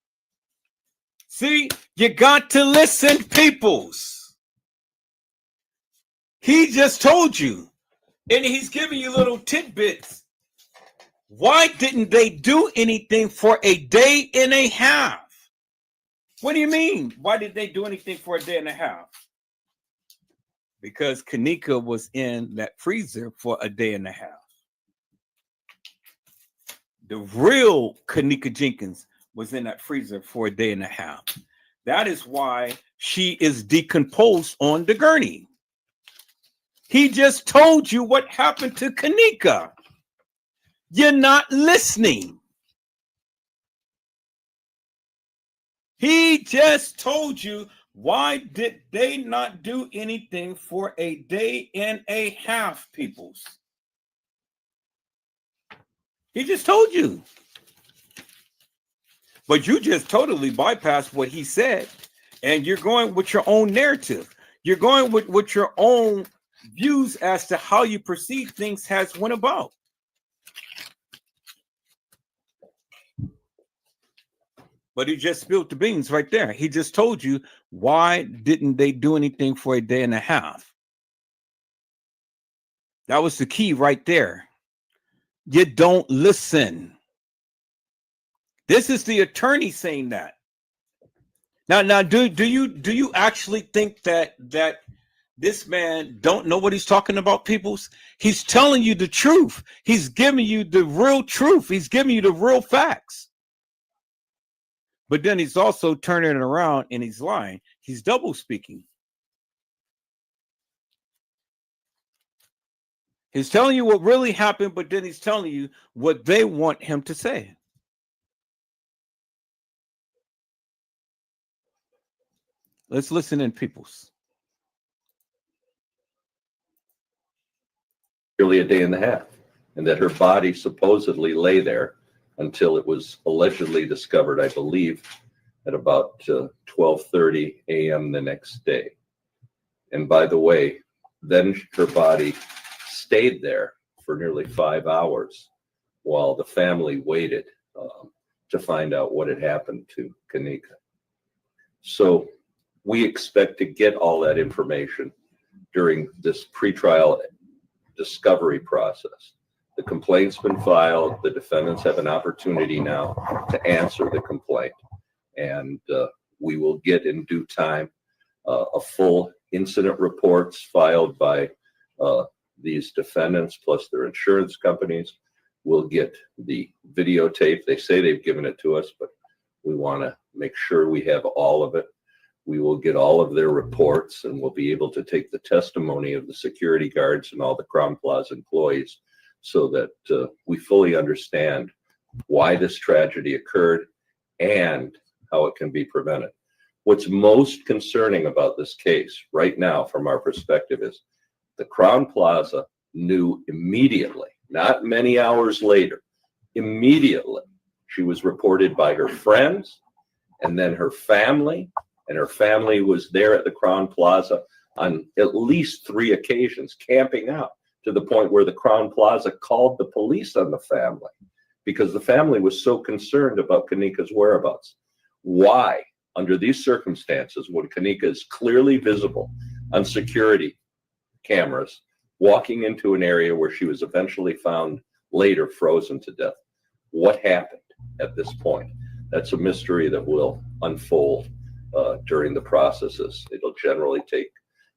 See, you got to listen, peoples. He just told you, and he's giving you little tidbits. Why didn't they do anything for a day and a half? What do you mean? Why did they do anything for a day and a half? Because Kenneka was in that freezer for a day and a half. The real Kenneka Jenkins was in that freezer for a day and a half. That is why she is decomposed on the gurney. He just told you what happened to Kenneka. You're not listening. He just told you why did they not do anything for a day and a half, peoples. He just told you. But you just totally bypassed what he said, and you're going with your own narrative. You're going with your own views as to how you perceive things has went about. But he just spilled the beans right there. He just told you why didn't they do anything for a day and a half. That was the key right there. You don't listen. This is the attorney saying that. Now, do you actually think that this man don't know what he's talking about, peoples? He's telling you the truth. He's giving you the real truth. He's giving you the real facts. But then he's also turning it around and he's lying. He's double speaking. He's telling you what really happened, but then he's telling you what they want him to say. Let's listen in, peoples. Nearly a day and a half, and that her body supposedly lay there until it was allegedly discovered, I believe, at about 12:30 a.m. the next day. And by the way, then her body stayed there for nearly 5 hours while the family waited to find out what had happened to Kenneka. So we expect to get all that information during this pretrial discovery process. The complaint's been filed. The defendants have an opportunity now to answer the complaint. And we will get in due time a full incident reports filed by these defendants plus their insurance companies. We'll get the videotape. They say they've given it to us, but we want to make sure we have all of it. We will get all of their reports, and we'll be able to take the testimony of the security guards and all the Crown Plaza employees so that we fully understand why this tragedy occurred and how it can be prevented. What's most concerning about this case right now from our perspective is the Crown Plaza knew immediately, not many hours later, immediately. She was reported by her friends and then her family, and her family was there at the Crown Plaza on at least 3 occasions, camping out to the point where the Crown Plaza called the police on the family because the family was so concerned about Kenneka's whereabouts. Why, under these circumstances, when Kenneka is clearly visible on security cameras, walking into an area where she was eventually found later frozen to death? What happened at this point? That's a mystery that will unfold during the processes. It'll generally take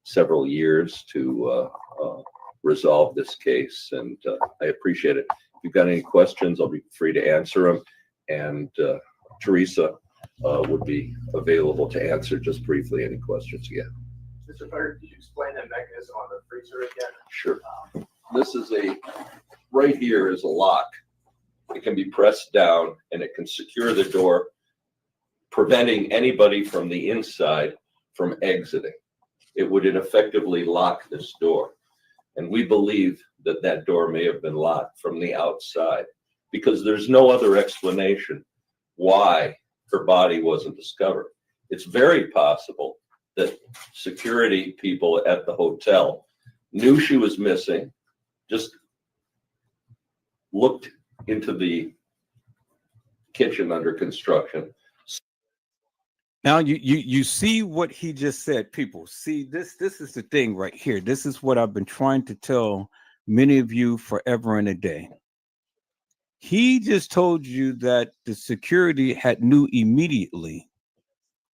several years to resolve this case, and I appreciate it. If you've got any questions, I'll be free to answer them, and Teresa would be available to answer just briefly any questions you have. Mr. Frederick, could you explain the mechanism on the freezer again? Sure. This is right here is a lock. It can be pressed down and it can secure the door, preventing anybody from the inside from exiting. It would effectively lock this door. And we believe that that door may have been locked from the outside because there's no other explanation why her body wasn't discovered. It's very possible that security people at the hotel knew she was missing, just looked into the kitchen under construction. Now you see what he just said, people. See, this is the thing right here. This is what I've been trying to tell many of you forever and a day. He just told you that the security had knew immediately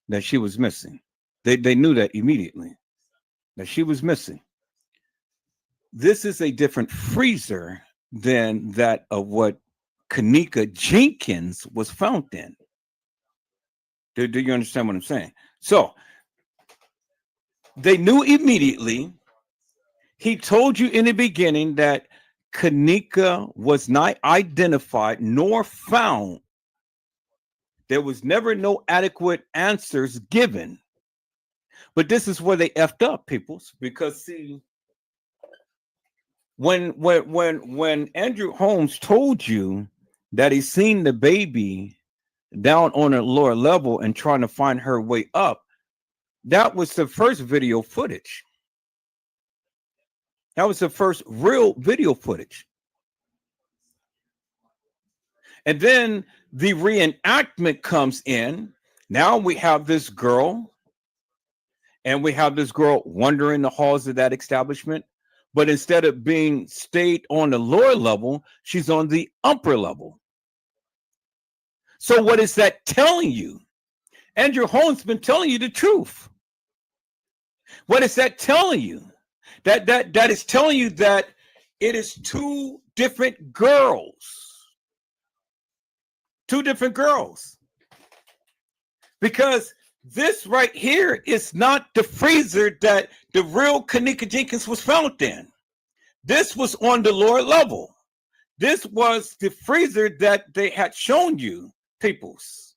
that she was missing. They knew that immediately that she was missing. This is a different freezer than that of what Kenneka Jenkins was found in. Do you understand what I'm saying? So they knew immediately. He told you in the beginning that Kenneka was not identified nor found. There was never no adequate answers given. But this is where they effed up, peoples, because see, when Andrew Holmes told you that he seen the baby down on a lower level and trying to find her way up, that was the first video footage. That was the first real video footage. And then the reenactment comes in. Now we have this girl, and we have this girl wandering the halls of that establishment. But instead of being stayed on the lower level, she's on the upper level. So what is that telling you? Andrew Holmes been telling you the truth. What is that telling you? That is telling you that it is 2 different girls. 2 different girls. Because this right here is not the freezer that the real Kenneka Jenkins was found in. This was on the lower level. This was the freezer that they had shown you, peoples,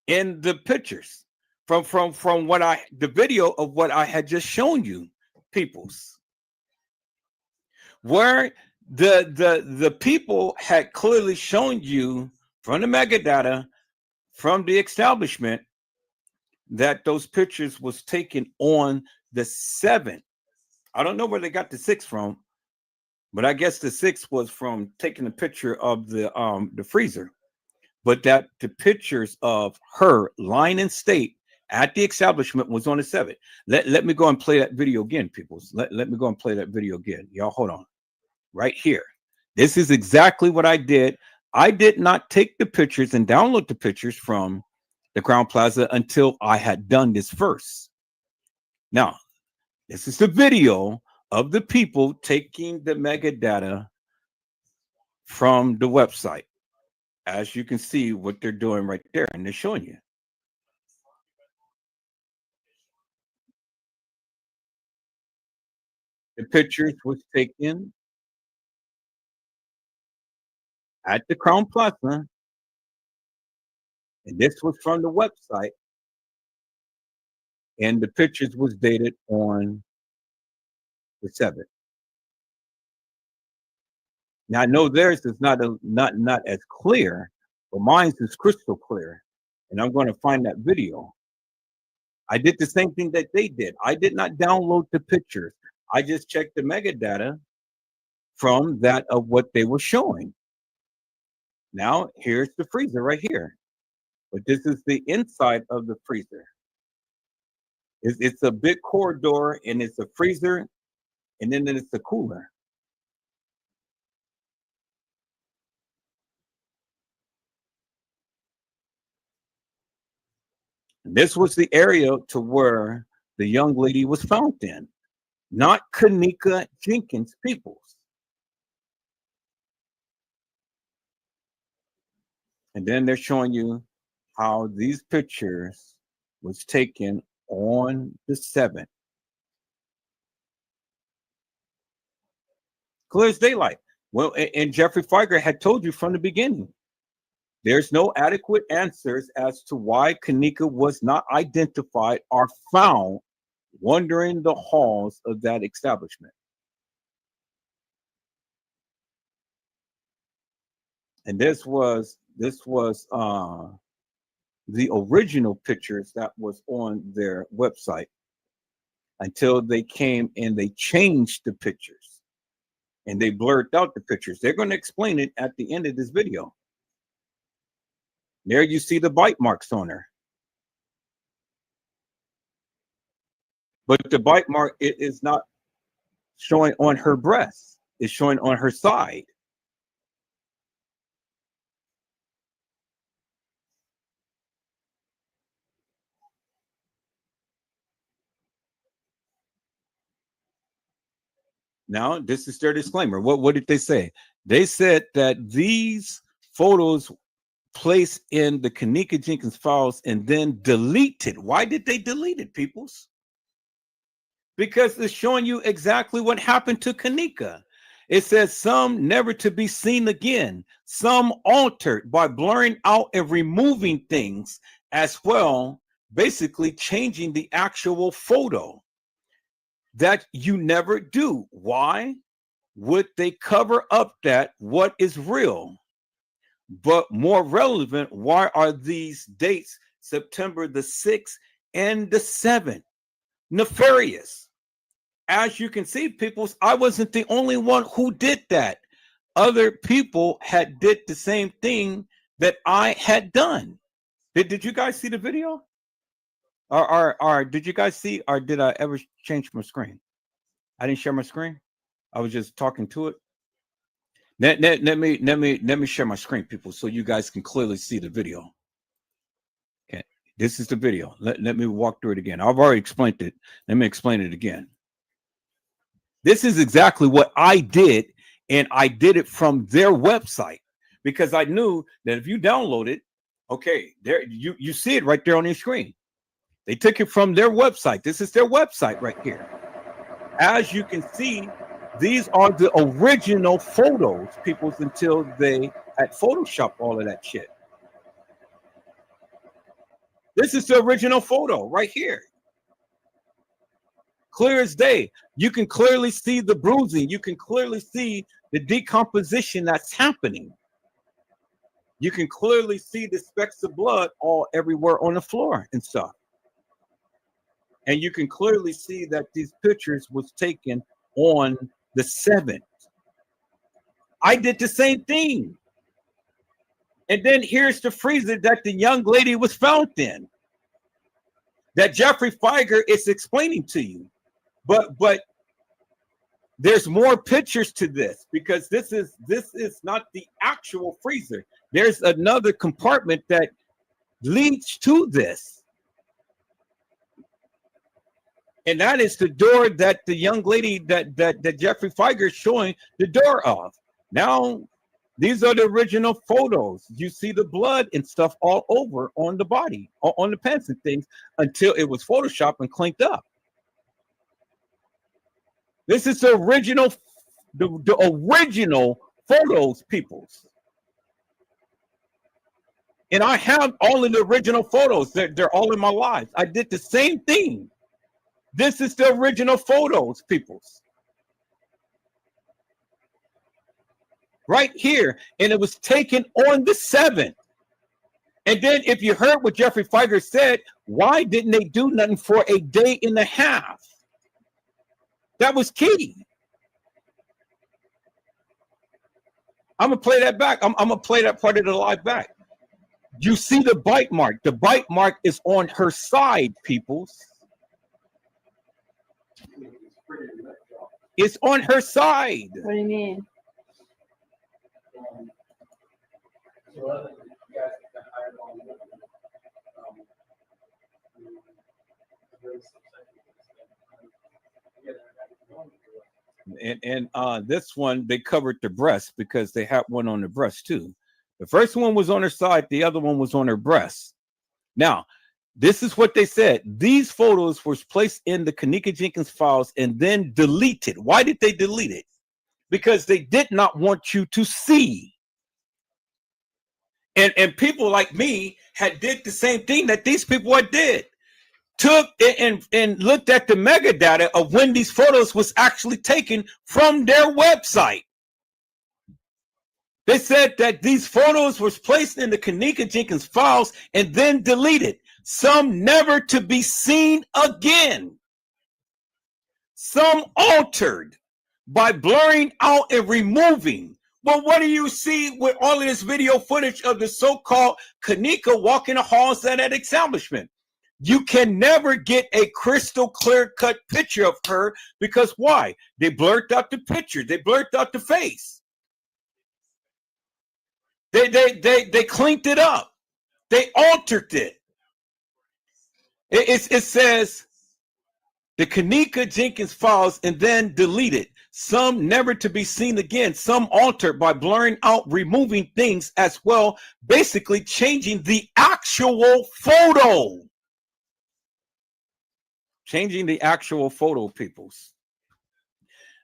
in the pictures from what the video of what I had just shown you, peoples, where the people had clearly shown you from the metadata from the establishment that those pictures was taken on the 7th. I don't know where they got the 6 from, but I guess the 6 was from taking a picture of the freezer. But that the pictures of her lying in state at the establishment was on the 7th. Let me go and play that video again, people. Let me go and play that video again. Y'all hold on. Right here. This is exactly what I did. I did not take the pictures and download the pictures from the Crown Plaza until I had done this first. Now, this is the video of the people taking the metadata from the website. As you can see what they're doing right there, and they're showing you. The pictures was taken at the Crown Plaza, and this was from the website, and the pictures was dated on the 7th. Now I know theirs is not as clear, but mine is crystal clear, and I'm going to find that video. I did the same thing that they did. I did not download the pictures. I just checked the metadata from that of what they were showing. Now here's the freezer right here, but this is the inside of the freezer. It's a big corridor, and it's a freezer, and then it's a cooler. This was the area to where the young lady was found in, not Kenneka Jenkins peoples. And then they're showing you how these pictures was taken on the 7th. Clear as daylight. Well, and Jeffrey Feiger had told you from the beginning, there's no adequate answers as to why Kenneka was not identified or found wandering the halls of that establishment. And this was the original pictures that was on their website until they came and they changed the pictures and they blurred out the pictures. They're going to explain it at the end of this video. There you see the bite marks on her. But the bite mark, it is not showing on her breast. It's showing on her side. Now, this is their disclaimer. What did they say? They said that these photos placed in the Kenneka Jenkins files and then deleted. Why did they delete it, peoples? Because it's showing you exactly what happened to Kenneka. It says some never to be seen again, some altered by blurring out and removing things as well, basically changing the actual photo. That you never do. Why would they cover up that what is real? But more relevant, why are these dates September the 6th and the 7th nefarious? As you can see, people, I wasn't the only one who did that. Other people had did the same thing that I had done. Did you guys see the video? Or did you guys see, or did I ever change my screen? I didn't share my screen. I was just talking to it. Let me share my screen, people, so you guys can clearly see the video. Okay, this is the video. Let me walk through it again. I've already explained it. Let me explain it again. This is exactly what I did, and I did it from their website because I knew that if you download it, okay, there you see it right there on your screen. They took it from their website. This is their website right here. As you can see, These are the original photos, peoples, until they had Photoshopped all of that shit. This is the original photo right here. Clear as day. You can clearly see the bruising. You can clearly see the decomposition that's happening. You can clearly see the specks of blood all everywhere on the floor and stuff. And you can clearly see that these pictures was taken on the 7th. I did the same thing. And then here's the freezer that the young lady was found in, that Jeffrey Feiger is explaining to you. But there's more pictures to this, because this is not the actual freezer. There's another compartment that leads to this. And that is the door that the young lady that Jeffrey Feiger is showing the door of. Now, these are the original photos. You see the blood and stuff all over on the body, on the pants and things, until it was photoshopped and cleaned up. This is the original, the original photos, peoples. And I have all of the original photos. They're all in my life. I did the same thing. This is the original photos, peoples. Right here. And it was taken on the 7th. And then if you heard what Jeffrey Feiger said, why didn't they do nothing for a day and a half? That was key. I'm going to play that back. I'm going to play that part of the live back. You see the bite mark. The bite mark is on her side, peoples. It's on her side. What do you mean? And this one, they covered the breast because they had one on the breast too. The first one was on her side. The other one was on her breast. Now, this is what they said. These photos were placed in the Kenneka Jenkins files and then deleted. Why did they delete it? Because they did not want you to see. And people like me had did the same thing that these people had did. Took and looked at the metadata of when these photos was actually taken from their website. They said that these photos was placed in the Kenneka Jenkins files and then deleted. Some never to be seen again. Some altered by blurring out and removing. Well, what do you see with all of this video footage of the so-called Kenneka walking the halls at that establishment? You can never get a crystal clear-cut picture of her because why? They blurred out the picture. They blurred out the face. They cleaned it up. They altered it. It says the Kenneka Jenkins files and then deleted. Some never to be seen again. Some altered by blurring out, removing things as well, basically changing the actual photo. Changing the actual photo, peoples.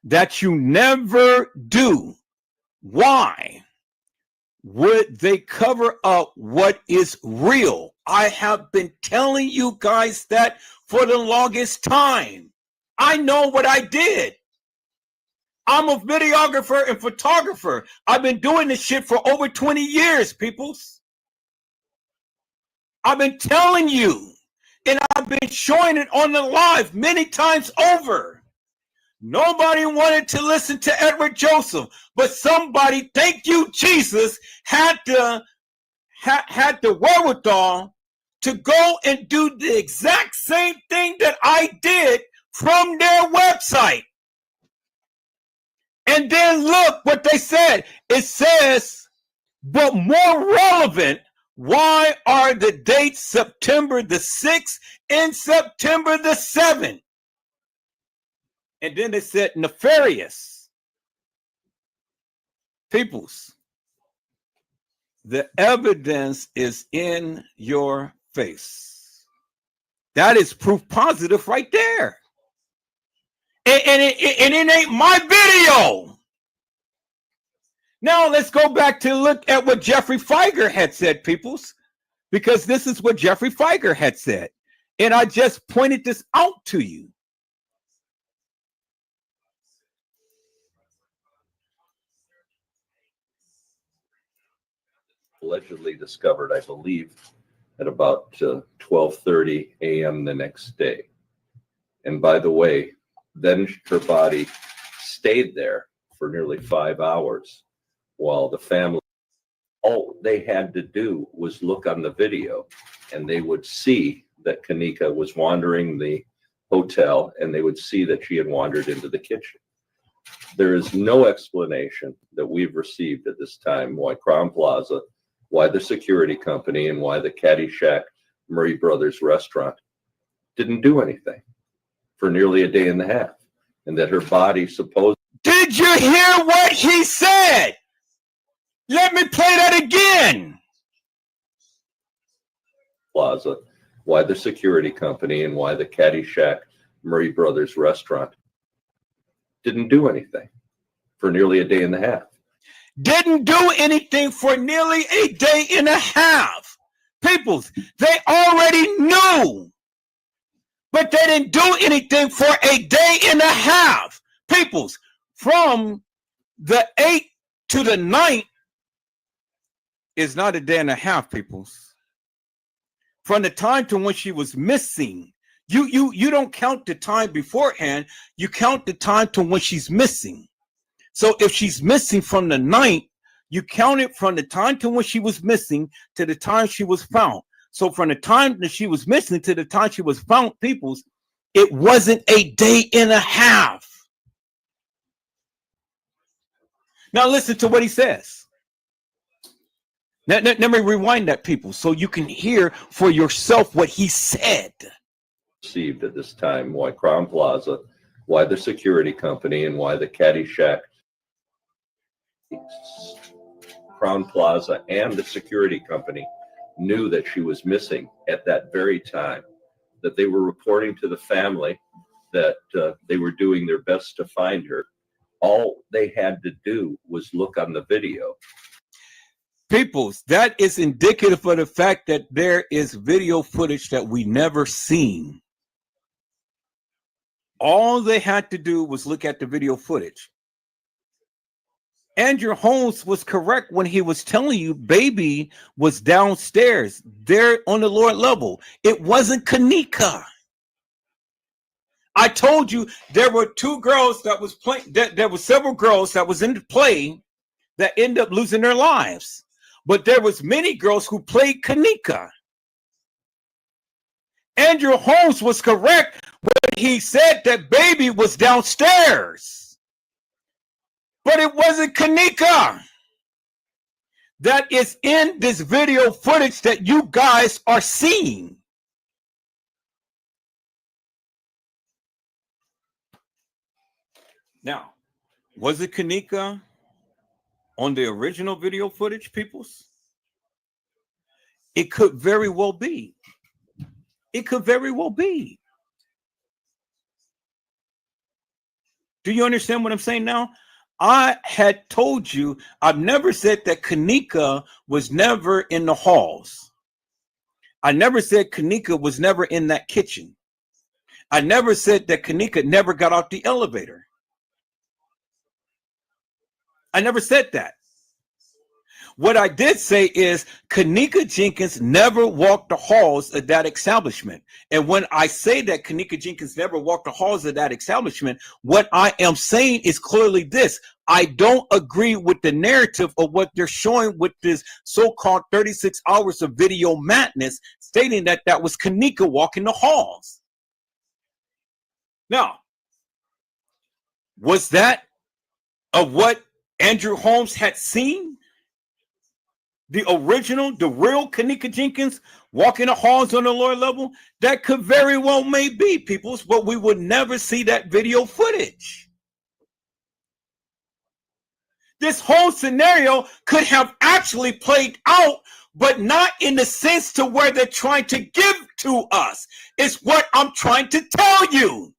That you never do. Why would they cover up what is real? I have been telling you guys that for the longest time. I know what I did. I'm a videographer and photographer. I've been doing this shit for over 20 years, peoples. I've been telling you. And I've been showing it on the live many times over. Nobody wanted to listen to Edward Joseph, but somebody, thank you, Jesus, had the wherewithal to go and do the exact same thing that I did from their website. And then look what they said. It says, but more relevant, why are the dates September the 6th and September the 7th? And then they said nefarious. Peoples, the evidence is in your face. That is proof positive right there. And it ain't my video. Now let's go back to look at what Jeffrey Feiger had said, peoples, because this is what Jeffrey Feiger had said. And I just pointed this out to you. Allegedly discovered, I believe, at about 12:30 a.m. the next day. And by the way, then her body stayed there for nearly 5 hours while the family, all they had to do was look on the video and they would see that Kenneka was wandering the hotel and they would see that she had wandered into the kitchen. There is no explanation that we've received at this time why Crown Plaza, why the security company, and why the Caddyshack Murray Brothers restaurant didn't do anything for nearly a day and a half, and that her body supposedly... Did you hear what he said? Let me play that again. Plaza, why the security company, and why the Caddyshack Murray Brothers restaurant didn't do anything for nearly a day and a half. Didn't do anything for nearly a day and a half. Peoples, they already knew, but they didn't do anything for a day and a half. Peoples, from the 8th to the 9th is not a day and a half, peoples. From the time to when she was missing, you don't count the time beforehand, you count the time to when she's missing. So if she's missing from the 9th, you count it from the time to when she was missing to the time she was found. So from the time that she was missing to the time she was found, peoples, it wasn't a day and a half. Now listen to what he says. Let me rewind that, people, so you can hear for yourself what he said. Received at this time why Crown Plaza, why the security company, and why the Caddyshack, Crown Plaza and the security company knew that she was missing at that very time, that they were reporting to the family that they were doing their best to find her. All they had to do was look on the video. Peoples, that is indicative of the fact that there is video footage that we never seen. All they had to do was look at the video footage. Andrew Holmes was correct when he was telling you baby was downstairs there on the lower level. It wasn't Kenneka. I told you there were two girls that was playing. There were several girls that was in the play that ended up losing their lives. But there was many girls who played Kenneka. Andrew Holmes was correct when he said that baby was downstairs. But it wasn't Kenneka. That is in this video footage that you guys are seeing. Now, was it Kenneka on the original video footage, peoples? It could very well be. It could very well be. Do you understand what I'm saying now? I had told you, I've never said that Kenneka was never in the halls. I never said Kenneka was never in that kitchen. I never said that Kenneka never got out the elevator. I never said that. What I did say is Kenneka Jenkins never walked the halls of that establishment. And when I say that Kenneka Jenkins never walked the halls of that establishment, what I am saying is clearly this. I don't agree with the narrative of what they're showing with this so-called 36 hours of video madness, stating that that was Kenneka walking the halls. Now, was that of what Andrew Holmes had seen? The original, the real Kenneka Jenkins walking the halls on the lower level? That could very well may be, peoples, but we would never see that video footage. This whole scenario could have actually played out, but not in the sense to where they're trying to give to us. It's what I'm trying to tell you.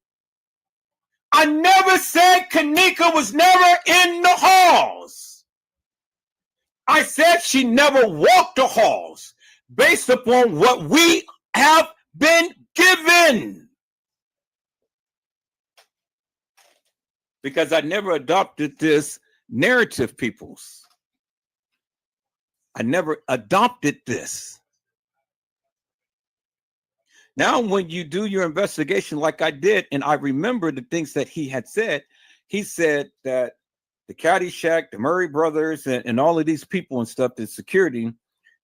I never said Kenneka was never in the halls. I said she never walked the halls based upon what we have been given. Because I never adopted this narrative, peoples. I never adopted this. Now, when you do your investigation like I did, and I remember the things that he had said, he said that the Caddyshack, the Murray brothers, and all of these people and stuff, the security,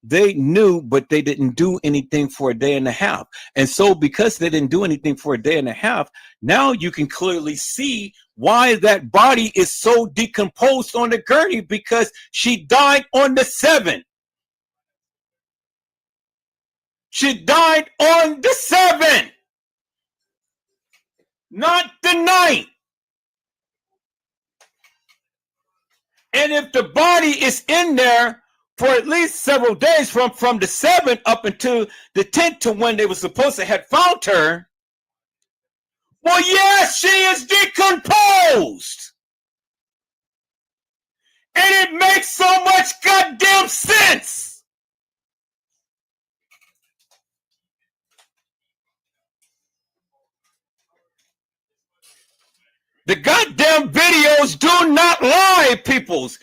they knew, but they didn't do anything for a day and a half. And so because they didn't do anything for a day and a half, now you can clearly see why that body is so decomposed on the gurney, because she died on the 7th. She died on the 7th, not the 9th. And if the body is in there for at least several days from the 7th up until the 10th to when they were supposed to have found her, well, yes, she is decomposed. And it makes so much goddamn sense. The goddamn videos do not lie, peoples.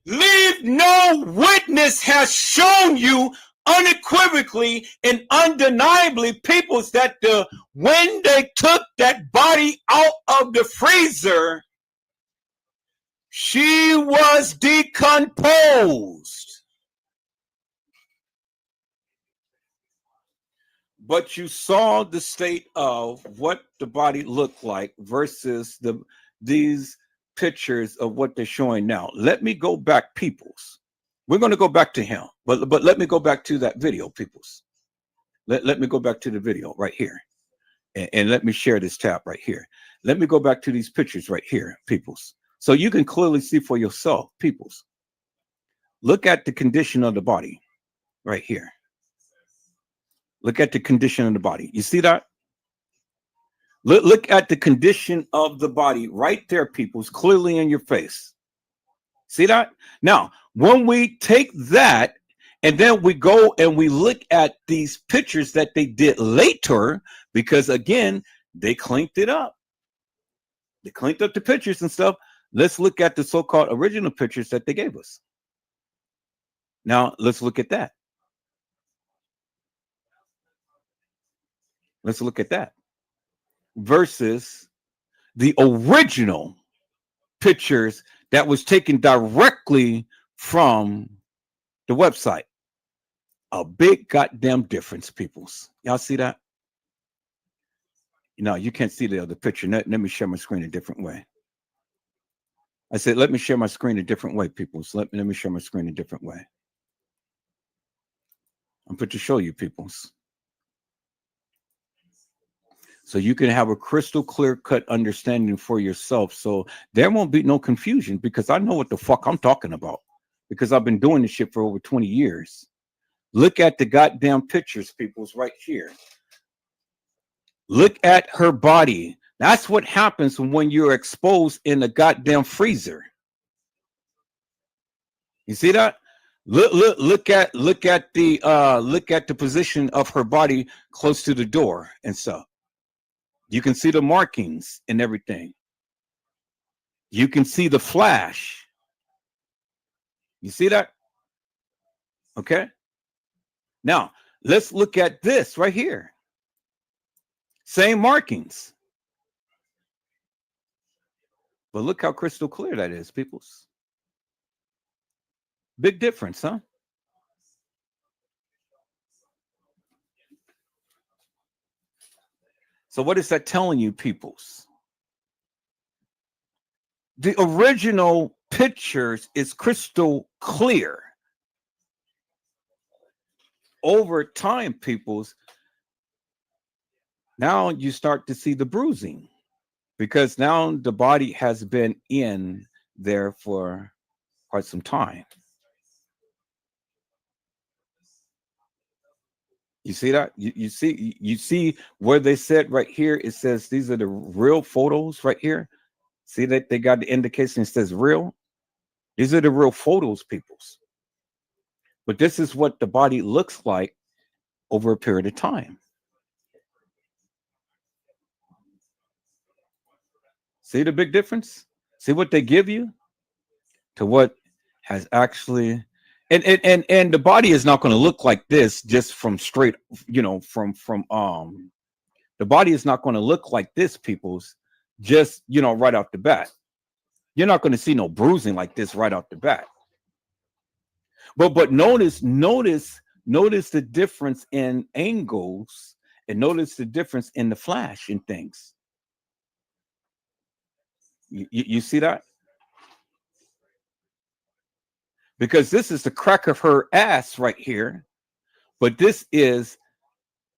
Leave no witness has shown you unequivocally and undeniably, peoples, that when they took that body out of the freezer, she was decomposed. But you saw the state of what the body looked like versus these pictures of what they're showing now. Let me go back, peoples. We're going to go back to him, but let me go back to that video, peoples. Let me go back to the video right here, and let me share this tab right here. Let me go back to these pictures right here, peoples, so you can clearly see for yourself, peoples. Look at the condition of the body right here. Look at the condition of the body. You see that? Look at the condition of the body right there, peoples, clearly in your face. See that? Now, when we take that and then we go and we look at these pictures that they did later, because again, they cleaned it up. They cleaned up the pictures and stuff. Let's look at the so-called original pictures that they gave us. Now, let's look at that. Let's look at that versus the original pictures that was taken directly from the website. A big goddamn difference, peoples. Y'all see that? No, you can't see the other picture. Let me share my screen a different way. I said, let me share my screen a different way, peoples. Let me share my screen a different way. I'm put to show you, peoples, so you can have a crystal clear cut understanding for yourself. So there won't be no confusion, because I know what the fuck I'm talking about, because I've been doing this shit for over 20 years. Look at the goddamn pictures, peoples, right here. Look at her body. That's what happens when you're exposed in a goddamn freezer. You see that? Look at the position of her body close to the door and stuff. You can see the markings and everything. You can see the flash. You see that? Okay. Now, let's look at this right here. Same markings. But look how crystal clear that is, peoples. Big difference, huh? So what is that telling you, peoples? The original pictures is crystal clear. Over time, peoples, now you start to see the bruising, because now the body has been in there for quite some time. You see that? You see where they said right here, it says these are the real photos right here. See that they got the indication, it says real. These are the real photos, peoples. But this is what the body looks like over a period of time. See the big difference? See what they give you to what has actually, and the body is not going to look like this just from straight, you know, from the body is not going to look like this, peoples, just, you know, right off the bat. You're not going to see no bruising like this right off the bat. But notice the difference in angles, and notice the difference in the flash and things. You see that? Because this is the crack of her ass right here, but this is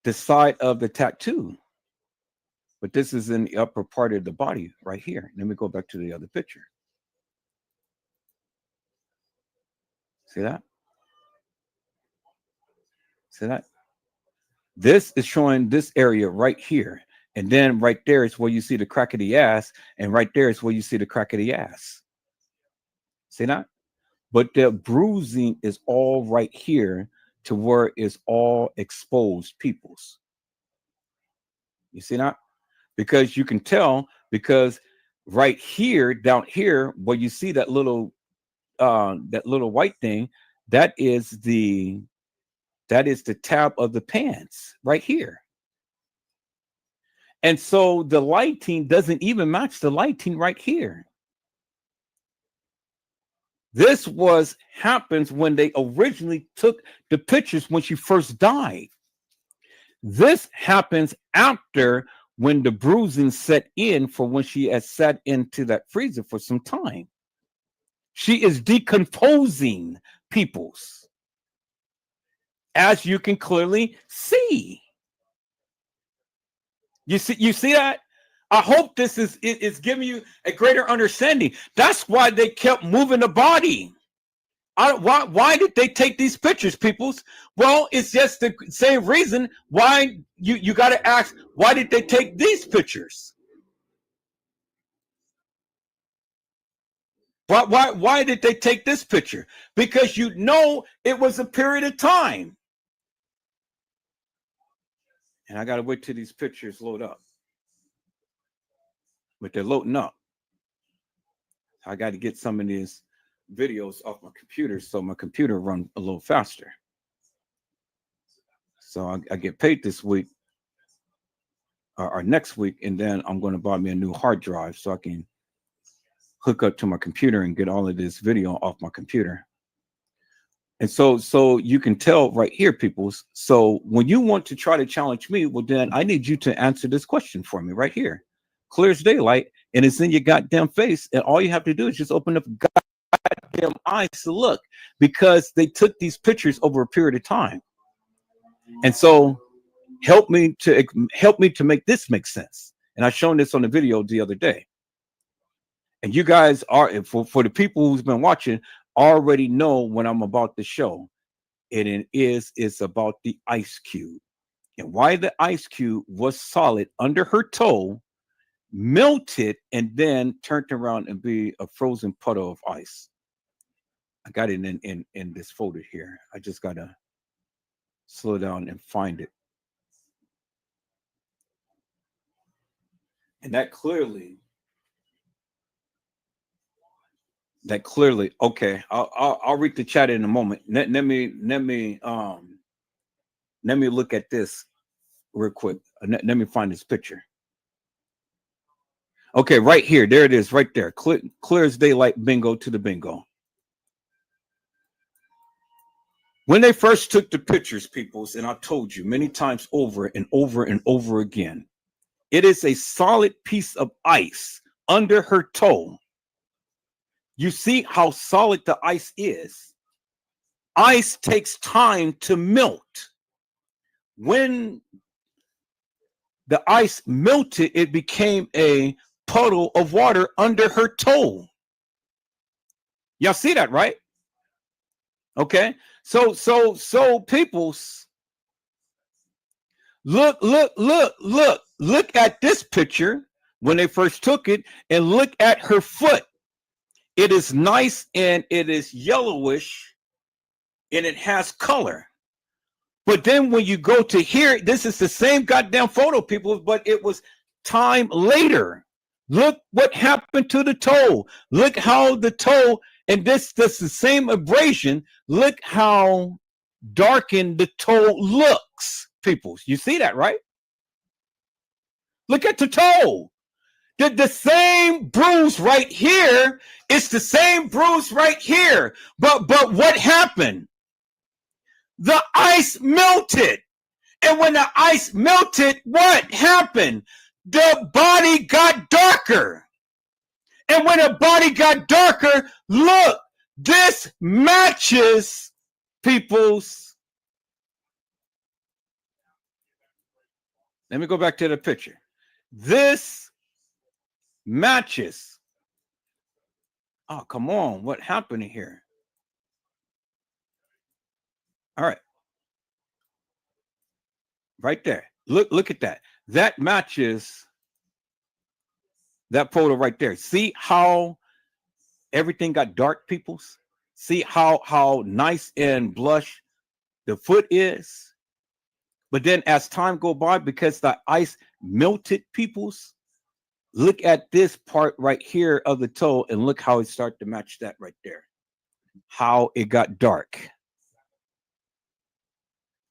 the side of the tattoo. But this is in the upper part of the body right here. Let me go back to the other picture. See that? See that? This is showing this area right here. And then right there is where you see the crack of the ass. And right there is where you see the crack of the ass. See that? But the bruising is all right here to where it's all exposed peoples. You see that? Because you can tell, because right here, down here, where you see that little white thing, that is the tab of the pants right here. And so the lighting doesn't even match the lighting right here. This happens when they originally took the pictures when she first died. This happens after when the bruising set in for when she has sat into that freezer for some time. She is decomposing, peoples, as you can clearly see. You see that? I hope this is giving you a greater understanding. That's why they kept moving the body. Why did they take these pictures, peoples? Well, it's just the same reason why you got to ask, why did they take these pictures? Why did they take this picture? Because you know it was a period of time. And I got to wait till these pictures load up. But they're loading up. I got to get some of these videos off my computer so my computer run a little faster. So I get paid this week or next week, and then I'm going to buy me a new hard drive so I can hook up to my computer and get all of this video off my computer. And so you can tell right here, peoples. So when you want to try to challenge me, well, then I need you to answer this question for me right here. Clear as daylight, and it's in your goddamn face, and all you have to do is just open up goddamn eyes to look, because they took these pictures over a period of time. And so help me to make this make sense. And I've shown this on the video the other day. And you guys are, for the people who's been watching, already know what I'm about to show. And it's about the ice cube, and why the ice cube was solid under her toe, melted, and then turned around and be a frozen puddle of ice. I got it in this folder here. I just gotta slow down and find it. And that clearly, okay, I'll read the chat in a moment. Let me look at this real quick. Let me find this picture. Okay, right here. There it is, right there. Clear as daylight, bingo to the bingo. When they first took the pictures, peoples, and I told you many times over and over and over again, it is a solid piece of ice under her toe. You see how solid the ice is. Ice takes time to melt. When the ice melted, it became a puddle of water under her toe. Y'all see that, right? Okay. So peoples, Look at this picture when they first took it, and look at her foot. It is nice and it is yellowish and it has color. But then when you go to here, this is the same goddamn photo, people, but it was time later. Look what happened to the toe. Look how the toe, and this the same abrasion. Look how darkened the toe looks, people. You see that, right? Look at the toe. The same bruise right here. It's the same bruise right here. But what happened? The ice melted. And when the ice melted, what happened? The body got darker. And when the body got darker, look, this matches people's. Let me go back to the picture. This matches. Oh, come on. What happened here? All right. Right there. Look at that. That matches that photo right there. See how everything got dark, peoples? See how nice and blush the foot is? But then as time go by, because the ice melted, peoples, look at this part right here of the toe and look how it started to match that right there. How it got dark.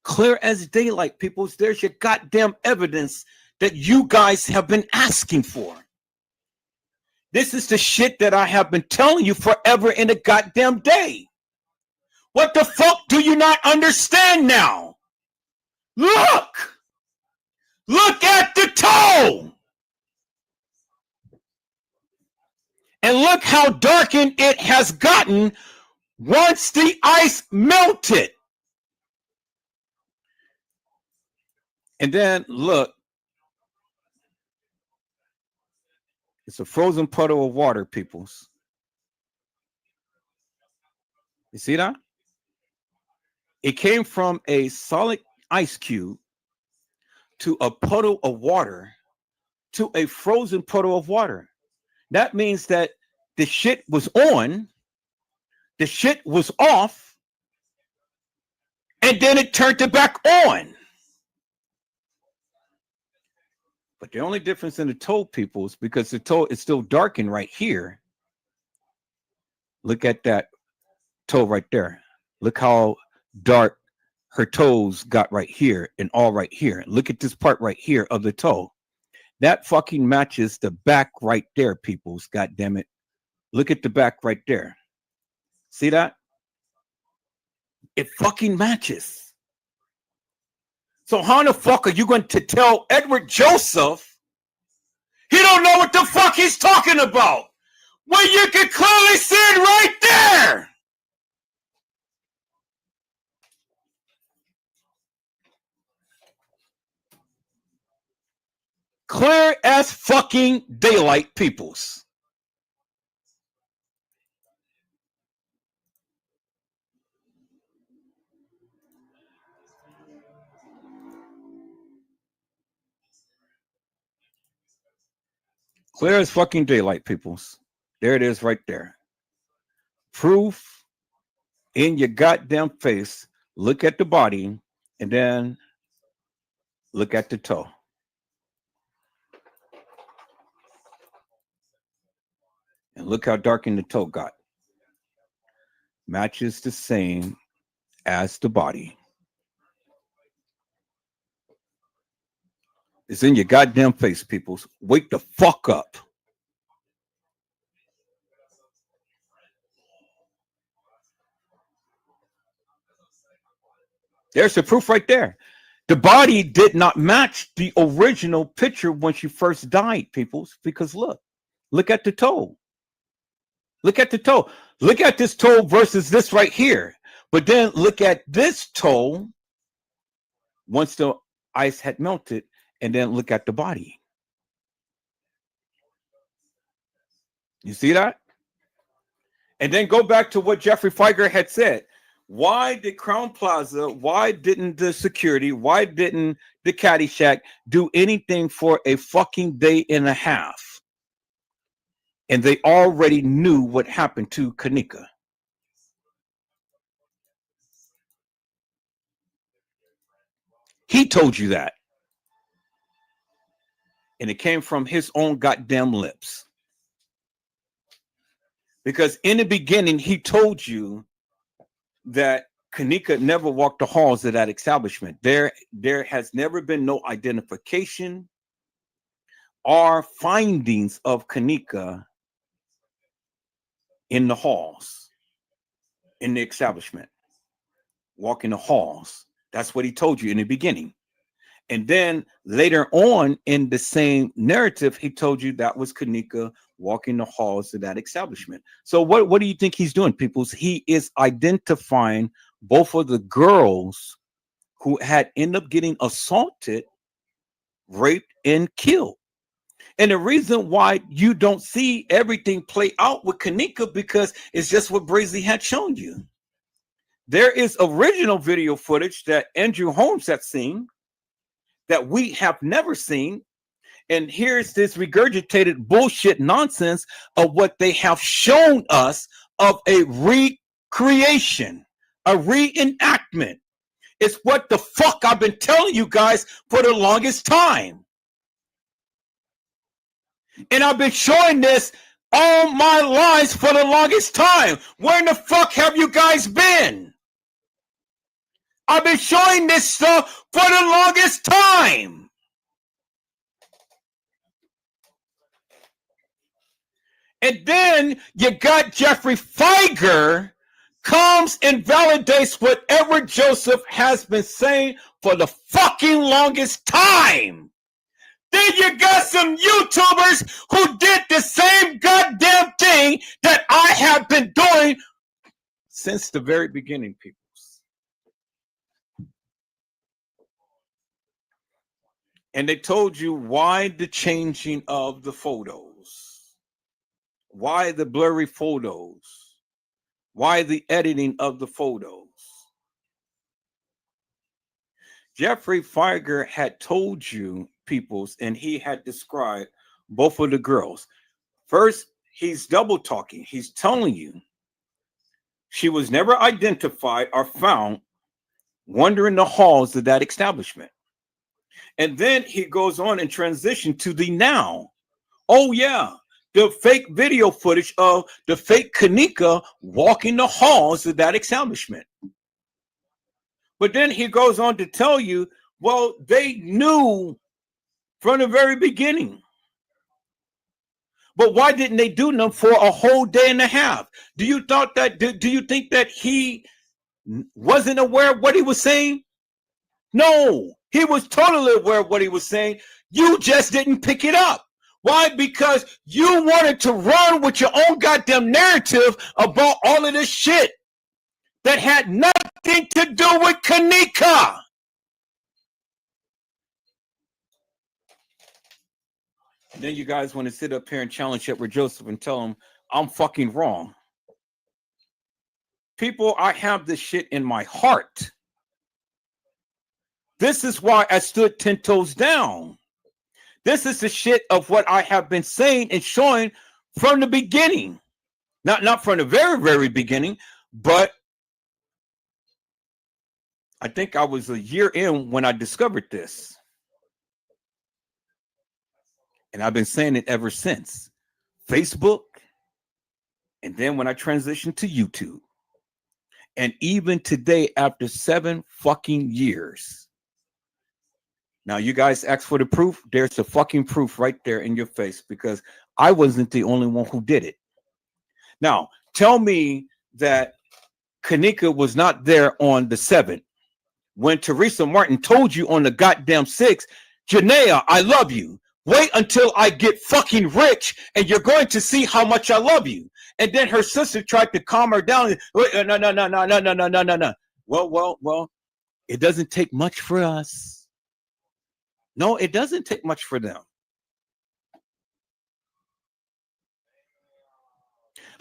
Clear as daylight, peoples. There's your goddamn evidence that you guys have been asking for. This is the shit that I have been telling you forever in a goddamn day. What the fuck do you not understand now? Look! Look at the toe! And look how darkened it has gotten once the ice melted. And then look, it's a frozen puddle of water, peoples. You see that? It came from a solid ice cube to a puddle of water to a frozen puddle of water. That means that the shit was on, the shit was off, and then it turned it back on. But the only difference in the toe, people, is because the toe is still darkened right here. Look at that toe right there. Look how dark her toes got right here and all right here. Look at this part right here of the toe. That fucking matches the back right there, peoples. God damn it. Look at the back right there. See that? It fucking matches. So how the fuck are you going to tell Edward Joseph he don't know what the fuck he's talking about when you can clearly see it right there? Clear as fucking daylight, peoples. Clear as fucking daylight, peoples. There it is right there. Proof in your goddamn face. Look at the body and then look at the toe. And look how darkened the toe got. Matches the same as the body. It's in your goddamn face, peoples. Wake the fuck up. There's the proof right there. The body did not match the original picture when she first died, peoples, because look at the toe. Look at the toe. Look at this toe versus this right here. But then look at this toe once the ice had melted, and then look at the body. You see that? And then go back to what Jeffrey Feiger had said. Why did Crown Plaza, why didn't the security, why didn't the Caddyshack do anything for a fucking day and a half? And they already knew what happened to Kenneka. He told you that. And it came from his own goddamn lips. Because in the beginning, he told you that Kenneka never walked the halls of that establishment. There has never been no identification or findings of Kenneka in the halls, in the establishment, walking the halls. That's what he told you in the beginning. And then later on in the same narrative, he told you that was Kenneka walking the halls of that establishment. So what do you think he's doing, peoples? He is identifying both of the girls who had ended up getting assaulted, raped, and killed. And the reason why you don't see everything play out with Kenneka, because it's just what Brazy had shown you. There is original video footage that Andrew Holmes had seen that we have never seen. And here's this regurgitated bullshit nonsense of what they have shown us of a recreation, a reenactment. It's what the fuck I've been telling you guys for the longest time. And I've been showing this all my lives for the longest time. Where in the fuck have you guys been? I've been showing this stuff for the longest time. And then you got Jeffrey Feiger comes and validates what Edward Joseph has been saying for the fucking longest time. Then you got some YouTubers who did the same goddamn thing that I have been doing since the very beginning, people. And they told you why the changing of the photos, why the blurry photos, why the editing of the photos. Jeffrey Feiger had told you, peoples, and he had described both of the girls. First, he's double talking. He's telling you she was never identified or found wandering the halls of that establishment. And then he goes on and transition to the now. Oh, yeah, the fake video footage of the fake Kenneka walking the halls of that establishment. But then he goes on to tell you, well, they knew from the very beginning. But why didn't they do them for a whole day and a half? Do you think that he wasn't aware of what he was saying? No, he was totally aware of what he was saying. You just didn't pick it up. Why? Because you wanted to run with your own goddamn narrative about all of this shit that had nothing to do with Kenneka. Then you guys want to sit up here and challenge Edward Joseph and tell him I'm fucking wrong. People, I have this shit in my heart. This is why I stood 10 toes down. This is the shit of what I have been saying and showing from the beginning. Not from the very, very beginning, but I think I was a year in when I discovered this. And I've been saying it ever since. Facebook, and then when I transitioned to YouTube. And even today, after 7 fucking years. Now, you guys asked for the proof. There's the fucking proof right there in your face, because I wasn't the only one who did it. Now, tell me that Kenneka was not there on the 7th when Teresa Martin told you on the goddamn 6th, Janaea, I love you. Wait until I get fucking rich and you're going to see how much I love you. And then her sister tried to calm her down. No. Well, it doesn't take much for us. No, it doesn't take much for them.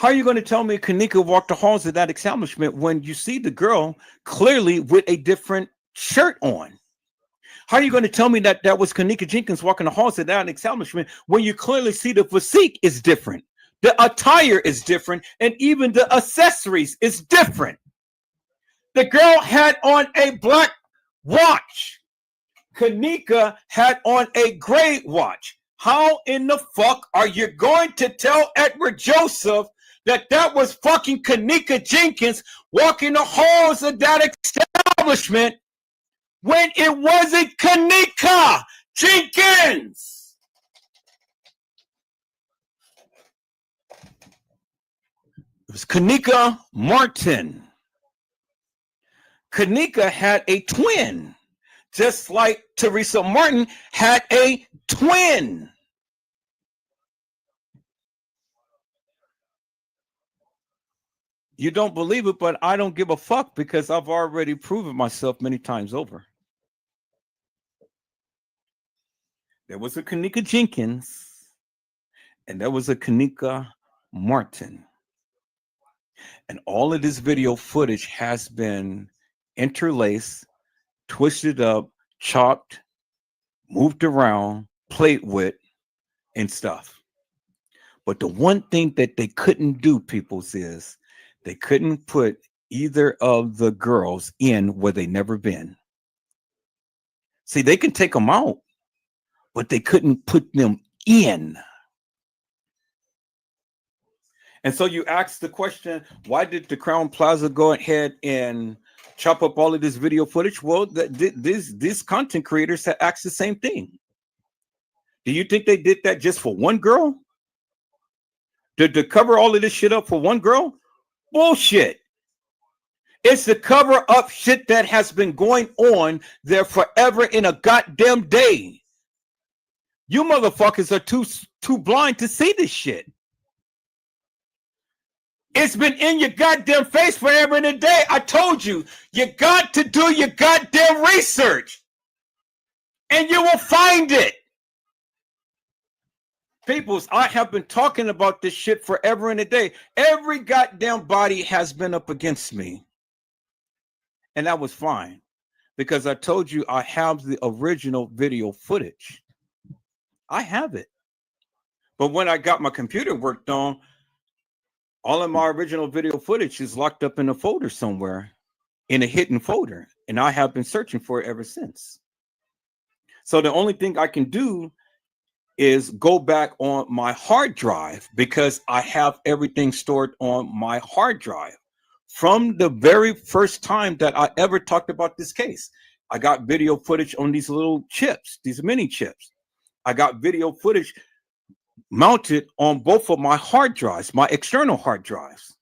How are you going to tell me Kenneka walked the halls of that establishment when you see the girl clearly with a different shirt on? How are you going to tell me that that was Kenneka Jenkins walking the halls of that establishment when you clearly see the physique is different, the attire is different, and even the accessories is different? The girl had on a black watch. Kenneka had on a gray watch. How in the fuck are you going to tell Edward Joseph that that was fucking Kenneka Jenkins walking the halls of that establishment when it wasn't Kenneka Jenkins? It was Kenneka Martin. Kenneka had a twin, just like Teresa Martin had a twin. You don't believe it, but I don't give a fuck because I've already proven myself many times over. There was a Kenneka Jenkins and there was a Kenneka Martin. And all of this video footage has been interlaced, twisted up, chopped, moved around, played with, and stuff. But the one thing that they couldn't do, peoples, is they couldn't put either of the girls in where they never been. See, they can take them out, but they couldn't put them in. And so you ask the question, why did the Crown Plaza go ahead and chop up all of this video footage? Well, these content creators have asked the same thing. Do you think they did that just for one girl? Did to cover all of this shit up for one girl? Bullshit. It's the cover up shit that has been going on there forever in a goddamn day. You motherfuckers are too blind to see this shit. It's been in your goddamn face forever and a day. I told you, you got to do your goddamn research. And you will find it. Peoples, I have been talking about this shit forever and a day. Every goddamn body has been up against me. And that was fine. Because I told you I have the original video footage. I have it. But when I got my computer worked on, all of my original video footage is locked up in a folder somewhere, in a hidden folder. And I have been searching for it ever since. So the only thing I can do is go back on my hard drive because I have everything stored on my hard drive from the very first time that I ever talked about this case. I got video footage on these little chips, these mini chips. I got video footage mounted on both of my hard drives, my external hard drives.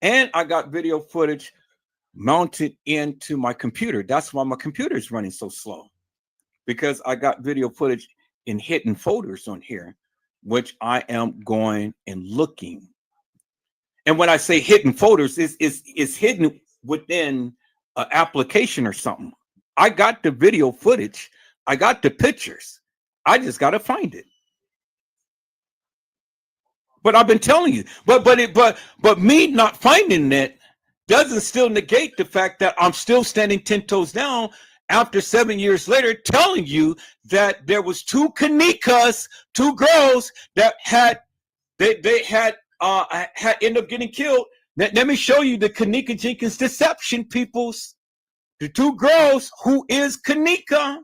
And I got video footage mounted into my computer. That's why my computer is running so slow, because I got video footage in hidden folders on here, which I am going and looking. And when I say hidden folders, it's hidden within an application or something. I got the video footage. I got the pictures. I just got to find it. But I've been telling you, but me not finding it doesn't still negate the fact that I'm still standing 10 toes down after 7 years later, telling you that there was two Kennekas, two girls that had ended up getting killed. Let me show you the Kenneka Jenkins deception, peoples. The two girls who is Kenneka.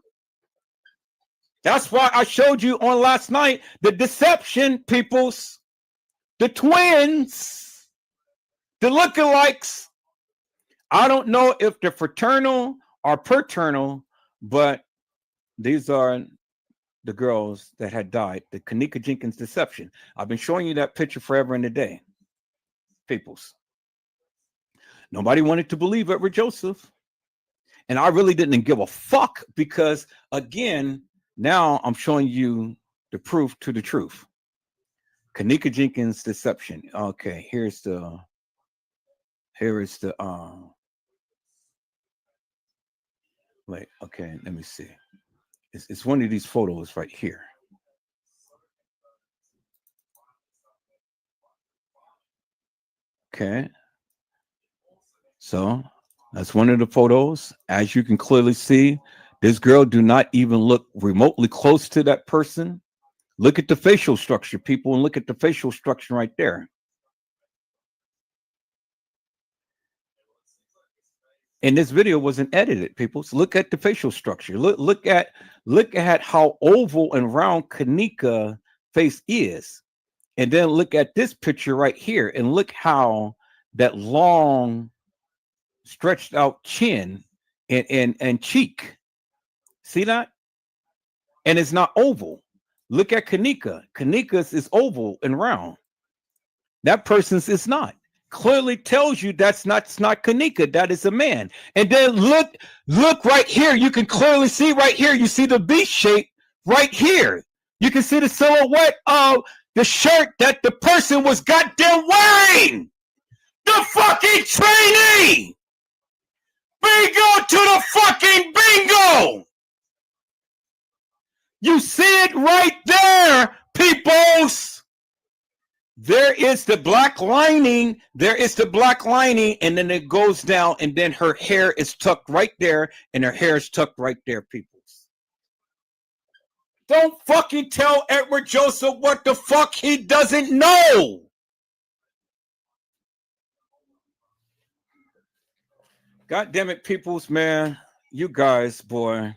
That's why I showed you on last night the deception, peoples. The twins, the lookalikes. I don't know if they're fraternal or paternal, but these are the girls that had died. The Kenneka Jenkins deception. I've been showing you that picture forever and a day. Peoples. Nobody wanted to believe Edward Joseph. And I really didn't give a fuck because, again, now I'm showing you the proof to the truth. Kenneka Jenkins deception. Okay, here is the wait, okay, let me see. It's one of these photos right here. Okay. So that's one of the photos. As you can clearly see, this girl do not even look remotely close to that person. Look at the facial structure, people, and look at the facial structure right there. And this video wasn't edited, people. So look at the facial structure. Look at how oval and round Kenneka face is. And then look at this picture right here and look how that long stretched out chin and cheek. See that? And it's not oval. Look at Kenneka. Kenneka's is oval and round. That person's is not. Clearly tells you it's not Kenneka. That is a man. And then look right here. You can clearly see right here. You see the V shape right here. You can see the silhouette of the shirt that the person was goddamn wearing. The fucking trainee. Bingo to the fucking bingo. You see it right there, peoples. There is the black lining. There is the black lining, and then it goes down, and then her hair is tucked right there, and her hair is tucked right there, peoples. Don't fucking tell Edward Joseph what the fuck he doesn't know. God damn it, peoples, man. You guys, boy.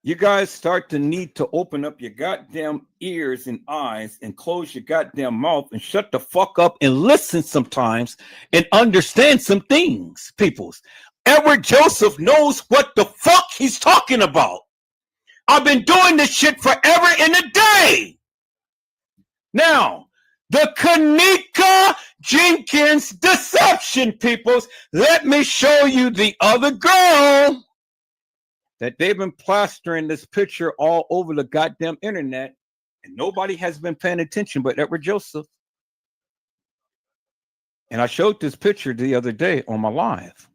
You guys start to need to open up your goddamn ears and eyes and close your goddamn mouth and shut the fuck up and listen sometimes and understand some things, peoples. Edward Joseph knows what the fuck he's talking about. I've been doing this shit forever and a day. Now, the Kenneka Jenkins deception, peoples. Let me show you the other girl that they've been plastering this picture all over the goddamn internet, and nobody has been paying attention but Edward Joseph. And I showed this picture the other day on my live,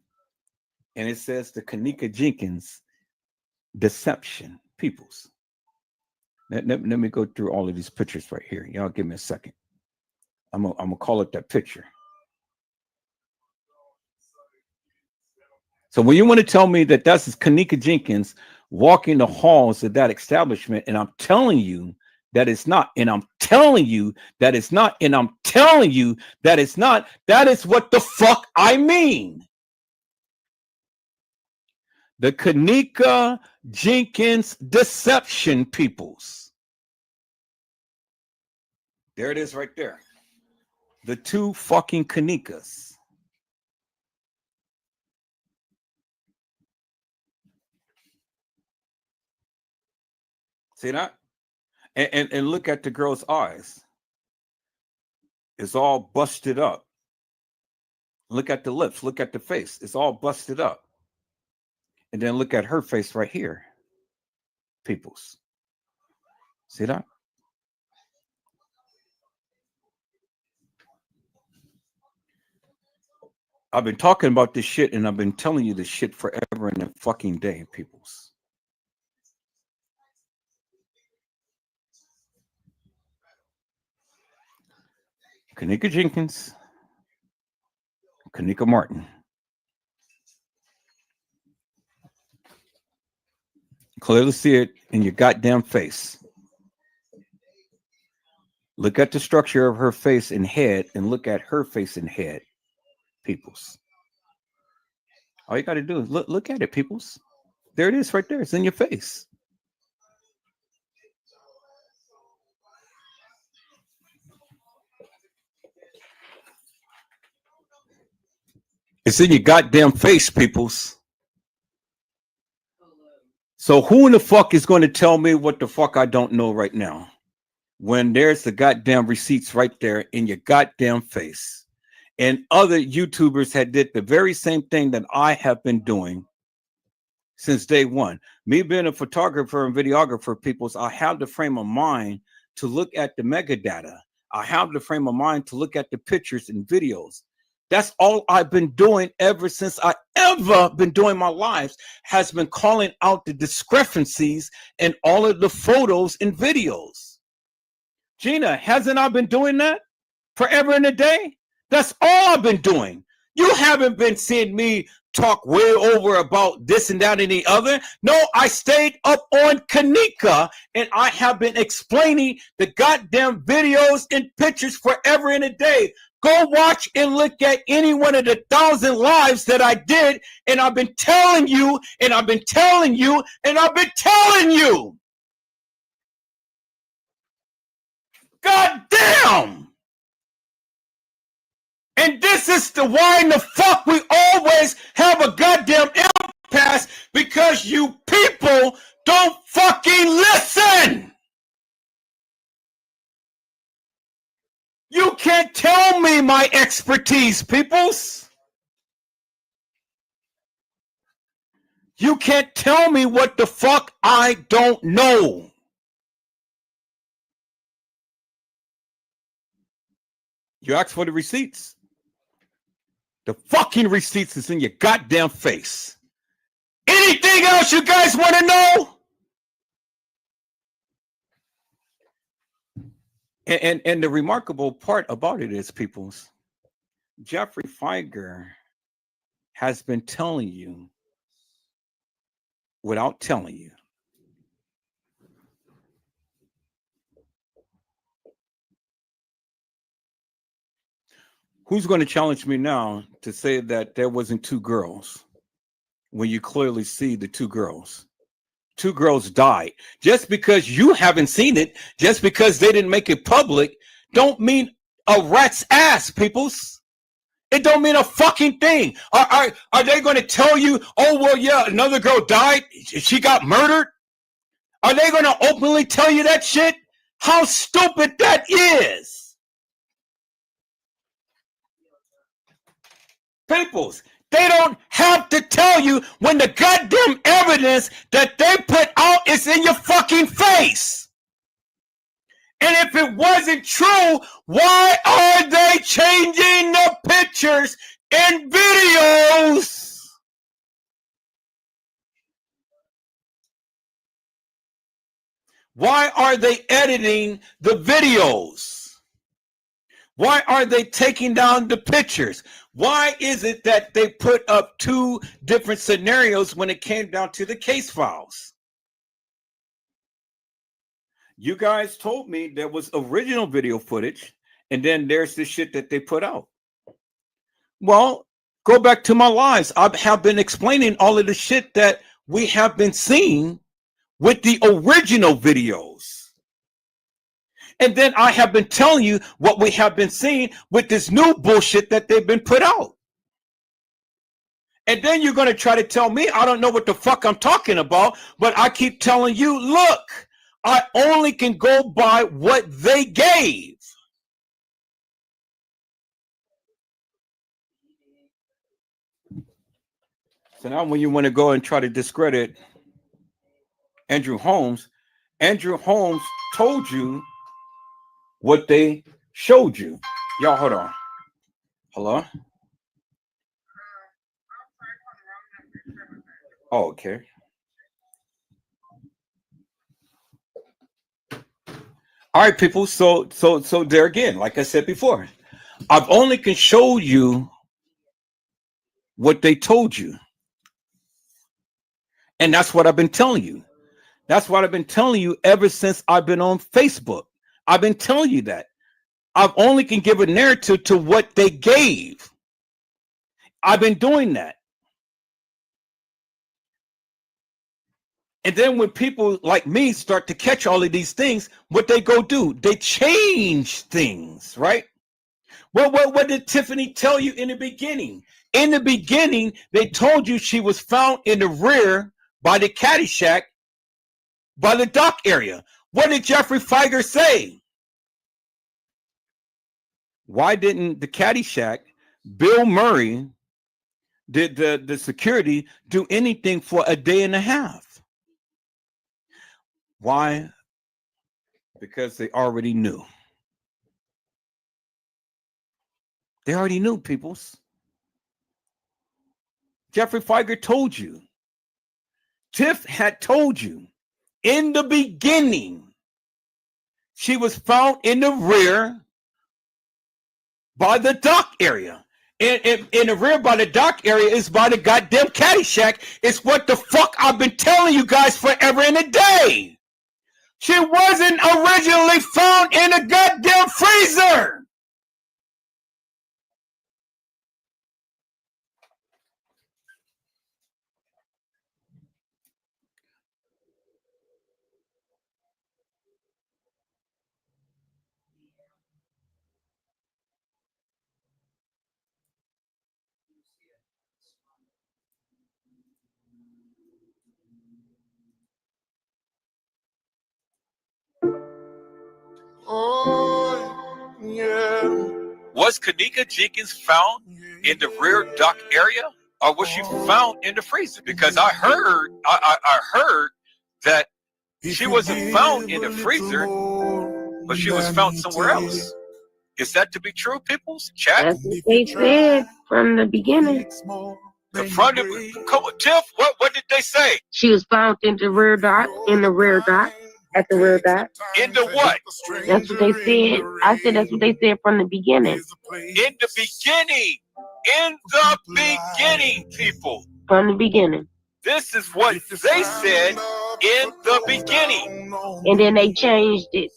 and it says the Kenneka Jenkins deception, peoples. Let me go through all of these pictures right here. Y'all give me a second. I'm gonna call it that picture. So when you want to tell me that that's Kenneka Jenkins walking the halls of that establishment, and I'm telling you that it's not, and I'm telling you that it's not, and I'm telling you that it's not, that is what the fuck I mean. The Kenneka Jenkins deception, peoples. There it is right there. The two fucking Kennekas. See that? And look at the girl's eyes. It's all busted up. Look at the lips. Look at the face. It's all busted up. And then look at her face right here. Peoples. See that? I've been talking about this shit, and I've been telling you this shit forever and a fucking day, peoples. Kenneka Jenkins, Kenneka Martin. Clearly see it in your goddamn face. Look at the structure of her face and head, and look at her face and head, peoples. All you got to do is look at it, peoples. There it is right there. It's in your face. It's in your goddamn face, peoples. So who in the fuck is going to tell me what the fuck I don't know right now? When there's the goddamn receipts right there in your goddamn face. And other YouTubers had did the very same thing that I have been doing since day one. Me being a photographer and videographer, peoples, I have the frame of mind to look at the metadata. I have the frame of mind to look at the pictures and videos. That's all I've been doing ever since I ever been doing my lives, has been calling out the discrepancies in all of the photos and videos. Gina, hasn't I been doing that forever and a day? That's all I've been doing. You haven't been seeing me talk way over about this and that and the other. No, I stayed up on Kenneka, and I have been explaining the goddamn videos and pictures forever and a day. Go watch and look at any one of the 1,000 lives that I did, and I've been telling you, and I've been telling you, and I've been telling you. God damn! And this is the why in the fuck we always have a goddamn impasse, because you people don't fucking listen. You can't tell me my expertise, peoples. You can't tell me what the fuck I don't know. You asked for the receipts. The fucking receipts is in your goddamn face. Anything else you guys want to know? And the remarkable part about it is, peoples, Jeffrey Feiger has been telling you without telling you. Who's going to challenge me now to say that there wasn't two girls when you clearly see the two girls? Two girls died. Just because you haven't seen it, just because they didn't make it public, don't mean a rat's ass, peoples. It don't mean a fucking thing. Are they going to tell you, oh, well, yeah, another girl died, she got murdered? Are they going to openly tell you that shit? How stupid that is. Peoples, they don't have to tell you when the goddamn evidence that they put out is in your fucking face. And if it wasn't true, why are they changing the pictures and videos? Why are they editing the videos? Why are they taking down the pictures? Why is it that they put up two different scenarios when it came down to the case files? You guys told me there was original video footage, and then there's the shit that they put out. Well, go back to my lives. I have been explaining all of the shit that we have been seeing with the original videos. And then I have been telling you what we have been seeing with this new bullshit that they've been put out. And then you're going to try to tell me I don't know what the fuck I'm talking about, but I keep telling you, look, I only can go by what they gave. So now when you want to go and try to discredit Andrew Holmes told you what they showed you. Y'all, hold on. Hello? Oh, okay. All right, people. So there again, like I said before, I've only can show you what they told you. And that's what I've been telling you. That's what I've been telling you ever since I've been on Facebook. I've been telling you that. I've only can give a narrative to what they gave. I've been doing that. And then when people like me start to catch all of these things, what they go do? They change things, right? Well, what did Tiffany tell you in the beginning? In the beginning, they told you she was found in the rear by the caddy shack, by the dock area. What did Jeffrey Feiger say? Why didn't the caddy shack, Bill Murray, did the security do anything for a day and a half? Why? Because they already knew. They already knew, peoples. Jeffrey Feiger told you. Tiff had told you in the beginning she was found in the rear by the dock area. In the rear by the dock area is by the goddamn Caddyshack. It's what the fuck I've been telling you guys forever and a day. She wasn't originally found in a goddamn freezer. Oh, yeah. Was Kenneka Jenkins found in the rear dock area, or was she found in the freezer? Because I heard that she wasn't found in the freezer, but she was found somewhere else. Is that to be true, peoples? Chat? That's what they said from the beginning. The front of Tiff, what did they say? She was found in the rear dock, at the rear dock. Into what? That's what they said. I said that's what they said from the beginning. In the beginning. In the beginning, people. From the beginning. This is what they said in the beginning. And then they changed it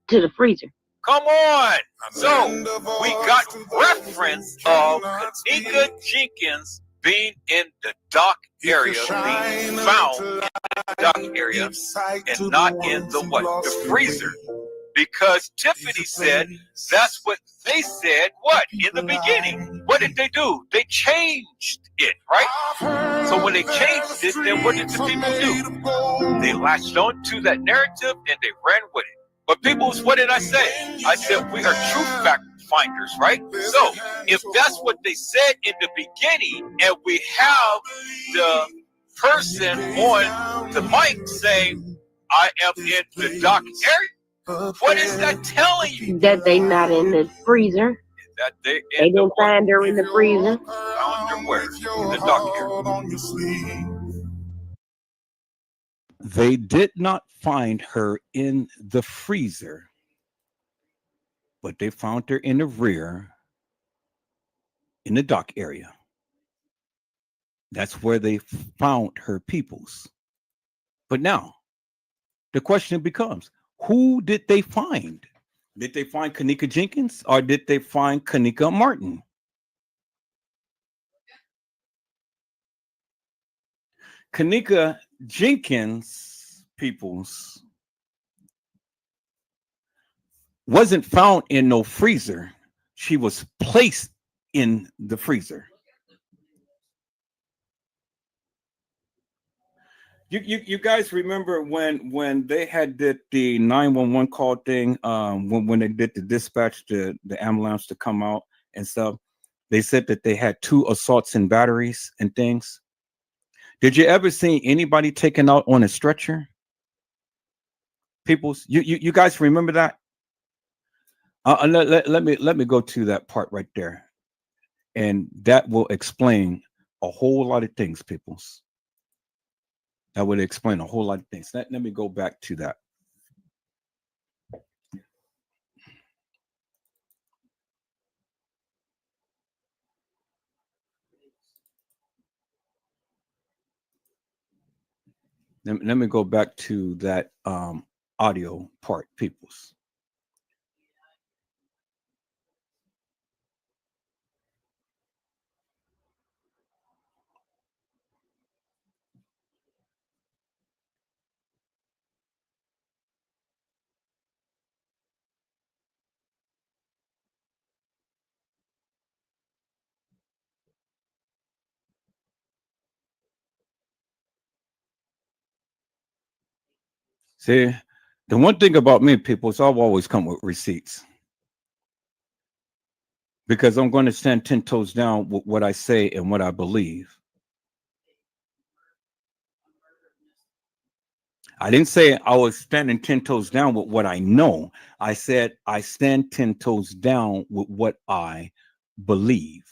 to the freezer. Come on. So we got reference of Kenneka Jenkins being in the dock area, being found in the dock area, and not in the what? The freezer. Because Tiffany said that's what they said, what? In the beginning. What did they do? They changed it, right? So when they changed it, then what did the people do? They latched on to that narrative and they ran with it. But people, what did I say? I said we are truth fact finders, right? So if that's what they said in the beginning, and we have the person on the mic saying, I am in the dock area, what is that telling you? That they not in the freezer. That they didn't find her in the freezer. Found her where? In the dock area. They did not find her in the freezer, but they found her in the rear, in the dock area. That's where they found her peoples. But now, the question becomes, who did they find? Did they find Kenneka Jenkins, or did they find Kenneka Martin? Kenneka Jenkins, peoples, wasn't found in no freezer. She was placed in the freezer. You guys remember when they had did the 911 call thing, when they did the dispatch the ambulance to come out and stuff, they said that they had 2 assaults and batteries and things. Did you ever see anybody taken out on a stretcher? Peoples, you guys remember that? Let me go to that part right there, and that will explain a whole lot of things, peoples. That would explain a whole lot of things. Let me go back to that. Let me go back to that audio part, peoples. See, the one thing about me, people, is I'll always come with receipts. Because I'm going to stand 10 toes down with what I say and what I believe. I didn't say I was standing 10 toes down with what I know. I said I stand 10 toes down with what I believe.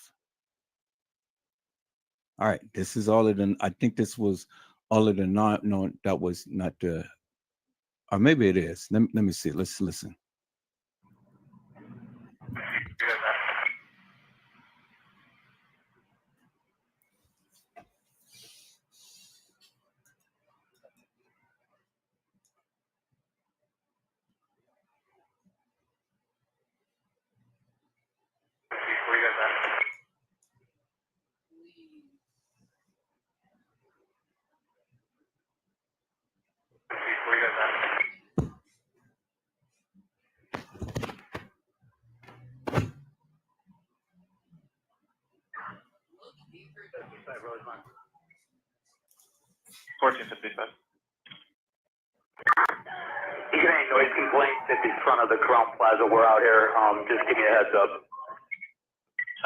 All right, this is all of the, I think this was all of the no, that was not the, or maybe it is. Let me see. Let's listen. 1455. You get any noise complaints at the front of the Crown Plaza? We're out here. Just give me a heads up.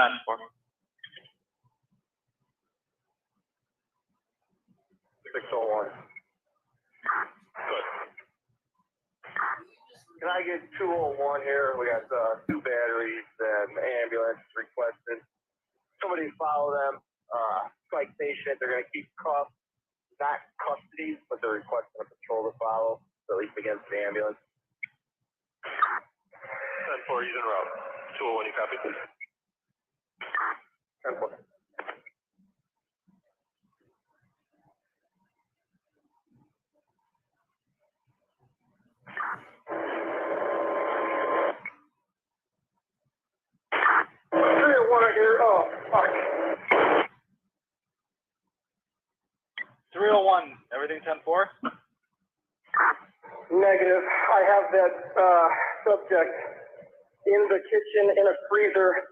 10-4. 601. Good. Can I get 201 here? We got 2 batteries and ambulance requested. Somebody follow them. Strike patient. They're going to keep cuffed. Not custody, but they're requesting a patrol to follow, so at least against the ambulance. 10-4, he's en route. 201, you copy? 10-4. Here. Oh, fuck. 301, everything 10-4? Negative. I have that subject in the kitchen in a freezer.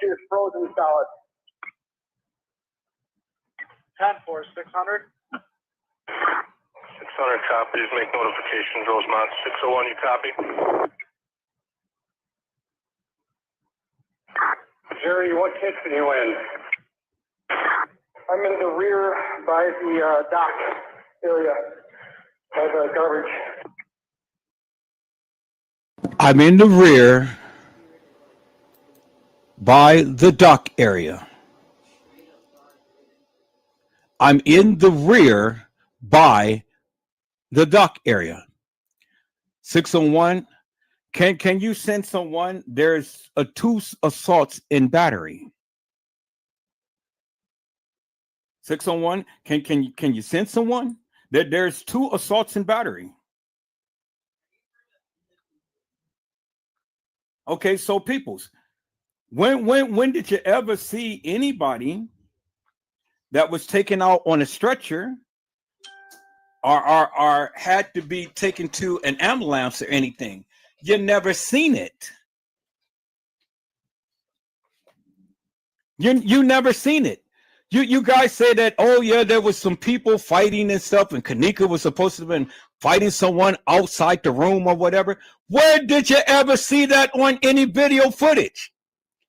She is frozen solid. 10-4, 600? 600 copies. Make notifications. Rosemont 601, you copy? Jerry, what kitchen you in? I'm in the rear by the dock area by the garbage. I'm in the rear by the dock area. I'm in the rear by the dock area. 601. Can you send someone? There's 2 assaults in battery. 601. Can you send someone? There's 2 assaults in battery. Okay, so peoples, when did you ever see anybody that was taken out on a stretcher or had to be taken to an ambulance or anything? You never seen it. You never seen it. You guys say that, oh yeah, there was some people fighting and stuff, and Kenneka was supposed to have been fighting someone outside the room or whatever. Where did you ever see that on any video footage?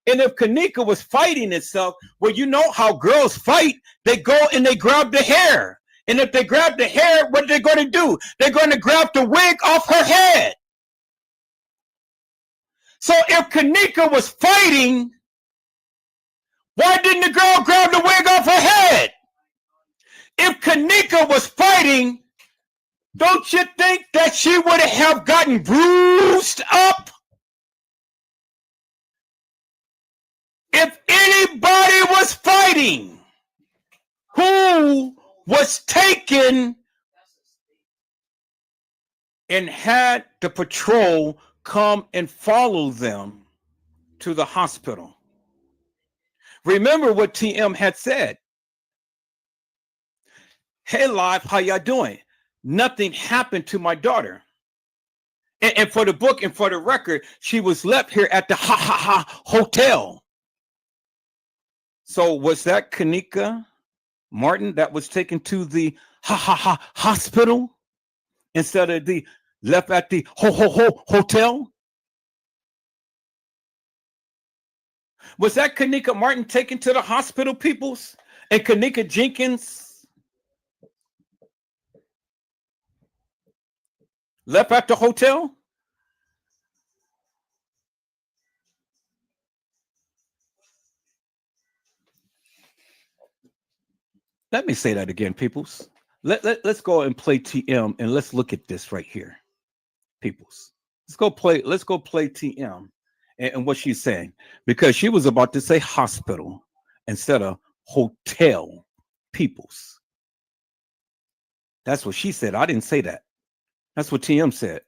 And if Kenneka was fighting itself, well, you know how girls fight. They go and they grab the hair. And if they grab the hair, what are they going to do? They're going to grab the wig off her head. So if Kenneka was fighting, why didn't the girl grab the wig off her head? If Kenneka was fighting, don't you think that she would have gotten bruised up? If anybody was fighting, who was taken and had the patrol come and follow them to the hospital? Remember what TM had said. Hey, live, how y'all doing? Nothing happened to my daughter. And for the book and for the record, she was left here at the hotel. So was that Kenneka Martin that was taken to the hospital instead of the left at the hotel? Was that Kenneka Martin taken to the hospital, peoples? And Kenneka Jenkins left at the hotel? Let me say that again, peoples. Let's go and play TM and let's look at this right here, peoples. Let's go play TM and what she's saying, because she was about to say hospital instead of hotel, peoples. That's what she said. I didn't say that. That's what TM said.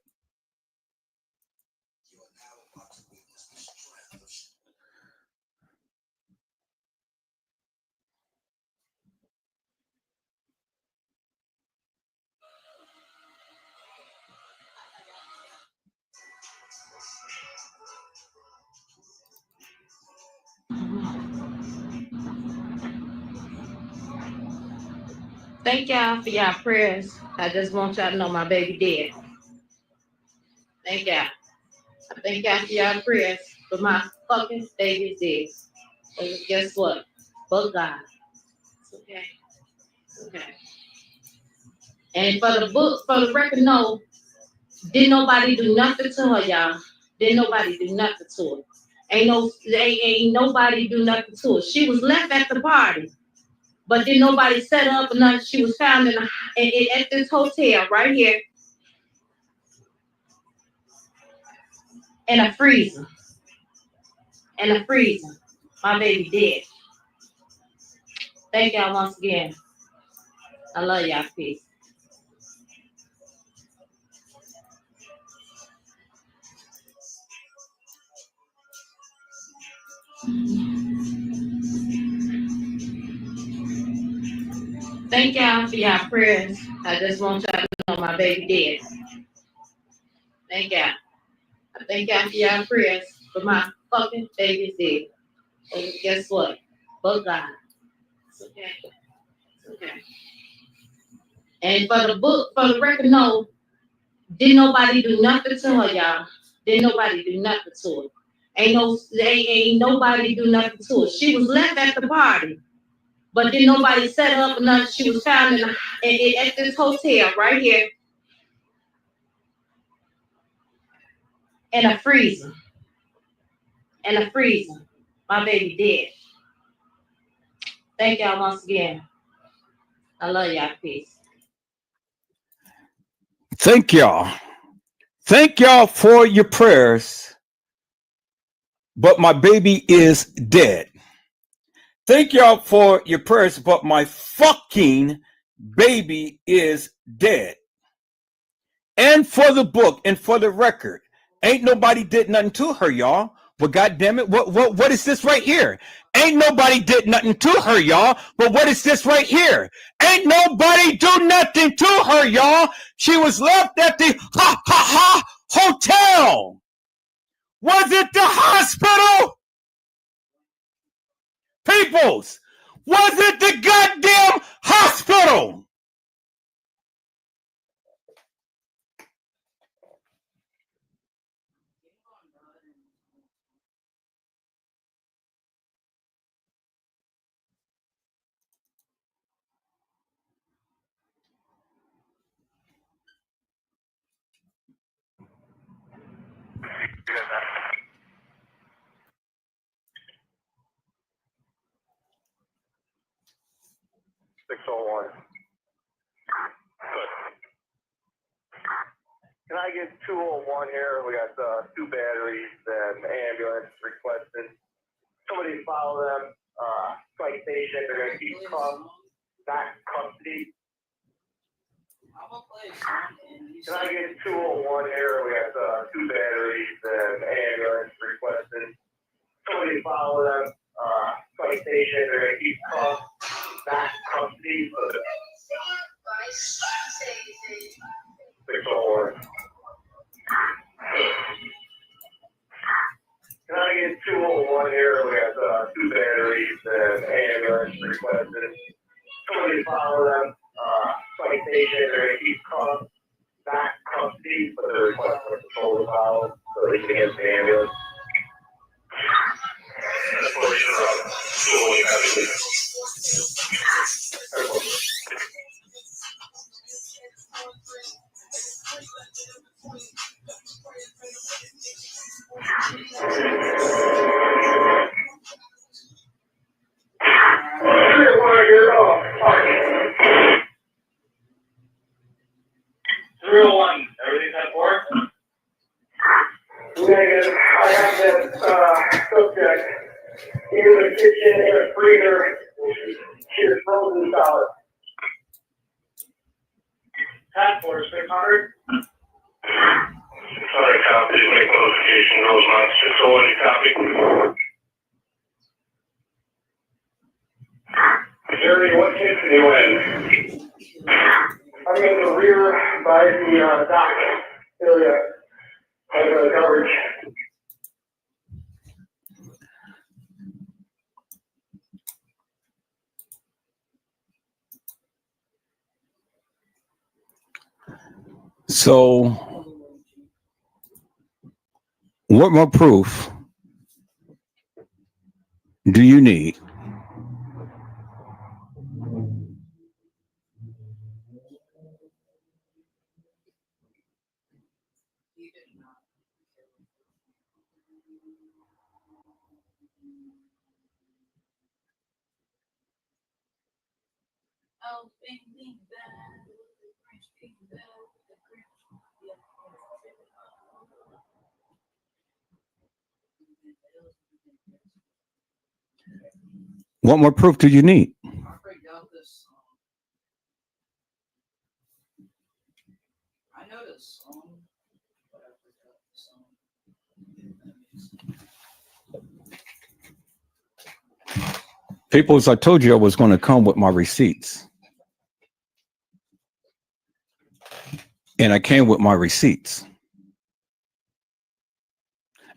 Thank y'all for y'all prayers. I just want y'all to know my baby dead. Thank y'all. I thank y'all for y'all prayers, but my fucking baby dead. And guess what? But God. It's okay. It's okay. And for the record, no, didn't nobody do nothing to her, y'all. Didn't nobody do nothing to her. Ain't nobody do nothing to her. She was left at the party, but didn't nobody set her up or nothing. She was found at this hotel right here in a freezer. In a freezer. My baby dead. Thank y'all once again. I love y'all. Peace. Thank y'all for y'all prayers. I just want y'all to know my baby dead. Thank y'all. I thank y'all for y'all prayers, but my fucking baby's dead. And guess what? But God. It's okay. It's okay. And for the record, no, didn't nobody do nothing to her, y'all. Didn't nobody do nothing to her. Ain't nobody do nothing to her. She was left at the party, but didn't nobody set her up or nothing. She was found at this hotel right here in a freezer. In a freezer. My baby dead. Thank y'all once again. I love y'all. Peace. Thank y'all. Thank y'all for your prayers, but my baby is dead. Thank y'all for your prayers, but my fucking baby is dead. And for the book and for the record, ain't nobody did nothing to her, y'all. But goddamn it, what is this right here? Ain't nobody did nothing to her, y'all. But what is this right here? Ain't nobody do nothing to her, y'all. She was left at the hotel. Was it the hospital? Peoples, was it the goddamn hospital? Can I get 201 here? We got two batteries and ambulance requested. Somebody follow them. Flight station. They're going to keep back custody. Can I get 201 here? We got two batteries and ambulance requested. Somebody follow them. Flight station. They're going to keep back custody. 601. Can I get 201 here? We got two batteries and ambulance requested. Somebody follow them. Flight station, they're going to keep back custody, but they're requesting for patrol to follow so they can get the ambulance. Everything's at 4? Negative. I have that subject in the kitchen in a freezer. She is frozen solid. 10-4, 600. Sorry, copy. Make notification. Rosemont 601, copy. Jerry, what kitchen are you in? I'm in the rear by the dock area. I got the coverage. So, what more proof do you need? What more proof do you need? I know this song. People, as I told you, I was going to come with my receipts. And I came with my receipts.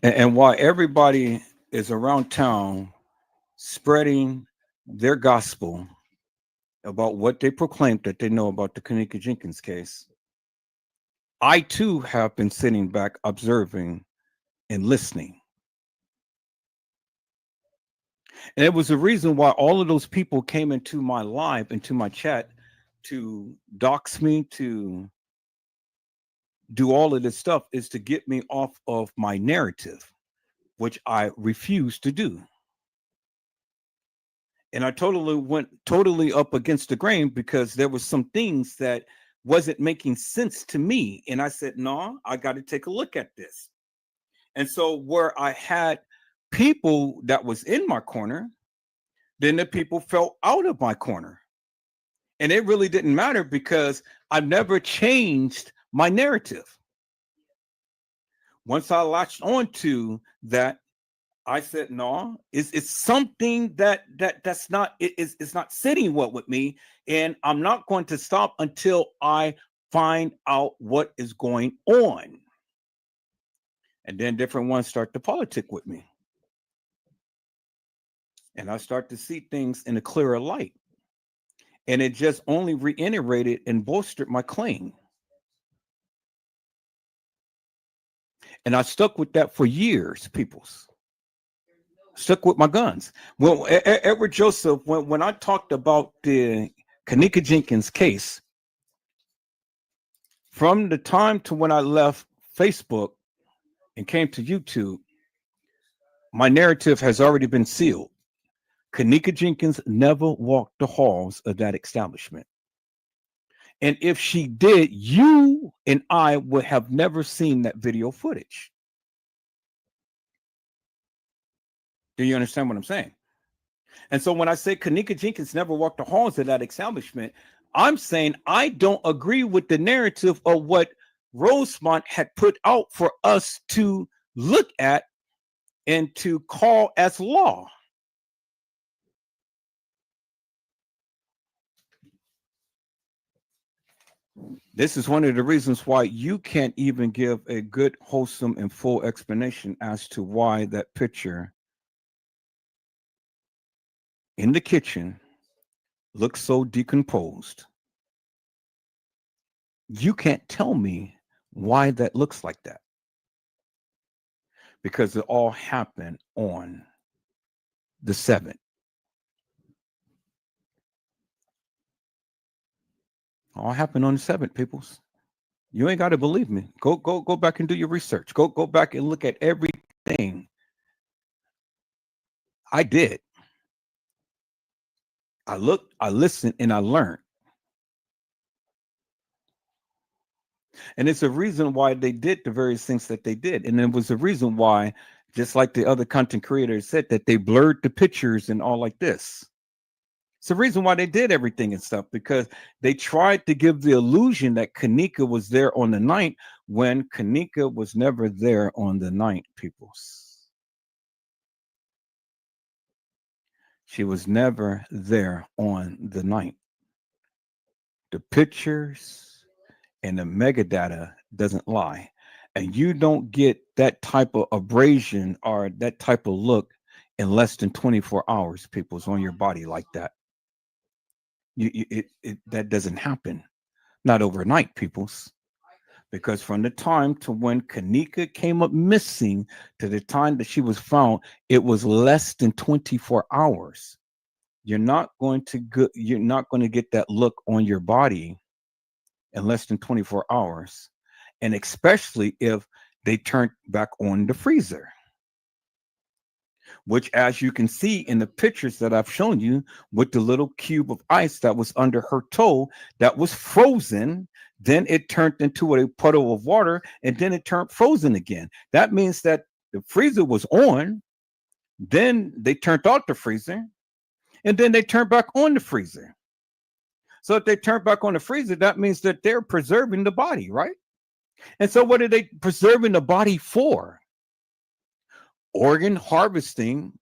And while everybody is around town spreading their gospel about what they proclaim that they know about the Kenneka Jenkins case, I too have been sitting back observing and listening. And it was the reason why all of those people came into my live, into my chat, to dox me, to do all of this stuff, is to get me off of my narrative, which I refuse to do. And I totally went up against the grain because there was some things that wasn't making sense to me. And I said, no, I got to take a look at this. And so where I had people that was in my corner, then the people fell out of my corner. And it really didn't matter because I never changed my narrative. Once I latched on to that, I said, no, it's something that's not, it's not sitting well with me. And I'm not going to stop until I find out what is going on. And then different ones start to politic with me. And I start to see things in a clearer light. And it just only reiterated and bolstered my claim. And I stuck with that for years, peoples. Stuck with my guns. Well, Edward Joseph, when I talked about the Kenneka Jenkins case, from the time to when I left Facebook and came to YouTube, my narrative has already been sealed. Kenneka Jenkins never walked the halls of that establishment. And if she did, you and I would have never seen that video footage. Do you understand what I'm saying? And so when I say Kenneka Jenkins never walked the halls of that establishment, I'm saying I don't agree with the narrative of what Rosemont had put out for us to look at and to call as law. This is one of the reasons why you can't even give a good, wholesome, and full explanation as to why that picture in the kitchen looks so decomposed. You can't tell me why that looks like that. Because it all happened on the 7th. All happened on the 7th, peoples. You ain't got to believe me. Go back and do your research. Go back and look at everything I did. I looked, I listened, and I learned. And it's a reason why they did the various things that they did. And it was a reason why, just like the other content creators said, that they blurred the pictures and all like this. It's the reason why they did everything and stuff, because they tried to give the illusion that Kenneka was there on the 9th when Kenneka was never there on the 9th, peoples. She was never there on the 9th. The pictures and the metadata doesn't lie. And you don't get that type of abrasion or that type of look in less than 24 hours, people's on your body like that. That doesn't happen. Not overnight, peoples. Because from the time to when Kenneka came up missing to the time that she was found, it was less than 24 hours. You're not going to get that look on your body in less than 24 hours. And especially if they turned back on the freezer, which, as you can see in the pictures that I've shown you, with the little cube of ice that was under her toe that was frozen, then it turned into a puddle of water, and then it turned frozen again. That means that the freezer was on, then they turned off the freezer, and then they turned back on the freezer. So if they turn back on the freezer, that means that they're preserving the body, right? And so what are they preserving the body for? Organ harvesting.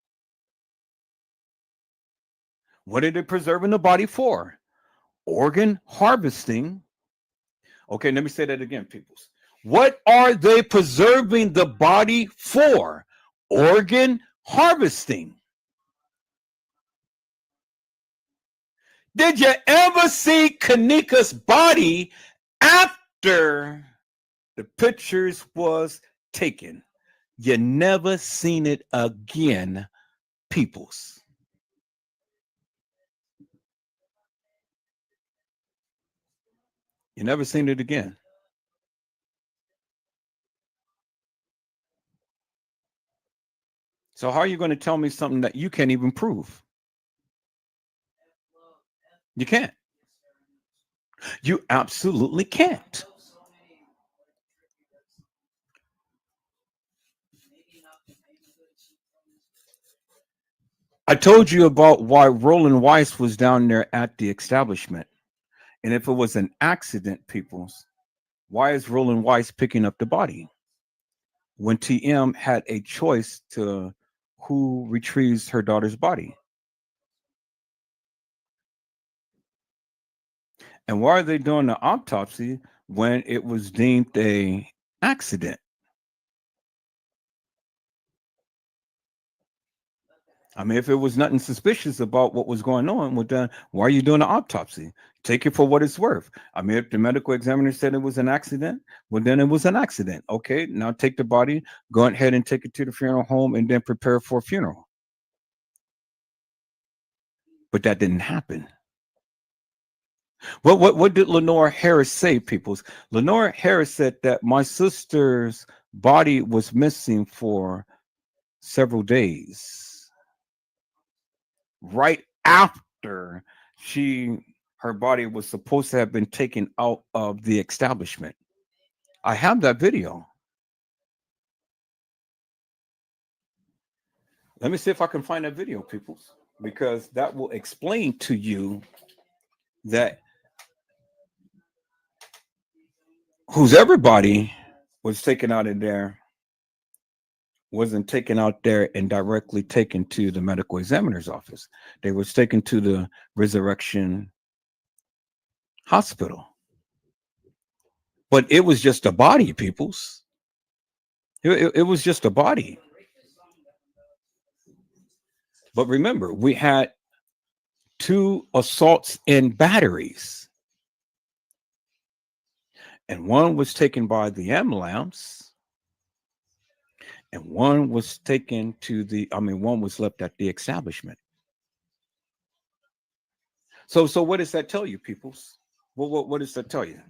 What are they preserving the body for? Organ harvesting. Okay, let me say that again, peoples. What are they preserving the body for? Organ harvesting. Did you ever see Kenneka's body after the pictures was taken? You never seen it again, peoples. You never seen it again. So how are you going to tell me something that you can't even prove? You can't. You absolutely can't. I told you about why Roland Weiss was down there at the establishment. And if it was an accident, peoples, why is Roland Weiss picking up the body when TM had a choice to who retrieves her daughter's body? And why are they doing the autopsy when it was deemed a accident? I mean, if it was nothing suspicious about what was going on, well, then why are you doing an autopsy? Take it for what it's worth. I mean, if the medical examiner said it was an accident, well, then it was an accident. Okay, now take the body, go ahead and take it to the funeral home, and then prepare for a funeral. But that didn't happen. What did Lenore Harris say, peoples? Lenore Harris said that my sister's body was missing for several days. Right after her body was supposed to have been taken out of the establishment. I have that video. Let me see if I can find that video, peoples, because that will explain to you that whose everybody was taken out of there wasn't taken out there and directly taken to the medical examiner's office. They was taken to the Resurrection Hospital. But it was just a body, peoples. It was just a body. But remember, we had 2 assaults and batteries. And one was taken by the ambulance. And one was taken to one was left at the establishment. So what does that tell you, peoples? What does that tell you?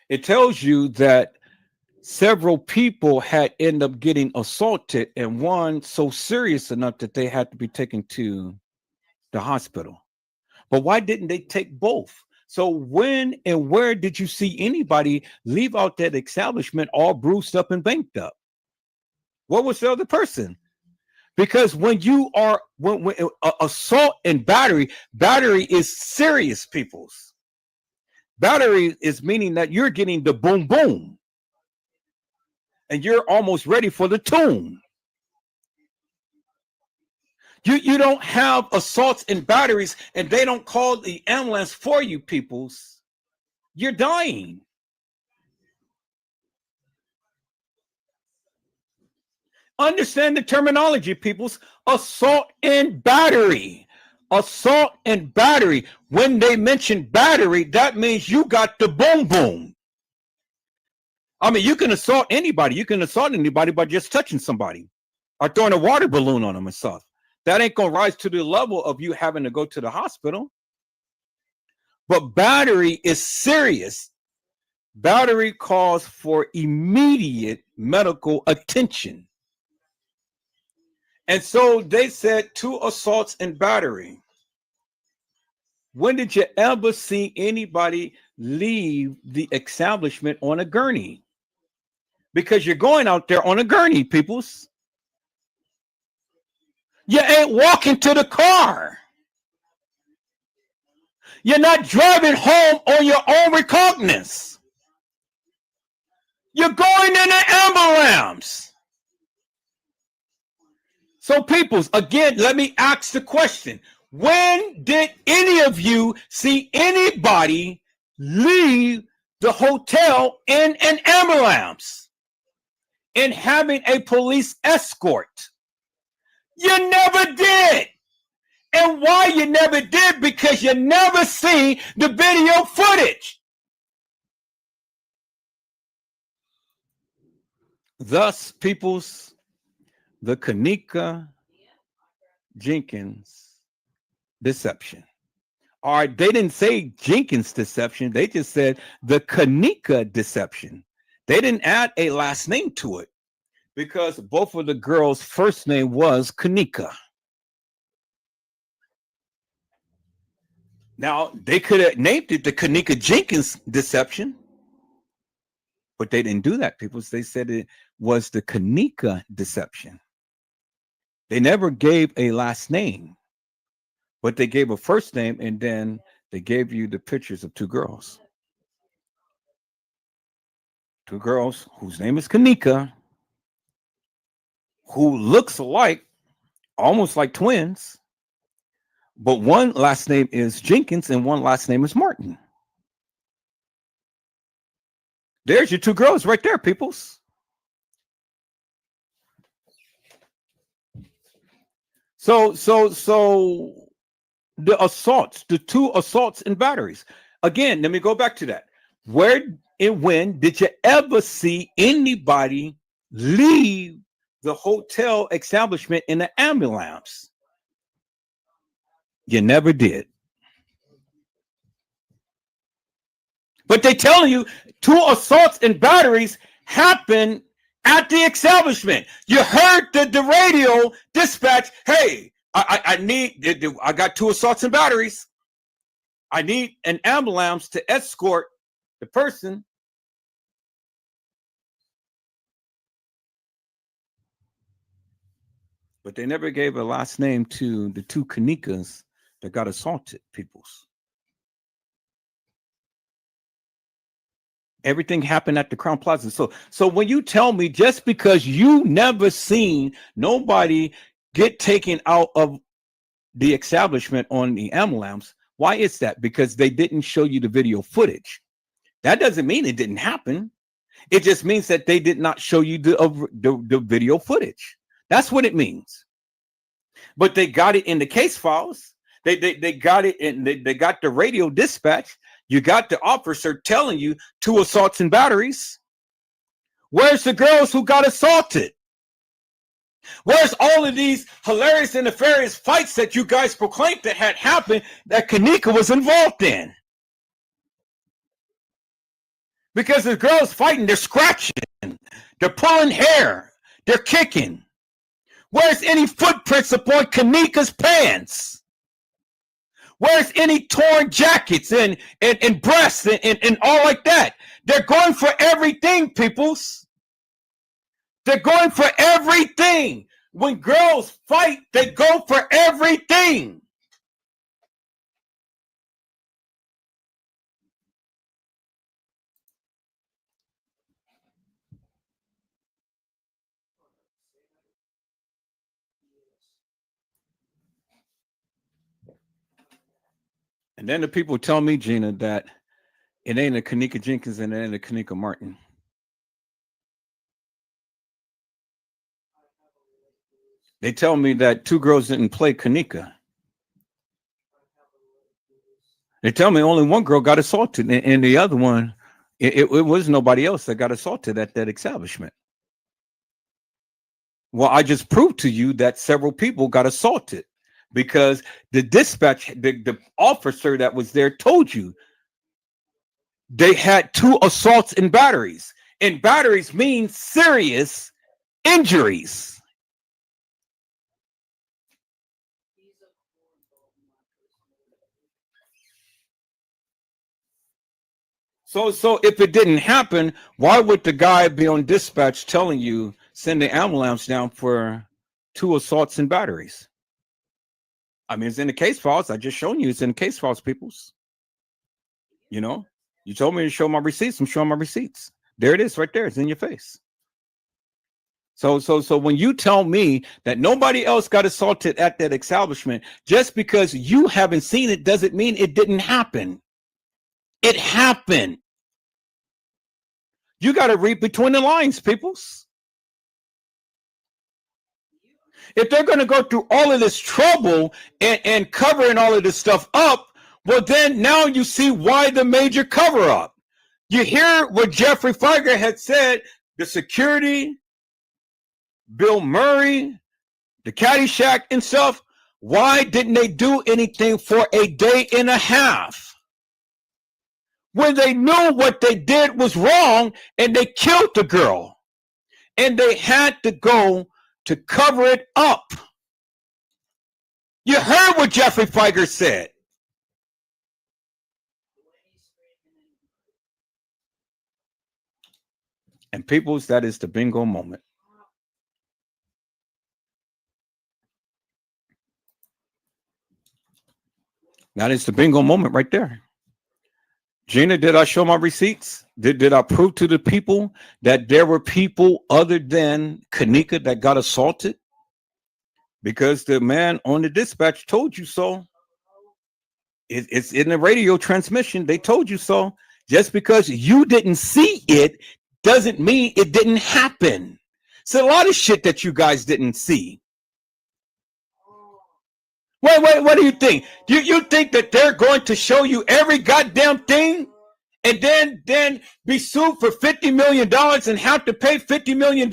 It tells you that several people had ended up getting assaulted, and one so serious enough that they had to be taken to the hospital. But why didn't they take both? So when and where did you see anybody leave out that establishment all bruised up and banked up? What was the other person? Because when assault and battery is serious, peoples. Battery is meaning that you're getting the boom boom. And you're almost ready for the tune. You don't have assaults and batteries, and they don't call the ambulance for you, peoples. You're dying. Understand the terminology, peoples. Assault and battery. assault and battery. When they mention battery, that means you got the boom boom. I mean, you can assault anybody. You can assault anybody by just touching somebody or throwing a water balloon on them and stuff. That ain't going to rise to the level of you having to go to the hospital. But battery is serious. Battery calls for immediate medical attention. And so they said 2 assaults and battery. When did you ever see anybody leave the establishment on a gurney? Because you're going out there on a gurney, peoples. You ain't walking to the car. You're not driving home on your own recognizance. You're going in an ambulance. So, peoples, again, let me ask the question. When did any of you see anybody leave the hotel in an ambulance and having a police escort? You never did. And why you never did? Because you never seen the video footage. Thus, peoples, the Kenneka Jenkins deception. All right, they didn't say Jenkins deception. They just said the Kenneka deception. They didn't add a last name to it because both of the girls' first name was Kenneka. Now, they could have named it the Kenneka Jenkins deception, but they didn't do that, people. They said it was the Kenneka deception. They never gave a last name, but they gave a first name, and then they gave you the pictures of 2 girls. 2 girls whose name is Kenneka, who looks alike, almost like twins, but one last name is Jenkins and one last name is Martin. There's your 2 girls right there, peoples. So the assaults, the 2 assaults and batteries. Again, let me go back to that. Where and when did you ever see anybody leave the hotel establishment in an ambulance? You never did. But they telling you 2 assaults and batteries happened at the establishment. You heard the radio dispatch. Hey, I got 2 assaults and batteries. I need an ambulance to escort the person. But they never gave a last name to the 2 Kennekas that got assaulted, peoples. Everything happened at the Crown Plaza. So when you tell me just because you never seen nobody get taken out of the establishment on the ambulance, why is that? Because they didn't show you the video footage. That doesn't mean it didn't happen. It just means that they did not show you the video footage. That's what it means. But they got it in the case files. They got it in. They got the radio dispatch. You got the officer telling you 2 assaults and batteries. Where's the girls who got assaulted? Where's all of these hilarious and nefarious fights that you guys proclaimed that had happened that Kenneka was involved in? Because the girls fighting, they're scratching, they're pulling hair, they're kicking. Where's any footprints upon Kenneka's pants? Where's any torn jackets and breasts and all like that? They're going for everything, peoples. They're going for everything. When girls fight, they go for everything. And then the people tell me, Gina, that it ain't a Kenneka Jenkins and it ain't a Kenneka Martin. They tell me that 2 girls didn't play Kenneka. They tell me only one girl got assaulted, and the other one, it was nobody else that got assaulted at that establishment. Well, I just proved to you that several people got assaulted because the dispatch, the officer that was there told you they had 2 assaults and batteries. And batteries mean serious injuries. So if it didn't happen, why would the guy be on dispatch telling you send the ambulance down for 2 assaults and batteries? I mean, it's in the case files. I just shown you it's in the case files, peoples. You know, you told me to show my receipts. I'm showing my receipts. There it is right there. It's in your face. So when you tell me that nobody else got assaulted at that establishment, just because you haven't seen it doesn't mean it didn't happen. It happened. You got to read between the lines, peoples. If they're going to go through all of this trouble and covering all of this stuff up, well, then now you see why the major cover up. You hear what Jeffrey Feiger had said, the security, Bill Murray, the Caddyshack and stuff. Why didn't they do anything for a day and a half? When they knew what they did was wrong and they killed the girl. And they had to go to cover it up. You heard what Jeffrey Feiger said. And peoples, that is the bingo moment. That is the bingo moment right there. Gina, did I show my receipts? Did I prove to the people that there were people other than Kenneka that got assaulted? Because the man on the dispatch told you so. It's in the radio transmission. They told you so. Just because you didn't see it doesn't mean it didn't happen. It's a lot of shit that you guys didn't see. Wait, what do you think? You think that they're going to show you every goddamn thing and then be sued for $50 million and have to pay $50 million?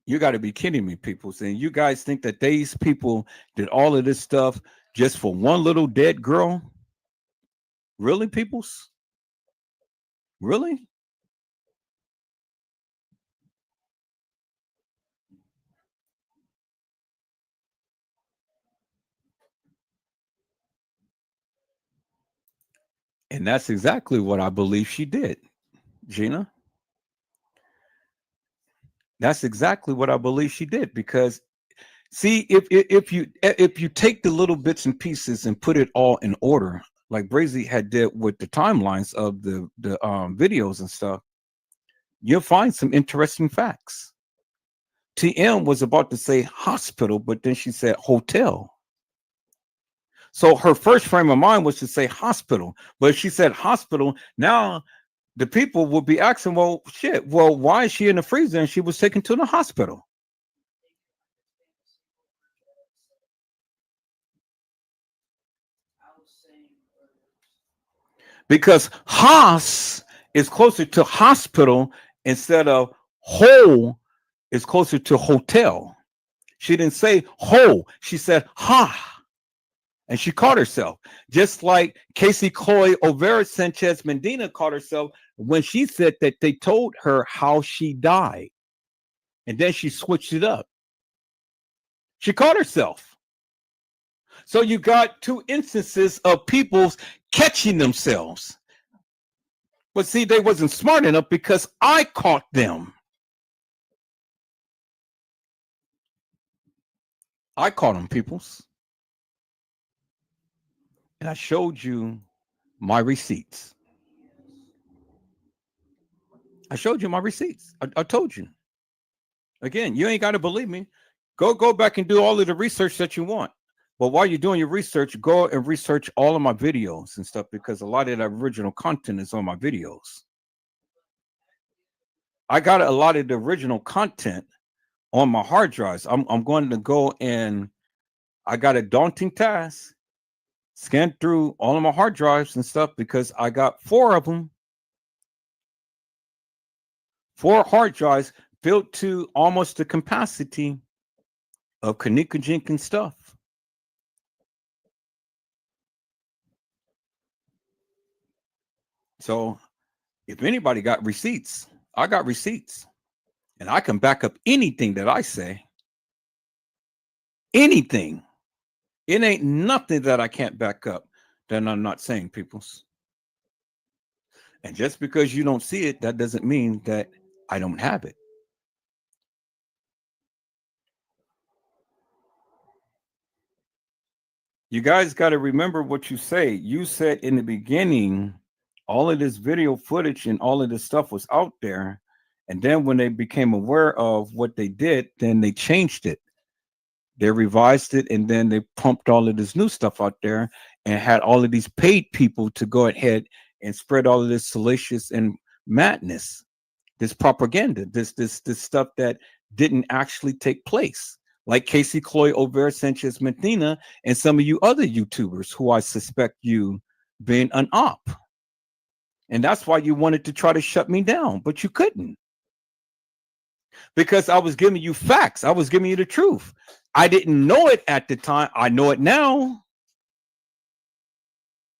You got to be kidding me, people. And you guys think that these people did all of this stuff just for one little dead girl? Really, peoples? Really? And that's exactly what I believe she did, Gina. That's exactly what I believe she did. Because, see, if you take the little bits and pieces and put it all in order, like Brazy had did with the timelines of the videos and stuff, you'll find some interesting facts. TM was about to say hospital, but then she said hotel. So her first frame of mind was to say hospital, but she said hospital. Now the people will be asking, well, shit, well, why is she in the freezer and she was taken to the hospital? Because Haas is closer to hospital instead of whole is closer to hotel. She didn't say whole. She said ha. And she caught herself. Just like Casey Chloe Overa Sanchez Medina caught herself when she said that they told her how she died. And then she switched it up. She caught herself. So you got 2 instances of people catching themselves. But see, they wasn't smart enough because I caught them. I caught them, peoples. And I showed you my receipts. I showed you my receipts. I told you. Again, you ain't got to believe me. Go back and do all of the research that you want. But while you're doing your research, go and research all of my videos and stuff, because a lot of that original content is on my videos. I got a lot of the original content on my hard drives. I'm going to go and I got a daunting task, scan through all of my hard drives and stuff because I got 4 of them. 4 hard drives built to almost the capacity of Kenneka Jenkins stuff. So if anybody got receipts, I got receipts. And I can back up anything that I say. Anything. It ain't nothing that I can't back up that I'm not saying, peoples. And just because you don't see it, that doesn't mean that I don't have it. You guys got to remember what you say. You said in the beginning, all of this video footage and all of this stuff was out there. And then when they became aware of what they did, then they changed it. They revised it, and then they pumped all of this new stuff out there and had all of these paid people to go ahead and spread all of this salacious and madness, this propaganda, this stuff that didn't actually take place. Like Casey Cloy, Over, Sanchez Medina, and some of you other YouTubers who I suspect you being an op. And that's why you wanted to try to shut me down, but you couldn't. Because I was giving you facts. I was giving you the truth. I didn't know it at the time. I know it now.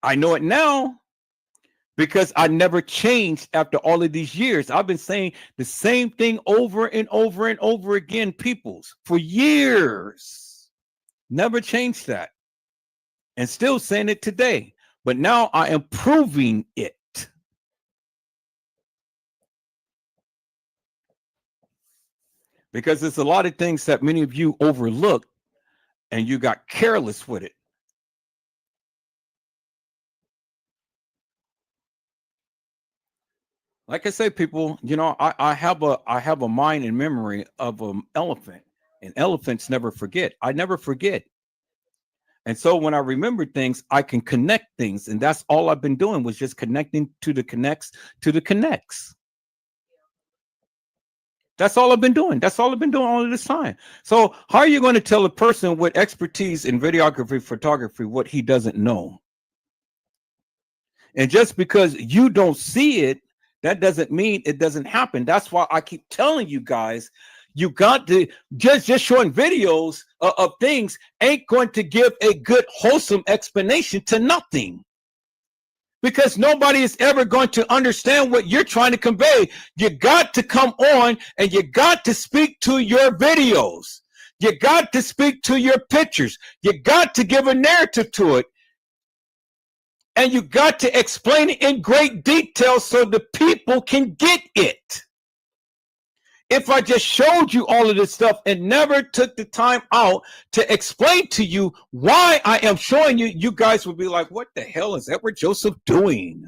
I know it now because I never changed after all of these years. I've been saying the same thing over and over and over again, peoples, for years. Never changed that. And still saying it today. But now I am proving it. Because there's a lot of things that many of you overlooked and you got careless with it. Like I say, people, you know, I have a mind and memory of an elephant, and elephants never forget. I never forget. And so when I remember things, I can connect things. And that's all I've been doing was just connecting to the connects to the connects. That's all I've been doing. That's all I've been doing all of this time. So how are you going to tell a person with expertise in videography, photography, what he doesn't know? And just because you don't see it, that doesn't mean it doesn't happen. That's why I keep telling you guys, you got to just showing videos of things ain't going to give a good, wholesome explanation to nothing. Because nobody is ever going to understand what you're trying to convey. You got to come on and you got to speak to your videos. You got to speak to your pictures. You got to give a narrative to it. And you got to explain it in great detail so the people can get it. If I just showed you all of this stuff and never took the time out to explain to you why I am showing you, you guys would be like, what the hell is Edward Joseph doing?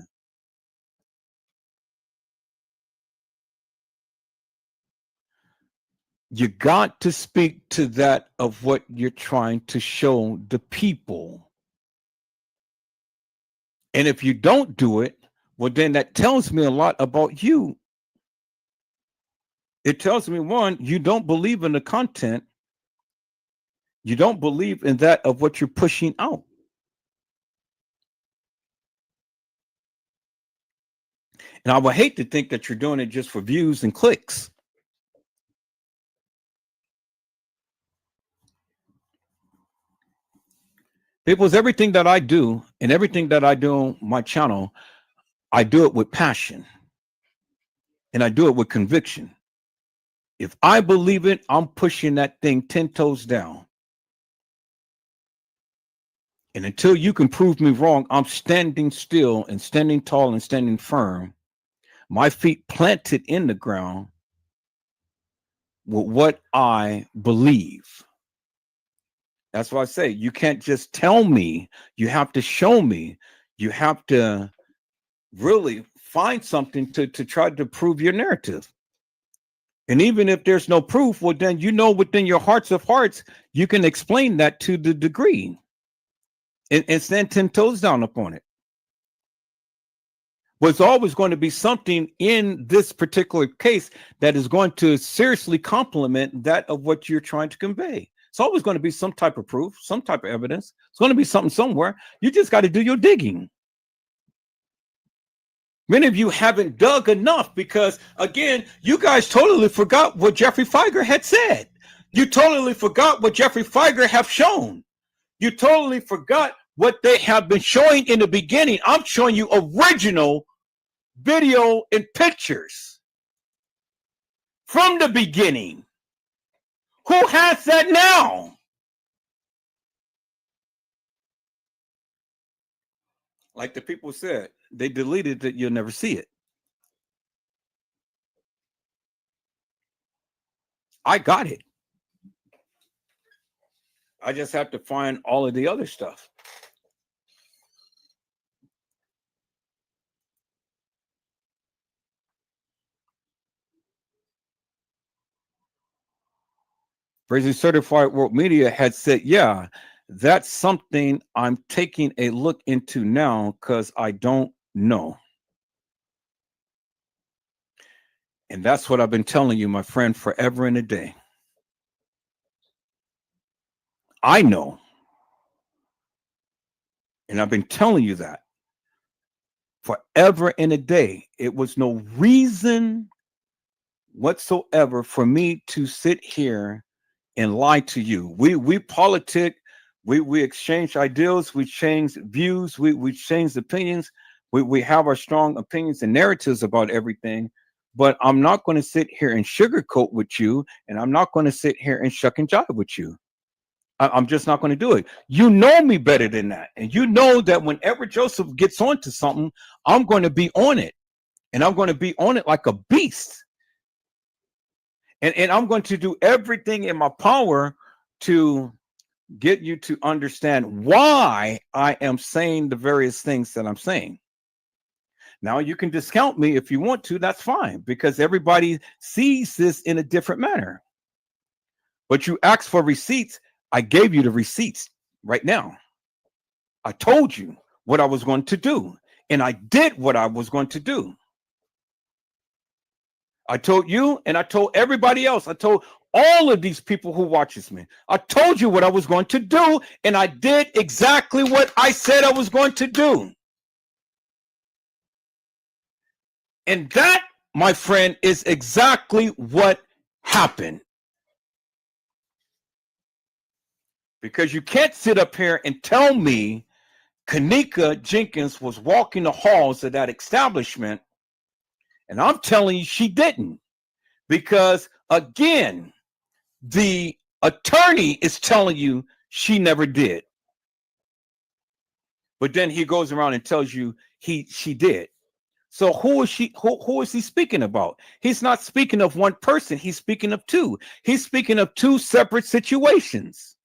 You got to speak to that of what you're trying to show the people. And if you don't do it, well, then that tells me a lot about you. It tells me, one, you don't believe in the content. You don't believe in that of what you're pushing out. And I would hate to think that you're doing it just for views and clicks. People's everything that I do and everything that I do on my channel, I do it with passion. And I do it with conviction. If I believe it, I'm pushing that thing 10 toes down. And until you can prove me wrong, I'm standing still and standing tall and standing firm. My feet planted in the ground with what I believe. That's why I say you can't just tell me. You have to show me. You have to really find something to try to prove your narrative. And even if there's no proof, well, then you know within your hearts of hearts, you can explain that to the degree and stand 10 toes down upon it. was always going to be something in this particular case that is going to seriously complement that of what you're trying to convey. It's always going to be some type of proof, some type of evidence. It's going to be something somewhere. You just got to do your digging. Many of you haven't dug enough because, again, you guys totally forgot what Jeffrey Feiger had said. You totally forgot what Jeffrey Feiger have shown. You totally forgot what they have been showing in the beginning. I'm showing you original video and pictures from the beginning. Who has that now? Like the people said, they deleted it, you'll never see it. I got it. I just have to find all of the other stuff. Crazy Certified World Media had said, yeah, that's something I'm taking a look into now because I don't know. And that's what I've been telling you, my friend, forever and a day. I know. And I've been telling you that forever and a day. It was no reason whatsoever for me to sit here and lie to you. We politic, we exchange ideals, we change views, we change opinions, we have our strong opinions and narratives about everything. But I'm not going to sit here and sugarcoat with you, and I'm not going to sit here and shuck and jive with you. I'm just not going to do it. You know me better than that, and you know that whenever Joseph gets onto something, I'm going to be on it, and I'm going to be on it like a beast. And I'm going to do everything in my power to get you to understand why I am saying the various things that I'm saying. Now, you can discount me if you want to. That's fine, because everybody sees this in a different manner. But you asked for receipts. I gave you the receipts right now. I told you what I was going to do, and I did what I was going to do. I told you, and I told everybody else. I told all of these people who watches me. I told you what I was going to do, and I did exactly what I said I was going to do. And that, my friend, is exactly what happened. Because you can't sit up here and tell me Kenneka Jenkins was walking the halls of that establishment, and I'm telling you she didn't. Because, again, the attorney is telling you she never did. But then he goes around and tells you she did. So who is he speaking about? He's not speaking of one person. He's speaking of two. He's speaking of two separate situations.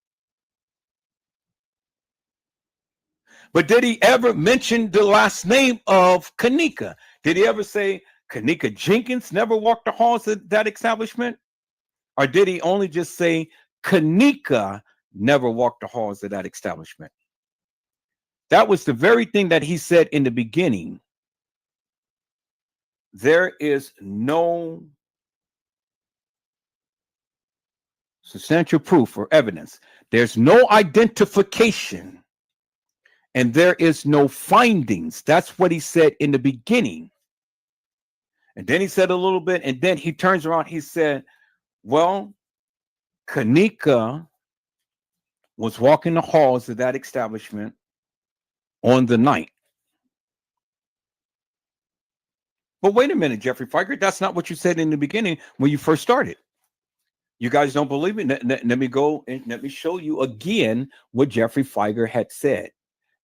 But did he ever mention the last name of Kenneka? Did he ever say Kenneka Jenkins never walked the halls of that establishment? Or did he only just say Kenneka never walked the halls of that establishment? That was the very thing that he said in the beginning. There is no substantial proof or evidence. There's no identification. And there is no findings. That's what he said in the beginning. And then he said a little bit, and then he turns around. He said, well, Kenneka was walking the halls of that establishment on the night. But wait a minute, Jeffrey Feiger, that's not what you said in the beginning when you first started. You guys don't believe me? Let me go and let me show you again what Jeffrey Feiger had said.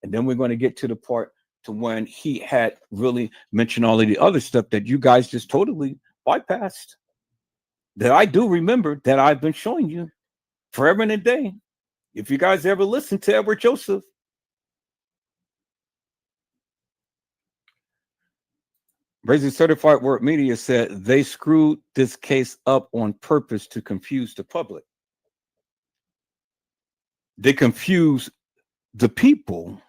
And then we're going to get to the part to when he had really mentioned all of the other stuff that you guys just totally bypassed. That I do remember that I've been showing you forever and a day. If you guys ever listen to Edward Joseph. Crazy Certified World Media said they screwed this case up on purpose to confuse the public. They confused the people,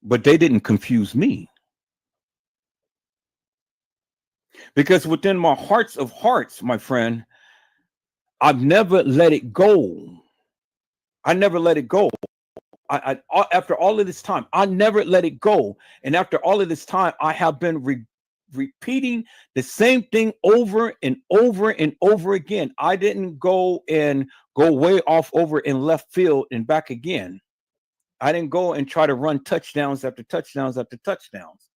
but they didn't confuse me. Because within my hearts of hearts, my friend, I've never let it go. I never let it go. After all of this time, I never let it go. And after all of this time, I have been repeating the same thing over and over and over again. I didn't go way off over in left field and back again. I didn't go and try to run touchdowns after touchdowns after touchdowns.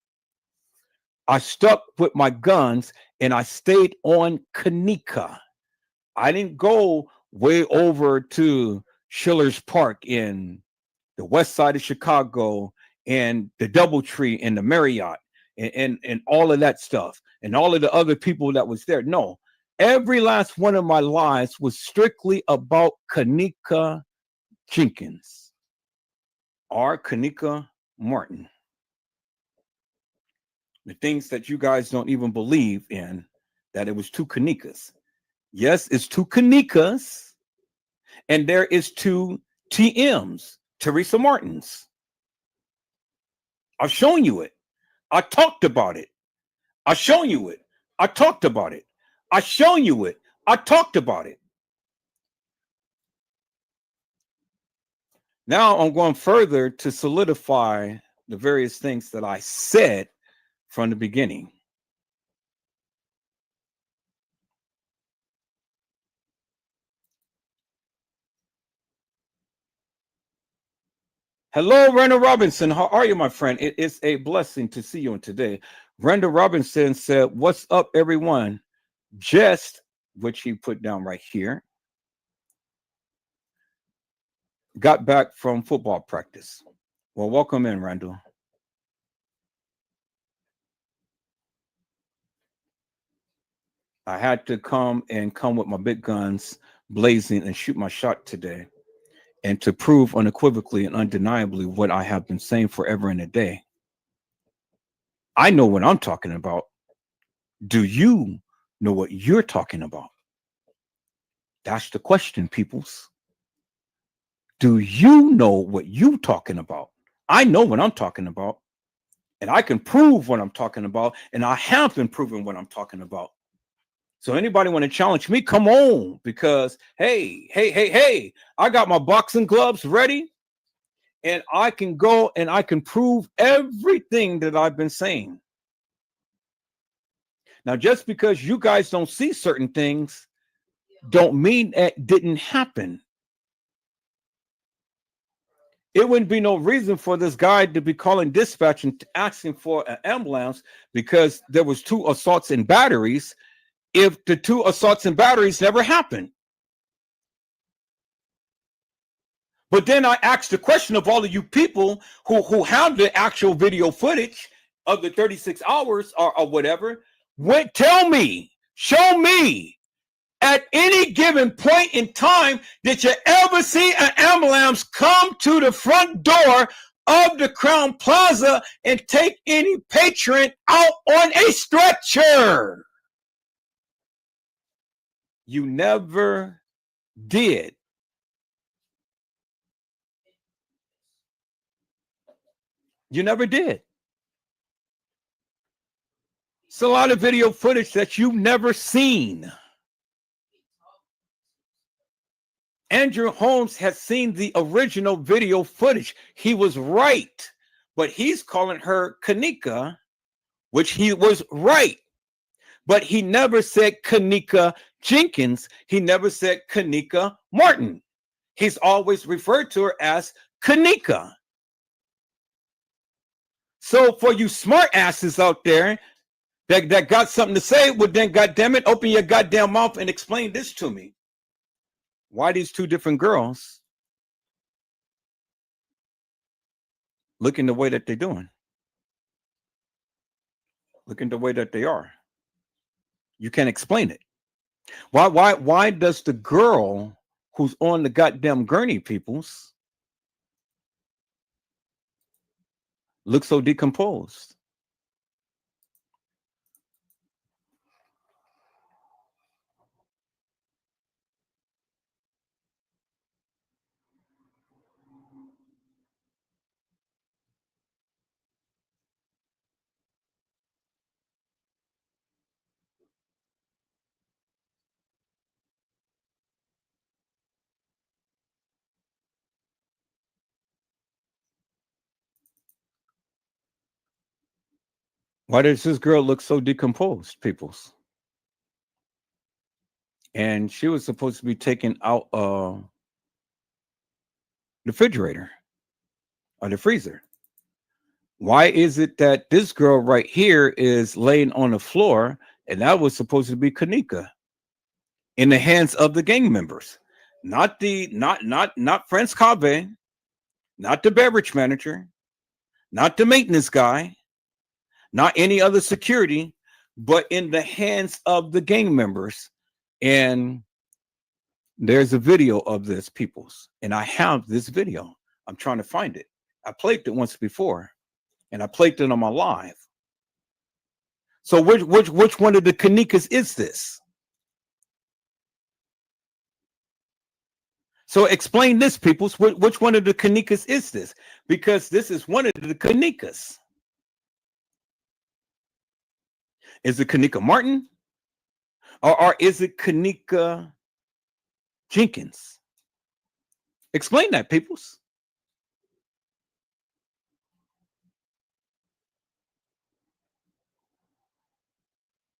I stuck with my guns and I stayed on Kenneka. I didn't go way over to Schiller's Park in the west side of Chicago and the Doubletree and the Marriott and all of that stuff and all of the other people that was there. No, every last one of my lives was strictly about Kenneka Jenkins or Kenneka Martin. The things that you guys don't even believe in, that it was two Kennekas. Yes, it's two Kennekas, and there is two TMs, Teresa Martins. I've shown you it. I talked about it. I've shown you it. I talked about it. I've shown you it. I talked about it. Now I'm going further to solidify the various things that I said from the beginning. Hello, Randall Robinson. How are you, my friend? It is a blessing to see you on today. Randall Robinson said, "What's up, everyone?" Just, which he put down right here, got back from football practice. Well, welcome in, Randall. I had to come with my big guns blazing and shoot my shot today, and to prove unequivocally and undeniably what I have been saying forever and a day. I know what I'm talking about. Do you know what you're talking about? That's the question, peoples. Do you know what you're talking about? I know what I'm talking about, and I can prove what I'm talking about, and I have been proving what I'm talking about. So anybody want to challenge me, come on, because hey, I got my boxing gloves ready, and I can go and I can prove everything that I've been saying. Now, just because you guys don't see certain things, don't mean it didn't happen. It wouldn't be no reason for this guy to be calling dispatch and asking for an ambulance because there was 2 assaults and batteries if the 2 assaults and batteries never happened. But then I asked the question of all of you people who have the actual video footage of the 36 hours or whatever, tell me, show me, at any given point in time, did you ever see an ambulance come to the front door of the Crown Plaza and take any patron out on a stretcher? You never did. You never did. It's a lot of video footage that you've never seen. Andrew Holmes has seen the original video footage. He was right, but he's calling her Kenneka, which he was right. But he never said Kenneka Jenkins. He never said Kenneka Martin. He's always referred to her as Kenneka. So for you smart asses out there that got something to say, well then, goddamn it, open your goddamn mouth and explain this to me. Why these 2 different girls looking the way that they're doing? Looking the way that they are. You can't explain it. Why does the girl who's on the goddamn gurney, peoples, look so decomposed? Why does this girl look so decomposed, peoples? And she was supposed to be taken out the refrigerator or the freezer. Why is it that this girl right here is laying on the floor, and that was supposed to be Kenneka in the hands of the gang members, not Franz Cave, not the beverage manager, not the maintenance guy, not any other security, but in the hands of the gang members. And there's a video of this, peoples, and I have this video. I'm trying to find it. I played it once before, and I played it on my live. So which one of the Kennekas is this? So explain this, peoples. Which one of the Kennekas is this? Because this is one of the Kennekas. Is it Kenneka Martin? Or is it Kenneka Jenkins? Explain that, peoples.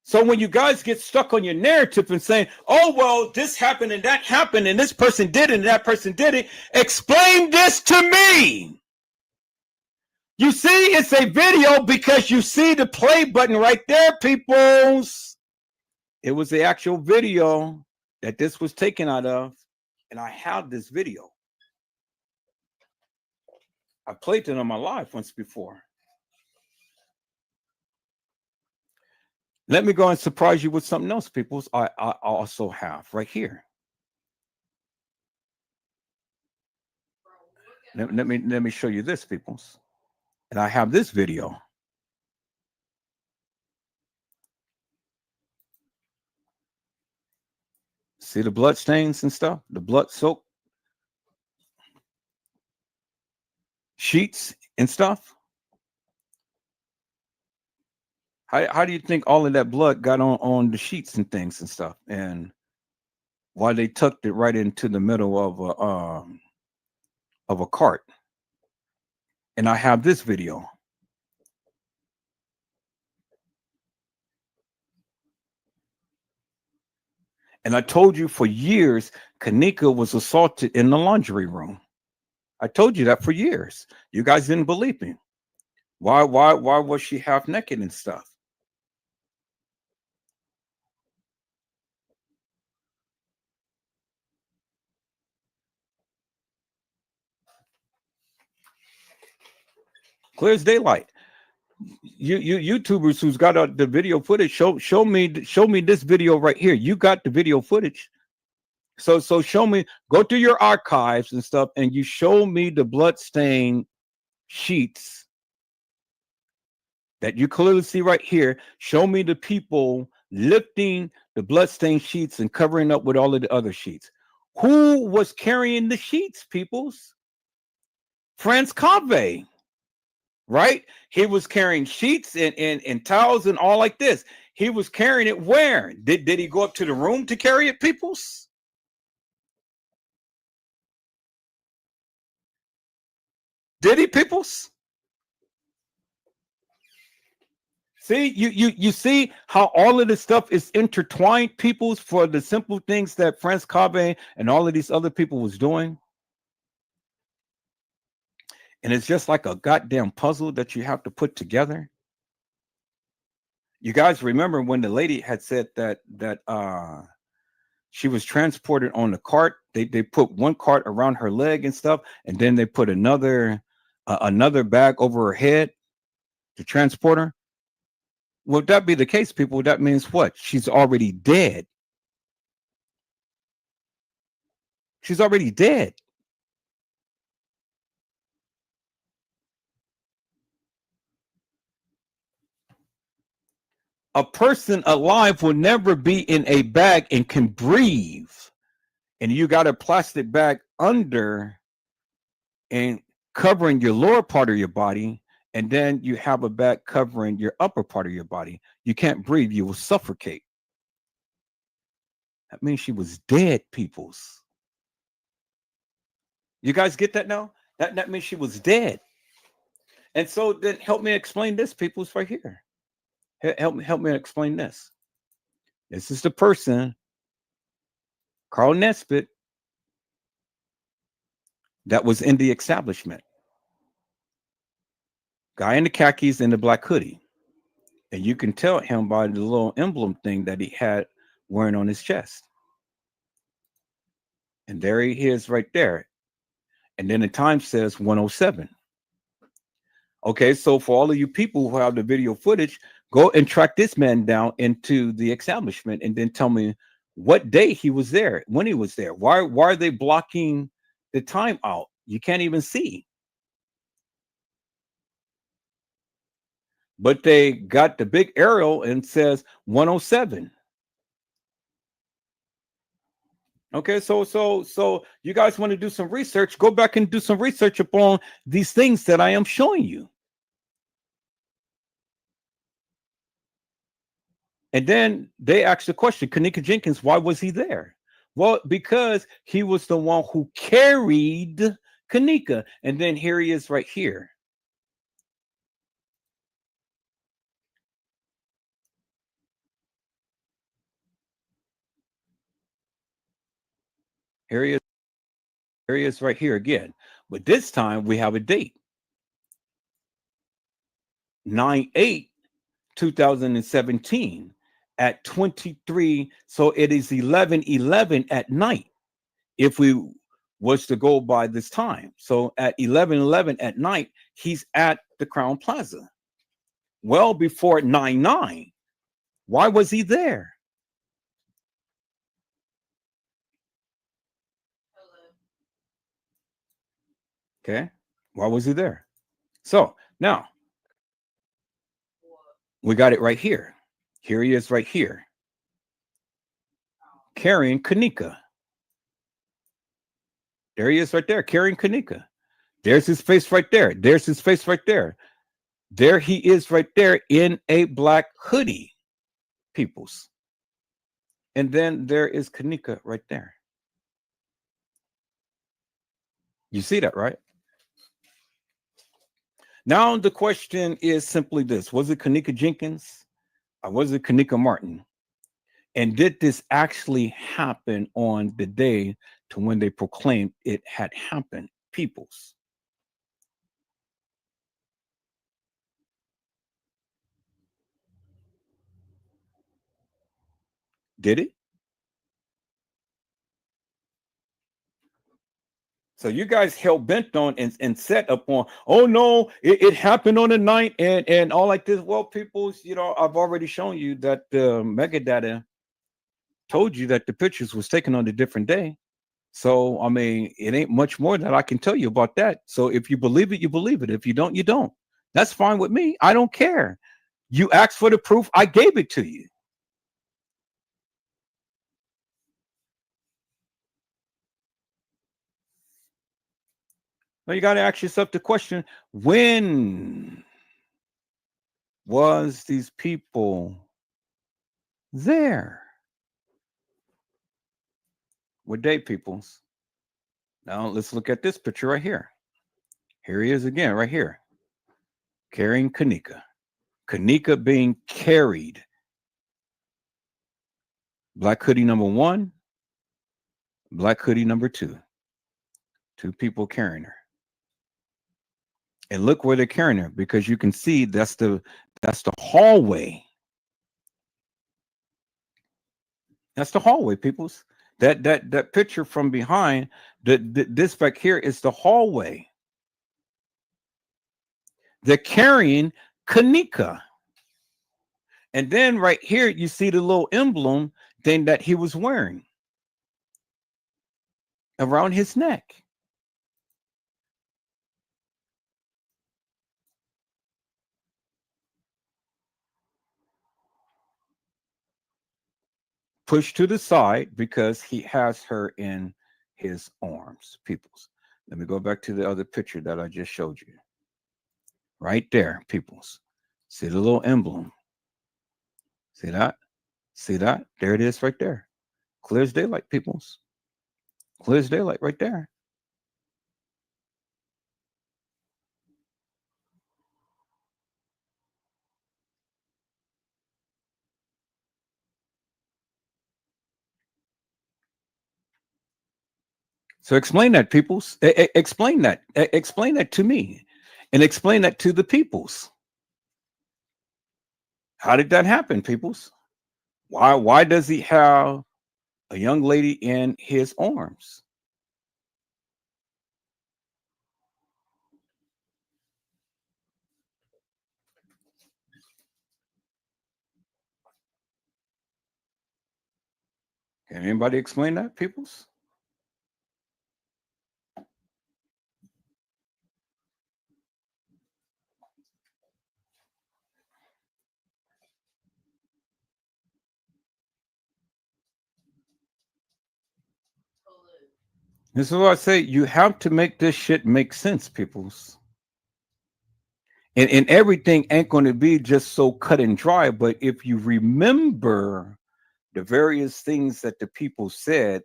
So when you guys get stuck on your narrative and saying, oh, well, this happened and that happened and this person did it and that person did it, explain this to me. You see, it's a video because you see the play button right there, peoples. It was the actual video that this was taken out of, and I have this video. I played it on my live once before. Let me go and surprise you with something else, people. I also have right here. Let me show you this, peoples. And I have this video. See the blood stains and stuff, the blood soaked sheets and stuff. How do you think all of that blood got on the sheets and things and stuff? And why they tucked it right into the middle of a cart? And I have this video. And I told you for years, Kenneka was assaulted in the laundry room. I told you that for years. You guys didn't believe me. Why was she half naked and stuff? Clear as daylight. You YouTubers who's got the video footage, show me this video right here. You got the video footage. So show me, go to your archives and stuff, and you show me the bloodstained sheets that you clearly see right here. Show me the people lifting the bloodstained sheets and covering up with all of the other sheets. Who was carrying the sheets, peoples? Franz Cave, right? He was carrying sheets and towels and all like this. He was carrying it where? Did he go up to the room to carry it, peoples? Did he, peoples? See, you see how all of this stuff is intertwined, peoples, for the simple things that Franz Cave and all of these other people was doing. And it's just like a goddamn puzzle that you have to put together. You guys remember when the lady had said that she was transported on the cart. They put one cart around her leg and stuff, and then they put another bag over her head to transport her. Would that be the case, people? That means what? She's already dead. She's already dead. A person alive will never be in a bag and can breathe. And you got a plastic bag under and covering your lower part of your body, and then you have a bag covering your upper part of your body. You can't breathe. You will suffocate. That means she was dead, peoples. You guys get that now? That means she was dead. And so then help me explain this, peoples, right here. Help me explain this. This is the person, Carl Nesbitt, that was in the establishment. Guy in the khakis and the black hoodie. And you can tell him by the little emblem thing that he had wearing on his chest. And there he is right there. And then the time says 107. Okay, so for all of you people who have the video footage, go and track this man down into the establishment and then tell me what day he was there, when he was there. Why are they blocking the time out? You can't even see. But they got the big arrow and says 107. Okay, so you guys want to do some research, go back and do some research upon these things that I am showing you. And then they asked the question, Kenneka Jenkins, why was he there? Well, because he was the one who carried Kenneka. And then here he is right here. Here he is. Here he is right here again. But this time we have a date. 9/8/2017 at 23. So it is 11:11 at night if we was to go by this time. So at 11:11 at night, he's at the Crown Plaza. Well before 9/9. Why was he there? Okay. Why was he there? So now we got it right here. Here he is right here. Carrying Kenneka. There he is right there, carrying Kenneka. There's his face right there. There's his face right there. There he is right there in a black hoodie, peoples. And then there is Kenneka right there. You see that, right? Now the question is simply this. Was it Kenneka Jenkins or was it Kenneka Martin? And did this actually happen on the day to when they proclaimed it had happened, peoples? Did it? So you guys hell bent on and set up on, oh no, it happened on the night and all like this. Well, peoples, you know, I've already shown you that the metadata told you that the pictures was taken on a different day. So, I mean, it ain't much more that I can tell you about that. So if you believe it, you believe it. If you don't, you don't. That's fine with me. I don't care. You asked for the proof. I gave it to you. Now you got to ask yourself the question, when was these people there? What day, peoples? Now let's look at this picture right here. Here he is again, right here, carrying Kenneka. Kenneka being carried. Black hoodie number 1, black hoodie number 2. 2 people carrying her. And look where they're carrying her, because you can see that's the hallway. That's the hallway, peoples. That picture from behind, this back here is the hallway. They're carrying Kenneka. And then right here, you see the little emblem thing that he was wearing around his neck. Pushed to the side because he has her in his arms, peoples. Let me go back to the other picture that I just showed you. Right there, peoples. See the little emblem? See that? See that? There it is right there. Clear as daylight, peoples. Clear as daylight right there. So explain that, peoples. Explain that. Explain that to me, and explain that to the peoples. How did that happen, peoples? Why does he have a young lady in his arms? Can anybody explain that, peoples? This is what I say. You have to make this shit make sense, peoples. And everything ain't going to be just so cut and dry. But if you remember the various things that the people said,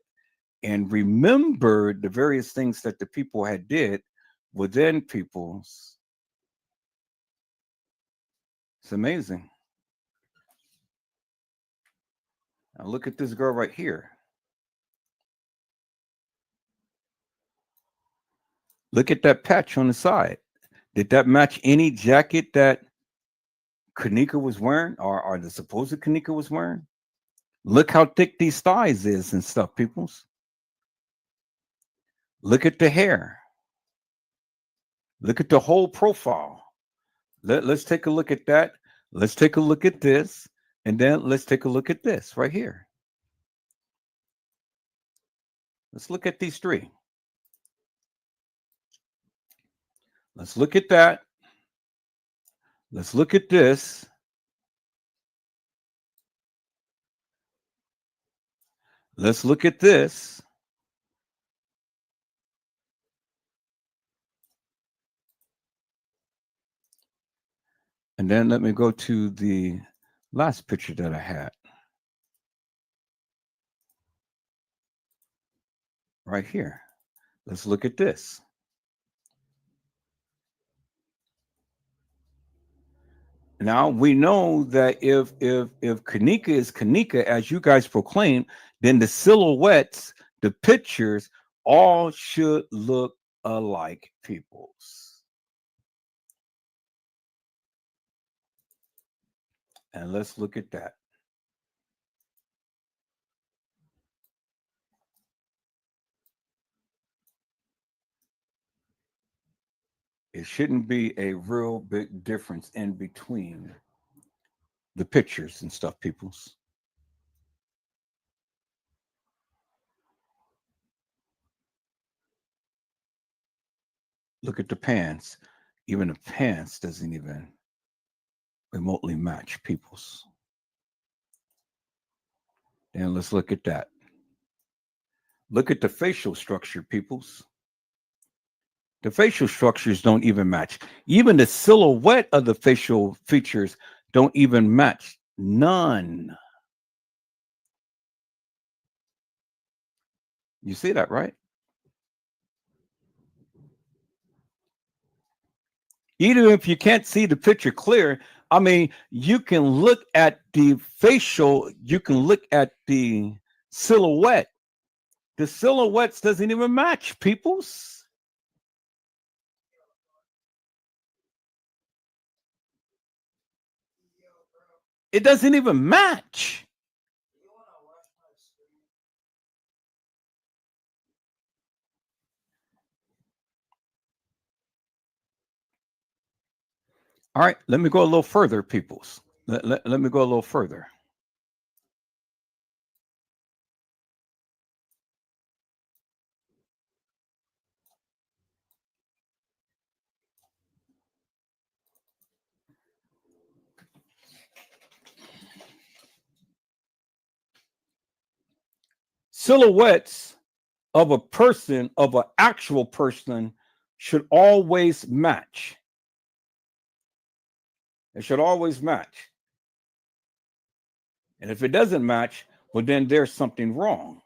and remember the various things that the people had did within peoples, it's amazing. Now look at this girl right here. Look at that patch on the side. Did that match any jacket that Kenneka was wearing, or the supposed Kenneka was wearing? Look how thick these thighs is and stuff, peoples. Look at the hair. Look at the whole profile. Let's take a look at that. Let's take a look at this. And then let's take a look at this right here. Let's look at these three. Let's look at that. Let's look at this. Let's look at this. And then let me go to the last picture that I had. Right here. Let's look at this. Now we know that if Kenneka is Kenneka, as you guys proclaim, then the silhouettes, the pictures, all should look alike, peoples. And let's look at that. It shouldn't be a real big difference in between the pictures and stuff, peoples. Look at the pants. Even the pants doesn't even remotely match, peoples. And let's look at that. Look at the facial structure, peoples. The facial structures don't even match. Even the silhouette of the facial features don't even match. None. You see that, right? Even if you can't see the picture clear, I mean, you can look at the facial, you can look at the silhouette. The silhouettes doesn't even match, peoples. It doesn't even match. All right, let me go a little further, peoples. Let me go a little further. Silhouettes of a person, of an actual person, should always match. It should always match. And if it doesn't match, well, then there's something wrong.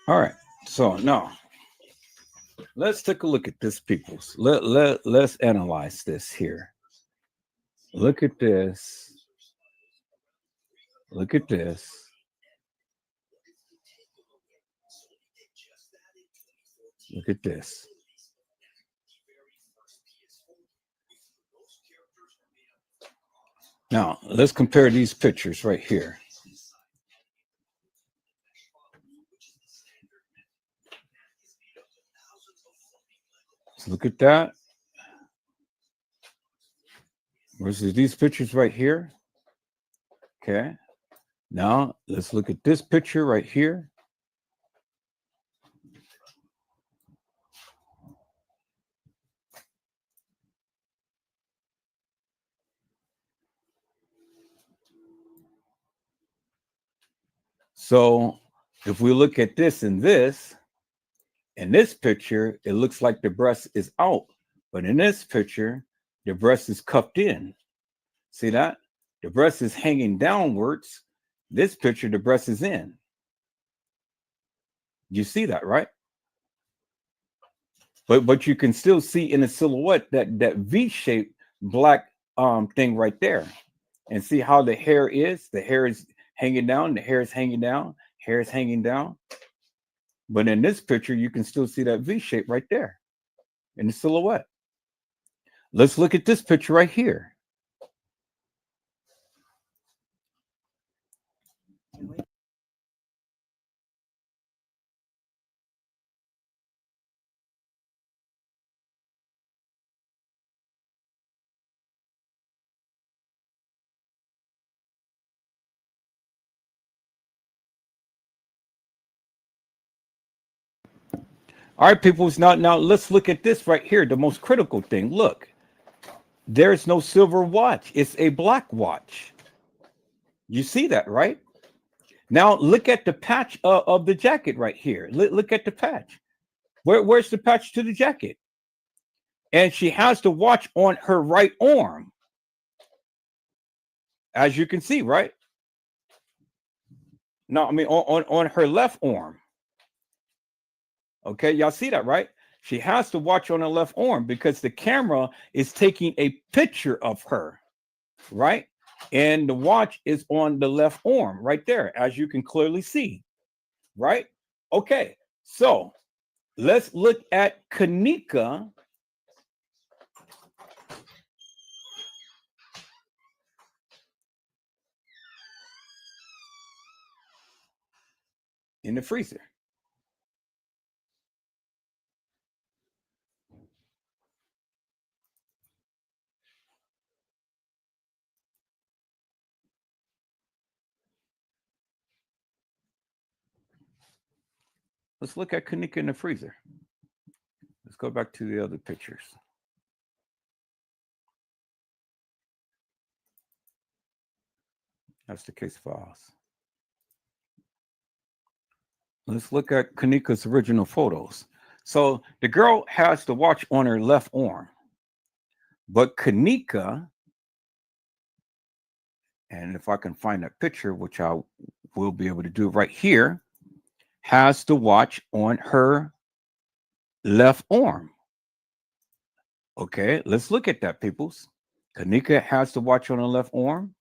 All right. So now let's take a look at this, peoples. Let's analyze this here. Look at this. Look at this. Look at this. Now, let's compare these pictures right here. So look at that. Versus these pictures right here. Okay. Now, let's look at this picture right here. So, if we look at this and this, in this picture, it looks like the breast is out. But in this picture, the breast is cupped in. See that? The breast is hanging downwards. This picture, the breast is in. You see that, right? But you can still see in the silhouette that V-shaped black thing right there. And see how the hair is? The hair is hanging down, the hair is hanging down, hair is hanging down. But in this picture, you can still see that V shape right there in the silhouette. Let's look at this picture right here. All right, people. Now let's look at this right here. The most critical thing. Look, there's no silver watch. It's a black watch. You see that, right? Now look at the patch of the jacket right here. Look at the patch. Where's the patch to the jacket? And she has the watch on her right arm, as you can see, right? No, I mean on her left arm. Okay, y'all see that, right? She has to watch on her left arm because the camera is taking a picture of her, right? And the watch is on the left arm right there, as you can clearly see, right? Okay, so let's look at Kenneka. In the freezer. Let's look at Kenneka in the freezer. Let's go back to the other pictures. That's the case files. Let's look at Kenneka's original photos. So the girl has the watch on her left arm, but Kenneka, and if I can find that picture, which I will be able to do right here, has the watch on her left arm. Okay, let's look at that, peoples. Kenneka has the watch on her left arm.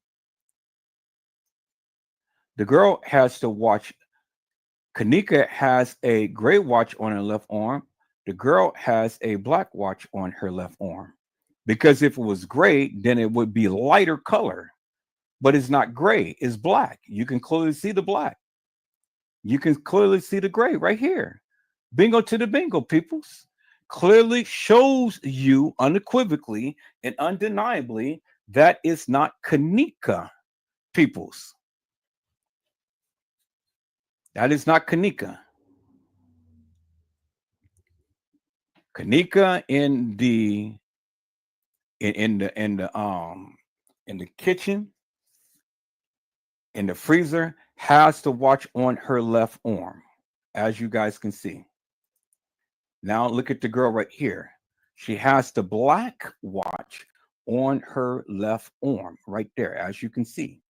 The girl has the watch. Kenneka has a gray watch on her left arm. The girl has a black watch on her left arm. Because if it was gray, then it would be lighter color. But it's not gray, it's black. You can clearly see the black. You can clearly see the gray right here. Bingo to the bingo, peoples. Clearly shows you unequivocally and undeniably that it's not Kenneka, peoples. That is not Kenneka. Kenneka in the kitchen, in the freezer, has the watch on her left arm, as you guys can see. Now look at the girl right here. She has the black watch on her left arm right there, as you can see.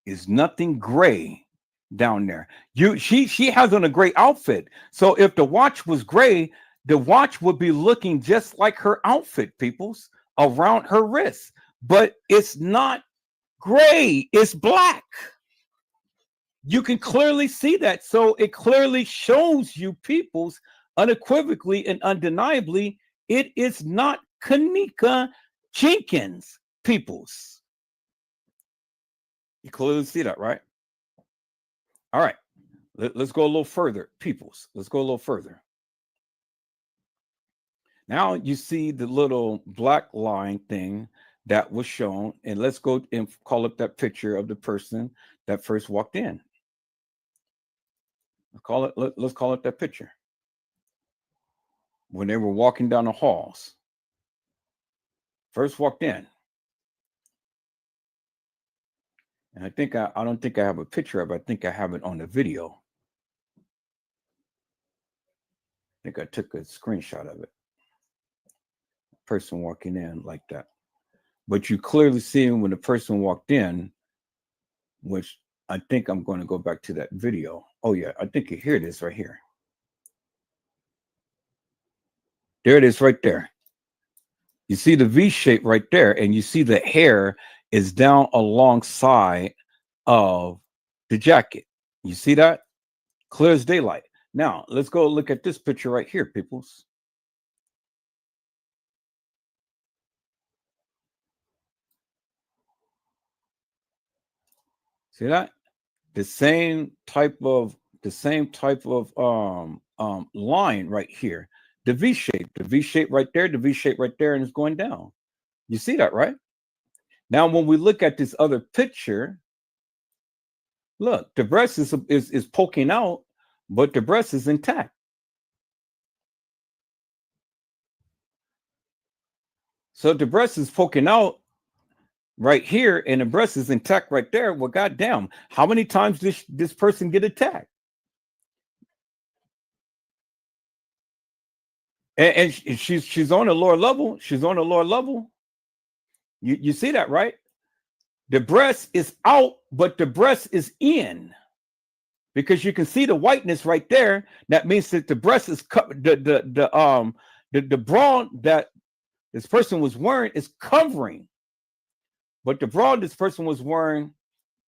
Is nothing gray down there. She has on a gray outfit. So if the watch was gray, the watch would be looking just like her outfit, peoples, around her wrist. But it's not gray, it's black. You can clearly see that. So it clearly shows you, peoples, unequivocally and undeniably, it is not Kenneka Jenkins, peoples. You clearly see that, right? All right. Let's go a little further, peoples. Let's go a little further. Now you see the little black line thing that was shown, and let's go and call up that picture of the person that first walked in. Let's call it that picture when they were walking down the halls. First walked in, and I think I don't think I have a picture of it. I think I have it on the video. I think I took a screenshot of it. Person walking in like that, but you clearly see when the person walked in, which I think I'm going to go back to that video. Oh yeah, I think you hear this right here. There it is right there. You see the V shape right there, and you see the hair is down alongside of the jacket. You see that? Clear as daylight. Now let's go look at this picture right here, peoples. See that? The same type of line right here. The V shape right there, the V shape right there, and it's going down. You see that, right? Now, when we look at this other picture, look, the breast is poking out, but the breast is intact. So the breast is poking out right here, and the breast is intact right there. Well, goddamn, how many times did this person get attacked? And she's on the lower level. She's on the lower level. You see that, right? The breast is out, but the breast is in, because you can see the whiteness right there. That means that the breast is the bra that this person was wearing is covering. But the bra this person was wearing,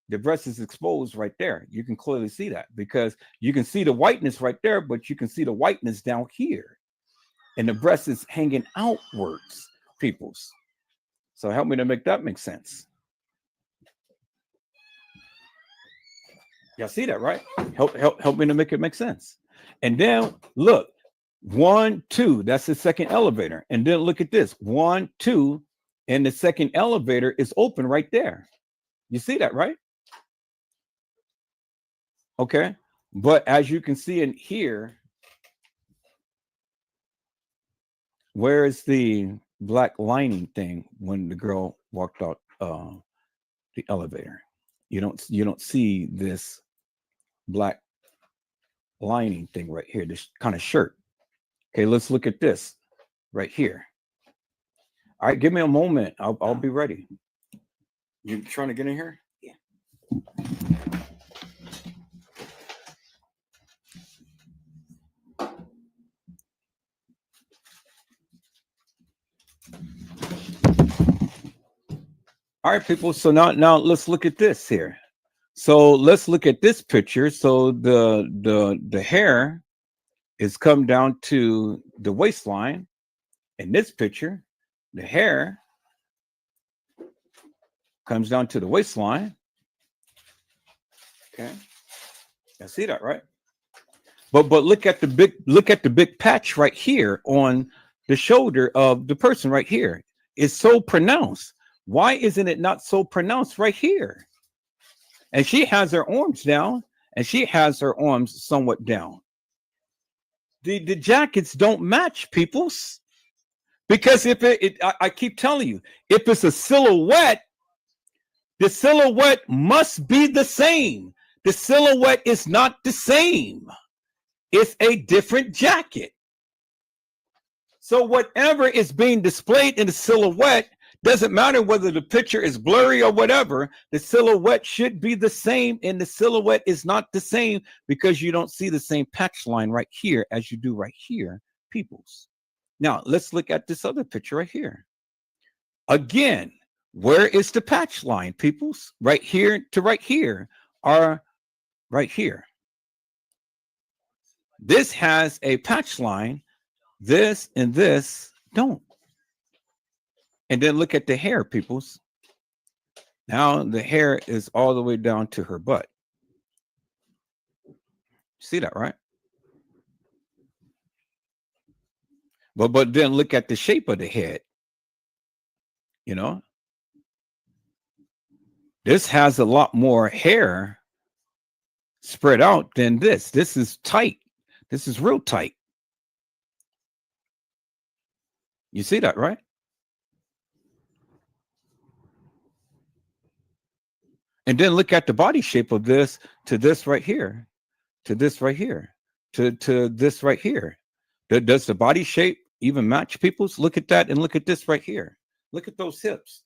the breast is exposed right there. You can clearly see that, because you can see the whiteness right there, but you can see the whiteness down here. And the breast is hanging outwards, peoples. So help me to make that make sense. Y'all see that, right? Help me to make it make sense. And then look, 1, 2, that's the second elevator. And then look at this, 1, 2. And the second elevator is open right there. You see that, right? Okay. But as you can see in here, where is the black lining thing when the girl walked out the elevator? You don't see this black lining thing right here, this kind of shirt. Okay, let's look at this right here. All right, give me a moment. I'll be ready. You trying to get in here? Yeah. All right, people. So now let's look at this here. So let's look at this picture. So the hair is come down to the waistline. In this picture, the hair comes down to the waistline. Okay, I see that, right? But look at the big patch right here on the shoulder of the person right here. It's so pronounced. Why isn't it not so pronounced right here? And she has her arms down, and she has her arms somewhat down. The jackets don't match, peoples. Because if I keep telling you, if it's a silhouette, the silhouette must be the same. The silhouette is not the same. It's a different jacket. So whatever is being displayed in the silhouette, Doesn't matter whether the picture is blurry or whatever, the silhouette should be the same, and the silhouette is not the same because you don't see the same patch line right here as you do right here, peoples. Now, let's look at this other picture right here. Again, where is the patch line, peoples? Right here to right here are right here. This has a patch line, this and this don't. And then look at the hair, peoples. Now the hair is all the way down to her butt. See that, right? But then look at the shape of the head. You know, this has a lot more hair spread out than this. This is tight. This is real tight. You see that, right? And then look at the body shape of this to this right here, to this right here, to this right here. Does the body shape even match, peoples? Look at that and look at this right here. Look at those hips.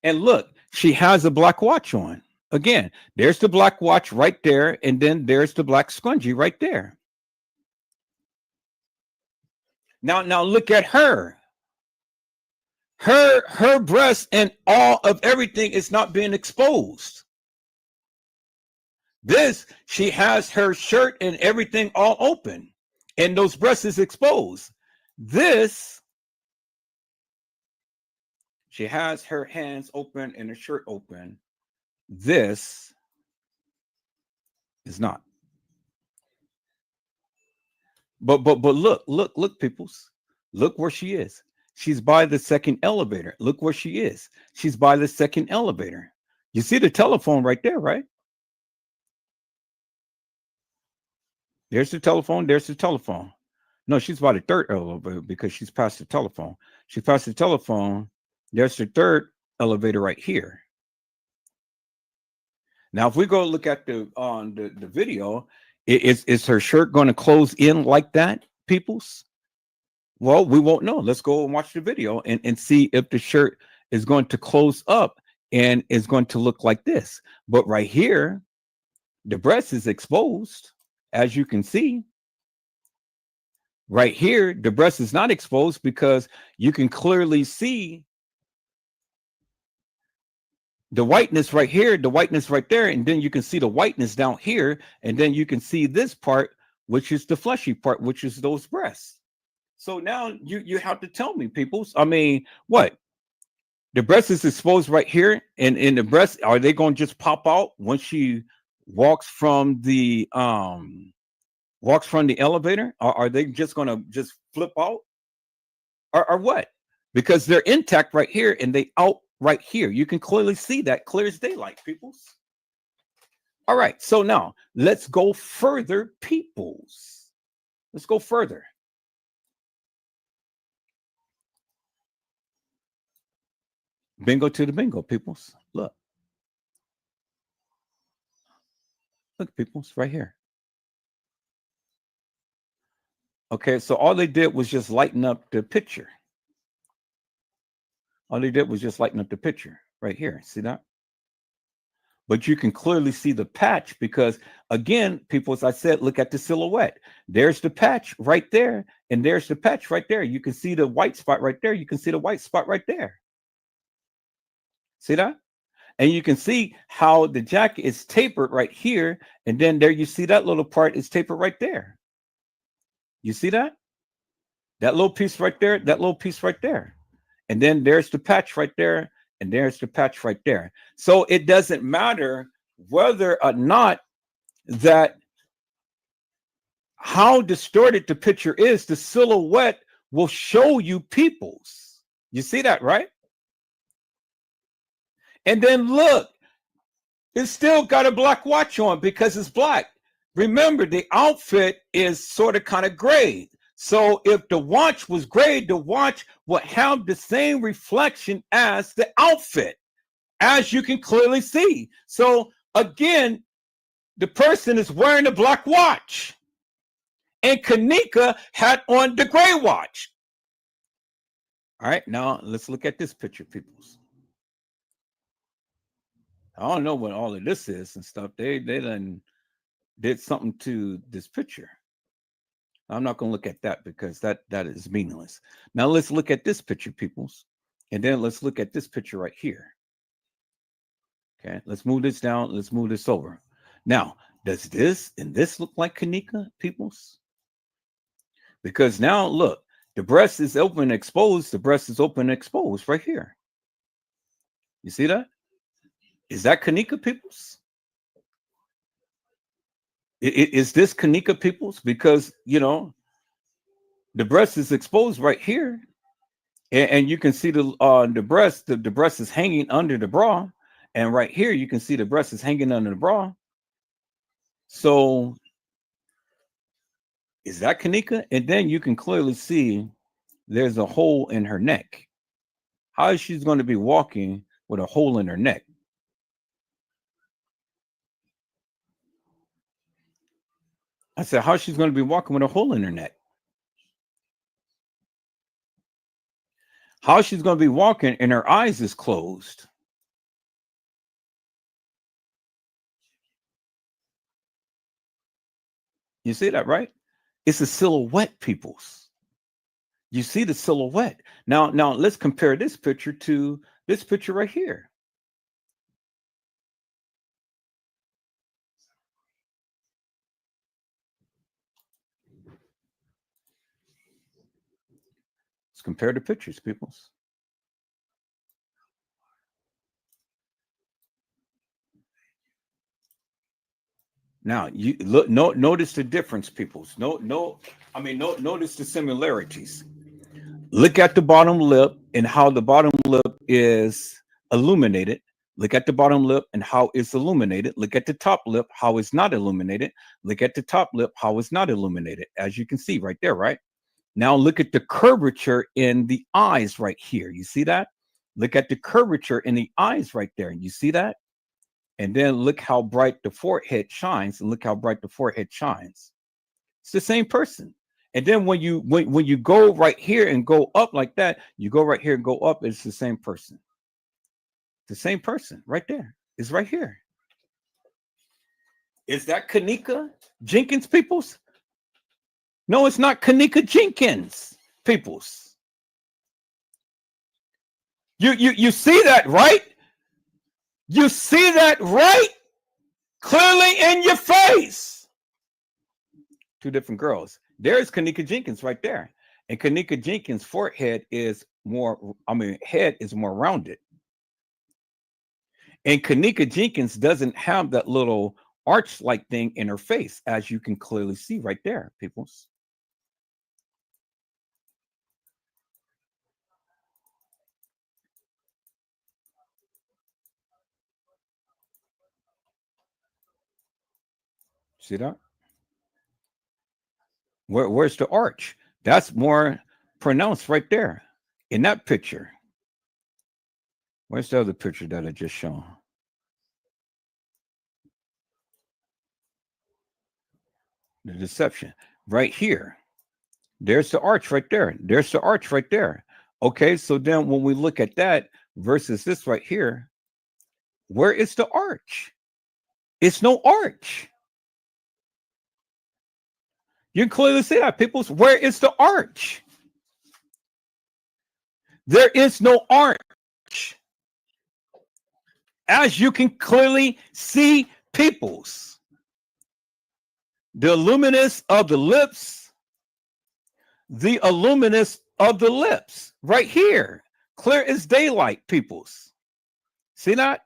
And look, she has a black watch on. Again, there's the black watch right there, and then there's the black scrunchie right there. Now look at her. Her breast and all of everything is not being exposed. This, she has her shirt and everything all open, and those breasts is exposed. This, she has her hands open and her shirt open. This is not. But look, peoples. Look where she is. She's by the second elevator. Look where she is. She's by the second elevator. You see the telephone right there, right? There's the telephone. There's the telephone. No, she's by the third elevator because she's past the telephone. She passed the telephone. There's the third elevator right here. Now, if we go look at the video, is her shirt going to close in like that, peoples? Well, we won't know. Let's go and watch the video and see if the shirt is going to close up and is going to look like this. But right here, the breast is exposed, as you can see. Right here, the breast is not exposed because you can clearly see the whiteness right here, the whiteness right there, and then you can see the whiteness down here, and then you can see this part, which is the fleshy part, which is those breasts. So now you have to tell me, peoples. I mean, what? The breast is exposed right here, and in the breast, are they going to just pop out when she walks from the elevator? Or are they just going to just flip out? Or what? Because they're intact right here, and they out right here. You can clearly see that, clear as daylight, peoples. All right, so now let's go further, peoples. Let's go further. Bingo to the bingo, peoples. Look. Look, peoples, right here. Okay, so all they did was just lighten up the picture. All they did was just lighten up the picture right here. See that? But you can clearly see the patch because, again, people, as I said, look at the silhouette. There's the patch right there, and there's the patch right there. You can see the white spot right there. You can see the white spot right there. See that? And you can see how the jacket is tapered right here. And then there you see that little part is tapered right there. You see that? That little piece right there, that little piece right there. And then there's the patch right there. And there's the patch right there. So it doesn't matter whether or not that how distorted the picture is, the silhouette will show you peoples. You see that, right? And then look, it's still got a black watch on because it's black. Remember, the outfit is sort of kind of gray. So if the watch was gray, the watch would have the same reflection as the outfit, as you can clearly see. So again, the person is wearing a black watch, and Kenneka had on the gray watch. All right, now let's look at this picture, peoples. I don't know what all of this is and stuff. They done did something to this picture. I'm not going to look at that because that is meaningless. Now let's look at this picture, peoples, and then let's look at this picture right here. Okay, let's move this down. Let's move this over. Now, does this and this look like Kenneka, peoples? Because now look, the breast is open and exposed. The breast is open and exposed right here. You see that? Is that Kenneka, peoples? Is this Kenneka, peoples? Because, you know, the breast is exposed right here. And you can see the breast, the breast is hanging under the bra. And right here, you can see the breast is hanging under the bra. So is that Kenneka? And then you can clearly see there's a hole in her neck. How is she going to be walking with a hole in her neck? I said, how she's going to be walking with a hole in her neck? How she's going to be walking and her eyes is closed? You see that, right? It's a silhouette, peoples. You see the silhouette. Now let's compare this picture to this picture right here. Let's compare the pictures, peoples. Now you look. Notice the difference, peoples. Notice the similarities. Look at the bottom lip and how the bottom lip is illuminated. Look at the bottom lip and how it's illuminated. Look at the top lip, how it's not illuminated. Look at the top lip, how it's not illuminated. As you can see right there, right? Now look at the curvature in the eyes right here. You see that? Look at the curvature in the eyes right there. You see that? And then look how bright the forehead shines, and look how bright the forehead shines. It's the same person. And then when you go right here and go up like that, you go right here and go up, it's the same person. The same person right there. It's right here. Is that Kenneka Jenkins, peoples? No, it's not Kenneka Jenkins, peoples. You see that, right? You see that right clearly in your face. Two different girls. There's Kenneka Jenkins right there. And Kenneka Jenkins' forehead is more, head is more rounded. And Kenneka Jenkins doesn't have that little arch-like thing in her face, as you can clearly see right there, peoples. See that? Where's the arch? That's more pronounced right there in that picture. Where's the other picture that I just shown? The deception right here. There's the arch right there. There's the arch right there. Okay, so then when we look at that versus this right here, where is the arch? It's no arch. You can clearly see that, people. Where is the arch? There is no arch. As you can clearly see, peoples. The luminous of the lips. The illuminous of the lips. Right here. Clear as daylight, peoples. See that?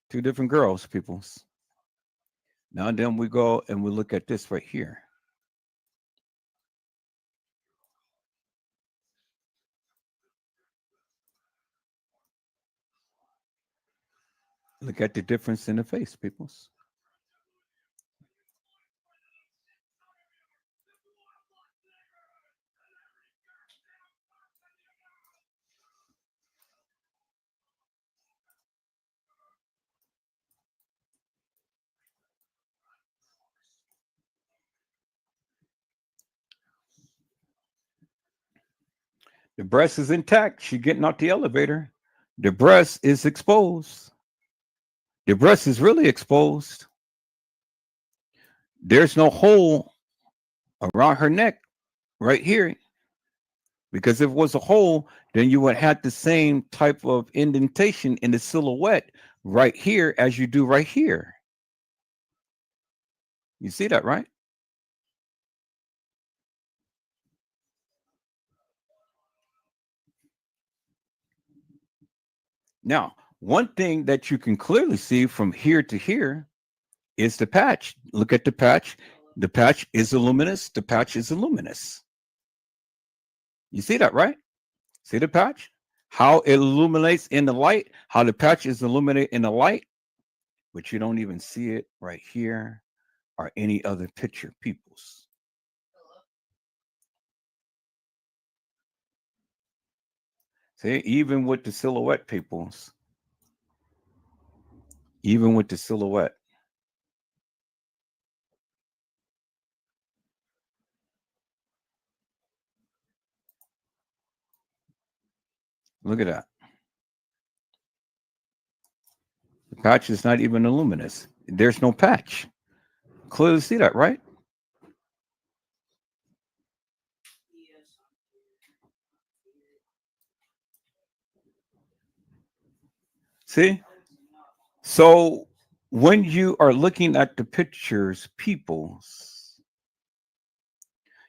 Two different girls, peoples. Now then we go and we look at this right here. Look at the difference in the face, peoples. The breast is intact. She getting out the elevator. The breast is exposed. The breast is really exposed. There's no hole around her neck right here. Because if it was a hole, then you would have the same type of indentation in the silhouette right here as you do right here. You see that, right? Now, one thing that you can clearly see from here to here is the patch. Look at the patch. The patch is luminous. The patch is luminous. You see that, right? See the patch? How it illuminates in the light, how the patch is illuminated in the light, but you don't even see it right here or any other picture, peoples. See, even with the silhouette, peoples, even with the silhouette. Look at that. The patch is not even luminous. There's no patch. Clearly see that, right? See? So when you are looking at the pictures, peoples,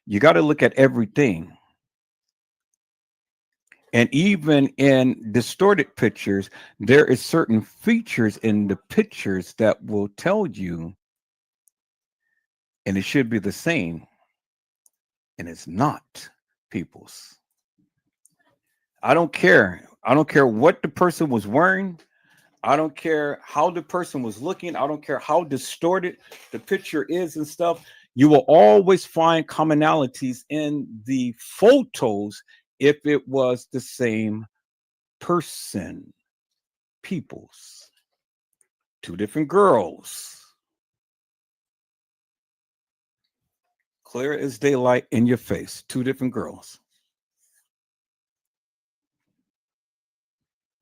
you got to look at everything. And even in distorted pictures, there is certain features in the pictures that will tell you, and it should be the same, and it's not, peoples. I don't care. I don't care what the person was wearing. I don't care how the person was looking. I don't care how distorted the picture is and stuff. You will always find commonalities in the photos if it was the same person. Peoples. Two different girls. Clear as daylight in your face. Two different girls.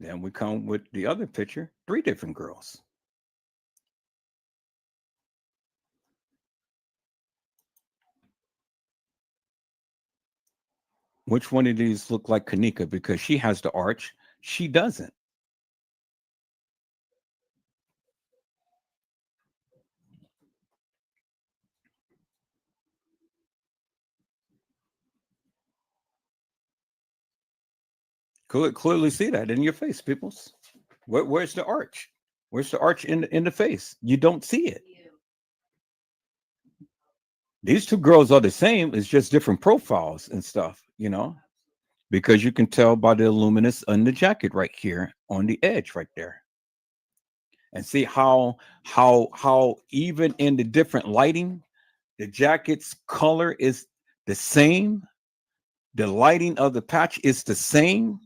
Then we come with the other picture. Three different girls. Which one of these look like Kenneka? Because she has the arch. She doesn't. Clearly see that in your face, peoples. Where's the arch? Where's the arch in the face? You don't see it. These two girls are the same. It's just different profiles and stuff, you know, because you can tell by the luminous on the jacket right here on the edge right there. And see how even in the different lighting, the jacket's color is the same. The lighting of the patch is the same.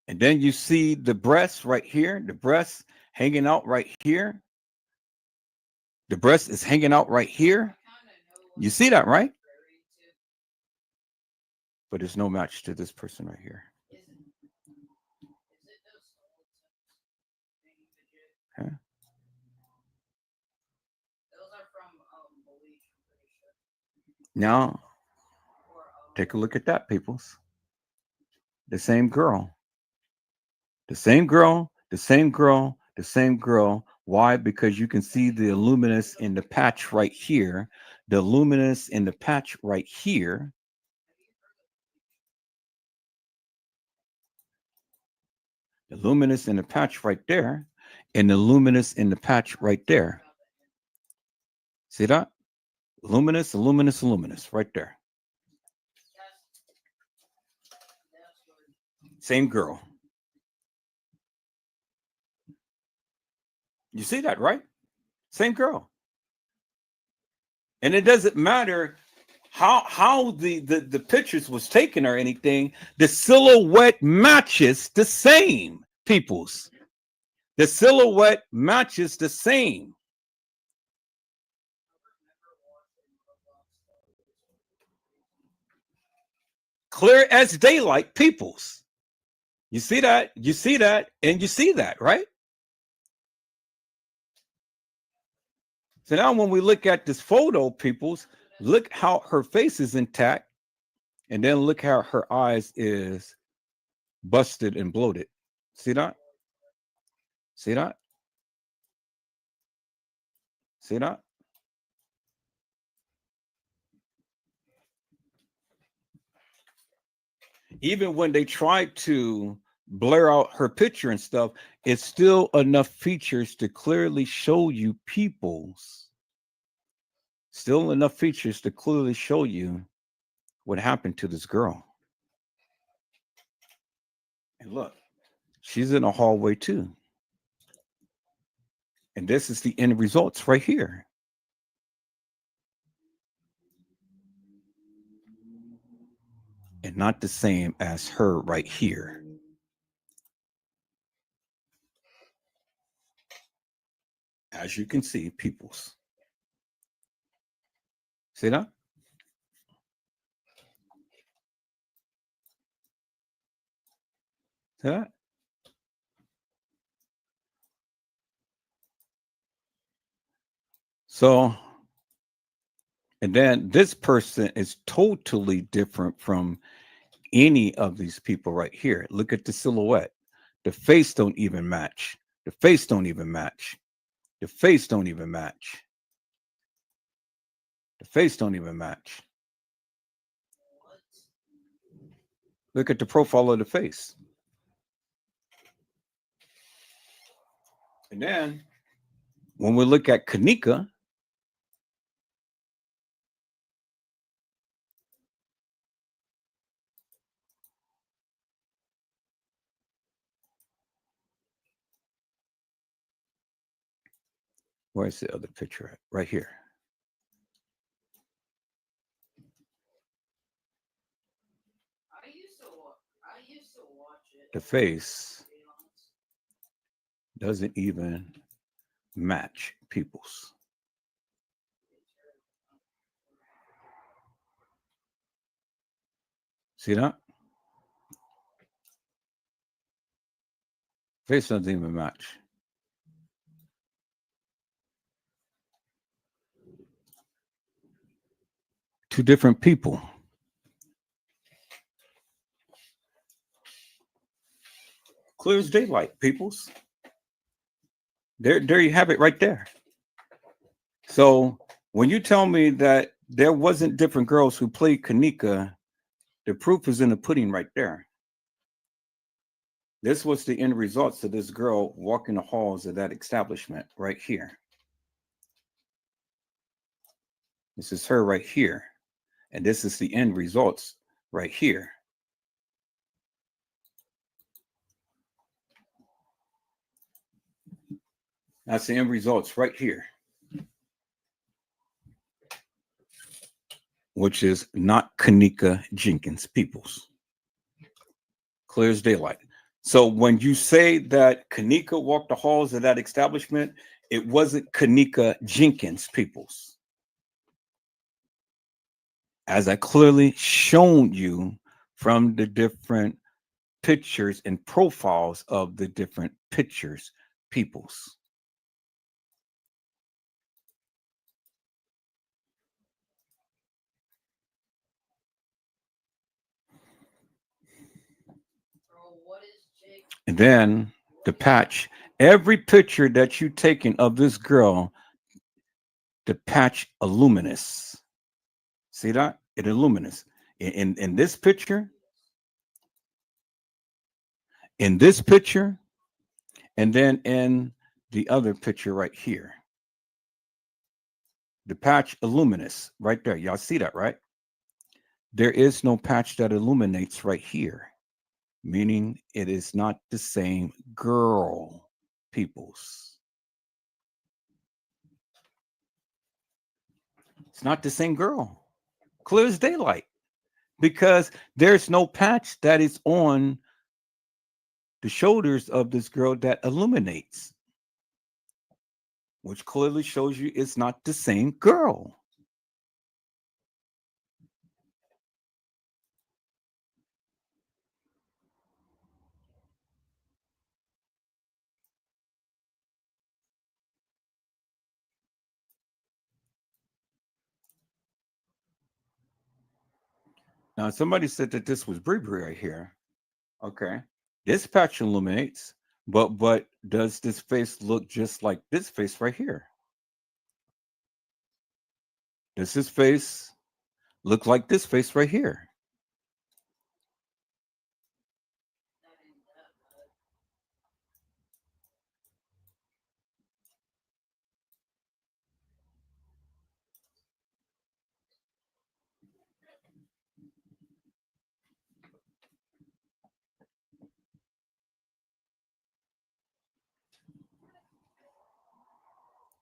And then you see the breast right here, the breast hanging out right here. The breast is hanging out right here. You see that, right? But there's no match to this person right here. Okay. Now, take a look at that, peoples. The same girl. The same girl, the same girl, the same girl. Why? Because you can see the luminous in the patch right here, the luminous in the patch right here. The luminous in the patch right there, and the luminous in the patch right there. See that? Luminous, luminous, luminous, right there. Same girl. You see that, right? Same girl. And it doesn't matter how the pictures was taken or anything. The silhouette matches the same, peoples. The silhouette matches the same. Clear as daylight, peoples. You see that? You see that? And you see that, right? So now when we look at this photo, peoples, look how her face is intact. And then look how her eyes is busted and bloated. See that? See that? See that? Even when they tried to blur out her picture and stuff, it's still enough features to clearly show you people's. Still enough features to clearly show you what happened to this girl. And look, she's in a hallway too. And this is the end results right here. And not the same as her right here. As you can see, peoples. See that? See that? So, and then this person is totally different from any of these people right here. Look at the silhouette. The face don't even match. The face don't even match. The face don't even match. The face don't even match. Look at the profile of the face. And then when we look at Kenneka, where's the other picture at? Right here. I used to watch it. The face doesn't even match people's. See that? Face doesn't even match. Two different people. Clear as daylight, peoples. There you have it right there. So when you tell me that there wasn't different girls who played Kenneka, the proof is in the pudding right there. This was the end results of this girl walking the halls of that establishment right here. This is her right here. And this is the end results right here. That's the end results right here. Which is not Kenneka Jenkins, peoples. Clear as daylight. So when you say that Kenneka walked the halls of that establishment, it wasn't Kenneka Jenkins, peoples. As I clearly shown you from the different pictures and profiles of the different pictures, peoples. And then the patch, every picture that you taken of this girl, the patch illuminous. See that? It illuminous. In this picture, and then in the other picture right here. The patch illuminous right there. Y'all see that, right? There is no patch that illuminates right here, meaning it is not the same girl, peoples. It's not the same girl. Clear as daylight. Because there's no patch that is on the shoulders of this girl that illuminates, which clearly shows you it's not the same girl. Now, somebody said that this was Bree right here. Okay. This patch illuminates, but does this face look just like this face right here? Does his face look like this face right here?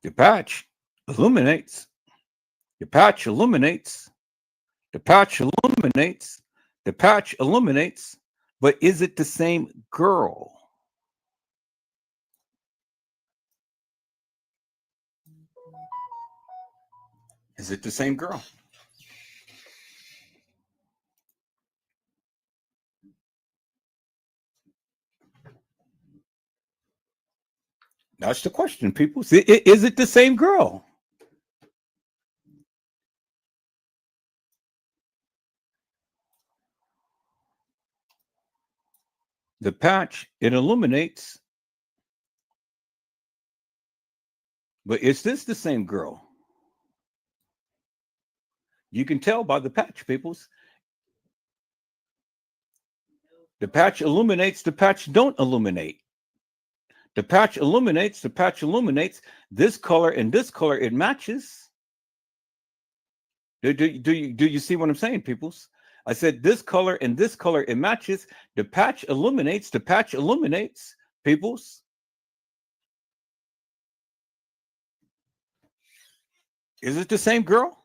The patch illuminates. The patch illuminates. The patch illuminates. The patch illuminates. But is it the same girl? Is it the same girl? That's the question, people. Is it the same girl? The patch, it illuminates. But is this the same girl? You can tell by the patch, peoples. The patch illuminates, the patch don't illuminate. The patch illuminates, the patch illuminates. This color and this color, it matches. Do you see what I'm saying, peoples? I said this color and this color, it matches. The patch illuminates, the patch illuminates, peoples. Is it the same girl?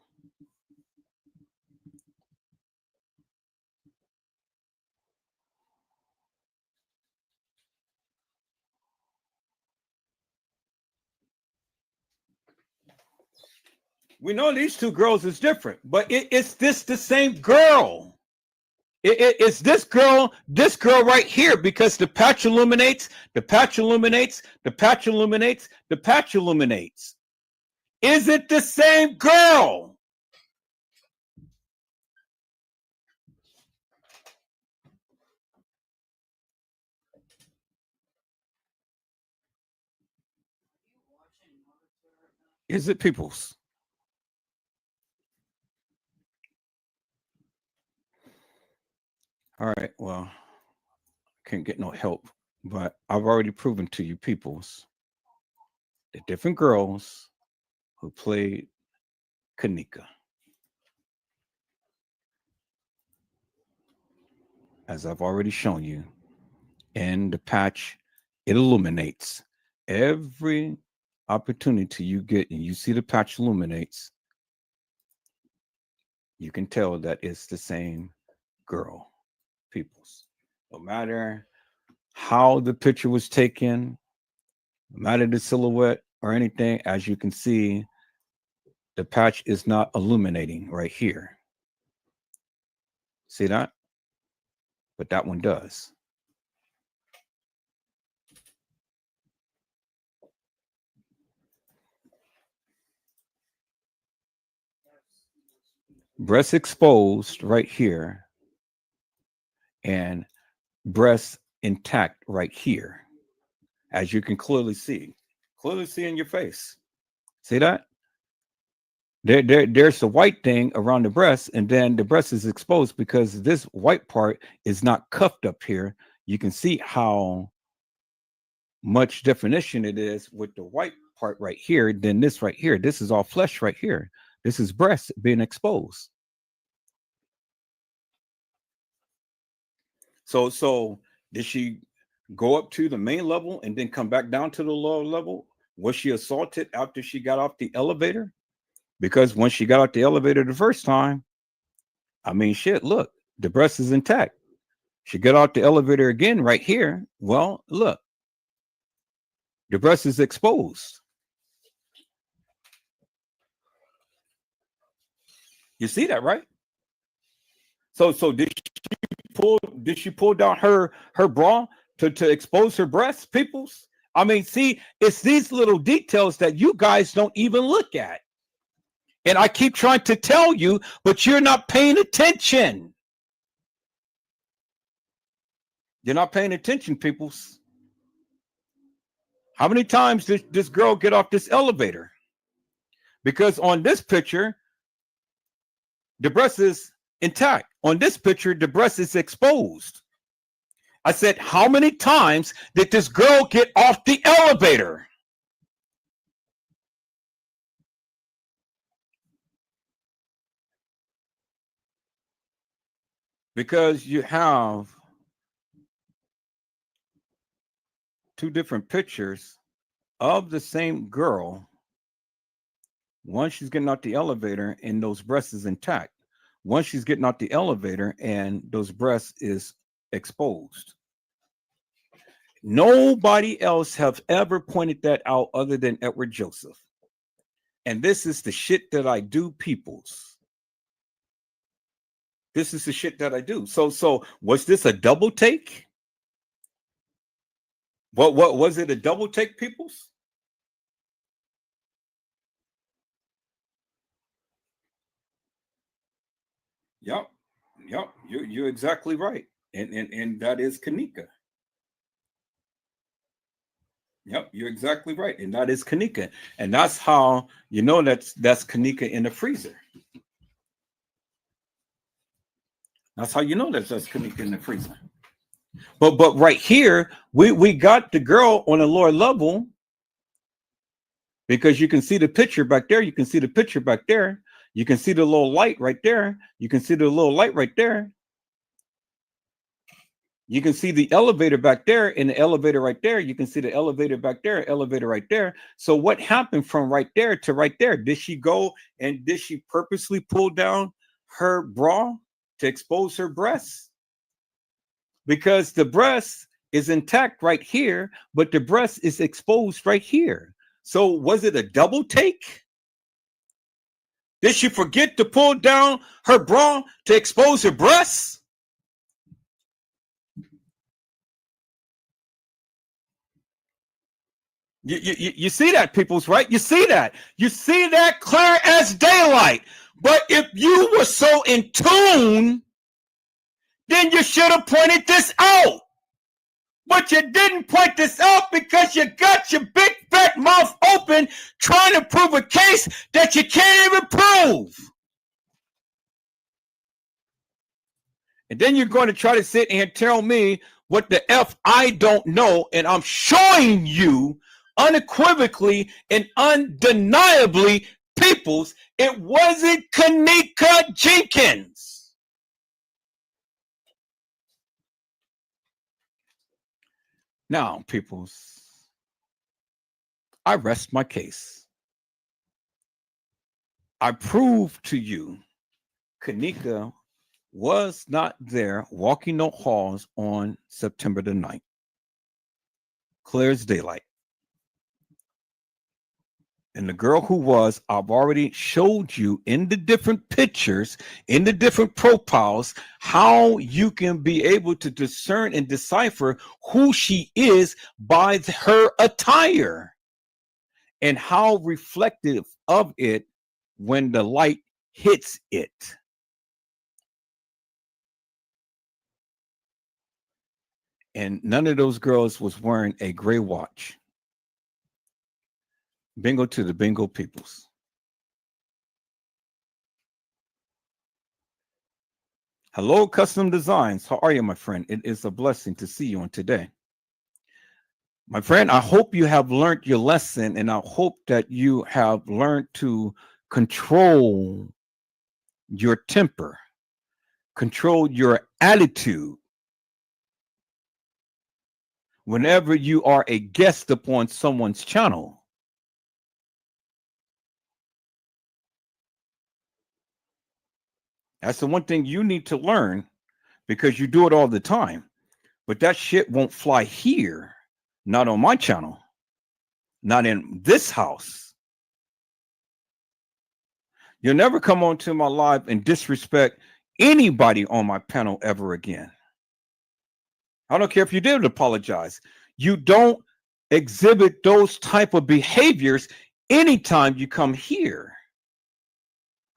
We know these two girls is different, but is this the same girl? It's this girl right here, because the patch illuminates, the patch illuminates, the patch illuminates, the patch illuminates. Is it the same girl? Is it, peoples? All right, well, can't get no help, but I've already proven to you, peoples, the different girls who played Kenneka. As I've already shown you, in the patch, it illuminates every opportunity you get, and you see the patch illuminates, you can tell that it's the same girl, peoples. No matter how the picture was taken, no matter the silhouette or anything, as you can see, the patch is not illuminating right here. See that? But that one does. Breast exposed right here, and breast intact right here, as you can clearly see in your face. See that? There's the white thing around the breast, and then the breast is exposed because this white part is not cuffed up here. You can see how much definition it is with the white part right here than this right here. This is all flesh right here. This is breast being exposed. So did she go up to the main level and then come back down to the lower level? Was she assaulted after she got off the elevator? Because when she got out the elevator the first time, I mean, shit, look, the breast is intact. She got out the elevator again right here. Well, look, the breast is exposed. You see that, right? So did she pull down her bra to expose her breasts, peoples? I mean, see, it's these little details that you guys don't even look at. And I keep trying to tell you, but you're not paying attention. You're not paying attention, peoples. How many times did this girl get off this elevator? Because on this picture, the breast is intact. On this picture, the breast is exposed. I said, how many times did this girl get off the elevator? Because you have two different pictures of the same girl. One, she's getting out the elevator and those breasts is intact. One, she's getting out the elevator and those breasts is exposed. Nobody else have ever pointed that out other than Edward Joseph. And this is the shit that I do, peoples. This is the shit that I do. So was this a double take? What was it, a double take, peoples? Yep. You're exactly right. And that is Kenneka. Yep, you're exactly right. And that is Kenneka. And that's how you know that's Kenneka in the freezer. That's how you know that's Kenneka in the freezer. But right here, we got the girl on a lower level because you can see the picture back there. You can see the picture back there. You can see the little light right there. You can see the little light right there. You can see the elevator back there and the elevator right there. You can see the elevator back there, elevator right there. So what happened from right there to right there? Did she go and did she purposely pull down her bra to expose her breasts? Because the breast is intact right here, but the breast is exposed right here. So was it a double take? Did she forget to pull down her bra to expose her breasts? You see that, peoples, right? You see that. You see that clear as daylight. But if you were so in tune, then you should have pointed this out. But you didn't point this out because you got your big fat mouth open trying to prove a case that you can't even prove. And then you're going to try to sit and tell me what the F I don't know, and I'm showing you unequivocally and undeniably, peoples, it wasn't Kenneka Jenkins. Now, peoples, I rest my case. I prove to you Kenneka was not there walking the halls on September the 9th. Clear as daylight. And the girl who was, I've already showed you in the different pictures, in the different profiles, how you can be able to discern and decipher who she is by her attire and how reflective of it when the light hits it. And none of those girls was wearing a gray watch. Bingo to the bingo peoples. Hello, Custom Designs. How are you, my friend? It is a blessing to see you on today. My friend, I hope you have learned your lesson, and I hope that you have learned to control your temper, control your attitude. Whenever you are a guest upon someone's channel, that's the one thing you need to learn because you do it all the time. But that shit won't fly here, not on my channel, not in this house. You'll never come onto my live and disrespect anybody on my panel ever again. I don't care if you did apologize. You don't exhibit those type of behaviors anytime you come here.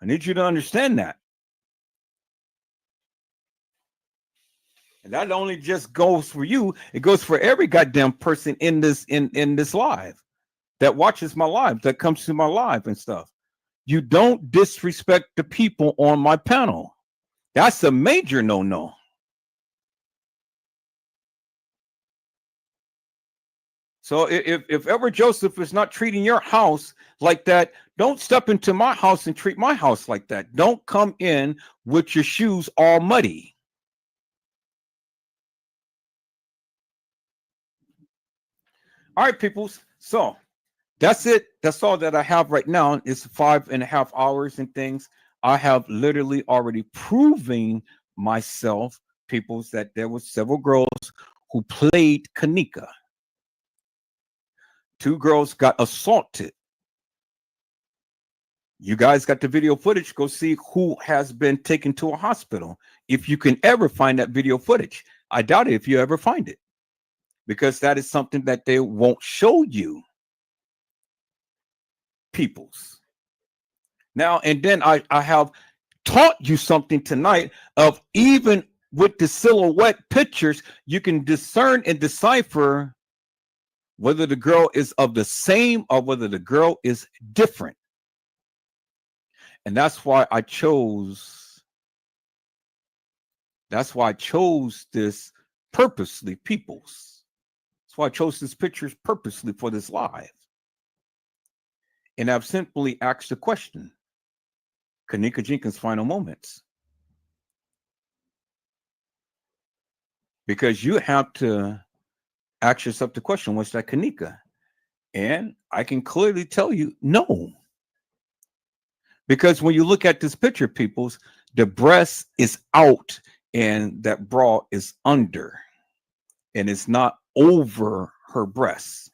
I need you to understand that. And that only just goes for you. It goes for every goddamn person in this live that watches my live, that comes to my live and stuff. You don't disrespect the people on my panel. That's a major no-no. So if ever Joseph is not treating your house like that, don't step into my house and treat my house like that. Don't come in with your shoes all muddy. All right, peoples. So that's it. That's all that I have right now. It's 5.5 hours and things. I have literally already proven myself, peoples, that there were several girls who played Kenneka. 2 girls got assaulted. You guys got the video footage. Go see who has been taken to a hospital. If you can ever find that video footage. I doubt it if you ever find it, because that is something that they won't show you, peoples. Now, and then I have taught you something tonight of, even with the silhouette pictures, you can discern and decipher whether the girl is of the same or whether the girl is different. And that's why I chose this purposely, peoples. That's why I chose this pictures purposely for this live. And I've simply asked the question, Kenneka Jenkins' final moments. Because you have to ask yourself the question, what's that Kenneka? And I can clearly tell you, no. Because when you look at this picture, peoples, the breast is out and that bra is under. And it's not over her breasts.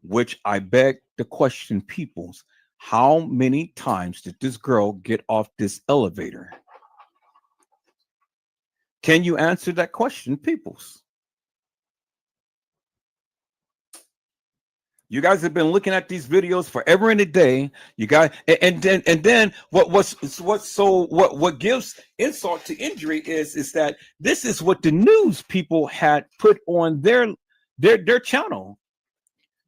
Which I beg the question, peoples, how many times did this girl get off this elevator? Can you answer that question, peoples? You guys have been looking at these videos forever and a day. You guys, and then what gives insult to injury is that this is what the news people had put on their channel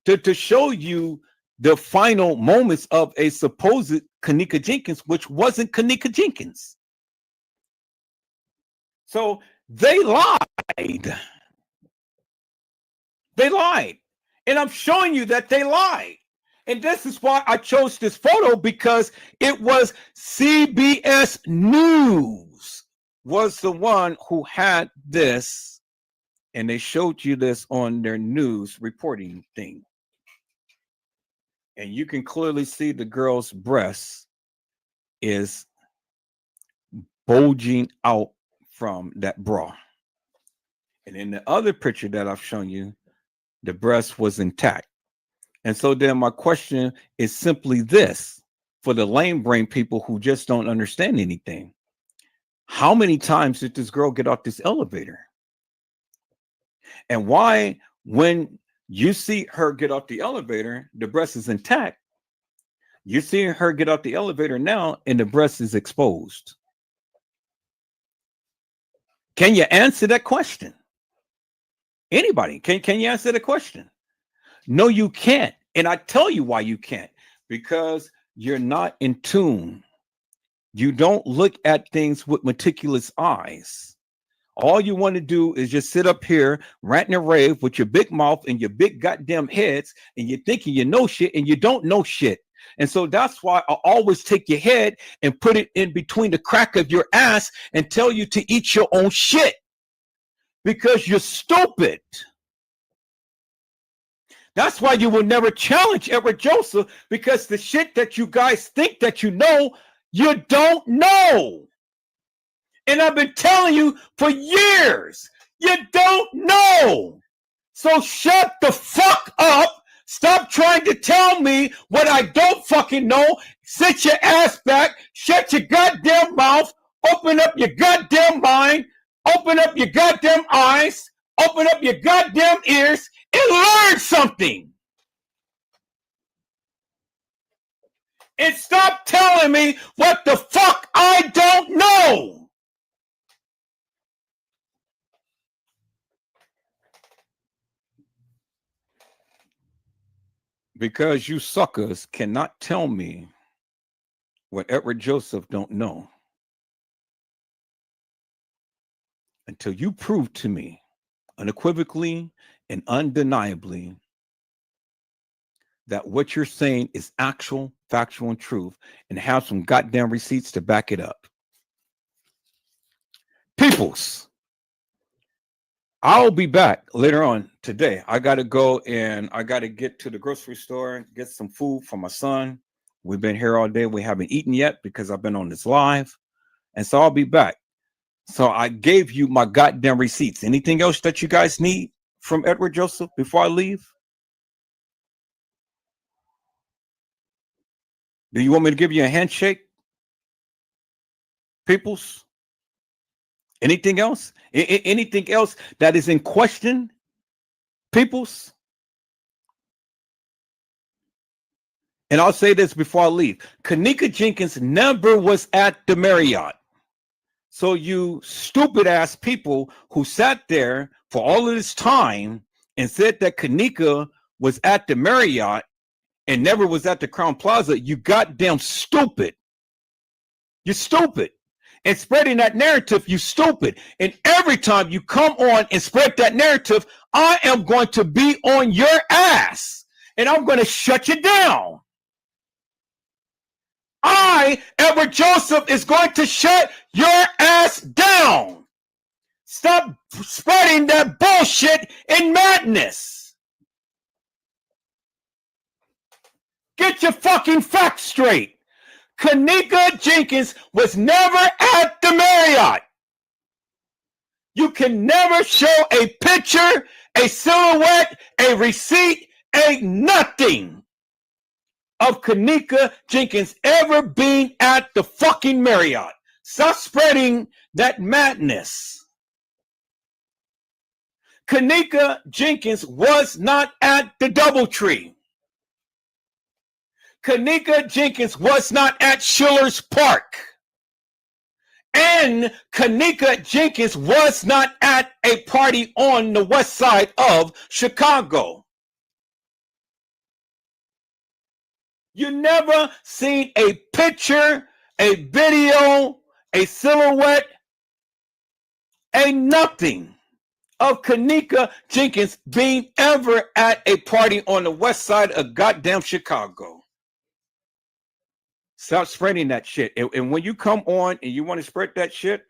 to show you the final moments of a supposed Kenneka Jenkins, which wasn't Kenneka Jenkins. So they lied. They lied. And I'm showing you that they lied. And this is why I chose this photo, because it was CBS News was the one who had this. And they showed you this on their news reporting thing. And you can clearly see the girl's breast is bulging out from that bra. And in the other picture that I've shown you, the breast was intact. And so then my question is simply this, for the lame brain people who just don't understand anything. How many times did this girl get off this elevator? And why, when you see her get off the elevator, the breast is intact? You're seeing her get off the elevator now and the breast is exposed. Can you answer that question? Anybody, can you answer the question? No, you can't. And I tell you why you can't. Because you're not in tune. You don't look at things with meticulous eyes. All you want to do is just sit up here, rant and rave with your big mouth and your big goddamn heads, and you're thinking you know shit and you don't know shit. And so that's why I always take your head and put it in between the crack of your ass and tell you to eat your own shit. Because you're stupid. That's why you will never challenge Edward Joseph, because the shit that you guys think that you know, you don't know. And I've been telling you for years, you don't know. So shut the fuck up. Stop trying to tell me what I don't fucking know. Sit your ass back, shut your goddamn mouth, open up your goddamn mind, open up your goddamn eyes, open up your goddamn ears, and learn something. And stop telling me what the fuck I don't know. Because you suckers cannot tell me what Edward Joseph don't know until you prove to me unequivocally and undeniably that what you're saying is actual, factual, and truth, and have some goddamn receipts to back it up. Peoples, I'll be back later on today. I got to go and I got to get to the grocery store and get some food for my son. We've been here all day. We haven't eaten yet because I've been on this live. And so I'll be back. So I gave you my goddamn receipts. Anything else that you guys need from Edward Joseph before I leave? Do you want me to give you a handshake? Peoples? Anything else? Anything else that is in question? Peoples? And I'll say this before I leave. Kenneka Jenkins never was at the Marriott. So you stupid ass people who sat there for all of this time and said that Kenneka was at the Marriott and never was at the Crown Plaza, you goddamn stupid. You're stupid. And spreading that narrative, you stupid. And every time you come on and spread that narrative, I am going to be on your ass. And I'm going to shut you down. Edward Joseph, is going to shut your ass down. Stop spreading that bullshit and madness. Get your fucking facts straight. Kenneka Jenkins was never at the Marriott. You can never show a picture, a silhouette, a receipt, a nothing of Kenneka Jenkins ever being at the fucking Marriott. Stop spreading that madness. Kenneka Jenkins was not at the DoubleTree. Kenneka Jenkins was not at Schiller's Park. And Kenneka Jenkins was not at a party on the west side of Chicago. You never seen a picture, a video, a silhouette, a nothing of Kenneka Jenkins being ever at a party on the west side of goddamn Chicago. Stop spreading that shit. And when you come on and you want to spread that shit,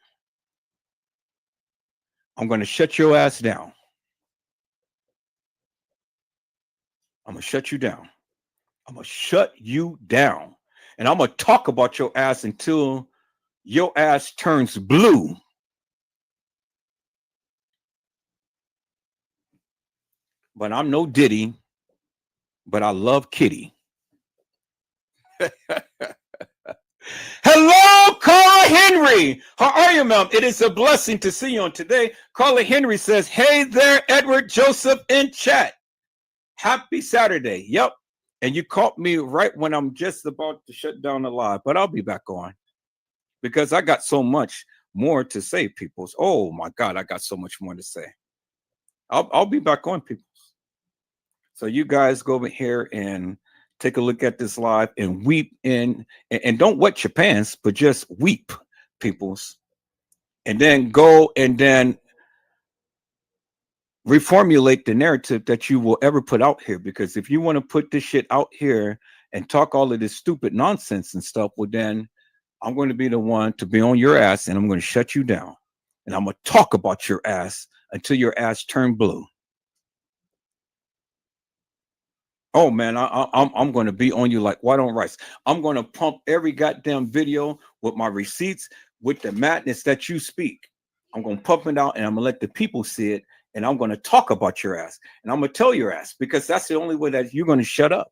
I'm going to shut your ass down. I'm going to shut you down. I'm going to shut you down. And I'm going to talk about your ass until your ass turns blue. But I'm no Diddy, but I love Kitty. Hello, Carla Henry. How are you, ma'am? It is a blessing to see you on today. Carla Henry says, hey there, Edward Joseph in chat. Happy Saturday. Yep. And you caught me right when I'm just about to shut down the live, but I'll be back on because I got so much more to say, peoples. Oh my God, I got so much more to say. I'll be back on, peoples. So you guys go over here and take a look at this live and weep and don't wet your pants, but just weep, peoples. And then go and then reformulate the narrative that you will ever put out here. Because if you want to put this shit out here and talk all of this stupid nonsense and stuff, well, then I'm going to be the one to be on your ass and I'm going to shut you down. And I'm going to talk about your ass until your ass turn blue. Oh man, I'm going to be on you like white on rice. I'm going to pump every goddamn video with my receipts, with the madness that you speak. I'm going to pump it out and I'm going to let the people see it. And I'm going to talk about your ass. And I'm going to tell your ass because that's the only way that you're going to shut up.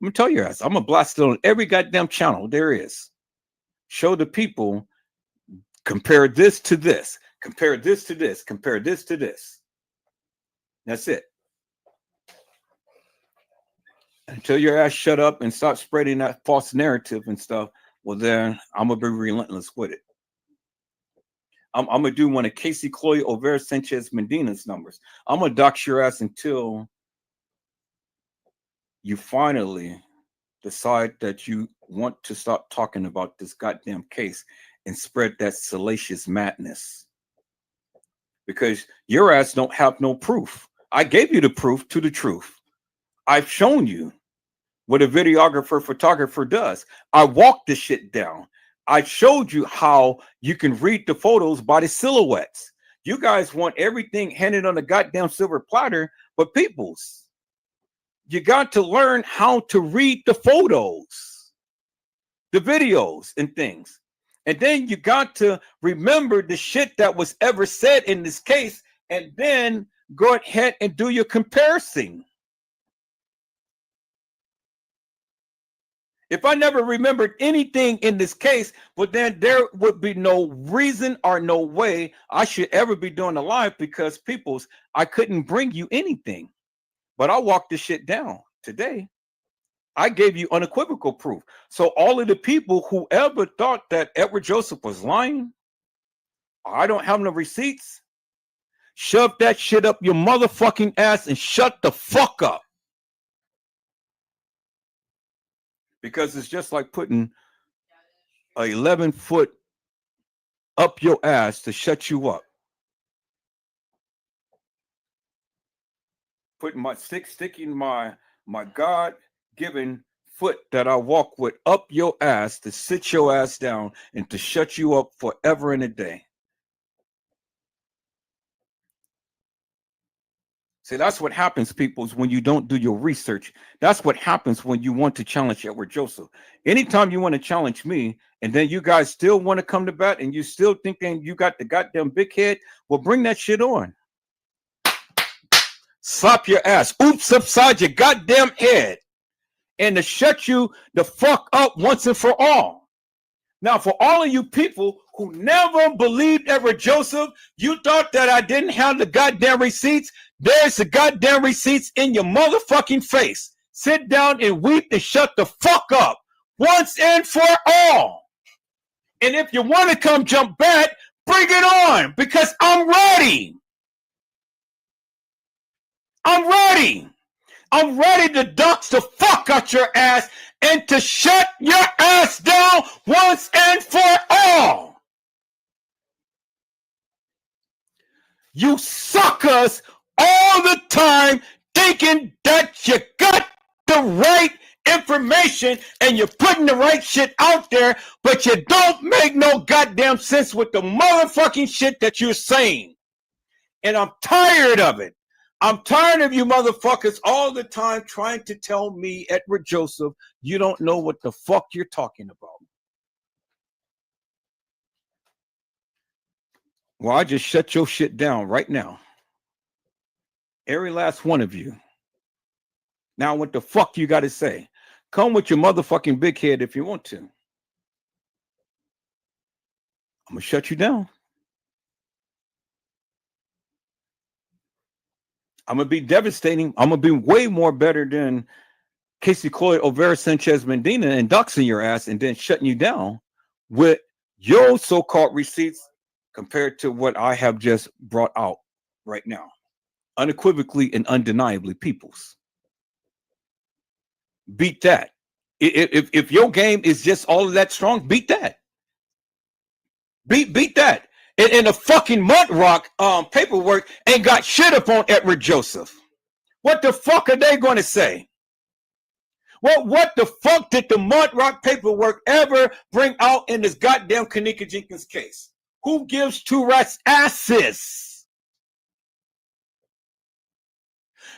I'm going to tell your ass. I'm going to blast it on every goddamn channel there is. Show the people, compare this to this, compare this to this, compare this to this. That's it. Until your ass shut up and stop spreading that false narrative and stuff, well, then I'm going to be relentless with it. I'm going to do one of Casey Chloe Overa Sanchez Medina's numbers. I'm going to dox your ass until you finally decide that you want to stop talking about this goddamn case and spread that salacious madness. Because your ass don't have no proof. I gave you the proof to the truth. I've shown you what a videographer, photographer does. I walked this shit down. I showed you how you can read the photos by the silhouettes. You guys want everything handed on a goddamn silver platter, but peoples, you got to learn how to read the photos, the videos and things. And then you got to remember the shit that was ever said in this case, and then go ahead and do your comparison. If I never remembered anything in this case, well, then there would be no reason or no way I should ever be doing a live, because peoples, I couldn't bring you anything. But I walked this shit down today. I gave you unequivocal proof. So all of the people who ever thought that Edward Joseph was lying, I don't have no receipts, shove that shit up your motherfucking ass and shut the fuck up. Because it's just like putting a 11-foot up your ass to shut you up. Putting my sticking my God-given foot that I walk with up your ass to sit your ass down and to shut you up forever and a day. See, that's what happens, people, is when you don't do your research. That's what happens when you want to challenge Edward Joseph. Anytime you want to challenge me, and then you guys still want to come to bat, and you still thinking you got the goddamn big head, well, bring that shit on. Slap your ass. Oops, upside your goddamn head. And to shut you the fuck up once and for all. Now, for all of you people who never believed Edward Joseph, you thought that I didn't have the goddamn receipts. There's the goddamn receipts in your motherfucking face. Sit down and weep and shut the fuck up once and for all. And if you want to come jump back, bring it on, because I'm ready. I'm ready. I'm ready to dox the fuck out your ass and to shut your ass down once and for all. You suckers all the time thinking that you got the right information and you're putting the right shit out there, but you don't make no goddamn sense with the motherfucking shit that you're saying. And I'm tired of it. I'm tired of you motherfuckers all the time trying to tell me, Edward Joseph, you don't know what the fuck you're talking about. Well, I just shut your shit down right now. Every last one of you. Now, what the fuck you got to say? Come with your motherfucking big head if you want to. I'm going to shut you down. I'm going to be devastating. I'm going to be way more better than Casey Cloyd, Overa Sanchez Medina, and doxing your ass and then shutting you down with your so-called receipts compared to what I have just brought out right now. Unequivocally and undeniably, peoples. Beat that. If your game is just all of that strong, beat that. Beat that. And the fucking Mud Rock paperwork ain't got shit up on Edward Joseph. What the fuck are they going to say? Well, what the fuck did the Mud Rock paperwork ever bring out in this goddamn Kenneka Jenkins case? Who gives two rats asses?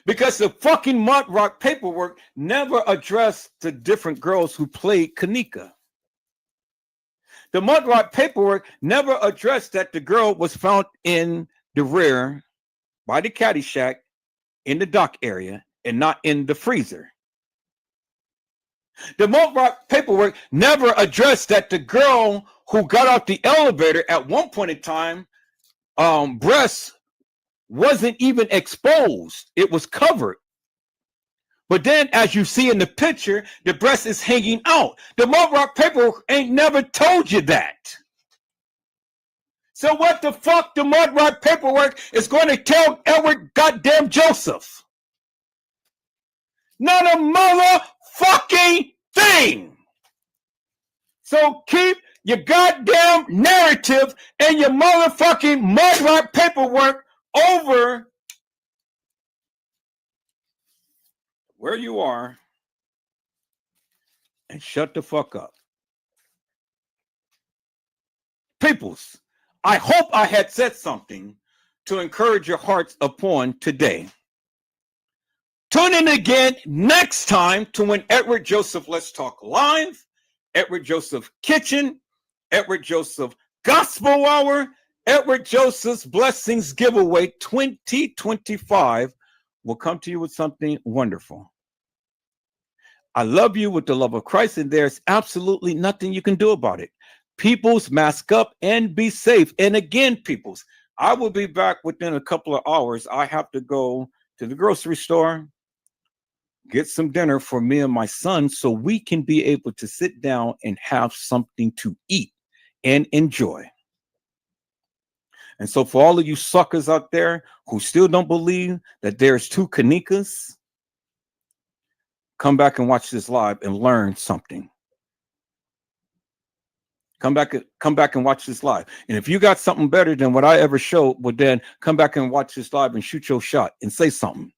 Because the fucking Mud Rock paperwork never addressed the different girls who played Kenneka. The Mud Rock paperwork never addressed that the girl was found in the rear by the caddy shack in the dock area and not in the freezer. The Mud Rock paperwork never addressed that the girl who got out the elevator at one point in time, breasts wasn't even exposed. It was covered. But then, as you see in the picture, the breast is hanging out. The Mud Rock paperwork ain't never told you that. So what the fuck the Mud Rock paperwork is going to tell Edward goddamn Joseph? Not a motherfucking thing. So keep your goddamn narrative and your motherfucking mudrock paperwork over where you are and shut the fuck up. Peoples, I hope I had said something to encourage your hearts upon today. Tune in again next time to when Edward Joseph Let's Talk Live, Edward Joseph Kitchen, Edward Joseph Gospel Hour, Edward Joseph's Blessings Giveaway 2025 will come to you with something wonderful. I love you with the love of Christ, and there's absolutely nothing you can do about it. Peoples, mask up and be safe. And again, peoples, I will be back within a couple of hours. I have to go to the grocery store, get some dinner for me and my son so we can be able to sit down and have something to eat and enjoy. And so for all of you suckers out there who still don't believe that there's two Kennekas, come back and watch this live and learn something. Come back and watch this live. And if you got something better than what I ever showed, well, then come back and watch this live and shoot your shot and say something.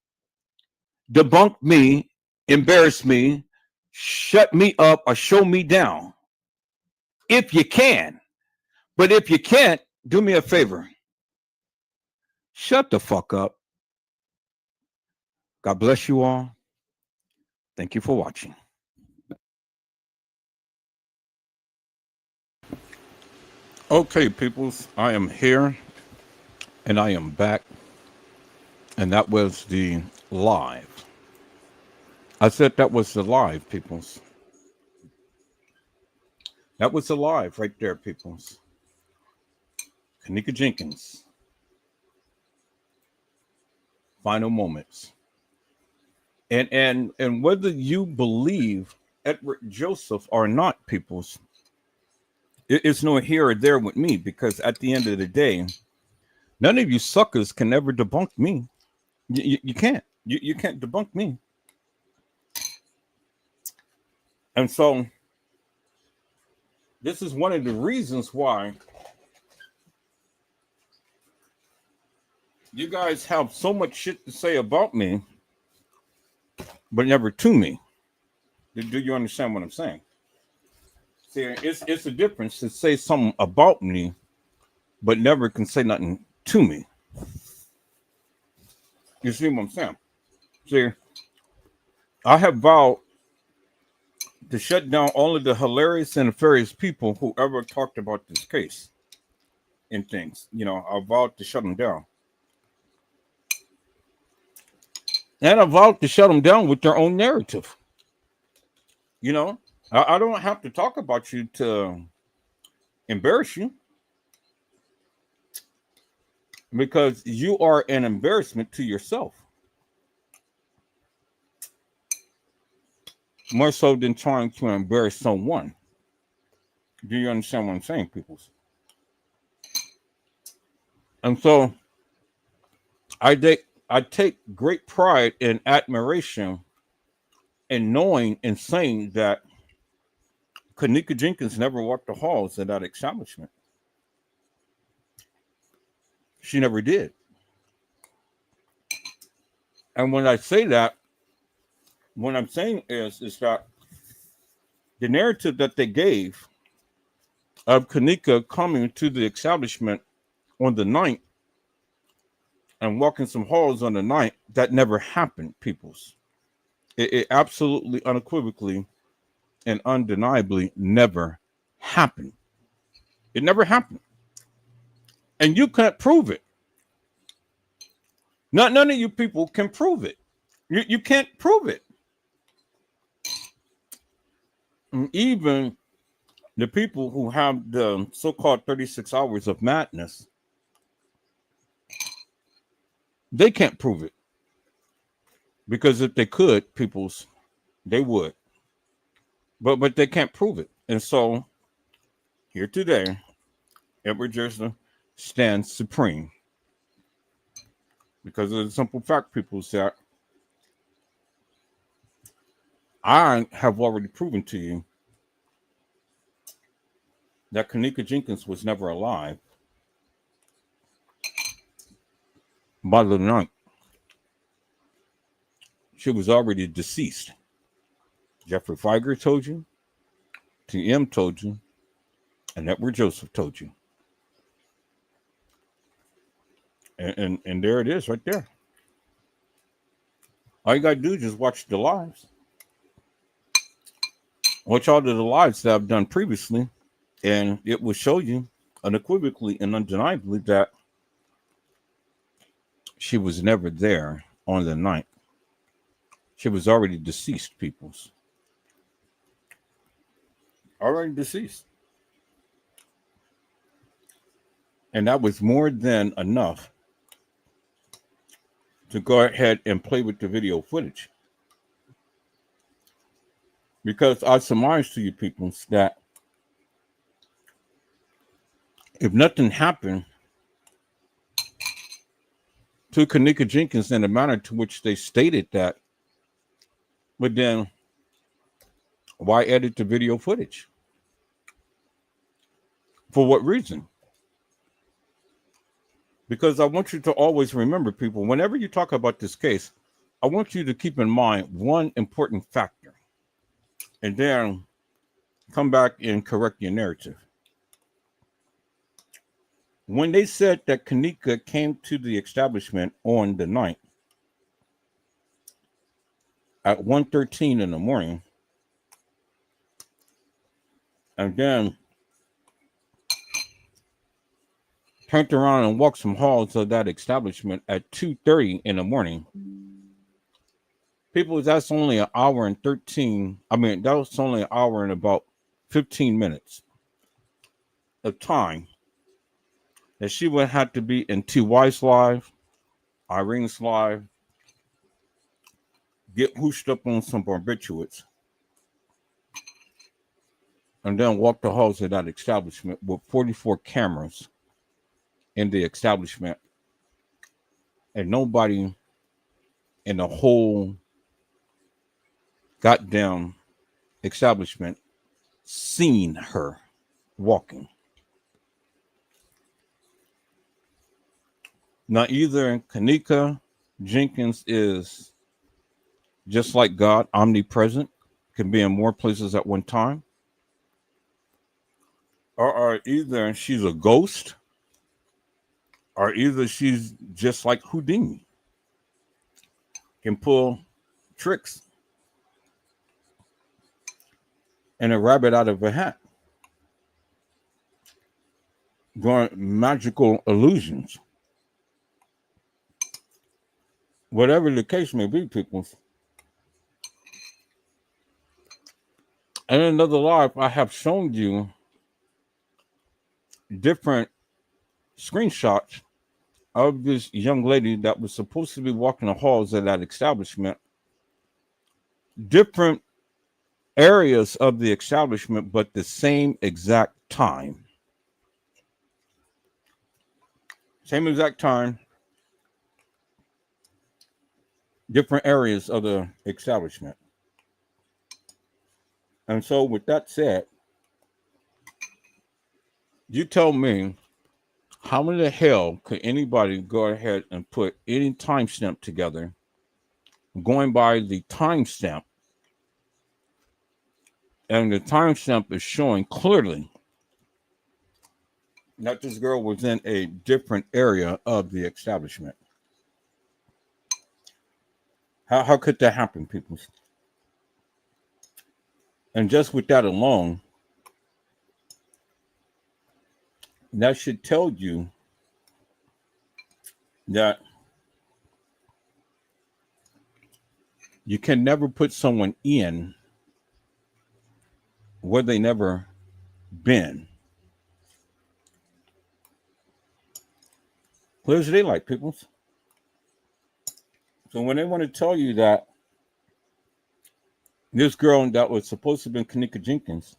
Debunk me, embarrass me, shut me up, or show me down. If you can. But if you can't, do me a favor. Shut the fuck up. God bless you all. Thank you for watching. Okay, peoples, I am here and I am back. And that was the live. I said that was the live, peoples. That was the live right there, peoples. Kenneka Jenkins. Final moments. And whether you believe Edward Joseph or not, peoples, it's no here or there with me, because at the end of the day, none of you suckers can ever debunk me. You can't. You can't debunk me. And so this is one of the reasons why you guys have so much shit to say about me, but never to me. Do you understand what I'm saying? See, it's a difference to say something about me, but never can say nothing to me. You see what I'm saying? See, I have vowed to shut down all of the hilarious and nefarious people who ever talked about this case and things. You know, I vowed to shut them down. And I vowed to shut them down with their own narrative. You know, I don't have to talk about you to embarrass you, because you are an embarrassment to yourself. More so than trying to embarrass someone. Do you understand what I'm saying, peoples? And so I take great pride and admiration in knowing and saying that Kenneka Jenkins never walked the halls of that establishment. She never did. And when I say that, what I'm saying is that the narrative that they gave of Kenneka coming to the establishment on the 9th and walking some halls on the 9th, that never happened, peoples. It absolutely, unequivocally, and undeniably never happened. It never happened. And you can't prove it. None of you people can prove it. You can't prove it. And even the people who have the so-called 36 hours of madness, they can't prove it. Because if they could, peoples, they would. But they can't prove it. And so here today, Edward Joseph stands supreme. Because of the simple fact, people, that I have already proven to you that Kenneka Jenkins was never alive by the night. She was already deceased. Jeffrey Feiger told you, TM told you, and Edward Joseph told you. And there it is right there. All you got to do is just watch the lives. Watch all of the lives that I've done previously, and it will show you unequivocally and undeniably that she was never there on the night. She was already deceased, peoples. Already deceased. And that was more than enough to go ahead and play with the video footage. Because I surmise to you people that if nothing happened to Kenneka Jenkins in the manner to which they stated that, but then why edit the video footage? For what reason? Because I want you to always remember, people, whenever you talk about this case, I want you to keep in mind one important factor and then come back and correct your narrative. When they said that Kenneka came to the establishment on the night at 1:13 in the morning, and then turned around and walked some halls of that establishment at 2:30 in the morning, people, that's only an hour and 13. I mean, that was only an hour and about 15 minutes of time that she would have to be in T.Y.'s live, Irene's live, get hooshed up on some barbiturates, and then walk the halls of that establishment with 44 cameras in the establishment, and nobody in the whole goddamn establishment seen her walking. Now, either Kenneka Jenkins is just like God, omnipresent, can be in more places at one time, or either she's a ghost, or either she's just like Houdini, can pull tricks and a rabbit out of a hat, doing magical illusions. Whatever the case may be, people. And in another live, I have shown you different screenshots of this young lady that was supposed to be walking the halls of that establishment, different areas of the establishment, but the same exact time. Same exact time, different areas of the establishment. And so with that said, you tell me, how in the hell could anybody go ahead and put any timestamp together going by the timestamp, and the timestamp is showing clearly that this girl was in a different area of the establishment? How could that happen, people? And just with that alone, that should tell you that you can never put someone in where they never been. Clear as daylight, people. So when they want to tell you that this girl that was supposed to have been Kenneka Jenkins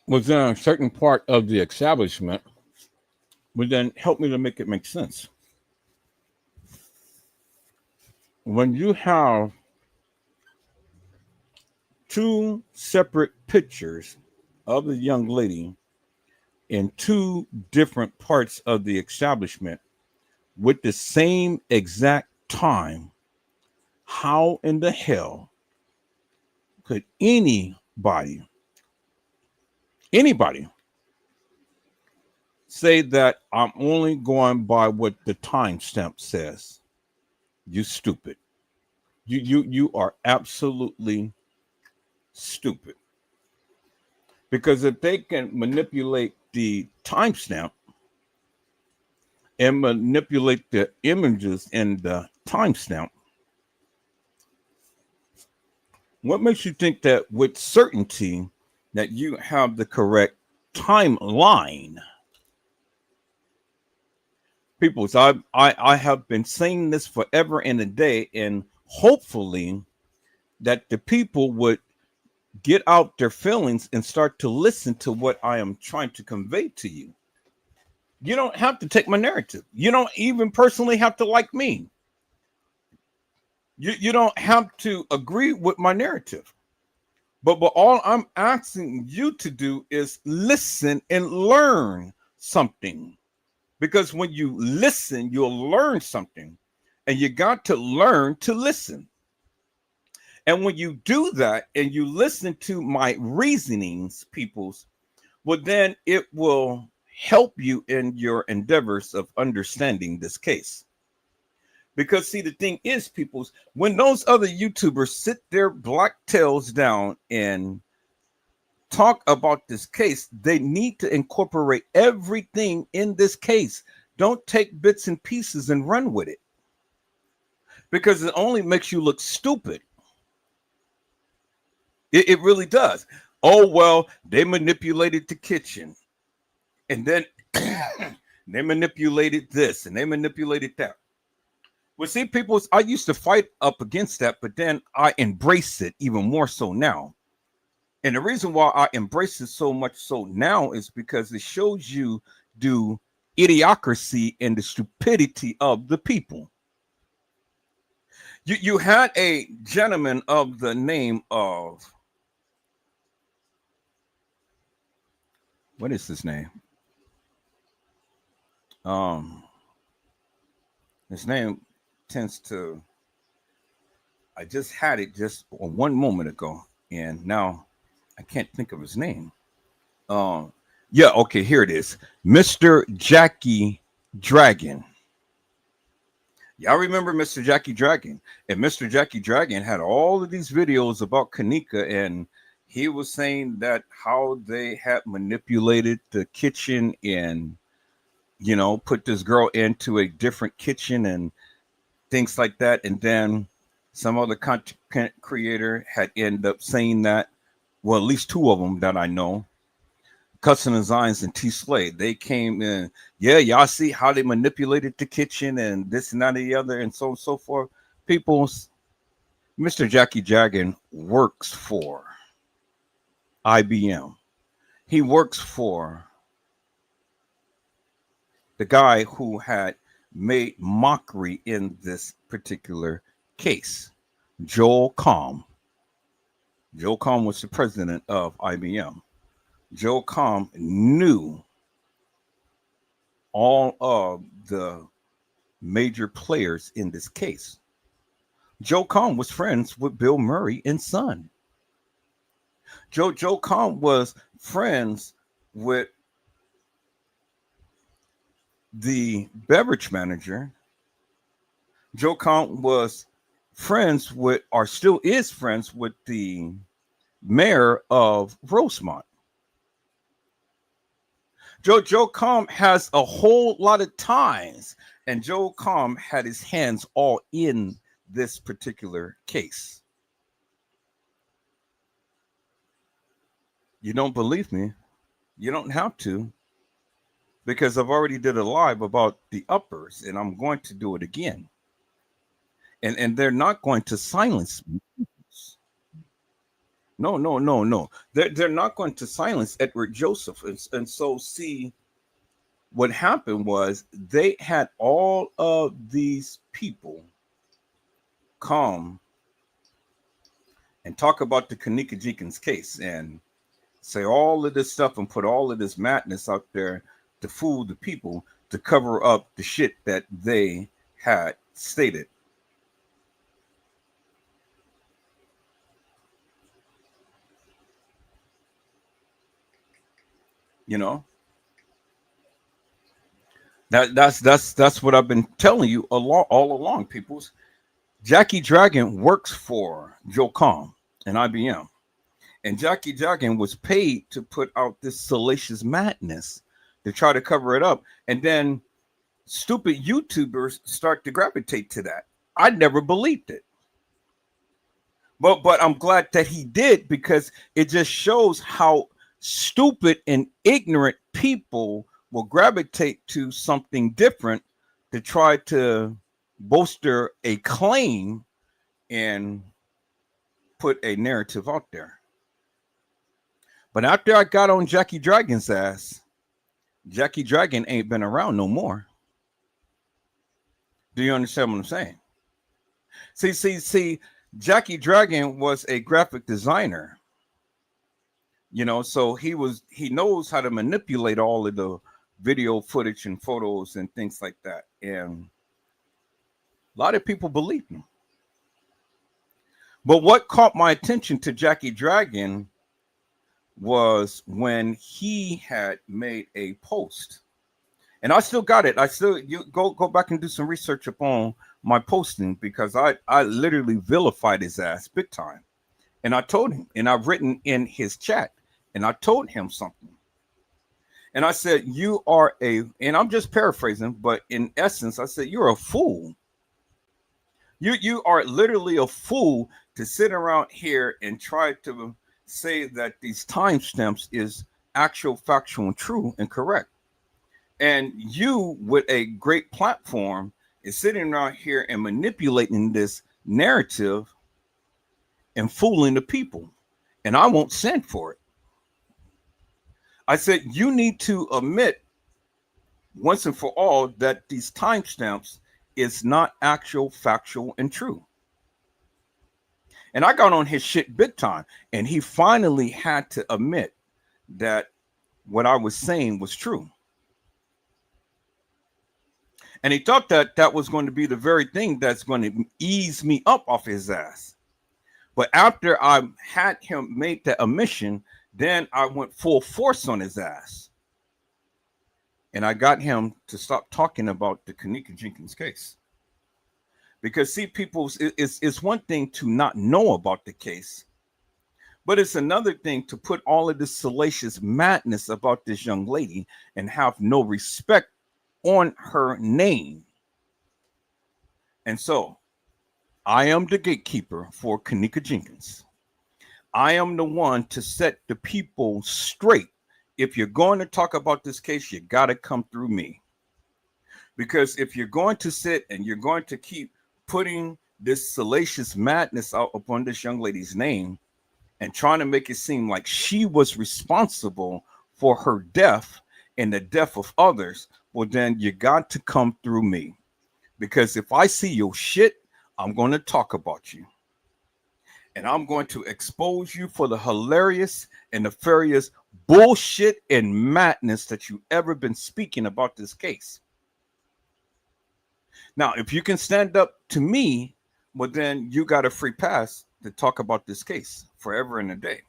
was in a certain part of the establishment, would then help me to make it make sense. when you have two separate pictures of the young lady in two different parts of the establishment with the same exact time, how in the hell could anybody say that I'm only going by what the timestamp says? You stupid. You are absolutely stupid. Because if they can manipulate the timestamp and manipulate the images in the timestamp, what makes you think that with certainty that you have the correct timeline? People, so I have been saying this forever and a day, and hopefully that the people would get out their feelings and start to listen to what I am trying to convey to you. You don't have to take my narrative. You don't even personally have to like me. You don't have to agree with my narrative. But all I'm asking you to do is listen and learn something. Because when you listen, you'll learn something. And you got to learn to listen. And when you do that and you listen to my reasonings, peoples, well, then it will help you in your endeavors of understanding this case. Because see, the thing is, peoples, when those other YouTubers sit their black tails down and talk about this case, they need to incorporate everything in this case. Don't take bits and pieces and run with it, because it only makes you look stupid. It really does. Oh, well, they manipulated the kitchen, and then they manipulated this and they manipulated that. Well, see, people, I used to fight up against that, but then I embrace it even more so now. And the reason why I embrace it so much so now is because it shows you the idiocracy and the stupidity of the people. You had a gentleman of the name of, what is his name? His name tends to, I just had it just one moment ago, and now I can't think of his name. Yeah, okay, here it is. Mr. Jackie Dragon. Y'all remember Mr. Jackie Dragon? And Mr. Jackie Dragon had all of these videos about Kenneka, and he was saying that how they had manipulated the kitchen and, you know, put this girl into a different kitchen and things like that. And then some other content creator had ended up saying that, well, at least two of them that I know, Custom Designs and T Slade, they came in. Yeah, y'all see how they manipulated the kitchen and this and that and the other and so on and so forth. People's Mr. Jackie Dragon works for IBM. He works for the guy who had made mockery in this particular case, Joel Comm. Joel Comm was the president of IBM. Joel Comm knew all of the major players in this case. Joel Comm was friends with Bill Murray and Son. Joe Comm was friends with the beverage manager. Joe Comm was friends with, or still is friends with, the mayor of Rosemont. Joe Comm has a whole lot of ties, and Joe Comm had his hands all in this particular case. You don't believe me? You don't have to, because I've already did a live about the uppers, and I'm going to do it again. And they're not going to silence me. No. They're not going to silence Edward Joseph. And so, see, what happened was they had all of these people come and talk about the Kenneka Jenkins case and say all of this stuff and put all of this madness out there to fool the people, to cover up the shit that they had stated. You know, that's what I've been telling you all along, peoples. Jackie Dragon works for Joe Com and IBM. And Jackie Dragon was paid to put out this salacious madness to try to cover it up. And then stupid YouTubers start to gravitate to that. I never believed it. But I'm glad that he did, because it just shows how stupid and ignorant people will gravitate to something different to try to bolster a claim and put a narrative out there. But after I got on Jackie Dragon's ass, Jackie Dragon ain't been around no more. Do you understand what I'm saying? See, Jackie Dragon was a graphic designer. You know, so he knows how to manipulate all of the video footage and photos and things like that. And a lot of people believed him. But what caught my attention to Jackie Dragon was when he had made a post. And I still got it. You go back and do some research upon my posting, because I literally vilified his ass big time. And I told him, and I've written in his chat, and I told him something. And I said, you are and I'm just paraphrasing, but in essence, I said, you're a fool. You are literally a fool to sit around here and try to say that these timestamps is actual, factual, and true and correct. And you, with a great platform, is sitting around here and manipulating this narrative and fooling the people. And I won't stand for it. I said, you need to admit once and for all that these timestamps is not actual, factual, and true. And I got on his shit big time. And he finally had to admit that what I was saying was true. And he thought that that was going to be the very thing that's going to ease me up off his ass. But after I had him make the admission, then I went full force on his ass. And I got him to stop talking about the Kenneka Jenkins case. Because, see, people, it's one thing to not know about the case, but it's another thing to put all of this salacious madness about this young lady and have no respect on her name. And so I am the gatekeeper for Kenneka Jenkins. I am the one to set the people straight. If you're going to talk about this case, you got to come through me. Because if you're going to sit and you're going to keep putting this salacious madness out upon this young lady's name and trying to make it seem like she was responsible for her death and the death of others, well, then you got to come through me. Because if I see your shit, I'm going to talk about you. And I'm going to expose you for the hilarious and nefarious bullshit and madness that you've ever been speaking about this case. Now, if you can stand up to me, well, then you got a free pass to talk about this case forever and a day.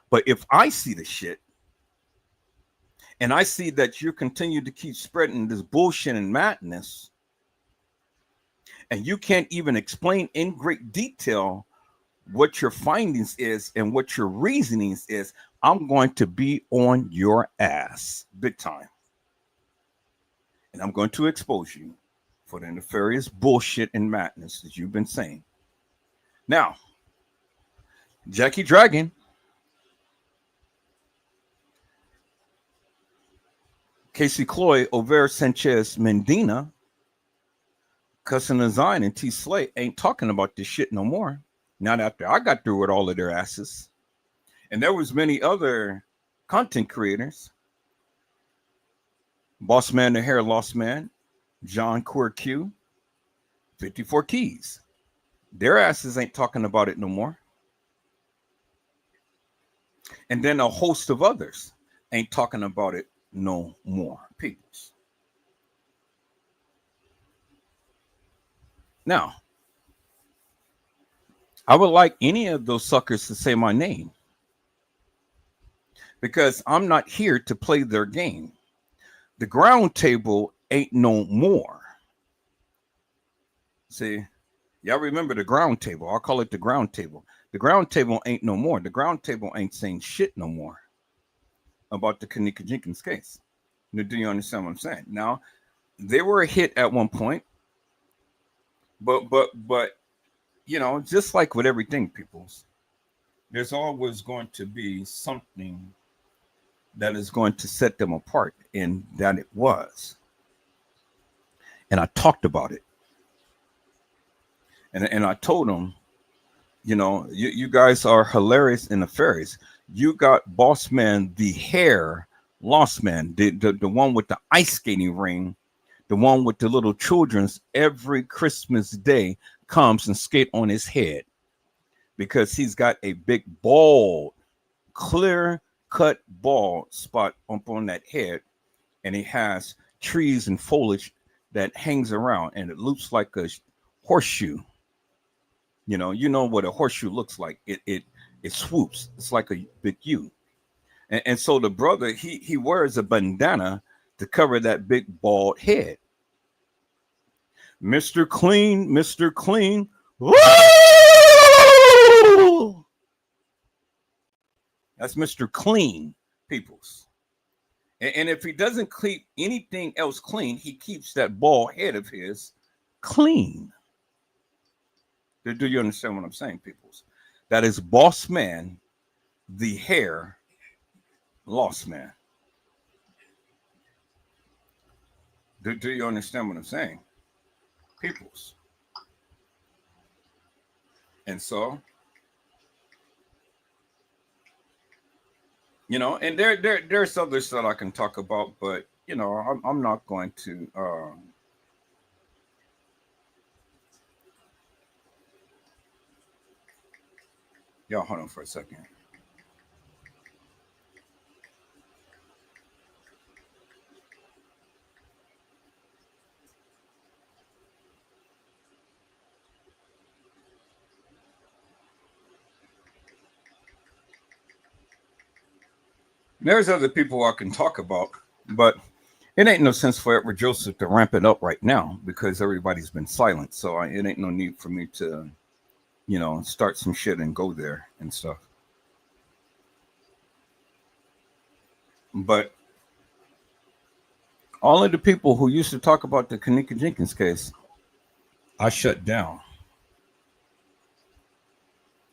But if I see the shit, and I see that you continue to keep spreading this bullshit and madness, and you can't even explain in great detail what your findings is and what your reasonings is, I'm going to be on your ass big time. And I'm going to expose you for the nefarious bullshit and madness that you've been saying. Now, Jackie Dragon, Casey Cloy, Over Sanchez Mendina, Cousin Design, and T Slate ain't talking about this shit no more. Not after I got through with all of their asses. And there was many other content creators. Boss Man the Hair Lost Man, John Queer Q, 54 Keys, Their asses ain't talking about it no more. And then a host of others ain't talking about it no more. Peoples. Now, I would like any of those suckers to say my name, because I'm not here to play their game. The ground table ain't no more. See, y'all remember the ground table. I'll call it the ground table. The ground table ain't no more. The ground table ain't saying shit no more about the Kenneka Jenkins case. Do you understand what I'm saying? Now, they were a hit at one point, but you know, just like with everything, peoples, there's always going to be something that is going to set them apart, and that it was. And I talked about it. And I told them, you know, you guys are hilarious and nefarious. You got Boss Man, the hair lost man, the one with the ice skating ring, the one with the little children's every Christmas day comes and skate on his head because he's got a big bald, clear cut bald spot up on that head, and he has trees and foliage that hangs around, and it looks like a horseshoe. You know what a horseshoe looks like. It swoops. It's like a big U. And so the brother, he wears a bandana to cover that big bald head. Mr. Clean, Mr. Clean. Woo! That's Mr. Clean, peoples. And if he doesn't keep anything else clean, he keeps that bald head of his clean. Do you understand what I'm saying, peoples? That is Boss Man, the hair lost man. Do you understand what I'm saying, peoples? And so, you know, and there's others that I can talk about, but you know, I'm not going to. Y'all, hold on for a second. There's other people I can talk about, but it ain't no sense for Edward Joseph to ramp it up right now because everybody's been silent. So it ain't no need for me to, you know, start some shit and go there and stuff. But all of the people who used to talk about the Kenneka Jenkins case, I shut down.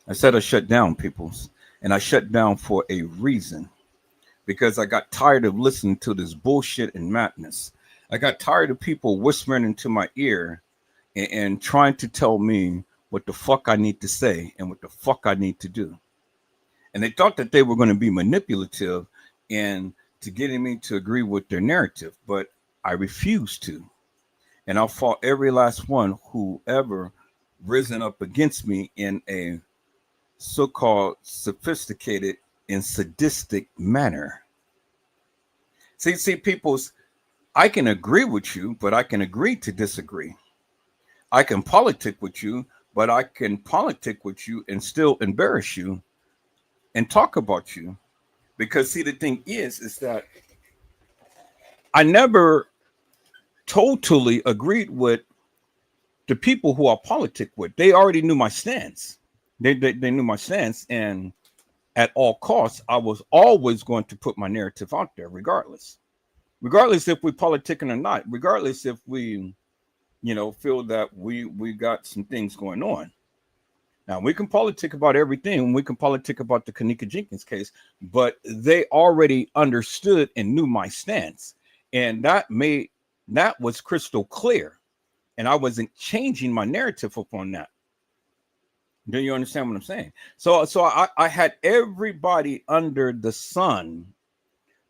I said I shut down, peoples, and I shut down for a reason. Because I got tired of listening to this bullshit and madness. I got tired of people whispering into my ear and trying to tell me what the fuck I need to say and what the fuck I need to do. And they thought that they were going to be manipulative and to getting me to agree with their narrative, but I refused to. And I fought every last one who ever risen up against me in a so-called sophisticated and sadistic manner. See, peoples, I can agree with you, but I can agree to disagree. I can politic with you, but I can politic with you and still embarrass you and talk about you. Because see, the thing is that I never totally agreed with the people who I politic with. They already knew my stance. They knew my stance, and at all costs, I was always going to put my narrative out there, regardless if we politicking or not, regardless if we, you know, feel that we got some things going on. Now we can politic about everything. We can politic about the Kenneka Jenkins case, but they already understood and knew my stance, and that was crystal clear, and I wasn't changing my narrative upon that. Do you understand what I'm saying? So I had everybody under the sun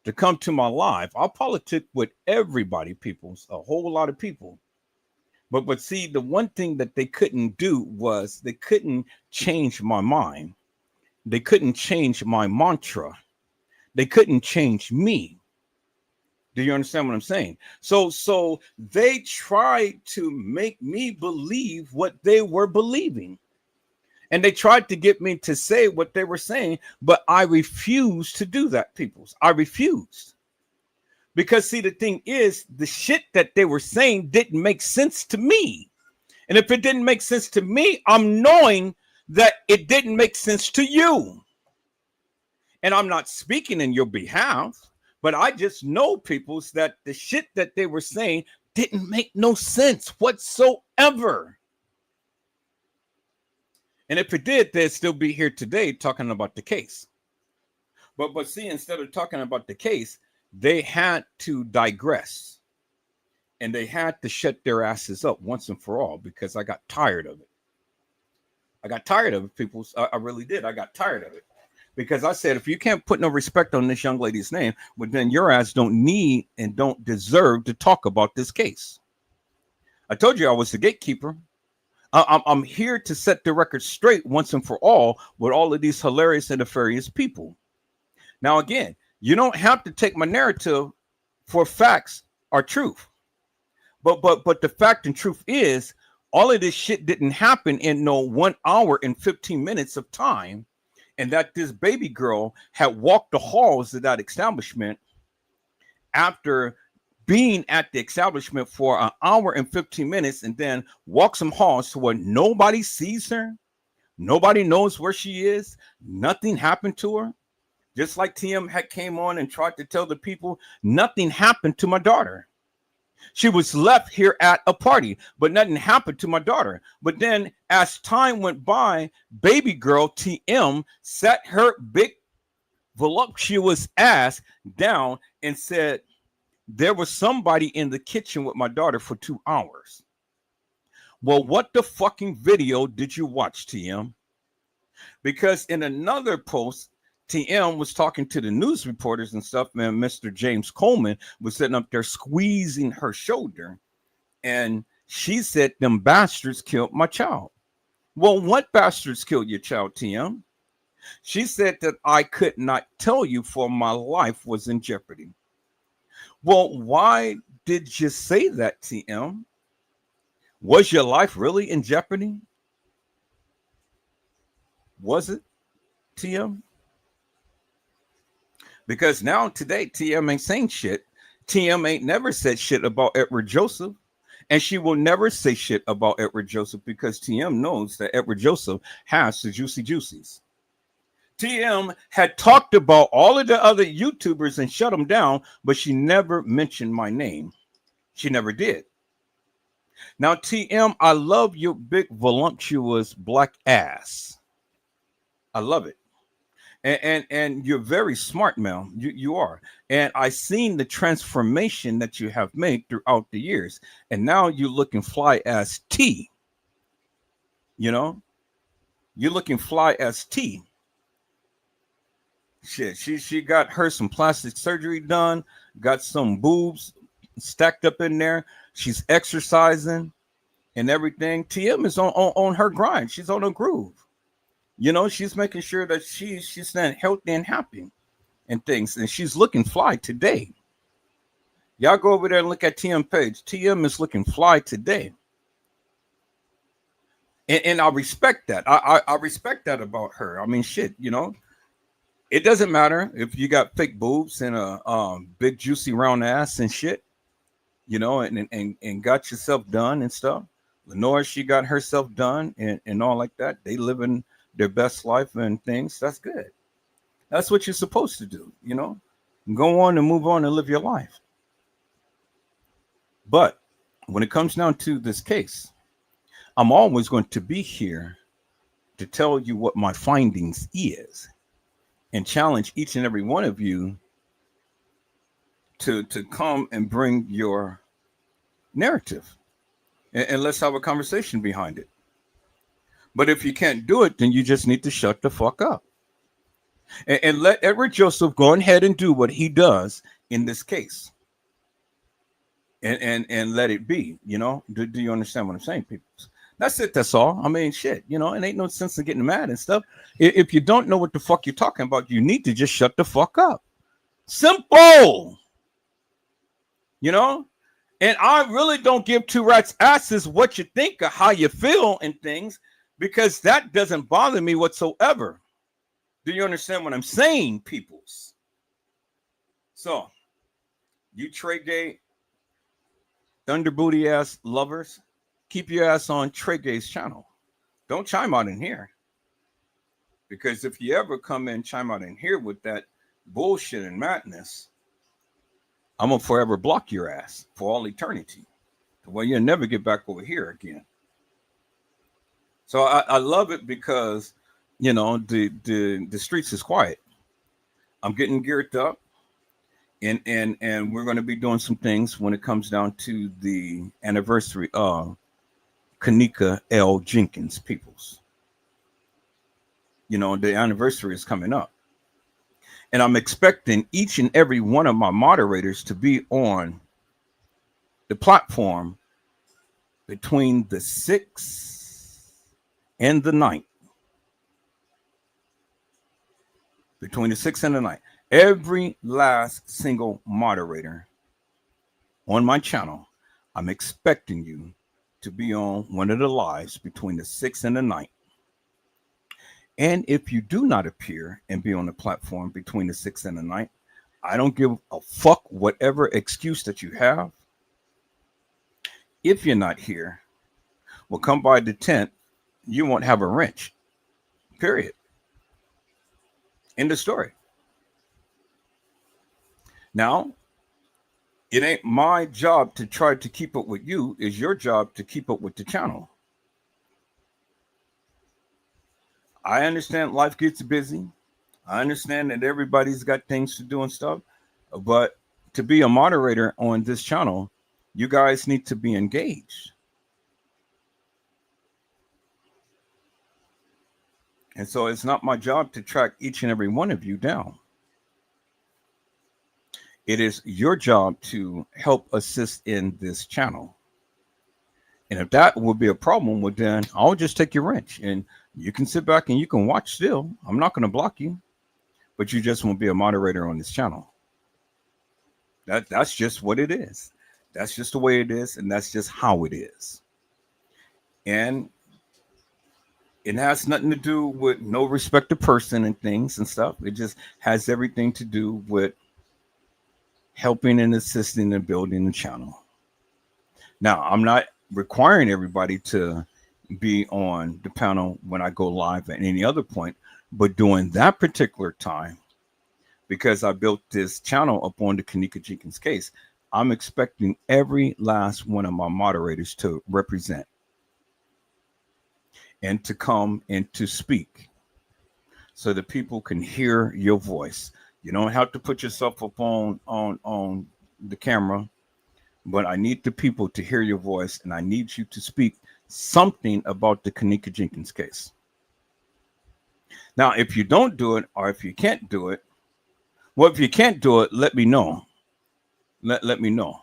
to come to my live. I'll politic with everybody, peoples, a whole lot of people. But see, the one thing that they couldn't do was they couldn't change my mind. They couldn't change my mantra. They couldn't change me. Do you understand what I'm saying? So they tried to make me believe what they were believing. And they tried to get me to say what they were saying, but I refused to do that, peoples. I refused. Because see, the thing is, the shit that they were saying didn't make sense to me. And if it didn't make sense to me, I'm knowing that it didn't make sense to you. And I'm not speaking in your behalf, but I just know, peoples, that the shit that they were saying didn't make no sense whatsoever. And if it did, they'd still be here today talking about the case. But see, instead of talking about the case, they had to digress. And they had to shut their asses up once and for all because I got tired of it. I got tired of it, people. I really did. I got tired of it. Because I said, if you can't put no respect on this young lady's name, well, then your ass don't need and don't deserve to talk about this case. I told you I was the gatekeeper. I'm here to set the record straight once and for all with all of these hilarious and nefarious people. Now, again, you don't have to take my narrative for facts or truth. But the fact and truth is, all of this shit didn't happen in no 1 hour and 15 minutes of time. And that this baby girl had walked the halls of that establishment after being at the establishment for 1 hour and 15 minutes and then walk some halls to where nobody sees her. Nobody knows where she is. Nothing happened to her. Just like TM had came on and tried to tell the people, nothing happened to my daughter. She was left here at a party, but nothing happened to my daughter. But then as time went by, baby girl TM sat her big voluptuous ass down and said, there was somebody in the kitchen with my daughter for 2 hours. Well, what the fucking video did you watch, TM? Because in another post, TM was talking to the news reporters and stuff, man. Mr. James Coleman was sitting up there squeezing her shoulder. And she said, them bastards killed my child. Well, what bastards killed your child, TM? She said that I could not tell you for my life was in jeopardy. Well, why did you say that, TM? Was your life really in jeopardy? Was it, TM? Because now today, TM ain't saying shit. TM ain't never said shit about Edward Joseph. And she will never say shit about Edward Joseph because TM knows that Edward Joseph has the juicy juicies. TM had talked about all of the other YouTubers and shut them down, but she never mentioned my name. She never did. Now, TM, I love your big, voluptuous black ass. I love it. And you're very smart, Mel. You are. And I've seen the transformation that you have made throughout the years. And now you're looking fly as T. You know? You're looking fly as T. Shit, she got her some plastic surgery done, got some boobs stacked up in there. She's exercising and everything. TM is on her grind. She's on a groove. You know, she's making sure that she's staying healthy and happy and things. And she's looking fly today. Y'all go over there and look at TM page. TM is looking fly today. And I respect that. I respect that about her. I mean, shit, you know. It doesn't matter if you got fake boobs and a big juicy round ass and shit, you know, and got yourself done and stuff. Lenore, she got herself done and all like that. They living their best life and things. That's good. That's what you're supposed to do, you know. Go on and move on and live your life. But when it comes down to this case, I'm always going to be here to tell you what my findings is. And challenge each and every one of you to come and bring your narrative. And let's have a conversation behind it. But if you can't do it, then you just need to shut the fuck up. And let Edward Joseph go ahead and do what he does in this case. and let it be. Do you understand what I'm saying, people? That's it. That's all. I mean, shit. It ain't no sense in getting mad and stuff. If you don't know what the fuck you're talking about, you need to just shut the fuck up. Simple. And I really don't give two rats asses what you think or how you feel and things, because that doesn't bother me whatsoever. Do you understand what I'm saying, peoples? So, you Trey Gay, underbooty ass lovers, keep your ass on Trey Gay's channel. Don't chime out in here. Because if you ever come in, chime out in here with that bullshit and madness, I'm going to forever block your ass for all eternity. Well, you'll never get back over here again. So I love it because, the streets is quiet. I'm getting geared up. And we're going to be doing some things when it comes down to the anniversary of Kenneka L. Jenkins, peoples. The anniversary is coming up. And I'm expecting each and every one of my moderators to be on the platform between the 6th and the 9th. Between the 6th and the 9th. Every last single moderator on my channel, I'm expecting you to be on one of the lives between the 6th and the 9th. And if you do not appear and be on the platform between the 6th and the 9th, I don't give a fuck whatever excuse that you have. If you're not here, well, come by the 10th, you won't have a wrench. Period. End of story. Now, it ain't my job to try to keep up with you. It's your job to keep up with the channel. I understand life gets busy. I understand that everybody's got things to do and stuff. But to be a moderator on this channel, you guys need to be engaged. And so it's not my job to track each and every one of you down. It is your job to help assist in this channel. And if that would be a problem, well, then I'll just take your wrench and you can sit back and you can watch still. I'm not going to block you, but you just won't be a moderator on this channel. That's just what it is. That's just the way it is. And that's just how it is. And it has nothing to do with no respect to person and things and stuff. It just has everything to do with helping and assisting and building the channel. Now, I'm not requiring everybody to be on the panel when I go live at any other point, but during that particular time, because I built this channel upon the Kenneka Jenkins case, I'm expecting every last one of my moderators to represent and to come and to speak so that people can hear your voice. You don't have to put yourself up on the camera, but I need the people to hear your voice, and I need you to speak something about the Kenneka Jenkins case. Now, if you don't do it, or if you can't do it, well, if you can't do it, let me know. Let me know.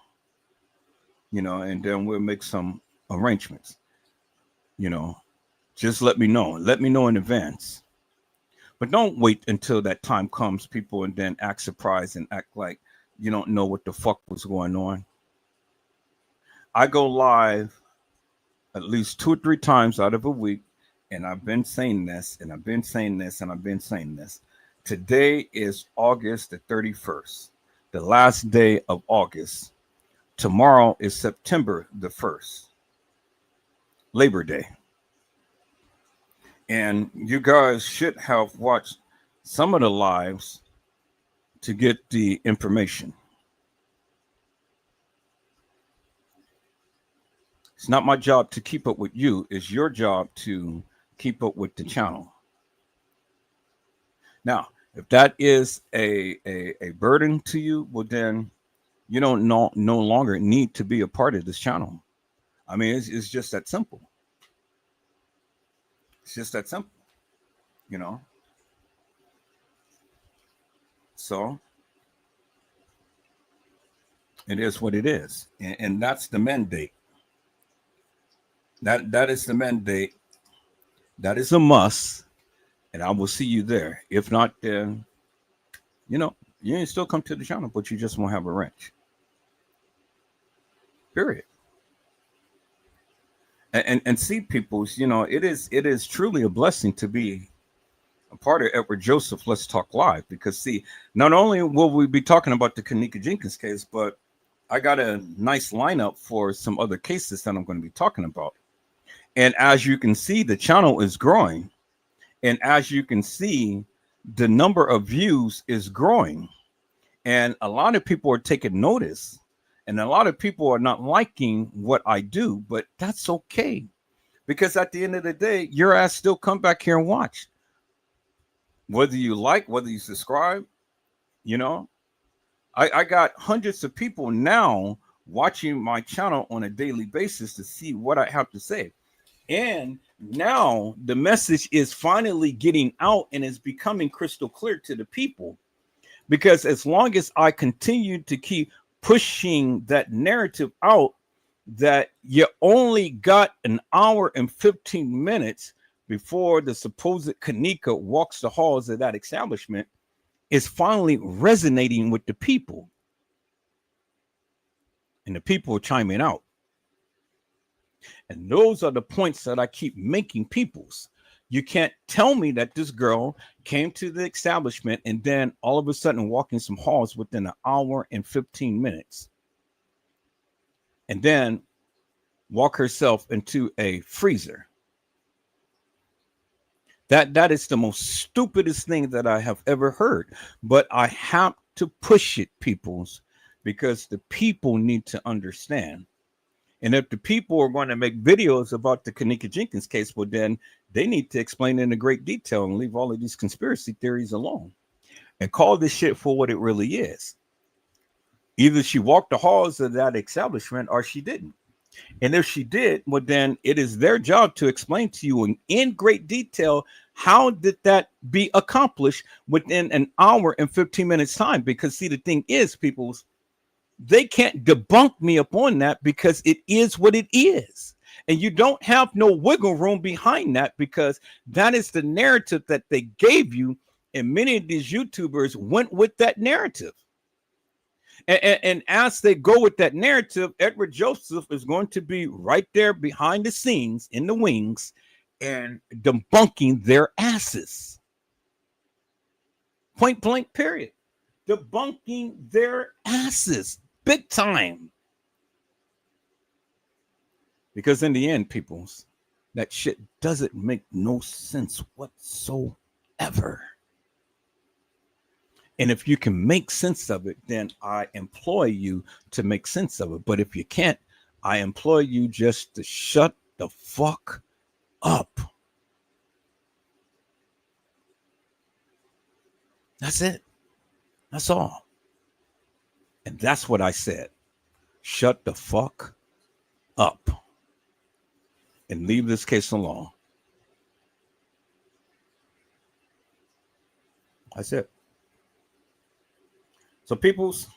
And then we'll make some arrangements. Just let me know. Let me know in advance. But don't wait until that time comes, people, and then act surprised and act like you don't know what the fuck was going on. I go live at least 2 or 3 times out of a week, and I've been saying this, and I've been saying this, and I've been saying this. Today is August the 31st, the last day of August. Tomorrow is September the 1st, Labor Day. And you guys should have watched some of the lives to get the information. It's not my job to keep up with you. It's your job to keep up with the channel. Now, if that is a burden to you, well, then you don't no longer need to be a part of this channel. I mean, it's just that simple. It's just that simple, So It is what it is, and that's the mandate. That is the mandate. That is a must, and I will see you there. If not, then you can still come to the channel, but you just won't have a wrench. Period. And see, peoples, it is truly a blessing to be a part of Edward Joseph Let's Talk Live, because see, not only will we be talking about the Kenneka Jenkins case, but I got a nice lineup for some other cases that I'm going to be talking about. And as you can see, the channel is growing. And as you can see, the number of views is growing. And a lot of people are taking notice. And a lot of people are not liking what I do, but that's okay. Because at the end of the day, your ass still come back here and watch. Whether you like, whether you subscribe, I got hundreds of people now watching my channel on a daily basis to see what I have to say. And now the message is finally getting out and is becoming crystal clear to the people. Because as long as I continue to keep pushing that narrative out that you only got an hour and 15 minutes before the supposed Kenneka walks the halls of that establishment, is finally resonating with the people. And the people are chiming out. And those are the points that I keep making, peoples. You can't tell me that this girl came to the establishment and then all of a sudden walk in some halls within an hour and 15 minutes. And then walk herself into a freezer. That is the most stupidest thing that I have ever heard. But I have to push it, peoples, because the people need to understand. And if the people are going to make videos about the Kenneka Jenkins case, well, then they need to explain in a great detail and leave all of these conspiracy theories alone and call this shit for what it really is. Either she walked the halls of that establishment or she didn't. And if she did, well, then it is their job to explain to you in great detail how did that be accomplished within an hour and 15 minutes time. Because see, the thing is, people, they can't debunk me upon that because it is what it is. And you don't have no wiggle room behind that because that is the narrative that they gave you. And many of these YouTubers went with that narrative. And as they go with that narrative, Edward Joseph is going to be right there behind the scenes in the wings and debunking their asses. Point blank, period. Debunking their asses. Big time. Because in the end, peoples, that shit doesn't make no sense whatsoever. And if you can make sense of it, then I employ you to make sense of it. But if you can't, I employ you just to shut the fuck up. That's it. That's all. And that's what I said. Shut the fuck up. And leave this case alone. That's it. So, peoples,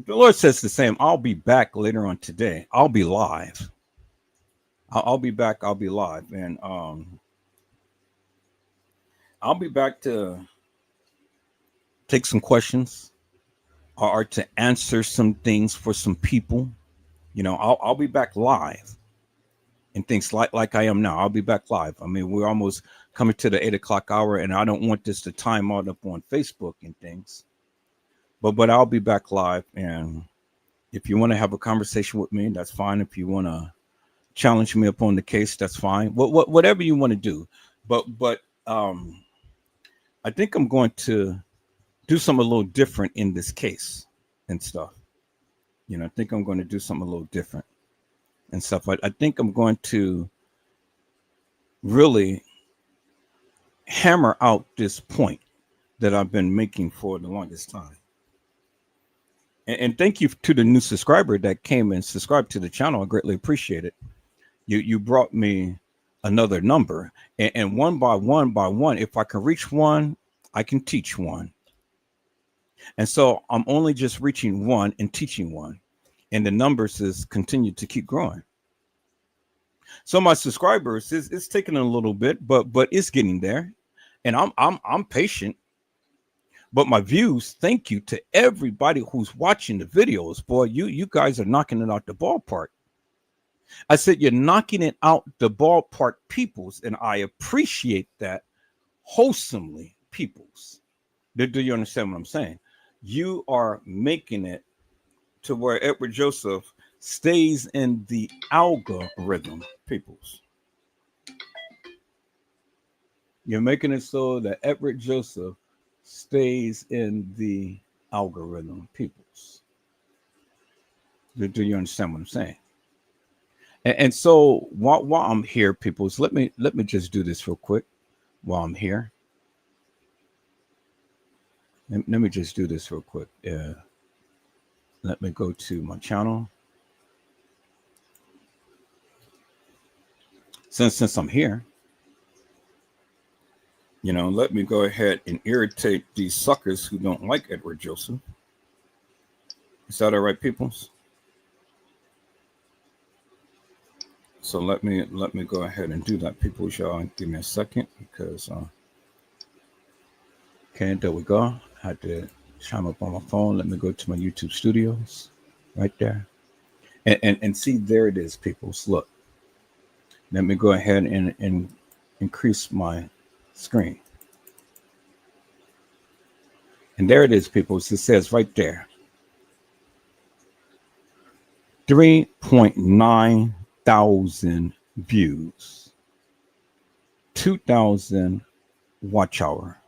the Lord says the same. I'll be back later on today. I'll be live. I'll be back. I'll be live. And I'll be back to take some questions or to answer some things for some people. I'll be back live and things like I am now. I'll be back live. I mean, we're almost coming to the 8 o'clock hour, and I don't want this to time out up on Facebook and things. But I'll be back live, and if you want to have a conversation with me, that's fine. If you want to challenge me upon the case, that's fine. Whatever you want to do. But I think I'm going to do something a little different in this case and stuff. I think I'm going to do something a little different and stuff. I think I'm going to really hammer out this point that I've been making for the longest time. And thank you to the new subscriber that came and subscribed to the channel. I greatly appreciate it. You brought me another number. And one by one, if I can reach one, I can teach one. And so I'm only just reaching one and teaching one. And the numbers is continue to keep growing. So my subscribers is taking a little bit, but it's getting there. And I'm patient. But my views, thank you to everybody who's watching the videos. Boy, you guys are knocking it out the ballpark. I said you're knocking it out the ballpark, peoples, and I appreciate that wholesomely, peoples. Do you understand what I'm saying? You are making it to where Edward Joseph stays in the algorithm, peoples. You're making it so that Edward Joseph stays in the algorithm, peoples. Do you understand what I'm saying? And so while I'm here, peoples, let me just do this real quick while I'm here. Let me just do this real quick. Let me go to my channel. Since I'm here, you know, let me go ahead and irritate these suckers who don't like Edward Joseph. Is that all right, peoples? So let me go ahead and do that, people. Y'all give me a second because okay, there we go. I had to chime up on my phone. Let me go to my YouTube studios right there. And see, there it is, peoples. Look. Let me go ahead and increase my screen. And there it is, people. It says right there. 3.9 thousand views. 2,000 watch hour.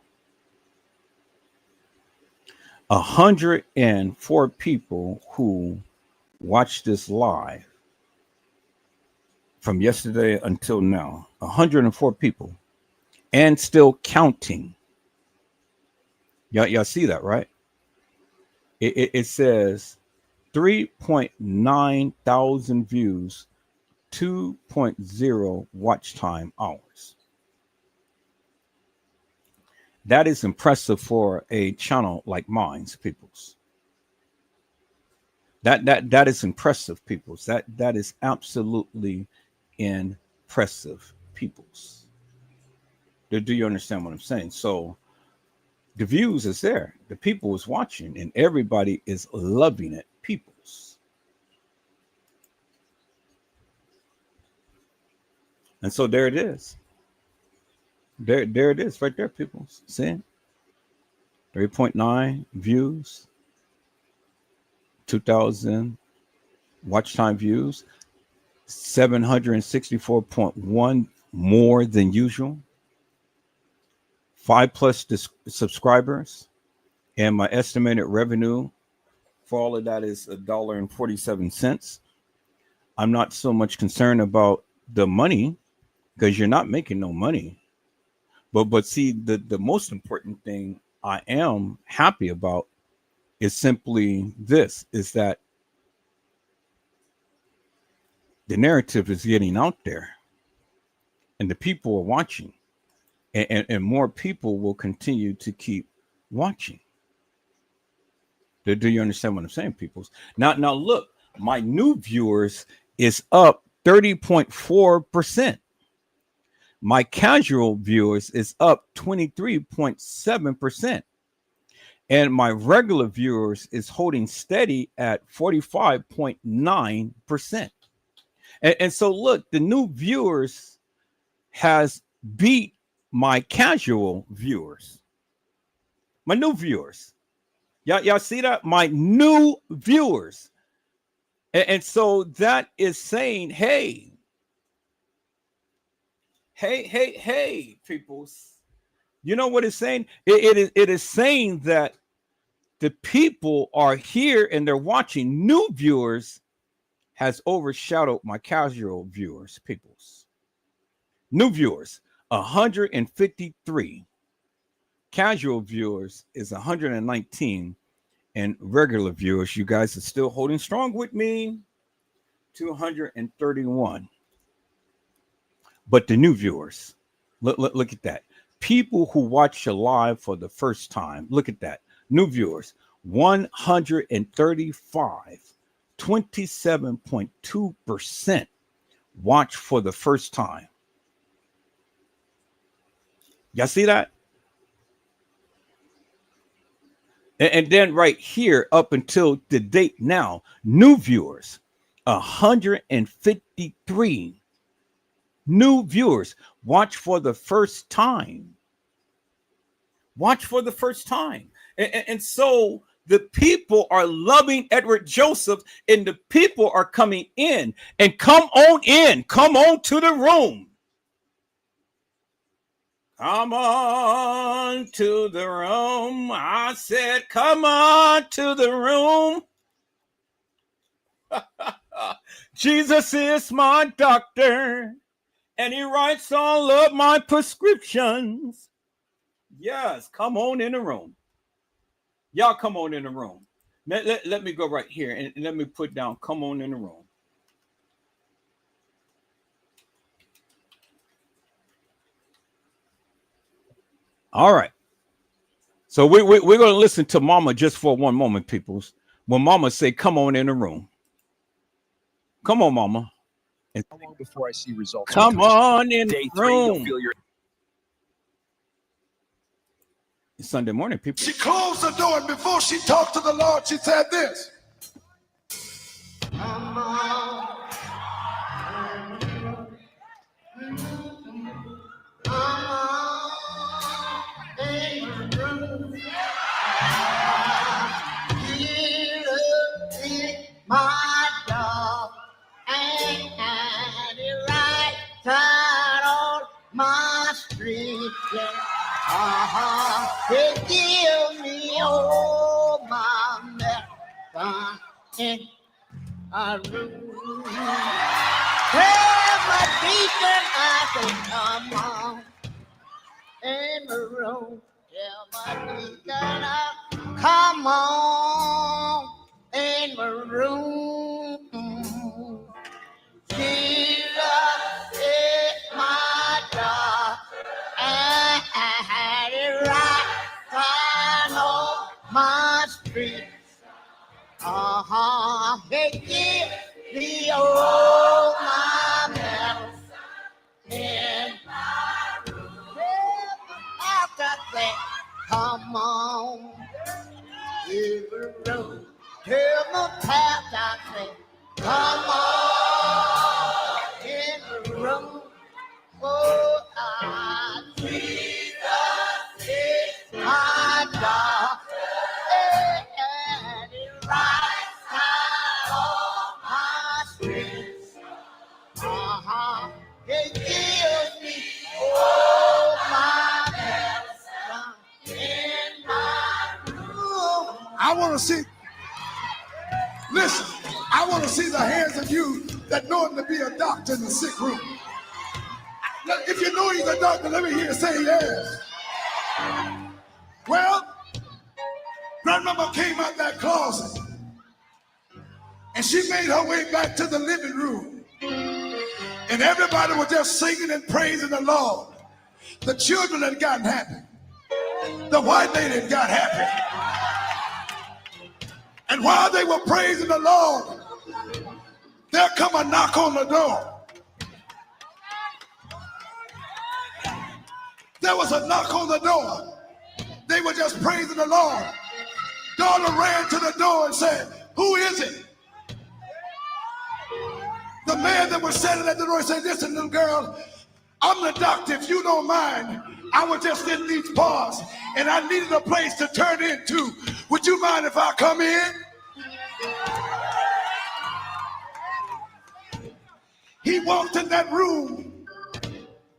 104 people who watched this live from yesterday until now. 104 people. And still counting. Y'all see that, right? It says 3.9 thousand views, 2.0 watch time hours. That is impressive for a channel like mine's, peoples. That is impressive, peoples. That is absolutely impressive, peoples. Do you understand what I'm saying? So the views is there. The people is watching and everybody is loving it. Peoples. And so there it is. There it is right there, peoples. See? 3.9 views. 2,000 watch time views. 764.1 more than usual. 5+ subscribers. And my estimated revenue for all of that is $1.47. I'm not so much concerned about the money because you're not making no money. But see, the most important thing I am happy about is simply this, is that the narrative is getting out there and the people are watching and more people will continue to keep watching. Do you understand what I'm saying, peoples? Now look, my new viewers is up 30.4%. My casual viewers is up 23.7%. And my regular viewers is holding steady at 45.9%. And so look, the new viewers has beat my casual viewers. My new viewers. Y'all see that? My new viewers. And so that is saying, hey, peoples. You know what it's saying? It is saying that the people are here and they're watching. New viewers has overshadowed my casual viewers, peoples. New viewers, 153. Casual viewers is 119. And regular viewers, you guys are still holding strong with me, 231. But the new viewers, look at that. People who watch you live for the first time, look at that. New viewers, 135, 27.2% watch for the first time. Y'all see that? And then right here, up until the date now, new viewers, 153 new viewers watch for the first time. Watch for the first time. And so the people are loving Edward Joseph, and the people are coming in. And come on in. Come on to the room. Come on to the room. I said, come on to the room. Jesus is my doctor, and he writes all of my prescriptions. Yes, come on in the room. Y'all come on in the room. Let me go right here and let me put down, come on in the room. All right. So we're going to listen to Mama just for one moment, peoples. When Mama say, come on in the room. Come on, Mama. And how long before I see results? Come on in Day the 3, room. you'll feel your... It's Sunday morning, people. She closed the door, and before she talked to the Lord, she said this. Come on. My dog and it right side on my street. Yeah. They give me all my medicine in a room. Tell my deacon I say, come on in the room. Tell my deacon come on in the room. Jesus is my God, and it right down on my street. They give me all my medicine in my room. After that, come on in the room. Tell my past I say, come on in the room. Oh, Jesus is my God, and it right side on my streets. They give me all my medicine in my room. I want to see. Listen, I want to see the hands of you that know him to be a doctor in the sick room. If you know he's a doctor, let me hear you say yes. Well, Grandmama came out that closet, and she made her way back to the living room. And everybody was just singing and praising the Lord. The children had gotten happy. The white lady had got happy. And while they were praising the Lord, there come a knock on the door. There was a knock on the door. They were just praising the Lord. Daughter ran to the door and said, who is it? The man that was standing at the door said, listen, little girl, I'm the doctor. If you don't mind, I was just in these bars and I needed a place to turn into. Would you mind if I come in? He walked in that room.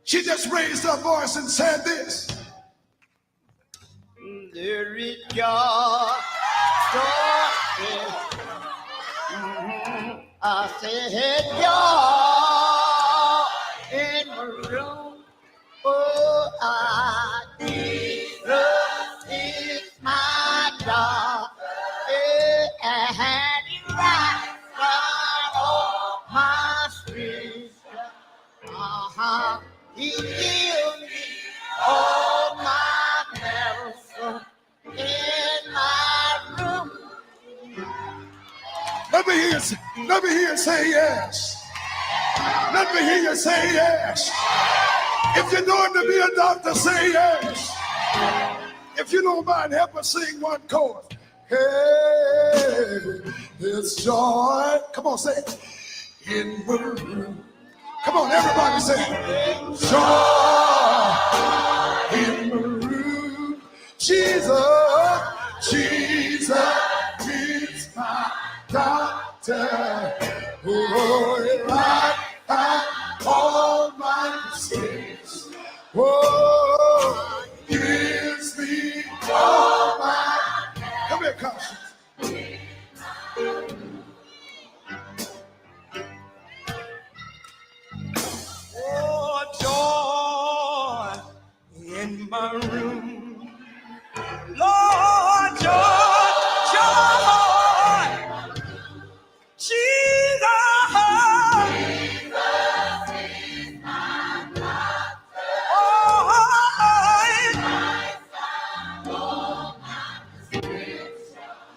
She just raised her voice and said this. There is joy I said joy in the room. Oh, Jesus is my God, and he rides on my street. He gives me all my medicine in my Let me hear you say yes. Let me hear you say yes. If you're doing to be a doctor, say yes. If you don't mind, help us sing one chorus. Hey, it's joy. Come on, say it. In the room. Come on, everybody say it. Joy in the room. Jesus, Jesus is my doctor. Oh, it right out all my mistakes. Oh, gives me all my. Come here, Conscience. Oh, joy in my room. Lord, joy, joy. Jesus.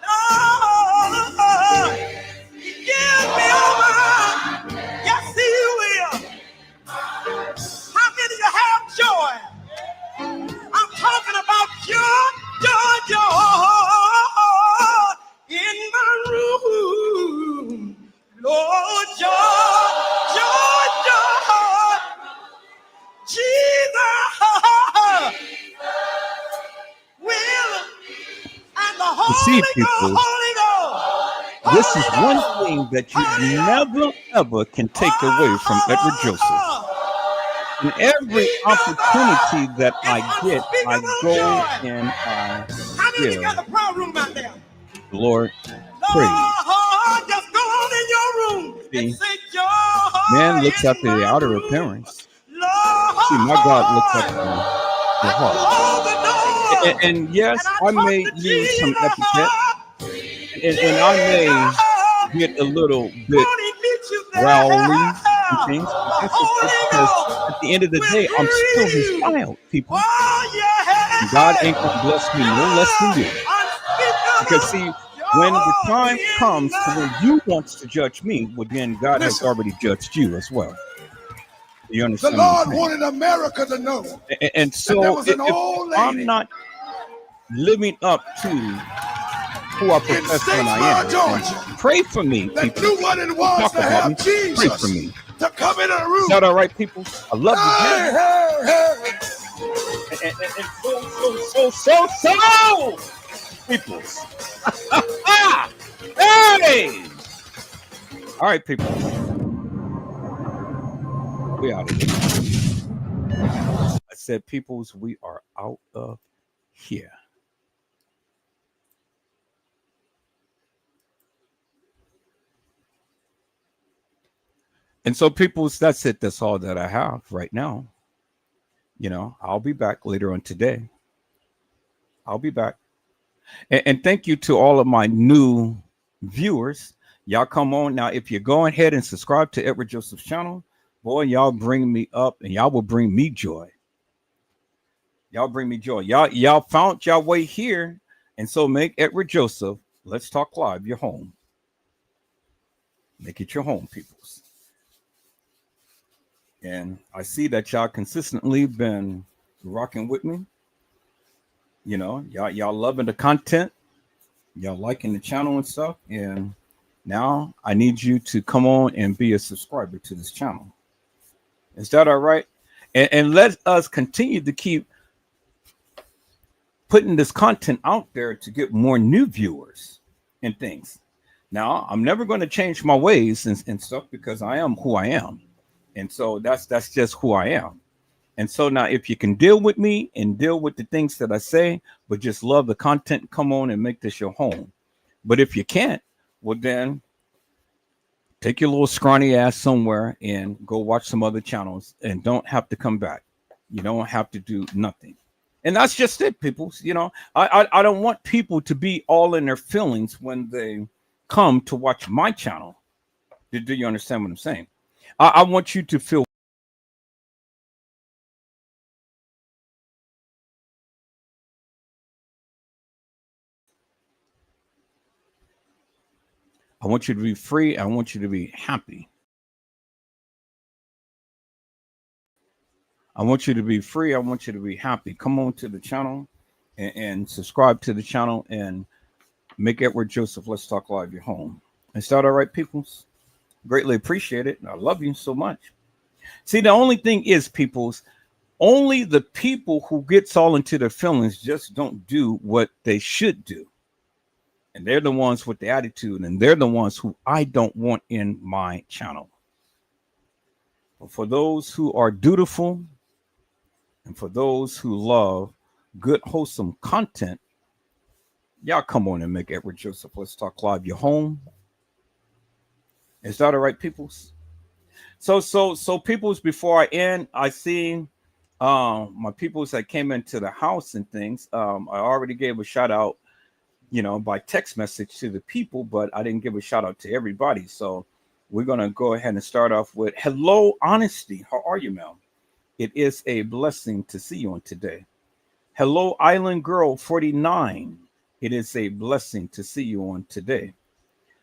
Lord, give me over. Yes, he will. How many of you have joy? I'm talking about joy, joy, joy in my room. Lord, joy, joy, joy. Jesus will and the You see, Holy people, Ghost. this is one thing that you never, ever can take away from Edward Joseph. In every opportunity that I get, I go and I give The prayer room out there. the Lord praise. Lord, just go on in your room and See, say joy man looks in after the my outer room. appearance. Lord, See, my God looks after the heart. close the door. And yes, And I I talk may to use some Jesus. epithet, and I may get a little bit Won't he meet you there? growly and things, but The that's okay Holy because at the Ghost end of the will day, I'm still greet his you. child, people. Oh, yeah. And God ain't gonna bless me no less than you. Because see, when the time comes to when you wants to judge me, well then God has Listen. already judged you as well. You The understand what I'm Lord saying? wanted America to know And that there so was an if old I'm lady not living up to who I in profess when I Statesboro, am, then Georgia, pray for me, that people. knew what it Don't was talk to about me. have Pray for Jesus me. to come in a Is room. that all right, people? I love you Hey, dearly. hey, hey. And so, peoples. Hey! All right, people. We out of here. I said, peoples, we are out of here. And so, peoples, that's it. That's all that I have right now. You know, I'll be back later on today. I'll be back. And thank you to all of my new viewers. Y'all come on now. If you go ahead and subscribe to Edward Joseph's channel, boy, y'all bring me up and y'all will bring me joy. Y'all bring me joy. Y'all found your way here. And so make Edward Joseph, Let's Talk Live, your home. Make it your home, peoples. And I see that y'all consistently been rocking with me. You know, y'all loving the content. Y'all liking the channel and stuff. And now I need you to come on and be a subscriber to this channel. Is that all right? And let us continue to keep putting this content out there to get more new viewers and things. Now, I'm never going to change my ways and stuff because I am who I am. And so that's just who I am. And so now if you can deal with me and deal with the things that I say, but just love the content, come on and make this your home. But if you can't, well then take your little scrawny ass somewhere and go watch some other channels and don't have to come back. You don't have to do nothing. And that's just it, people. You know, I don't want people to be all in their feelings when they come to watch my channel. Do you understand what I'm saying? I want you to feel. I want you to be free. I want you to be happy. I want you to be free. I want you to be happy. Come on to the channel and subscribe to the channel and make Edward Joseph Let's Talk Live your home. Is that all right, peoples? Greatly appreciate it. I love you so much. See, the only thing is, peoples, only the people who gets all into their feelings just don't do what they should do. And they're the ones with the attitude, and they're the ones who I don't want in my channel. But for those who are dutiful, and for those who love good, wholesome content, y'all come on and make Edward Joseph Let's Talk Live your home. Is that all right, peoples? So peoples, before I end, I seen my peoples that came into the house and things. I already gave a shout out, by text message to the people, but I didn't give a shout out to everybody. So we're going to go ahead and start off with hello, Honesty. How are you, ma'am? It is a blessing to see you on today. Hello, Island Girl 49. It is a blessing to see you on today.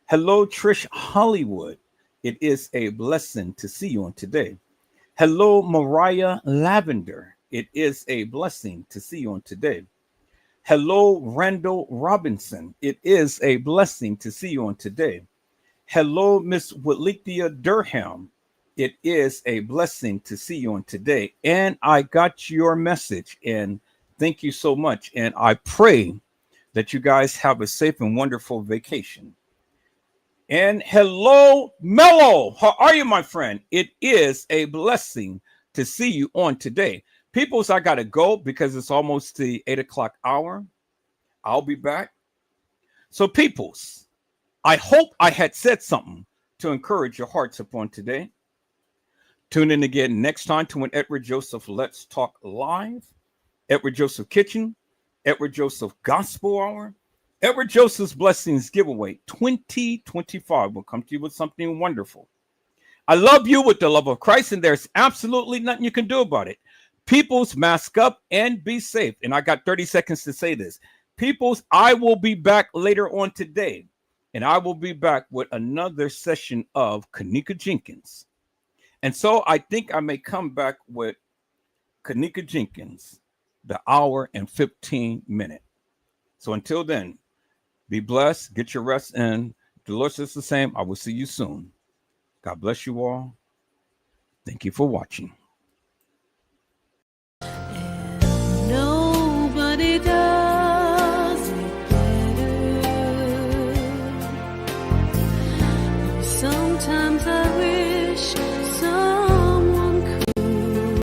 Hello, Trish Hollywood. It is a blessing to see you on today. Hello, Mariah Lavender. It is a blessing to see you on today. Hello, Randall Robinson. It is a blessing to see you on today. Hello, Miss Walithia Durham. It is a blessing to see you on today. And I got your message, and thank you so much. And I pray that you guys have a safe and wonderful vacation. And hello, Mello. How are you, my friend? It is a blessing to see you on today. Peoples, I got to go because it's almost the 8 o'clock hour. I'll be back. So, peoples, I hope I had said something to encourage your hearts upon today. Tune in again next time to an Edward Joseph Let's Talk Live, Edward Joseph Kitchen, Edward Joseph Gospel Hour, Edward Joseph's Blessings Giveaway 2025 will come to you with something wonderful. I love you with the love of Christ, and there's absolutely nothing you can do about it. Peoples, mask up and be safe. And I got 30 seconds to say this. Peoples, I will be back later on today, and I will be back with another session of Kenneka Jenkins. And so I think I may come back with Kenneka Jenkins, the hour and 15 minute. So until then, be blessed, get your rest, and the Lord says the same. I will see you soon. God bless you all. Thank you for watching. Nobody does it better. Sometimes I wish